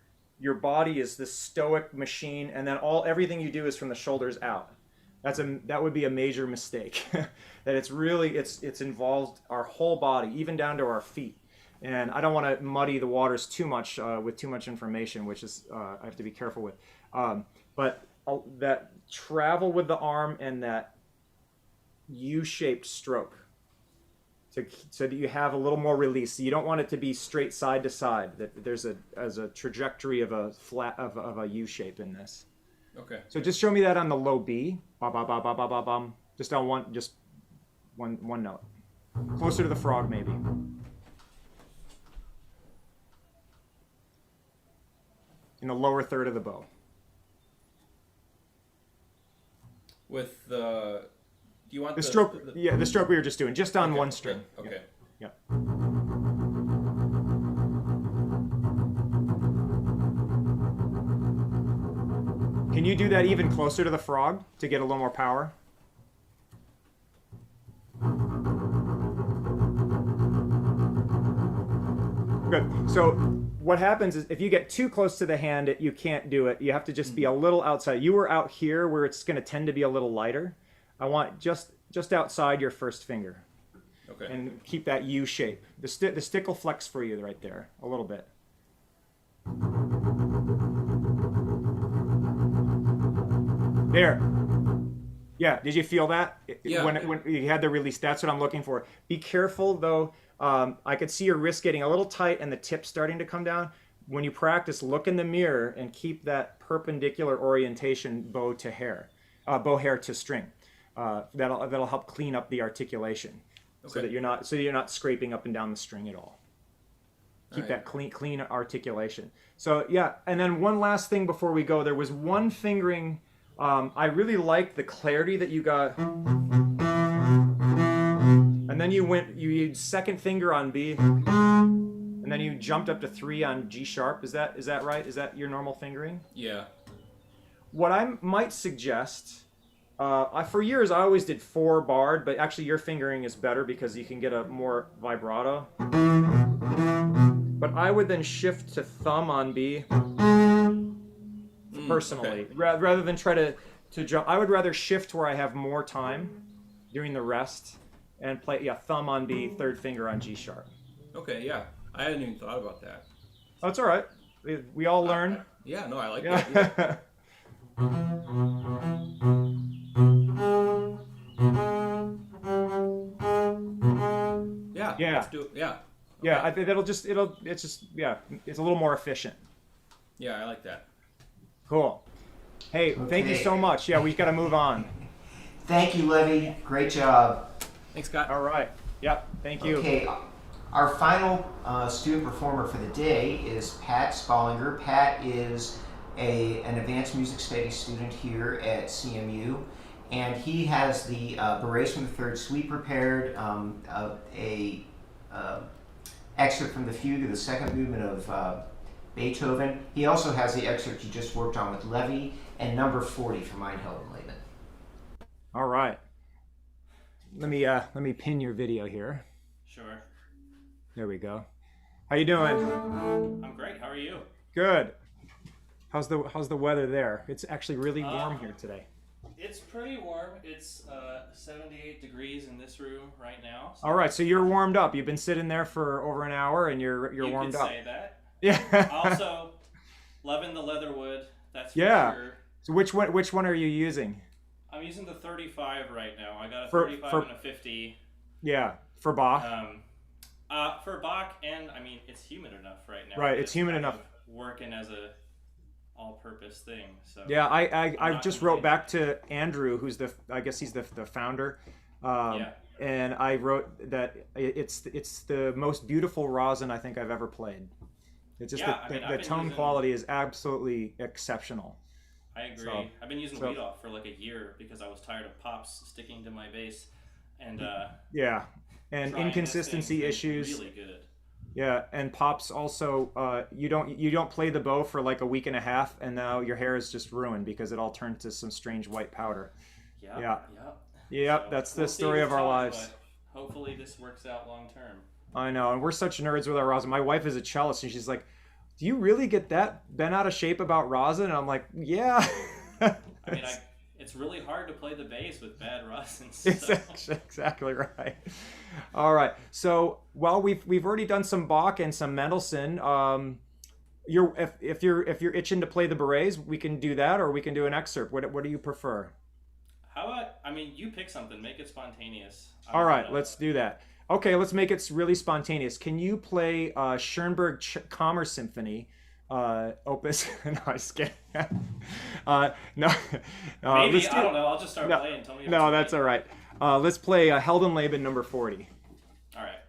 body is this stoic machine, and then everything you do is from the shoulders out. That would be a major mistake. That it's involved our whole body, even down to our feet. And I don't want to muddy the waters too much with too much information, which is I have to be careful with. But that travel with the arm and that U-shaped stroke, so that you have a little more release. You don't want it to be straight side to side. That there's a trajectory of a U shape in this.
Okay.
So just show me that on the low B. Ba ba ba ba ba ba bum. Just on one note. Closer to the frog, maybe. In the lower third of the bow.
With do you want
the stroke? Yeah, the stroke we were just doing, just on one string.
Okay.
Yeah. Can you do that even closer to the frog to get a little more power? Good. So what happens is if you get too close to the hand, you can't do it. You have to just be a little outside. You were out here where it's going to tend to be a little lighter. I want just outside your first finger.
Okay.
And keep that U shape. The stick will flex for you right there a little bit. There. Yeah, did you feel that?
Yeah.
When you had the release, that's what I'm looking for. Be careful though. I could see your wrist getting a little tight and the tip starting to come down. When you practice, look in the mirror and keep that perpendicular orientation bow hair to string. That'll help clean up the articulation, so that you're not scraping up and down the string at all. Keep that clean articulation. So yeah, and then one last thing before we go, there was one fingering. I really liked the clarity that you got. And then you used second finger on B, and then you jumped up to 3 on G sharp. Is that right? Is that your normal fingering?
Yeah.
What I might suggest, for years I always did 4 barred, but actually your fingering is better because you can get a more vibrato. But I would then shift to thumb on B. Personally, rather than try to jump, I would rather shift where I have more time doing the rest. And play, thumb on B, third finger on G sharp.
Okay, yeah. I hadn't even thought about that.
Oh, it's all right. We all learn.
Yeah, no, I like that. Yeah.
Yeah.
Let's do it. Yeah. Okay.
Yeah, I think it's a little more efficient.
Yeah, I like that.
Cool. Hey, thank you so much. Yeah, we've got to move on.
Thank you, Levy. Great job.
Thanks, Scott.
All right. Yep. Thank you.
Okay. Our final student performer for the day is Pat Spallinger. Pat is an advanced music studies student here at CMU, and he has the Berets from the Third Suite prepared, a excerpt from the Fugue of the Second Movement of Beethoven. He also has the excerpt you just worked on with Levy, and number 40 for Mein Heldenleben.
All right. let me pin your video here.
Sure.
There we go. How you doing?
I'm great. How are you?
Good. How's the weather there? It's actually really warm here today.
It's pretty warm. It's 78 degrees in this room right now.
All right, so you're warmed up. You've been sitting there for over an hour, and you're warmed up.
You could say that.
Yeah.
Also, loving the leatherwood. That's for sure.
So which one are you using?
I'm using the 35 right now. I got a
For-
35
for-
and a 50.
Yeah, for Bach.
For Bach, and I mean it's humid enough right now.
Right, it's humid enough.
Working as a all-purpose thing. So
Yeah, I
I'm not
just wrote
complaining.
back to Andrew, who's I guess he's the founder. And I wrote that it's the most beautiful rosin I think I've ever played. It's just
Yeah, I mean,
the
I've been
tone
using-
quality is absolutely exceptional.
I agree.
So-
I've been using
so-
Weed Off for like a year because I was tired of pops sticking to my bass, and
Yeah, and
trying this
inconsistency
thing's been
issues.
Really good.
Yeah, and pops also. You don't play the bow for like a week and a half, and now your hair is just ruined because it all turned to some strange white powder.
Yeah.
Yep,
So
that's the
we'll see
story
with
of our
time,
lives.
but hopefully this works out long term.
I know, and we're such nerds with our rosin. My wife is a cellist, and she's like, "Do you really get that bent out of shape about rosin?" And I'm like, "Yeah."
I mean, it's really hard to play the bass with bad rosins. So.
Exactly right. All right. So while we've already done some Bach and some Mendelssohn, if you're itching to play the berets, we can do that, or we can do an excerpt. What do you prefer?
How about? I mean, you pick something. Make it spontaneous.
All right, let's do that. Okay, let's make it really spontaneous. Can you play Schoenberg Kammer Symphony, Opus? No, I just kidding. No.
Maybe I don't know. I'll just start playing. Tell me.
No, that's all right. Let's play Heldenleben number 40.
All right.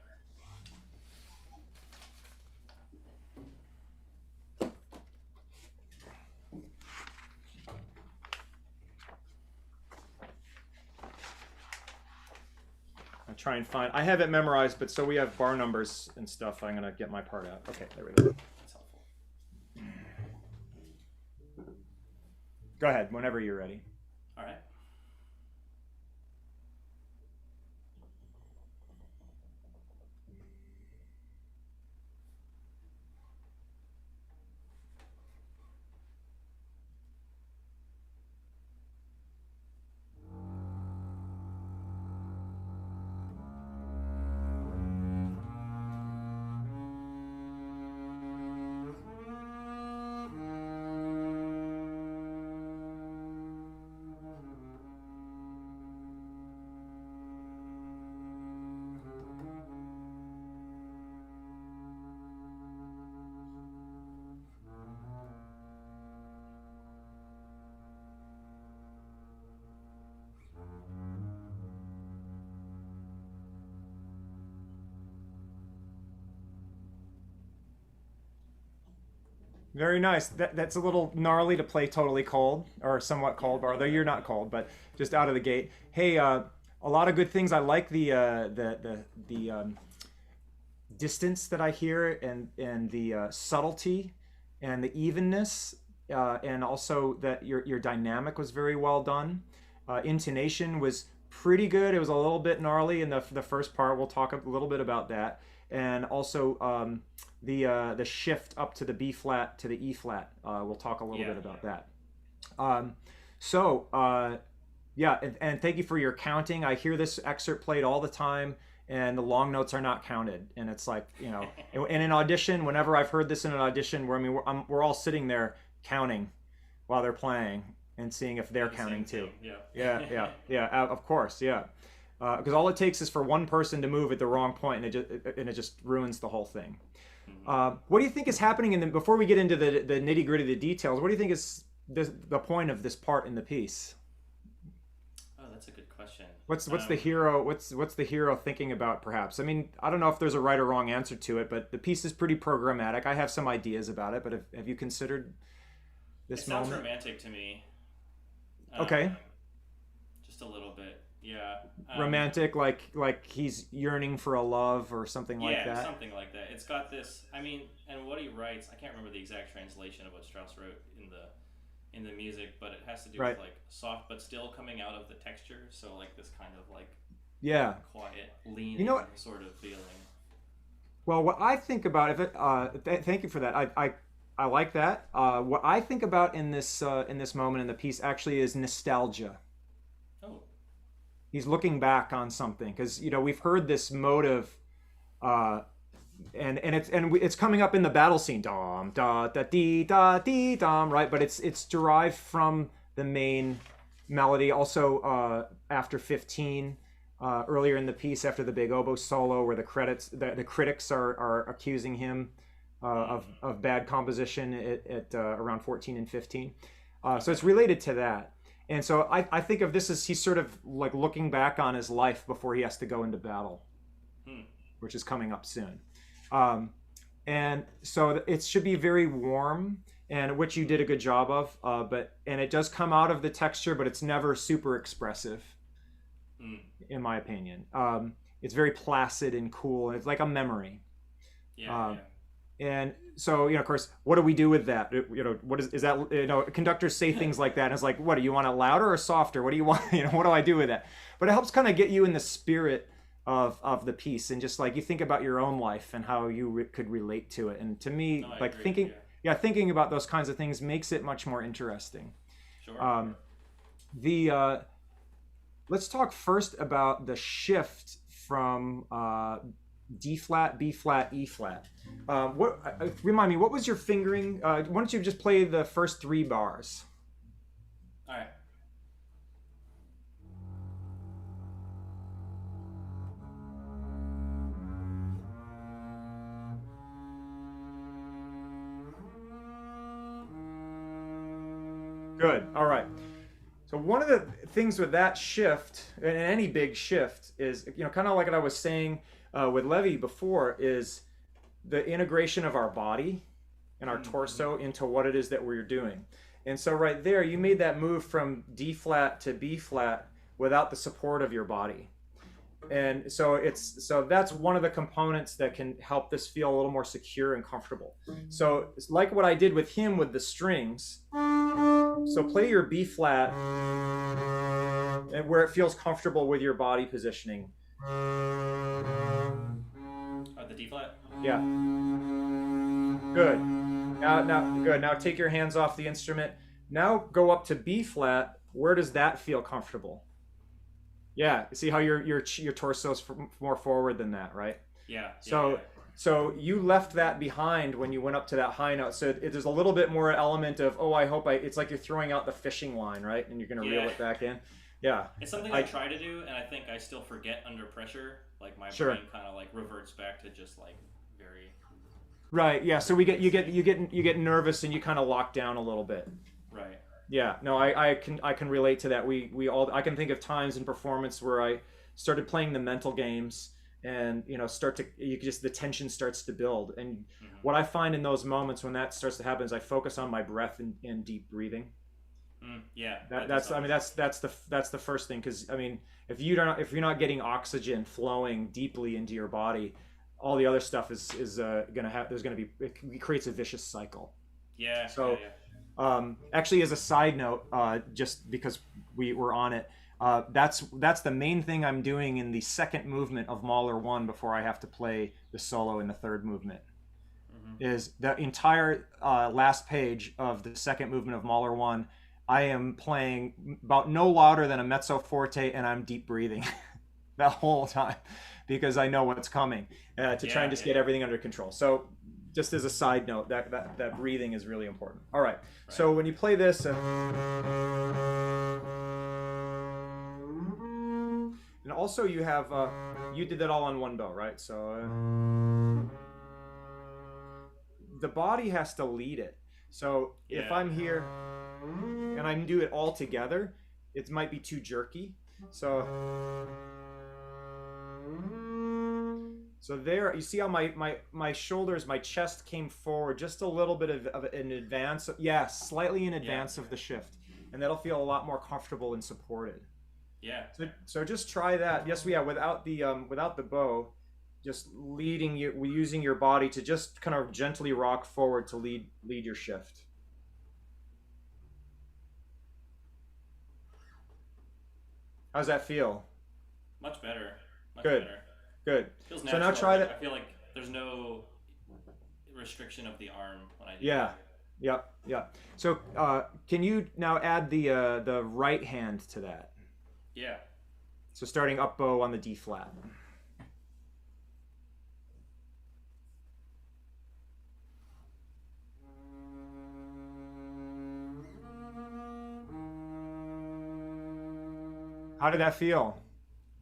I'll try and find. I have it memorized, but so we have bar numbers and stuff. I'm gonna get my part out. Okay, there we go.
That's helpful.
Go ahead, whenever you're ready.
All right.
Very nice. That's a little gnarly to play totally cold or somewhat cold, although you're not cold, but just out of the gate. Hey, a lot of good things. I like the distance that I hear and the subtlety and the evenness, and also that your dynamic was very well done. Intonation was pretty good. It was a little bit gnarly in the first part. We'll talk a little bit about that, and also the shift up to the B flat to the E flat. We'll talk a little bit about that. Yeah, and thank you for your counting. I hear this excerpt played all the time, and the long notes are not counted. And it's like, you know, in an audition, whenever I've heard this in an audition, we're all sitting there counting while they're playing and seeing if they're counting too. Yeah, of course, yeah. Because all it takes is for one person to move at the wrong point, and it just ruins the whole thing. What do you think is happening? And before we get into the nitty gritty, the details, what do you think is the point of this part in the piece?
Oh, that's a good question.
What's the hero? What's the hero thinking about? Perhaps. I mean, I don't know if there's a right or wrong answer to it, but the piece is pretty programmatic. I have some ideas about it, but have you considered this moment?
It sounds romantic to me.
Okay.
Just a little bit, yeah.
Romantic, like he's yearning for a love or something like that.
Yeah, something like that. It's got this. I mean, and what he writes, I can't remember the exact translation of what Strauss wrote in the music, but it has to do with like soft but still coming out of the texture. So like this kind of like
Yeah.
quiet, leaning
You know what?
sort of feeling.
Well, what I think about if it, thank you for that. I like that. What I think about in this moment in the piece actually is nostalgia.
Oh.
He's looking back on something because we've heard this motive, and it's coming up in the battle scene, dom da da dee da dee dom, right? But it's derived from the main melody. Also, after 15. Earlier in the piece, after the big oboe solo, where the critics are accusing him of bad composition at around 14 and 15. So it's related to that. And so I think of this as he's sort of like looking back on his life before he has to go into battle, which is coming up soon. And so it should be very warm, and which you did a good job of. And it does come out of the texture, but it's never super expressive. In my opinion, it's very placid and cool. It's like a memory.
Yeah.
And so, of course, what do we do with that? What is that? Conductors say things like that, and it's like, what do you want it louder or softer? What do you want? What do I do with that? But it helps kind of get you in the spirit of the piece, and just like you think about your own life and how you could relate to it. And to me, thinking about those kinds of things makes it much more interesting.
Sure.
Let's talk first about the shift from D flat, B flat, E flat. Remind me, what was your fingering? Why don't you just play the first 3 bars?
All right.
Good. All right. So one of the things with that shift, and any big shift, is kind of like what I was saying with Levy before, is the integration of our body and our torso into what it is that we're doing. And so right there, you made that move from D flat to B flat without the support of your body. And so that's one of the components that can help this feel a little more secure and comfortable. So it's like what I did with him with the strings. So play your B flat and where it feels comfortable with your body positioning.
The D flat.
Yeah. Good. Now take your hands off the instrument. Now go up to B flat. Where does that feel comfortable? Yeah. See how your torso's more forward than that, right?
Yeah.
So you left that behind when you went up to that high note. So there's a little bit more element of, it's like you're throwing out the fishing line, right? And you're going to reel it back in. Yeah.
It's something I try to do, and I think I still forget under pressure. Like my brain kind of like reverts back to just like very.
Right. Yeah. So you get nervous and you kind of lock down a little bit.
Right.
Yeah. No, I can relate to that. I can think of times in performance where I started playing the mental games. And the tension starts to build. And what I find in those moments when that starts to happen is I focus on my breath and deep breathing.
Yeah.
That's the first thing, because if you're not getting oxygen flowing deeply into your body, all the other stuff is gonna have it creates a vicious cycle.
Yeah.
So actually, as a side note, just because we were on it. That's the main thing I'm doing in the second movement of Mahler 1 before I have to play the solo in the third movement. Is the entire last page of the second movement of Mahler 1, I am playing about no louder than a mezzo forte, and I'm deep breathing that whole time because I know what's coming to try and just get everything under control. So just as a side note, that breathing is really important. All right. So when you play this. And also you have, you did that all on one bow, right? So the body has to lead it. So if I'm here and I do it all together, it might be too jerky. So there, you see how my shoulders, my chest came forward just a little bit of in advance. Yeah, slightly in advance of the shift. And that'll feel a lot more comfortable and supported.
Yeah.
So just try that. Yes, without the bow, just leading you, using your body to just kind of gently rock forward to lead your shift. How's that feel?
Much better. Much
Good.
better.
Good.
Feels
So
natural.
now try
like,
that.
I feel like there's no restriction of the arm when I do
Yeah.
that.
Yep. Yep. So can you now add the right hand to that?
Yeah.
So starting up bow on the D flat. How did that feel?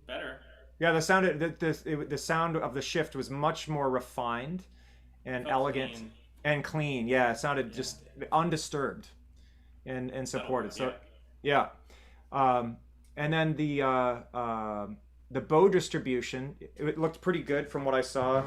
Better.
Yeah, the sound of the shift was much more refined and
Felt
elegant
clean.
and clean. Yeah, it sounded just undisturbed and supported. So yeah. And then the bow distribution, it looked pretty good from what I saw.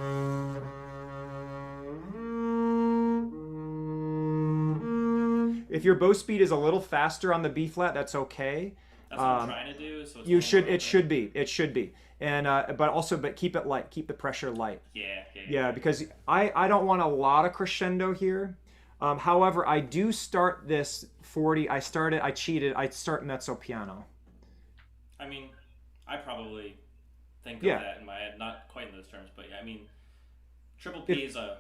If your bow speed is a little faster on the B flat, that's okay.
That's what I'm trying to do. So it's
you
a
should.
little
It should be. It should be. And but keep it light. Keep the pressure light.
Yeah.
Because I don't want a lot of crescendo here. However, I do start this 40. I cheated. I start mezzo piano.
I mean, I probably think of
Yeah.
that in my head, not quite in those terms, but yeah, I mean, triple P is a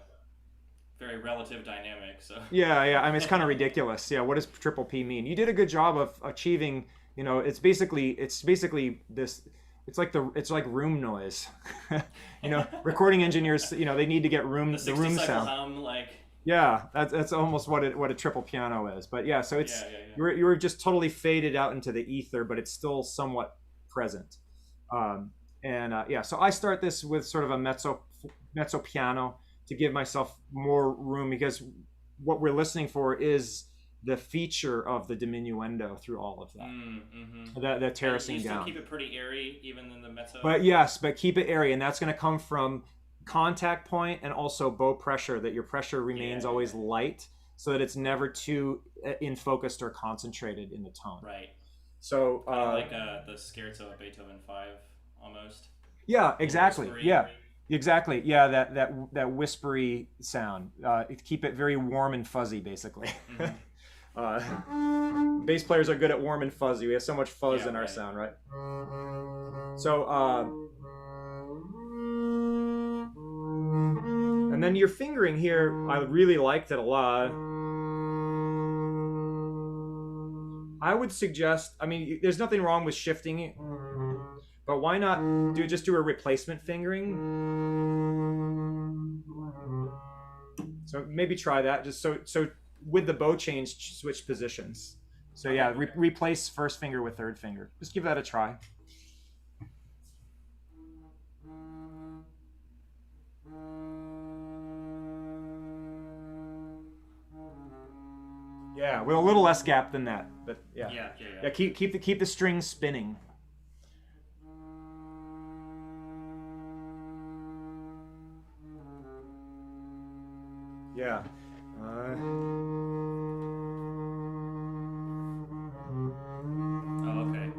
very relative dynamic, so.
Yeah. I mean, it's kind of ridiculous. Yeah. What does triple P mean? You did a good job of achieving. You know, it's basically this. It's like room noise. You know, recording engineers. You know, they need to get room
the
room
60
sound.
hum, like.
Yeah, that's almost what a triple piano is. But yeah, so it's you were just totally faded out into the ether, but it's still somewhat present. So I start this with sort of a mezzo piano to give myself more room, because what we're listening for is the feature of the diminuendo through all of that. The terracing
you still
down.
keep it pretty airy, even in the mezzo.
But keep it airy, and that's going to come from contact point and also bow pressure, that your pressure remains always light, so that it's never too in focused or concentrated in the tone.
Right.
So
like the scherzo of Beethoven 5 almost.
Yeah, exactly.
Whispery.
Yeah, exactly. Yeah, that whispery sound. Keep it very warm and fuzzy, basically. Bass players are good at warm and fuzzy. We have so much fuzz in our sound, right? So and then your fingering here, I really liked it a lot. I would suggest, I mean, there's nothing wrong with shifting it, but why not just do a replacement fingering? So maybe try that, just so with the bow change, switch positions. So yeah, replace first finger with third finger. Just give that a try. Yeah, with a little less gap than that, but yeah. Yeah, keep the strings spinning. Yeah.
Okay.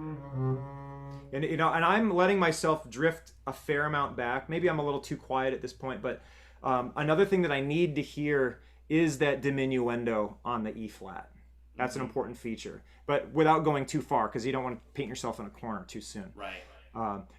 And and I'm letting myself drift a fair amount back. Maybe I'm a little too quiet at this point, but another thing that I need to hear is that diminuendo on the E flat. That's an important feature, but without going too far, because you don't want to paint yourself in a corner too soon.
Right.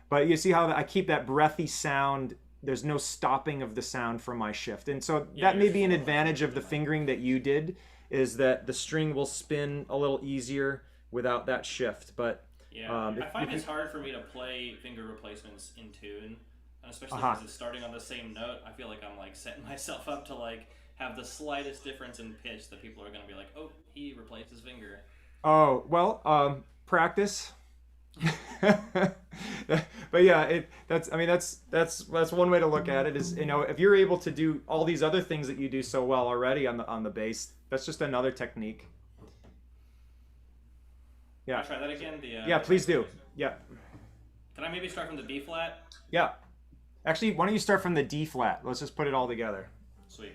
But you see how I keep that breathy sound. There's no stopping of the sound from my shift, and so that may be an advantage of the fingering that you did, is that the string will spin a little easier without that shift. But
I find it's hard for me to play finger replacements in tune, and especially because it's starting on the same note. I feel like I'm like setting myself up to like have the slightest difference in pitch that people are going to be like, oh, he replaced his finger.
Oh, well, practice. But yeah, that's one way to look at it, is, you know, if you're able to do all these other things that you do so well already on the bass, that's just another technique. Yeah.
Can I try that again?
Yeah, please do. Yeah.
Can I maybe start from the B flat?
Yeah. Actually, why don't you start from the D flat? Let's just put it all together.
Sweet.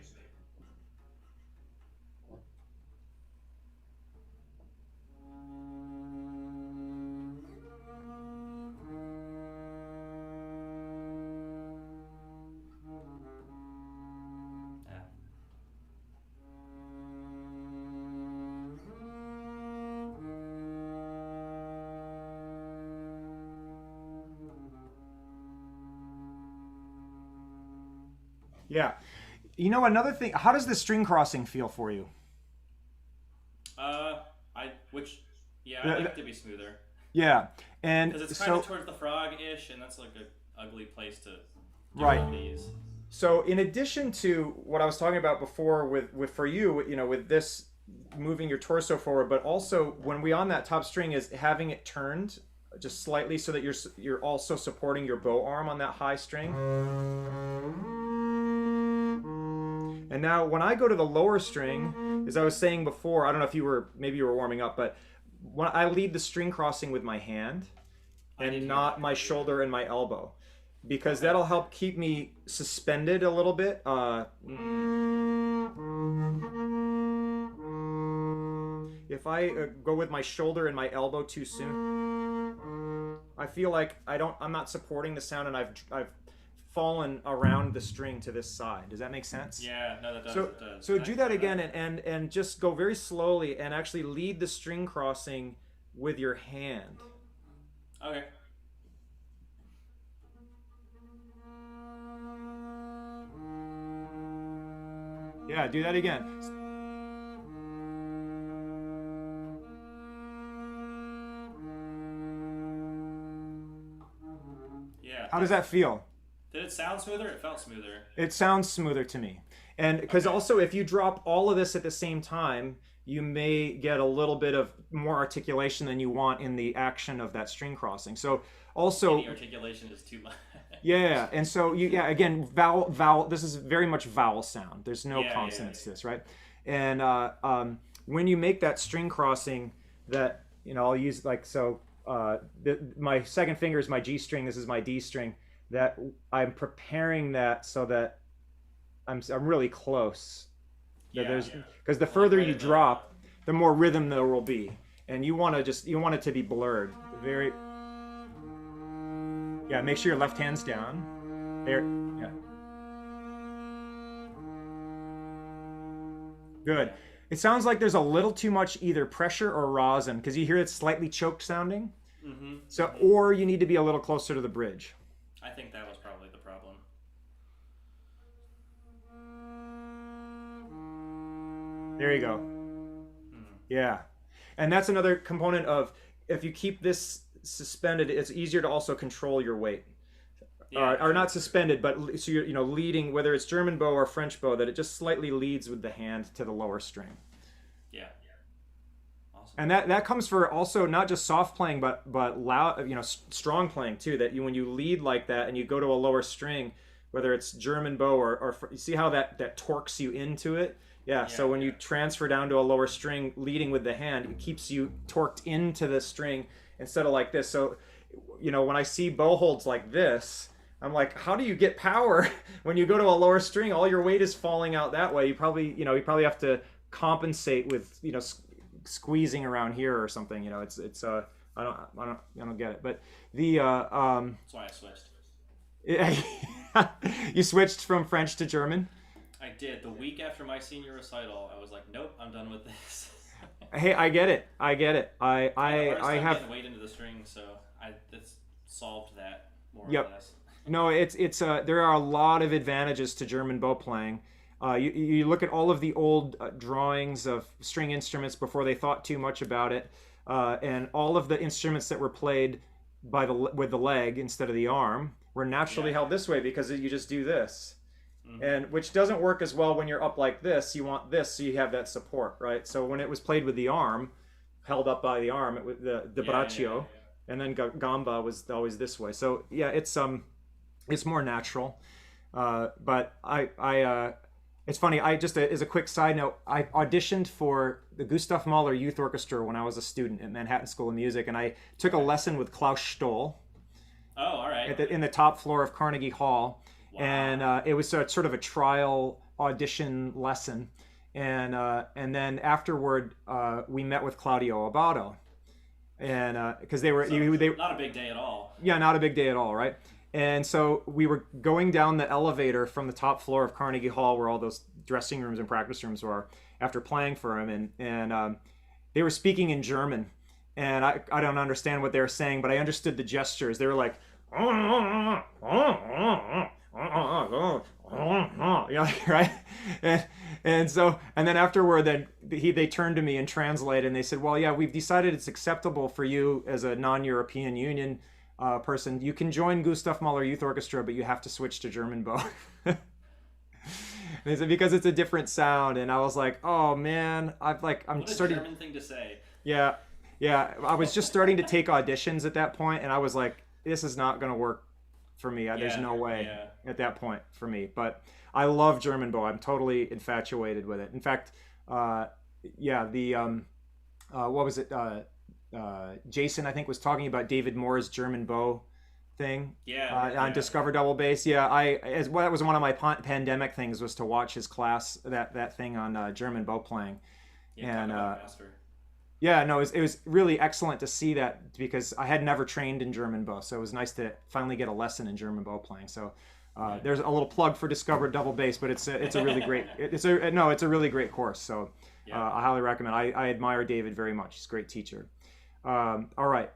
Yeah. You know, another thing, how does the string crossing feel for you?
I'd like it to be smoother.
Yeah, and
because it's kind of towards the frog-ish, and that's like an ugly place to
right.
These.
So in addition to what I was talking about before with for you, you know, with this moving your torso forward, but also when we on that top string is having it turned just slightly so that you're also supporting your bow arm on that high string. And now when I go to the lower string, as I was saying before, I don't know if maybe you were warming up, but when I lead the string crossing with my hand and not my shoulder and my elbow, because that'll help keep me suspended a little bit. If I go with my shoulder and my elbow too soon, I feel like I'm not supporting the sound, and I've fallen around the string to this side. Does that make sense?
Yeah, no, that does.
So,
it does.
so do that again and just go very slowly and actually lead the string crossing with your hand.
Okay.
Yeah, do that again.
Yeah.
How does that feel?
Did it sound smoother? It felt smoother.
It sounds smoother to me. And because also if you drop all of this at the same time, you may get a little bit of more articulation than you want in the action of that string crossing. So also
any articulation is too much.
Yeah, and so again, vowel. This is very much vowel sound. There's no consonants to this, right? And when you make that string crossing, that I'll use like so. My second finger is my G string. This is my D string. That I'm preparing that so that I'm really close. Because the further you drop, the more rhythm there will be, and you want it to be blurred. Very. Yeah, make sure your left hand's down. There. Yeah. Good. It sounds like there's a little too much either pressure or rosin because you hear it slightly choked sounding.
Mm-hmm.
So, or you need to be a little closer to the bridge.
I think that was probably the problem.
There you go. Yeah. And that's another component of if you keep this suspended, it's easier to also control your weight. Or not suspended, but so you're leading, whether it's German bow or French bow, that it just slightly leads with the hand to the lower string.
Yeah. Awesome.
And that comes for also not just soft playing, but loud, strong playing too. That when you lead like that and you go to a lower string, whether it's German bow or you see how that torques you into it. Yeah. So when you transfer down to a lower string, leading with the hand, it keeps you torqued into the string instead of like this. So, when I see bow holds like this, I'm like, how do you get power when you go to a lower string? All your weight is falling out that way. You probably have to compensate with, squeezing around here or something. It's I don't get it. But the
that's why I
switched. You switched from French to German?
I did. The week after my senior recital, I was like, nope, I'm done with this.
Hey, I get it. I have
getting weight into the string, so that's solved that more
or
less.
No, it's there are a lot of advantages to German bow playing. You look at all of the old drawings of string instruments before they thought too much about it, and all of the instruments that were played with the leg instead of the arm were naturally held this way because you just do this. Mm-hmm. And which doesn't work as well when you're up like this. You want this so you have that support, right? So when it was played with the arm, held up by the arm, it was the braccio, and then gamba was always this way. So yeah, it's more natural. But it's funny. As a quick side note, I auditioned for the Gustav Mahler Youth Orchestra when I was a student at Manhattan School of Music, and I took a lesson with Klaus Stoll.
Oh, all right.
In the top floor of Carnegie Hall. Wow. And it was sort of a trial audition lesson, and then afterward we met with Claudio Abbado, and because they
not a big day at all.
Yeah, not a big day at all, right? And so we were going down the elevator from the top floor of Carnegie Hall, where all those dressing rooms and practice rooms were, after playing for him, and they were speaking in German, and I don't understand what they were saying, but I understood the gestures. They were like. you know, right? And so, and then afterward, then they turned to me and translated, and they said, well, yeah, we've decided it's acceptable for you as a non-European Union person. You can join Gustav Mahler Youth Orchestra, but you have to switch to German bow. They said because it's a different sound, and I was like, oh man, I'm
what a
starting.
German thing to say.
Yeah, yeah. I was just starting to take auditions at that point, and I was like, this is not going to work for me. There's no way at that point for me. But I love German bow. I'm totally infatuated with it. In fact, what was it? Jason, I think, was talking about David Moore's German bow thing. On Discover Double Bass. Yeah, that was one of my pandemic things, was to watch his class, that thing on German bow playing. Yeah, no, it was really excellent to see that, because I had never trained in German bow, so it was nice to finally get a lesson in German bow playing. So there's a little plug for Discover Double Bass, but it's a really great it's a really great course. So I highly recommend. I admire David very much. He's a great teacher. All right,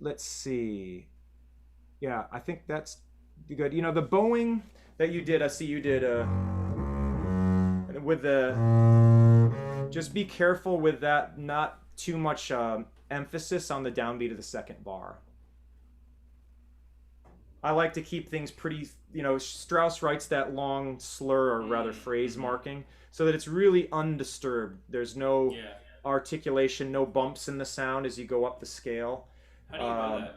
let's see. Yeah, I think that's good. You know, the bowing that you did, I see you did with the. Just be careful with that, not too much emphasis on the downbeat of the second bar. I like to keep things pretty, you know, Strauss writes that long slur, or rather phrase marking, so that it's really undisturbed. There's no articulation, no bumps in the sound as you go up the scale.
How do you know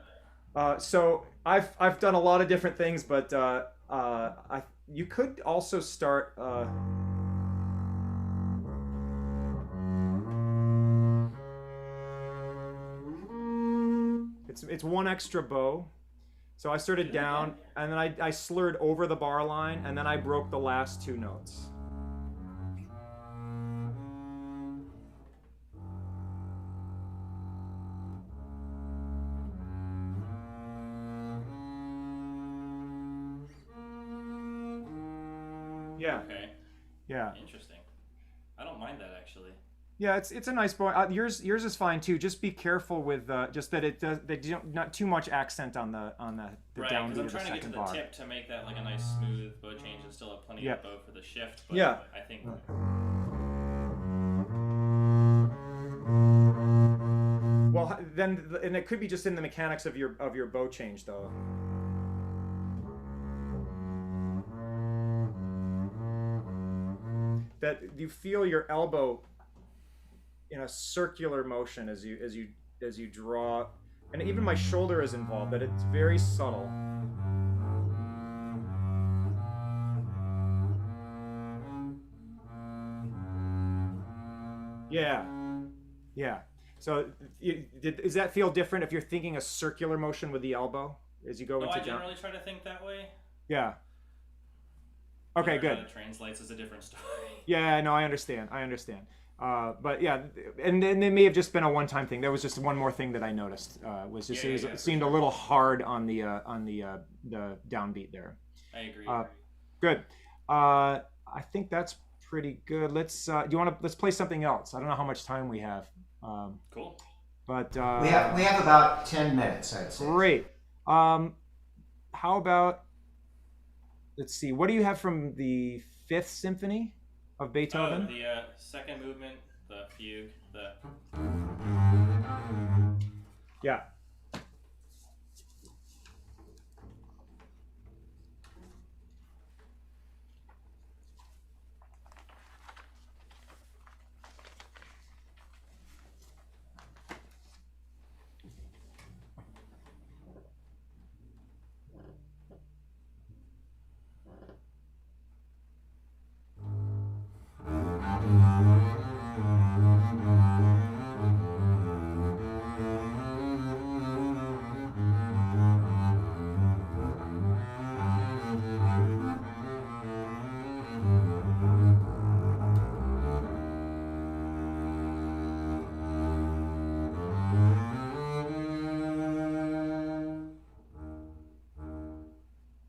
that?
So I've done a lot of different things, but you could also start... It's one extra bow. So I started down, and then I slurred over the bar line, and then I broke the last two notes. Yeah.
Okay.
Yeah.
Interesting. I don't mind that, actually.
Yeah, it's a nice bow. Yours is fine too. Just be careful with just that it does that you don't, not too much accent on the
right,
downbeat
I'm
of the
trying to get to
second
the
bar.
tip to make that like a nice smooth bow change and still have plenty of bow for the shift. But I think.
Well, then, and it could be just in the mechanics of your bow change, though. That you feel your elbow in a circular motion as you draw, and even my shoulder is involved. That it's very subtle. Yeah, yeah. So, does that feel different if you're thinking a circular motion with the elbow as you go into
I
down?
generally try to think that way.
Yeah. Okay, good.
How it translates is a different story.
Yeah, no, I understand. But yeah, and then it may have just been a one-time thing. There was just one more thing that I noticed. Was just it seemed a little hard on the downbeat there.
I agree.
Good. I think that's pretty good. Let's let's play something else. I don't know how much time we have.
Cool.
But
we have about 10 minutes, I'd say.
Great. How about, let's see, what do you have from the Fifth Symphony of Beethoven?
Oh, the second movement, the fugue,
Yeah.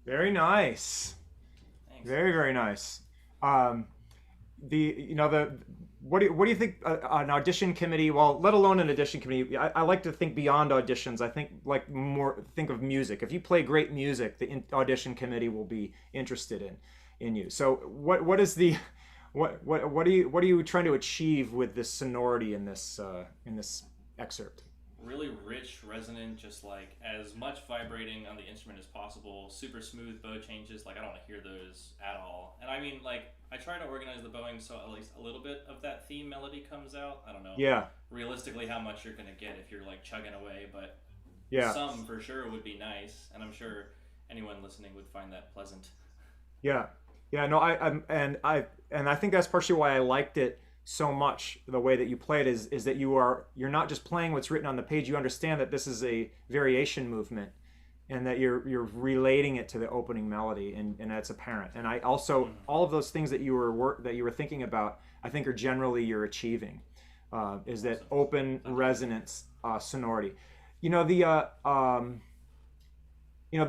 Very nice.
Thanks.
Very, very nice. The what do you think an audition committee? Well, let alone an audition committee. I like to think beyond auditions. I think think of music. If you play great music, the audition committee will be interested in you. So what is the what are you trying to achieve with this sonority in this excerpt?
Really rich, resonant, just like as much vibrating on the instrument as possible. Super smooth bow changes. Like I don't want to hear those at all. And I mean, like I try to organize the bowing so at least a little bit of that theme melody comes out. I don't know.
Yeah.
Realistically, how much you're gonna get if you're like chugging away, but
yeah,
some for sure would be nice, and I'm sure anyone listening would find that pleasant.
Yeah. Yeah. No, I think that's partially why I liked it so much. The way that you play it is that you're not just playing what's written on the page. You understand that this is a variation movement, and that you're relating it to the opening melody, and that's apparent. And I also all of those things that you were thinking about, I think are generally you're achieving, is that open resonance sonority. You know the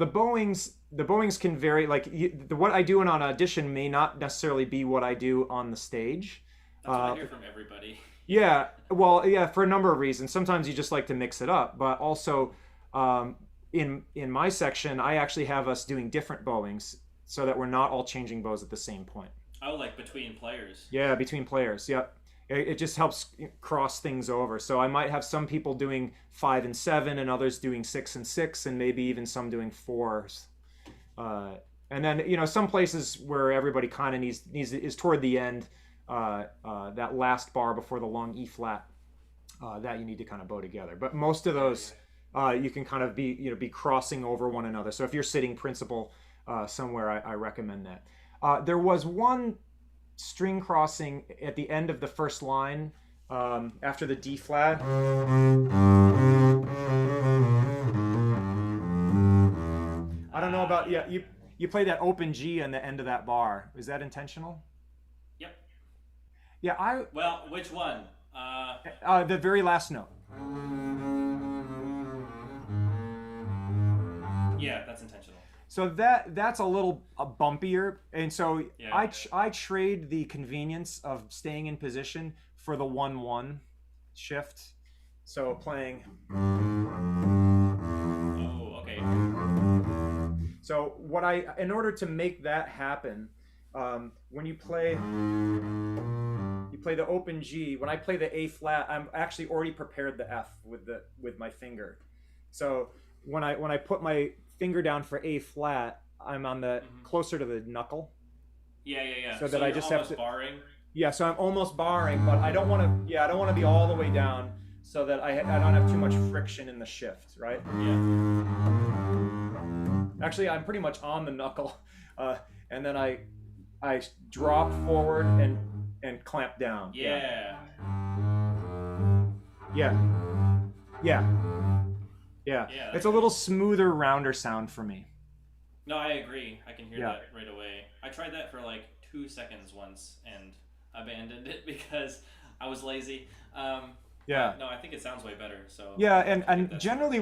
bowings can vary. Like what I do in an audition may not necessarily be what I do on the stage.
That's what I hear from everybody.
Yeah, well, yeah, for a number of reasons. Sometimes you just like to mix it up, but also in my section, I actually have us doing different bowings so that we're not all changing bows at the same point.
Oh, like between players?
Yeah, between players. Yep. It just helps cross things over. So I might have some people doing 5 and 7, and others doing 6 and 6, and maybe even some doing 4s. And then some places where everybody kind of needs is toward the end. That last bar before the long E flat, that you need to kind of bow together. But most of those you can kind of be crossing over one another. So if you're sitting principal somewhere, I recommend that. There was one string crossing at the end of the first line after the D flat. I don't know about you play that open G on the end of that bar. Is that intentional? Yeah,
Well, which one?
The very last note.
Yeah, that's intentional.
So that's a little bumpier, and so
Yeah.
I trade the convenience of staying in position for the 1-1 shift. So playing.
Oh, okay.
So in order to make that happen, when you play the open G. When I play the A flat, I'm actually already prepared the F with my finger. So when I put my finger down for A flat, I'm on the closer to the knuckle.
Yeah.
So that I just have to
barring.
Yeah, so I'm almost barring, but I don't want to. Yeah, I don't want to be all the way down, so that I don't have too much friction in the shift, right?
Yeah.
Actually, I'm pretty much on the knuckle, and then I drop forward and clamp down.
Yeah.
It's a little smoother, rounder sound for me.
No, I agree. I can hear that right away. I tried that for like 2 seconds once and abandoned it because I was lazy. No, I think it sounds way better. So
yeah, and generally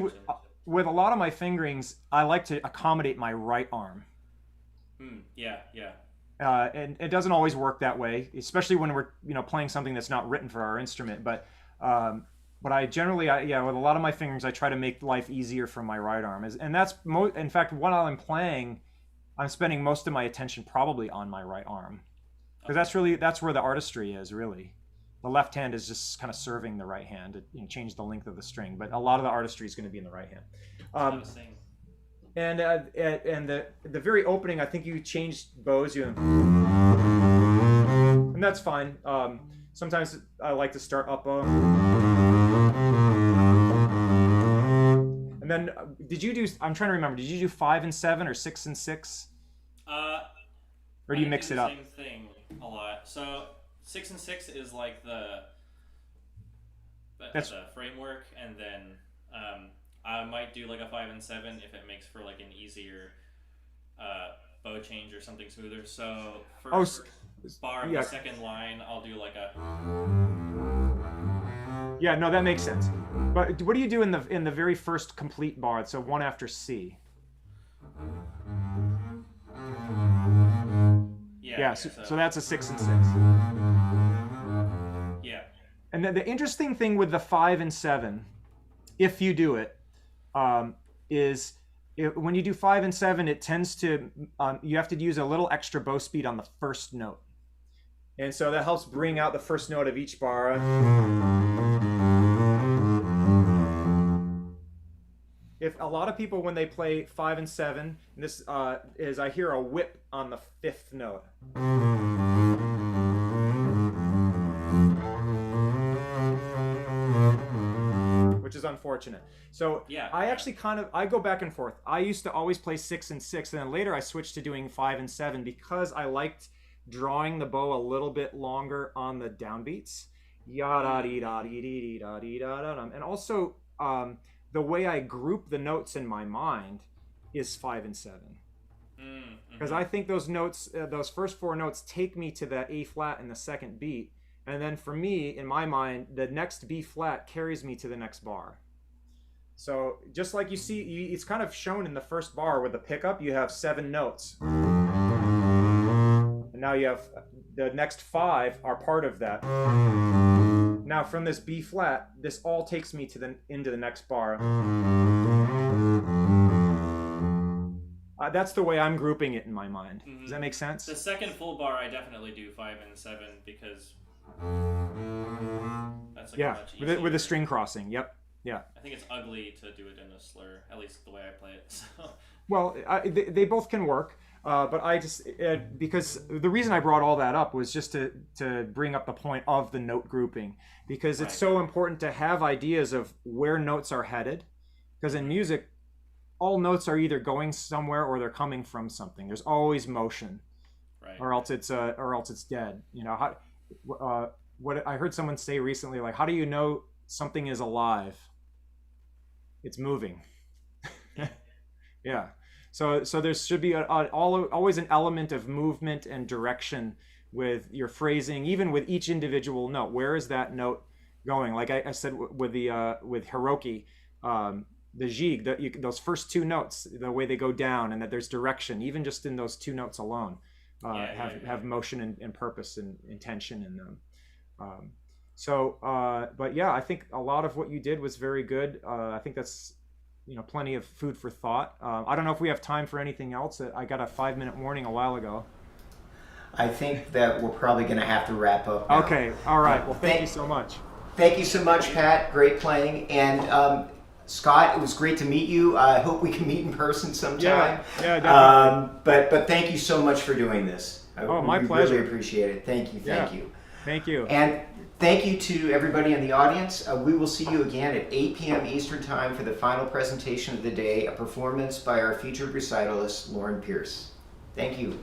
with a lot of my fingerings, I like to accommodate my right arm.
Yeah.
And it doesn't always work that way, especially when we're playing something that's not written for our instrument. But I generally, with a lot of my fingerings, I try to make life easier for my right arm. And that's in fact, while I'm playing, I'm spending most of my attention probably on my right arm, because that's where the artistry is really. The left hand is just kind of serving the right hand to change the length of the string, but a lot of the artistry is going to be in the right hand. And the very opening, I think you changed bows, and that's fine. Sometimes I like to start up bow. And then did you do? I'm trying to remember. Did you do 5 and 7 or 6 and 6? Or do you mix it up?
Same thing a lot. So 6 and 6 is like the framework, and then I might do like a 5 and 7 if it makes for like an easier bow change or something smoother. So first bar of the second line, I'll do like a.
Yeah, no, that makes sense. But what do you do in the very first complete bar? So 1 after C.
Yeah.
So that's a 6 and 6. And the interesting thing with the 5 and 7, if you do it, is when you do 5 and 7, it tends to, you have to use a little extra bow speed on the first note. And so that helps bring out the first note of each bar. If a lot of people, when they play 5 and 7, this is, I hear a whip on the 5th note. Which is unfortunate. So yeah, I actually I go back and forth. I used to always play 6 and 6, and then later I switched to doing 5 and 7 because I liked drawing the bow a little bit longer on the downbeats. And also, the way I group the notes in my mind is 5 and 7. Because I think those notes, those first 4 notes take me to that A flat in the second beat. And then for me, in my mind, the next B flat carries me to the next bar. So just like you see, it's kind of shown in the first bar with the pickup, you have 7 notes. And now you have the next 5 are part of that. Now from this B flat, this all takes me to into the next bar. That's the way I'm grouping it in my mind. Does that make sense?
The second full bar, I definitely do 5 and 7 because that's like much easier.
with the string crossing. Yep. Yeah.
I think it's ugly to do it in a slur, at least the way I play it. So.
Well, they both can work, but I just because the reason I brought all that up was just to bring up the point of the note grouping, because it's so important to have ideas of where notes are headed, because in music, all notes are either going somewhere or they're coming from something. There's always motion, or else it's dead. You know, what I heard someone say recently, like, how do you know something is alive? It's moving. Yeah. So there should be always an element of movement and direction with your phrasing, even with each individual note. Where is that note going? Like I said with Hiroki, the jig, those first 2 notes, the way they go down, and that there's direction, even just in those 2 notes alone, have motion and purpose and intention in them. But yeah, I think a lot of what you did was very good. I think that's, plenty of food for thought. I don't know if we have time for anything else. I got a 5-minute warning a while ago.
I think that we're probably going to have to wrap up now.
Okay, all right. Well, thank you so much.
Thank you so much, Pat. Great playing. And Scott, it was great to meet you. I hope we can meet in person sometime.
Yeah, definitely.
But thank you so much for doing this.
My pleasure.
Really appreciate it. Thank you.
Thank you.
And thank you to everybody in the audience. We will see you again at 8 p.m. Eastern Time for the final presentation of the day, a performance by our featured recitalist, Lauren Pierce. Thank you.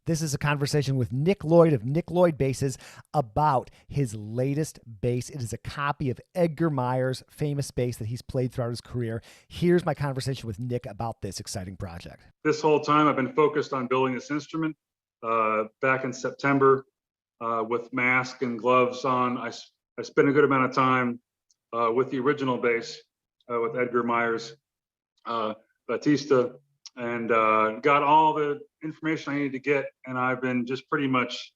This is a conversation with Nick Lloyd of Nick Lloyd Basses about his latest bass. It is a copy of Edgar Meyer's famous bass that he's played throughout his career. Here's my conversation with Nick about this exciting project.
This whole time I've been focused on building this instrument. Back in September, with mask and gloves on, I spent a good amount of time with the original bass, with Edgar Meyer's Batista, and got all the information I needed to get. And I've been just pretty much,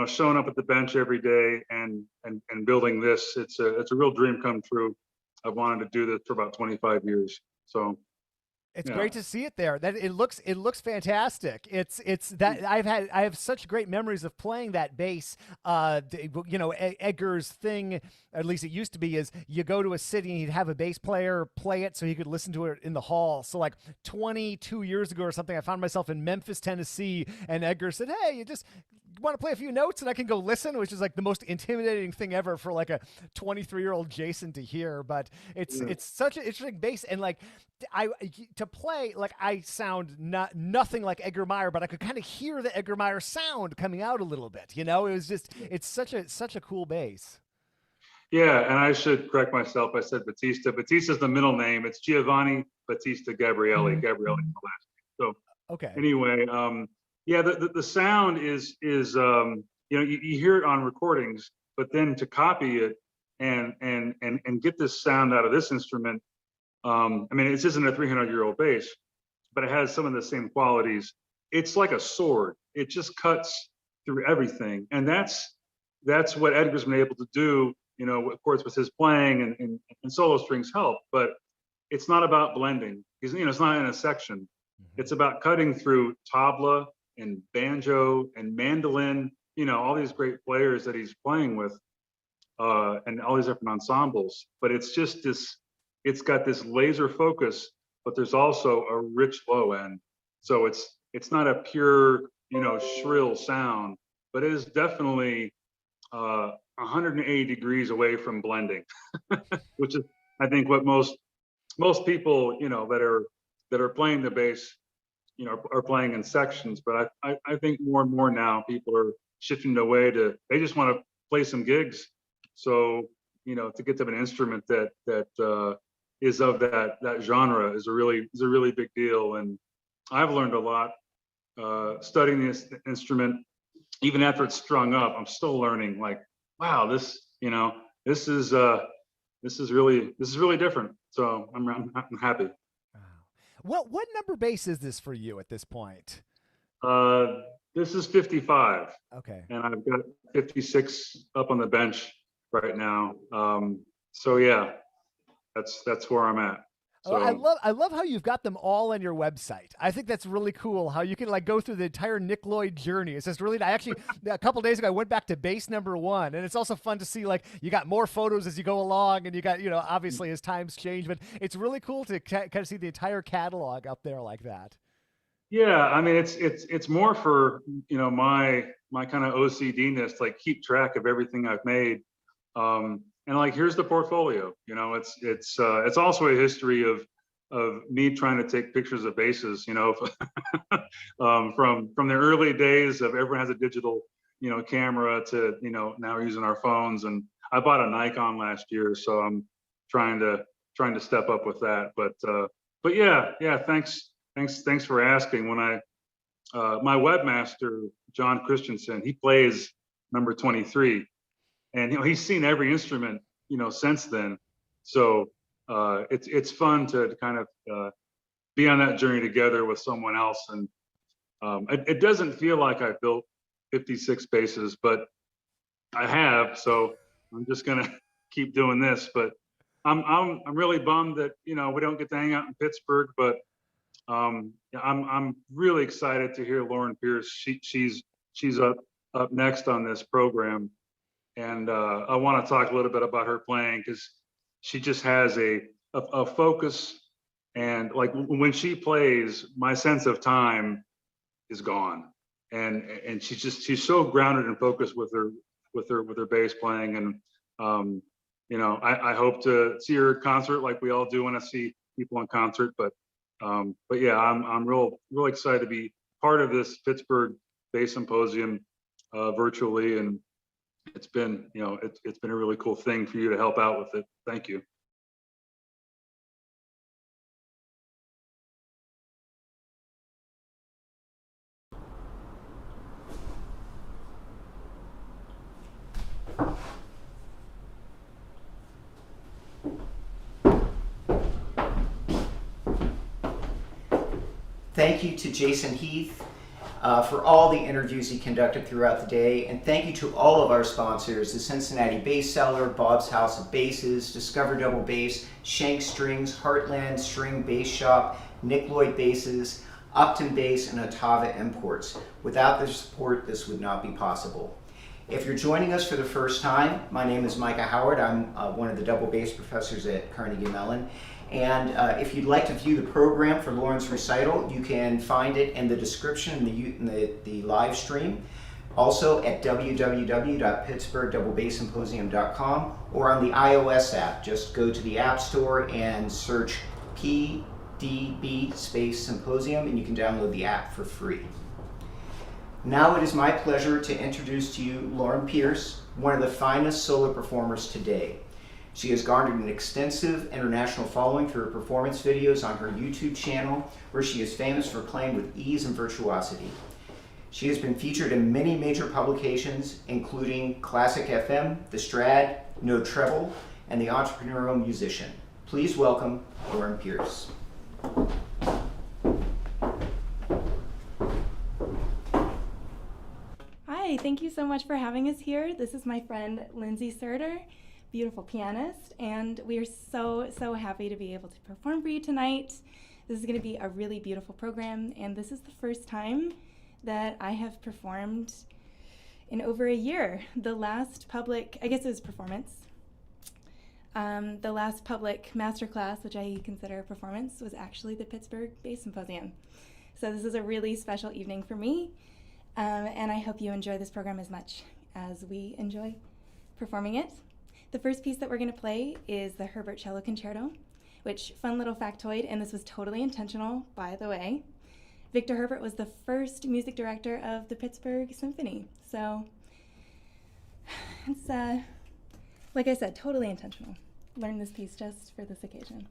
showing up at the bench every day and building this. It's a real dream come true. I've wanted to do this for about 25 years. So
it's great to see it there. That it looks fantastic. It's that I have such great memories of playing that bass. Edgar's thing, at least it used to be, is you go to a city and he'd have a bass player play it so he could listen to it in the hall. So like 22 years ago or something, I found myself in Memphis, Tennessee, and Edgar said, "Hey, you just want to play a few notes and I can go listen," which is like the most intimidating thing ever for like a 23-year-old Jason to hear. But it's such an interesting bass, and like to play, like I sound nothing like Edgar Meyer, but I could kind of hear the Edgar Meyer sound coming out a little bit. It was just, it's such a cool bass.
Yeah, and I should correct myself. I said Batista. Batista's the middle name. It's Giovanni Battista Gabrielli. Gabrielli's the last name. So
okay.
Anyway, the sound is you hear it on recordings, but then to copy it and get this sound out of this instrument. This isn't a 300-year-old bass, but it has some of the same qualities. It's like a sword. It just cuts through everything, and that's what Edgar's been able to do. Of course, with his playing and solo strings help, but it's not about blending. It's not in a section. It's about cutting through tabla and banjo and mandolin. All these great players that he's playing with, and all these different ensembles. But it's just this. It's got this laser focus, but there's also a rich low end. So it's not a pure, shrill sound, but it is definitely 180 degrees away from blending, which is, I think, what most people, that are playing the bass, are playing in sections. But I think more and more now people are shifting away they just want to play some gigs. So, to get to an instrument that is of that genre is a really big deal. And I've learned a lot studying this instrument. Even after it's strung up, I'm still learning. Like, wow, this is really different. So I'm happy.
What number bass is this for you at this point?
This is 55.
Okay.
And I've got 56 up on the bench right now. So yeah. That's where I'm at. So,
I love how you've got them all on your website. I think that's really cool how you can like go through the entire Nick Lloyd journey. It's just really, I actually, a couple days ago, I went back to bass number 1, and it's also fun to see like you got more photos as you go along, and you got, obviously as times change, but it's really cool to kind of see the entire catalog up there like that.
Yeah, it's more for, my kind of OCD-ness, like keep track of everything I've made. And like, here's the portfolio. It's also a history of me trying to take pictures of basses. From the early days of everyone has a digital, camera to now we're using our phones. And I bought a Nikon last year, so I'm trying to step up with that. But yeah. Thanks for asking. When my webmaster John Christensen, he plays number 23. And he's seen every instrument, since then. So it's fun to kind of be on that journey together with someone else. And it doesn't feel like I've built 56 basses, but I have. So I'm just gonna keep doing this. But I'm really bummed that we don't get to hang out in Pittsburgh. But I'm really excited to hear Lauren Pierce. She's up next on this program. And I want to talk a little bit about her playing, because she just has a focus, and like when she plays, my sense of time is gone, and she's so grounded and focused with her bass playing. And I hope to see her at concert, like we all do when I see people in concert. But yeah, I'm real excited to be part of this Pittsburgh Bass Symposium virtually, and it's been, it's been a really cool thing for you to help out with it. Thank you.
Thank you to Jason Heath for all the interviews he conducted throughout the day, and thank you to all of our sponsors, the Cincinnati Bass Cellar, Bob's House of Basses, Discover Double Bass, Shank Strings, Heartland String Bass Shop, Nick Lloyd Basses, Upton Bass, and Ottawa Imports. Without their support, this would not be possible. If you're joining us for the first time, my name is Micah Howard. I'm one of the double bass professors at Carnegie Mellon. And if you'd like to view the program for Lauren's recital, you can find it in the description in the live stream. Also at www.pittsburghdoublebassymposium.com or on the iOS app. Just go to the App Store and search PDB space Symposium and you can download the app for free. Now it is my pleasure to introduce to you Lauren Pierce, one of the finest solo performers today. She has garnered an extensive international following through her performance videos on her YouTube channel, where she is famous for playing with ease and virtuosity. She has been featured in many major publications, including Classic FM, The Strad, No Treble, and The Entrepreneurial Musician. Please welcome Lauren Pierce.
Hi, thank you so much for having us here. This is my friend Lindsay Surter, beautiful pianist, and we are so happy to be able to perform for you tonight. This is going to be a really beautiful program, and this is the first time that I have performed in over a year. The last public, I guess it was performance, the last public masterclass, which I consider a performance, was actually the Pittsburgh Bass Symposium. So this is a really special evening for me, and I hope you enjoy this program as much as we enjoy performing it. The first piece that we're going to play is the Herbert Cello Concerto, which, fun little factoid, and this was totally intentional, by the way, Victor Herbert was the first music director of the Pittsburgh Symphony. So it's, like I said, totally intentional. Learned this piece just for this occasion.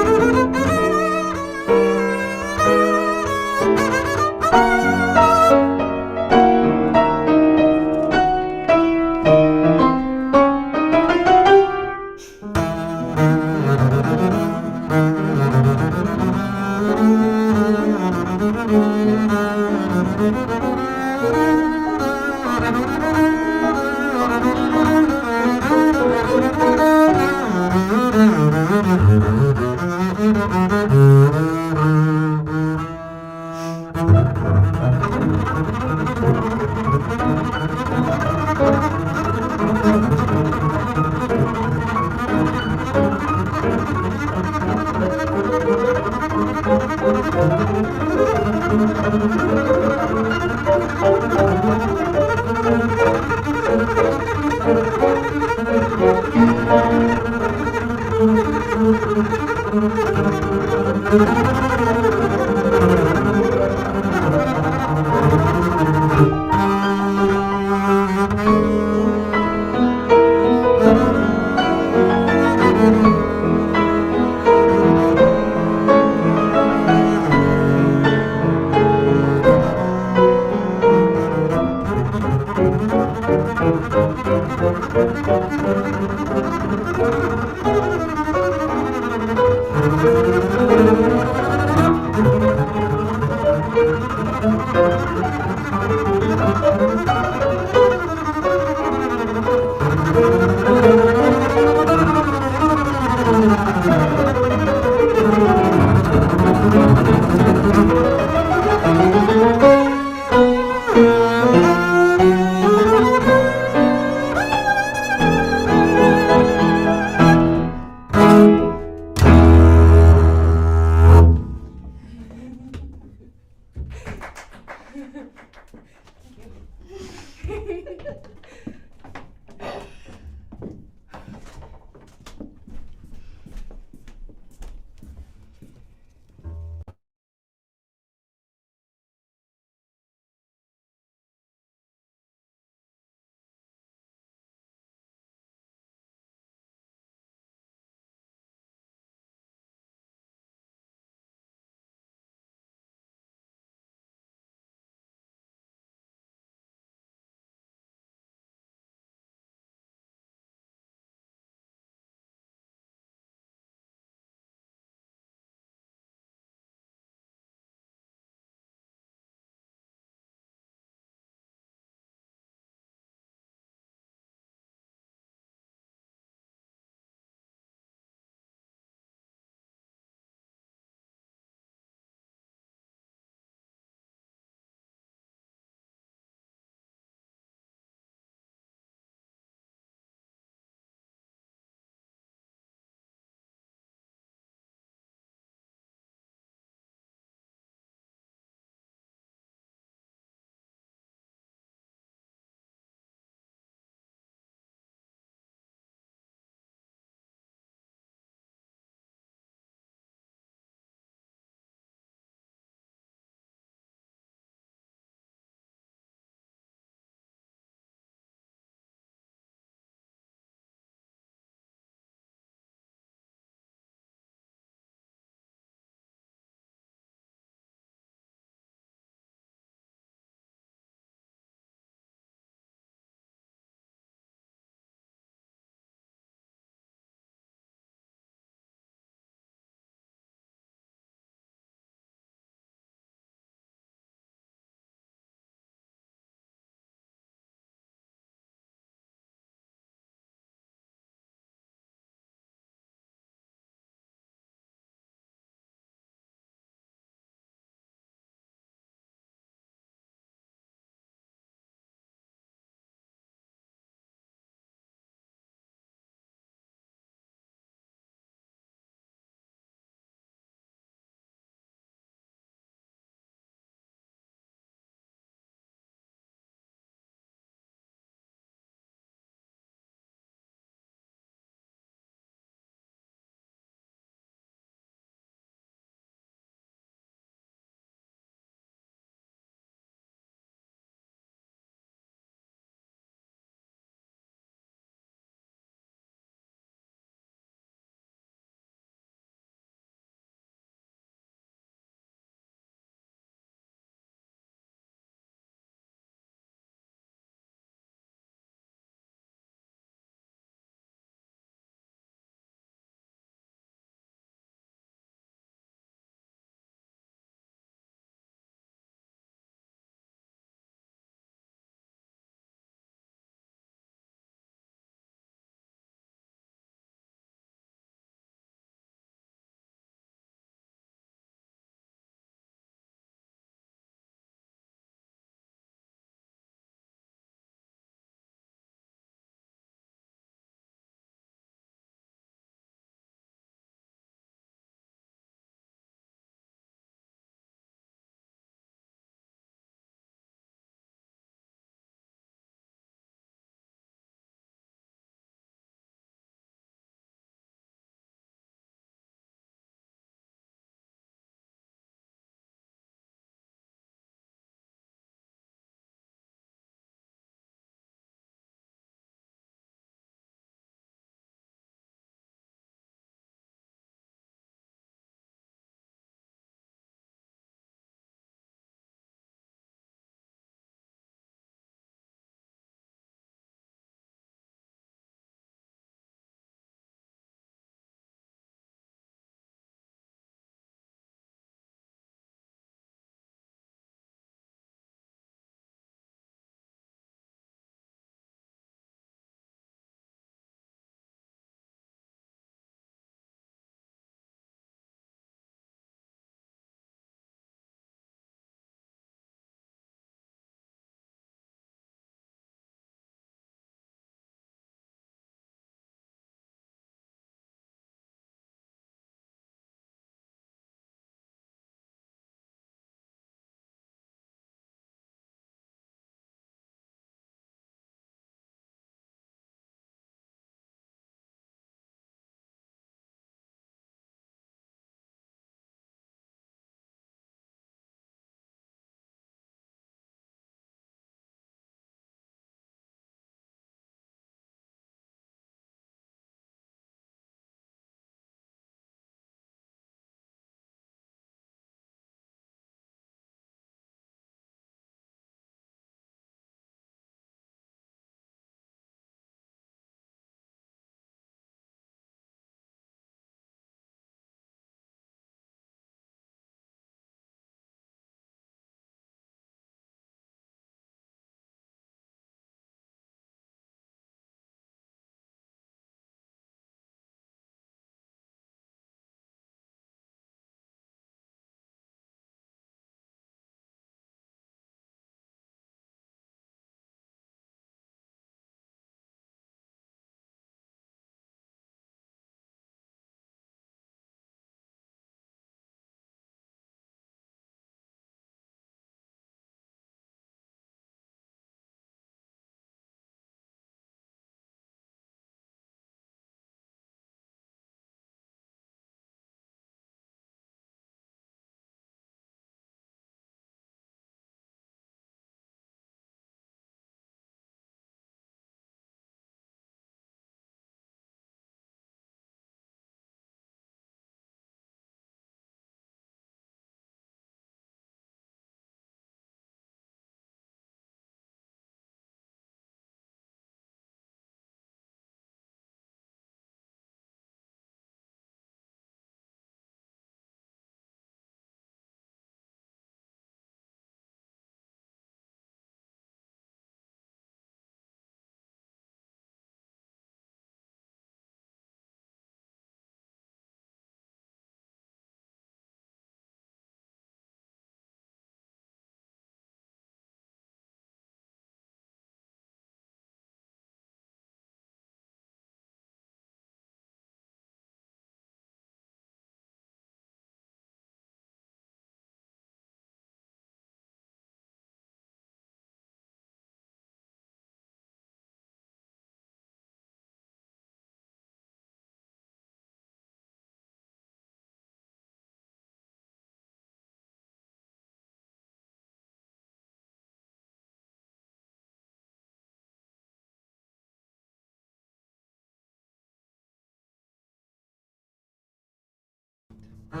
This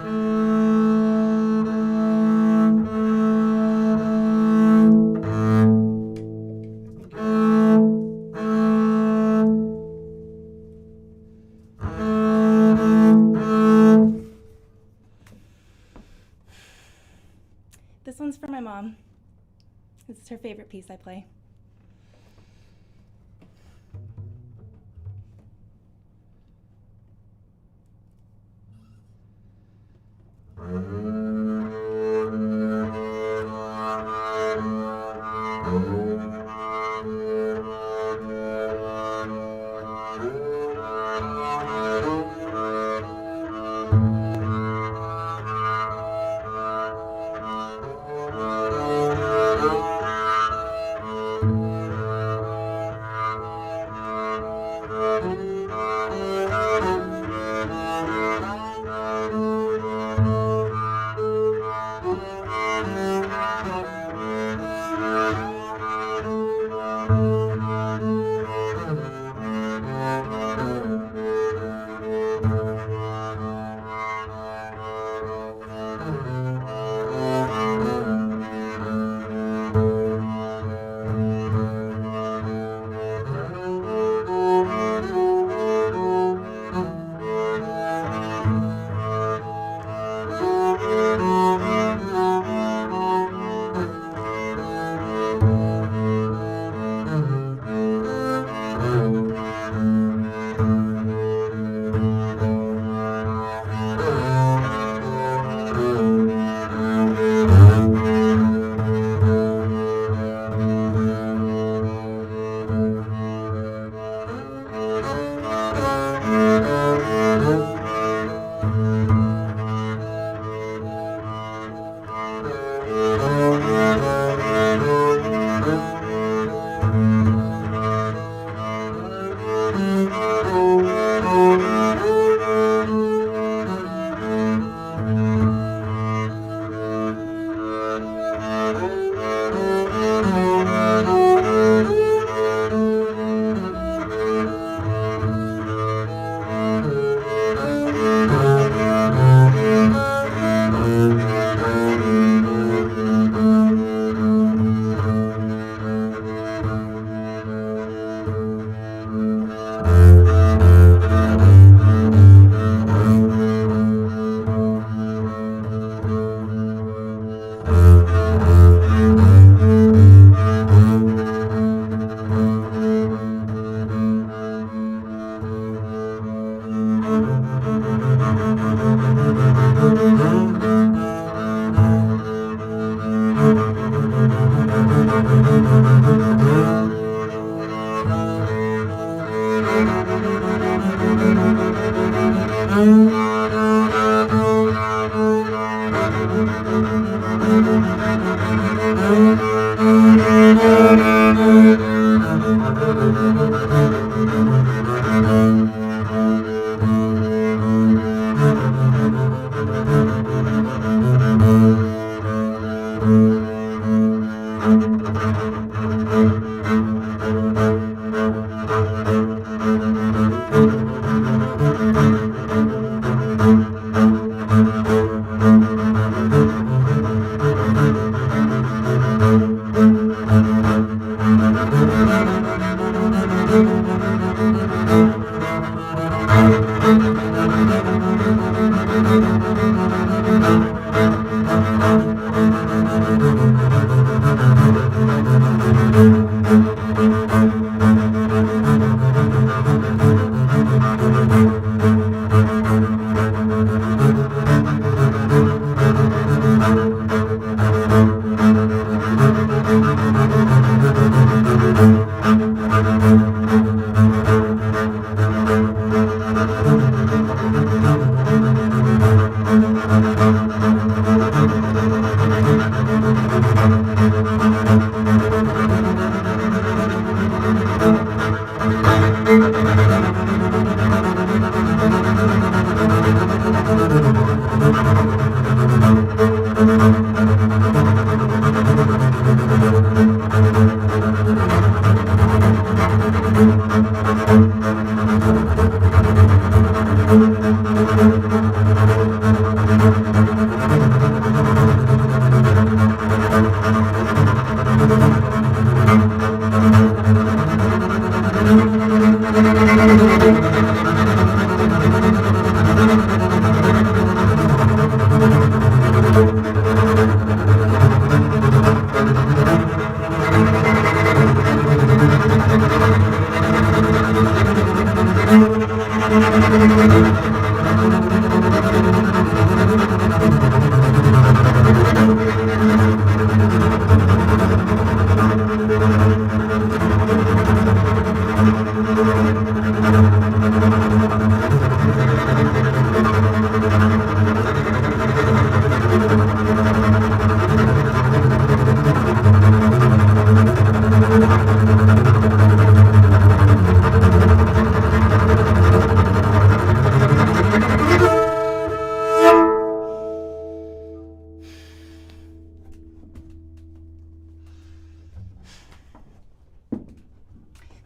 one's for my mom. This is her favorite piece I play.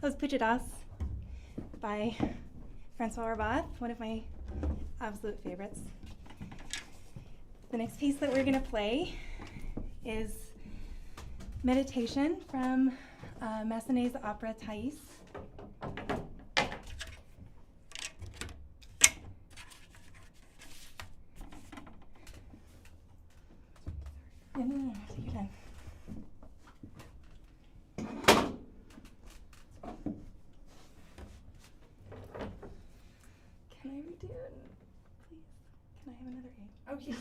Los Pujadas by Francois Rabat, one of my absolute favorites. The next piece that we're going to play is Meditation from Massenet's opera Thais. No, take your time. Can I redo it, please? Can I have another egg? Oh, yeah.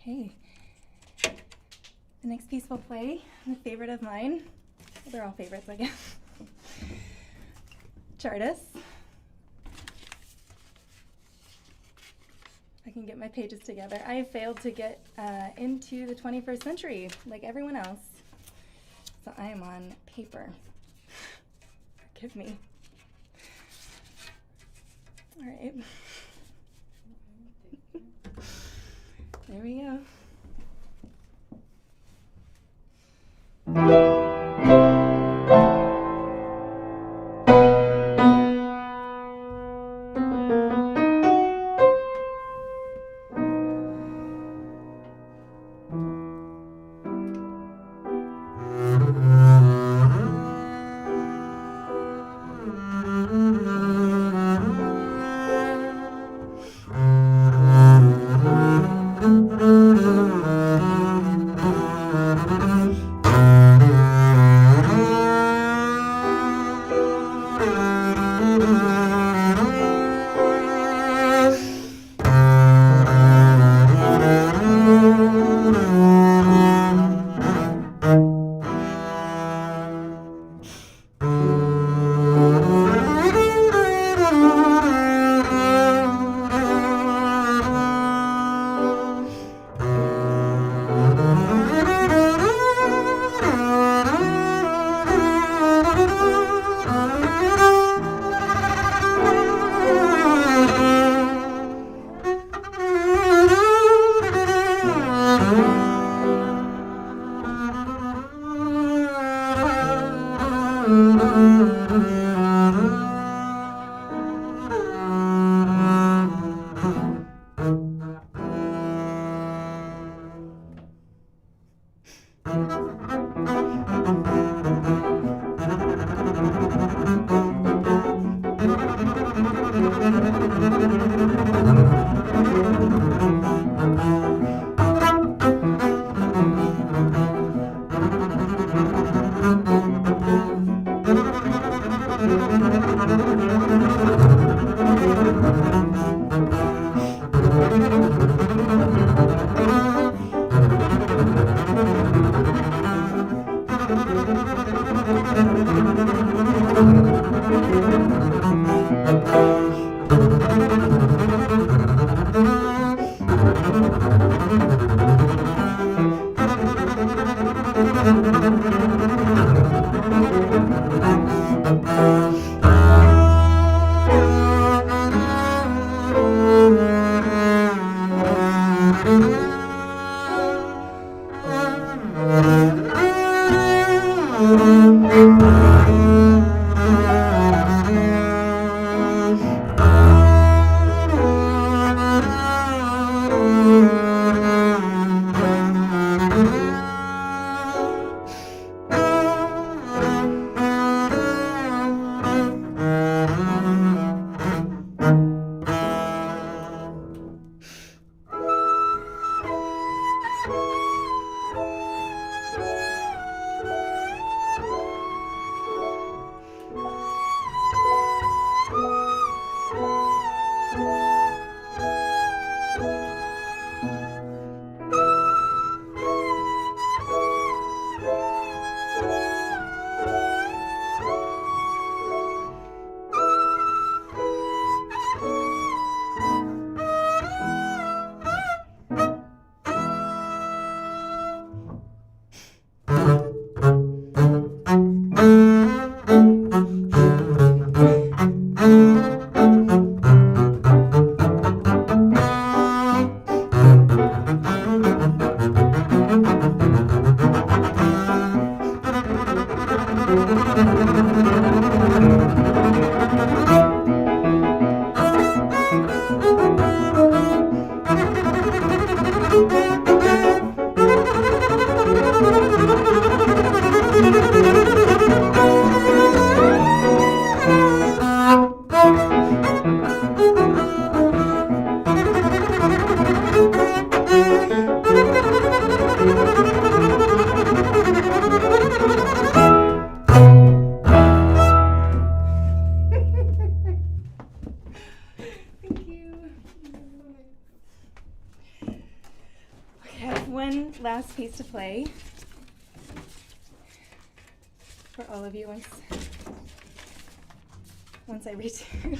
Okay. The next piece we'll play, a favorite of mine. Well, they're all favorites, I guess. Chartist. I can get my pages together. I failed to get into the 21st century like everyone else. So I am on paper. Forgive me. All right. There we go. one last piece to play for all of you once I return.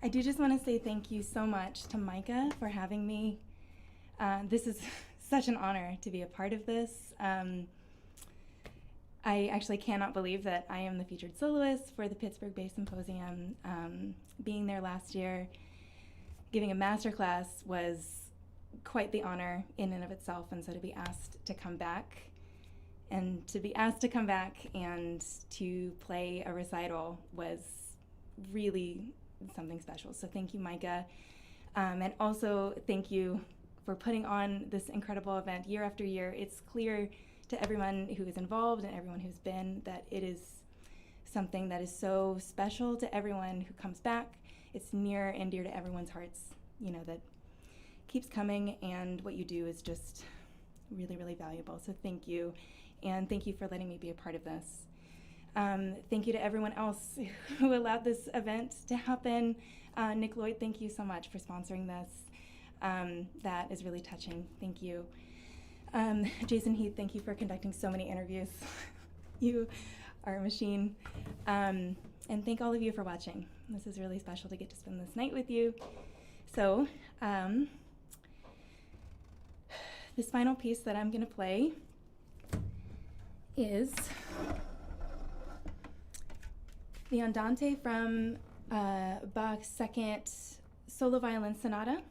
I do just want to say thank you so much to Micah for having me. This is such an honor to be a part of this. I actually cannot believe that I am the featured soloist for the Pittsburgh Bass Symposium. Being there last year, giving a masterclass was quite the honor in and of itself, and so to be asked to come back and to play a recital was really something special. So thank you, Micah. And also thank you for putting on this incredible event year after year. It's clear to everyone who is involved and everyone who's been that it is something that is so special to everyone who comes back. It's near and dear to everyone's hearts, that keeps coming, and what you do is just really, really valuable. So thank you, and thank you for letting me be a part of this. Thank you to everyone else who allowed this event to happen. Nick Lloyd, thank you so much for sponsoring this. That is really touching. Thank you. Jason Heath, thank you for conducting so many interviews. You are a machine. And thank all of you for watching. This is really special to get to spend this night with you. So, this final piece that I'm going to play is the Andante from Bach's second solo violin sonata.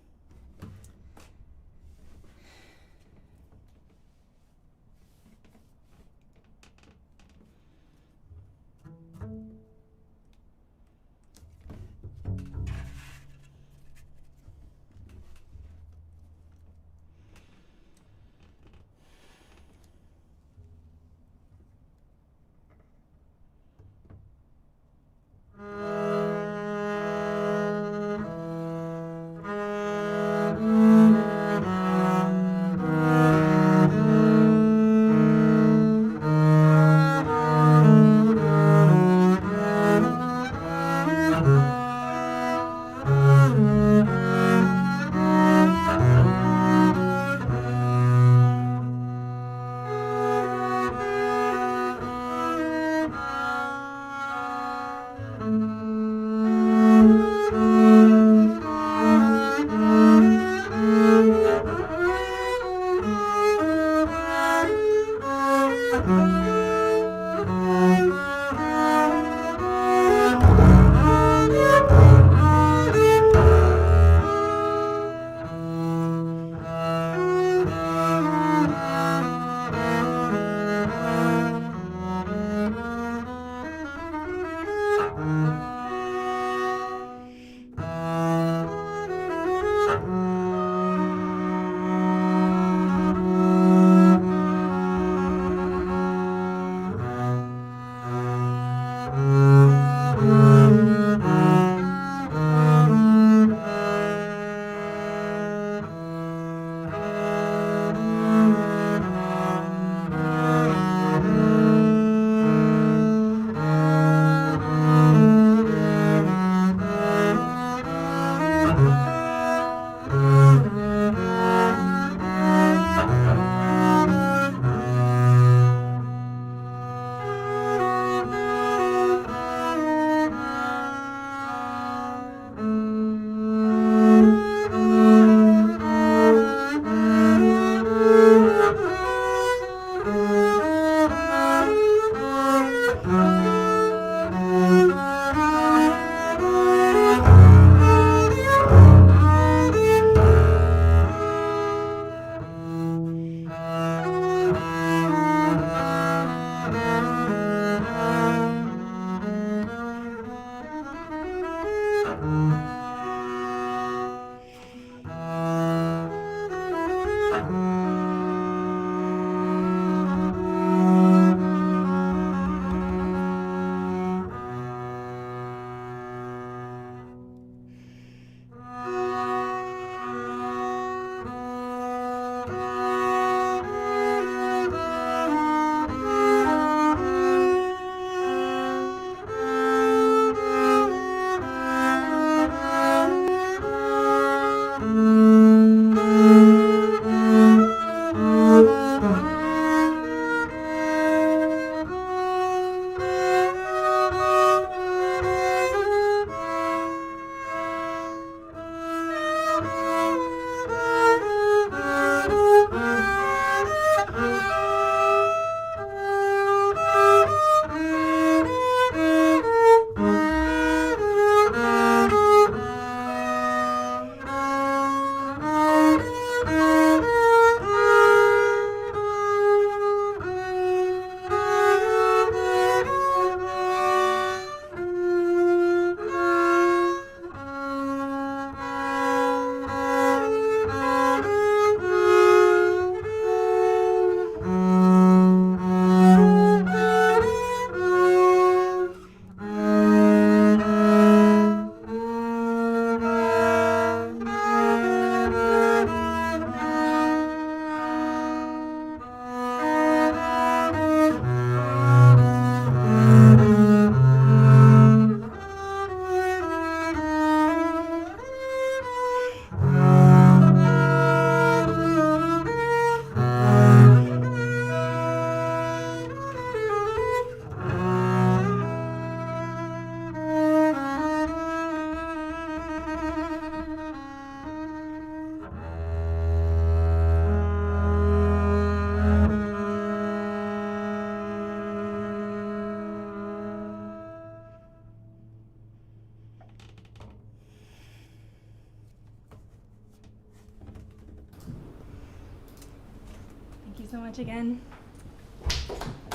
so much again.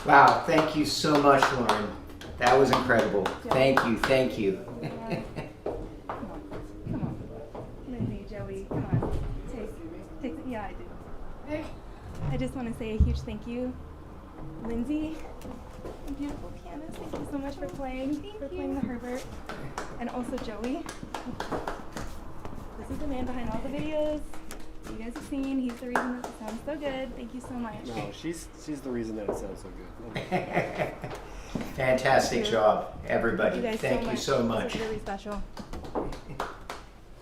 Wow, thank you so much, Lauren. That was incredible. Thank you, thank you.
Come on. Lindsay, Joey, come on. Take, yeah, I do. I just want to say a huge thank you. Lindsay, a beautiful pianist, thank you so much for playing the Herbert. And also Joey. This is the man behind all the videos you guys have seen. He's the reason that it sounds so good. Thank you so much.
No, she's the reason that it sounds so good.
Fantastic job, everybody.
Thank you so much. This is really special.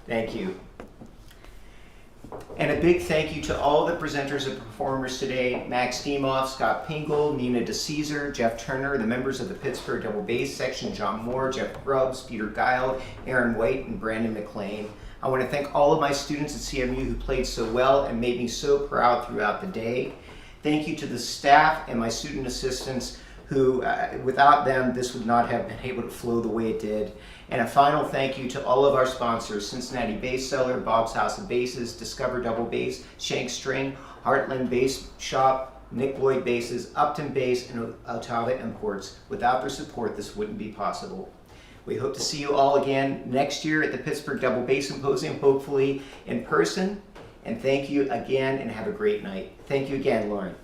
Thank you. And a big thank you to all the presenters and performers today: Max Demoff, Scott Pingle, Nina DeCesar, Jeff Turner, the members of the Pittsburgh Double Bass section, John Moore, Jeff Grubbs, Peter Guile, Aaron White, and Brandon McLean. I want to thank all of my students at CMU who played so well and made me so proud throughout the day. Thank you to the staff and my student assistants who, without them, this would not have been able to flow the way it did. And a final thank you to all of our sponsors: Cincinnati Bass Cellar, Bob's House of Basses, Discover Double Bass, Shank String, Heartland Bass Shop, Nick Lloyd Basses, Upton Bass, and Ottawa Imports. Without their support, this wouldn't be possible. We hope to see you all again next year at the Pittsburgh Double Bass Symposium, hopefully in person. And thank you again, and have a great night. Thank you again, Lauren.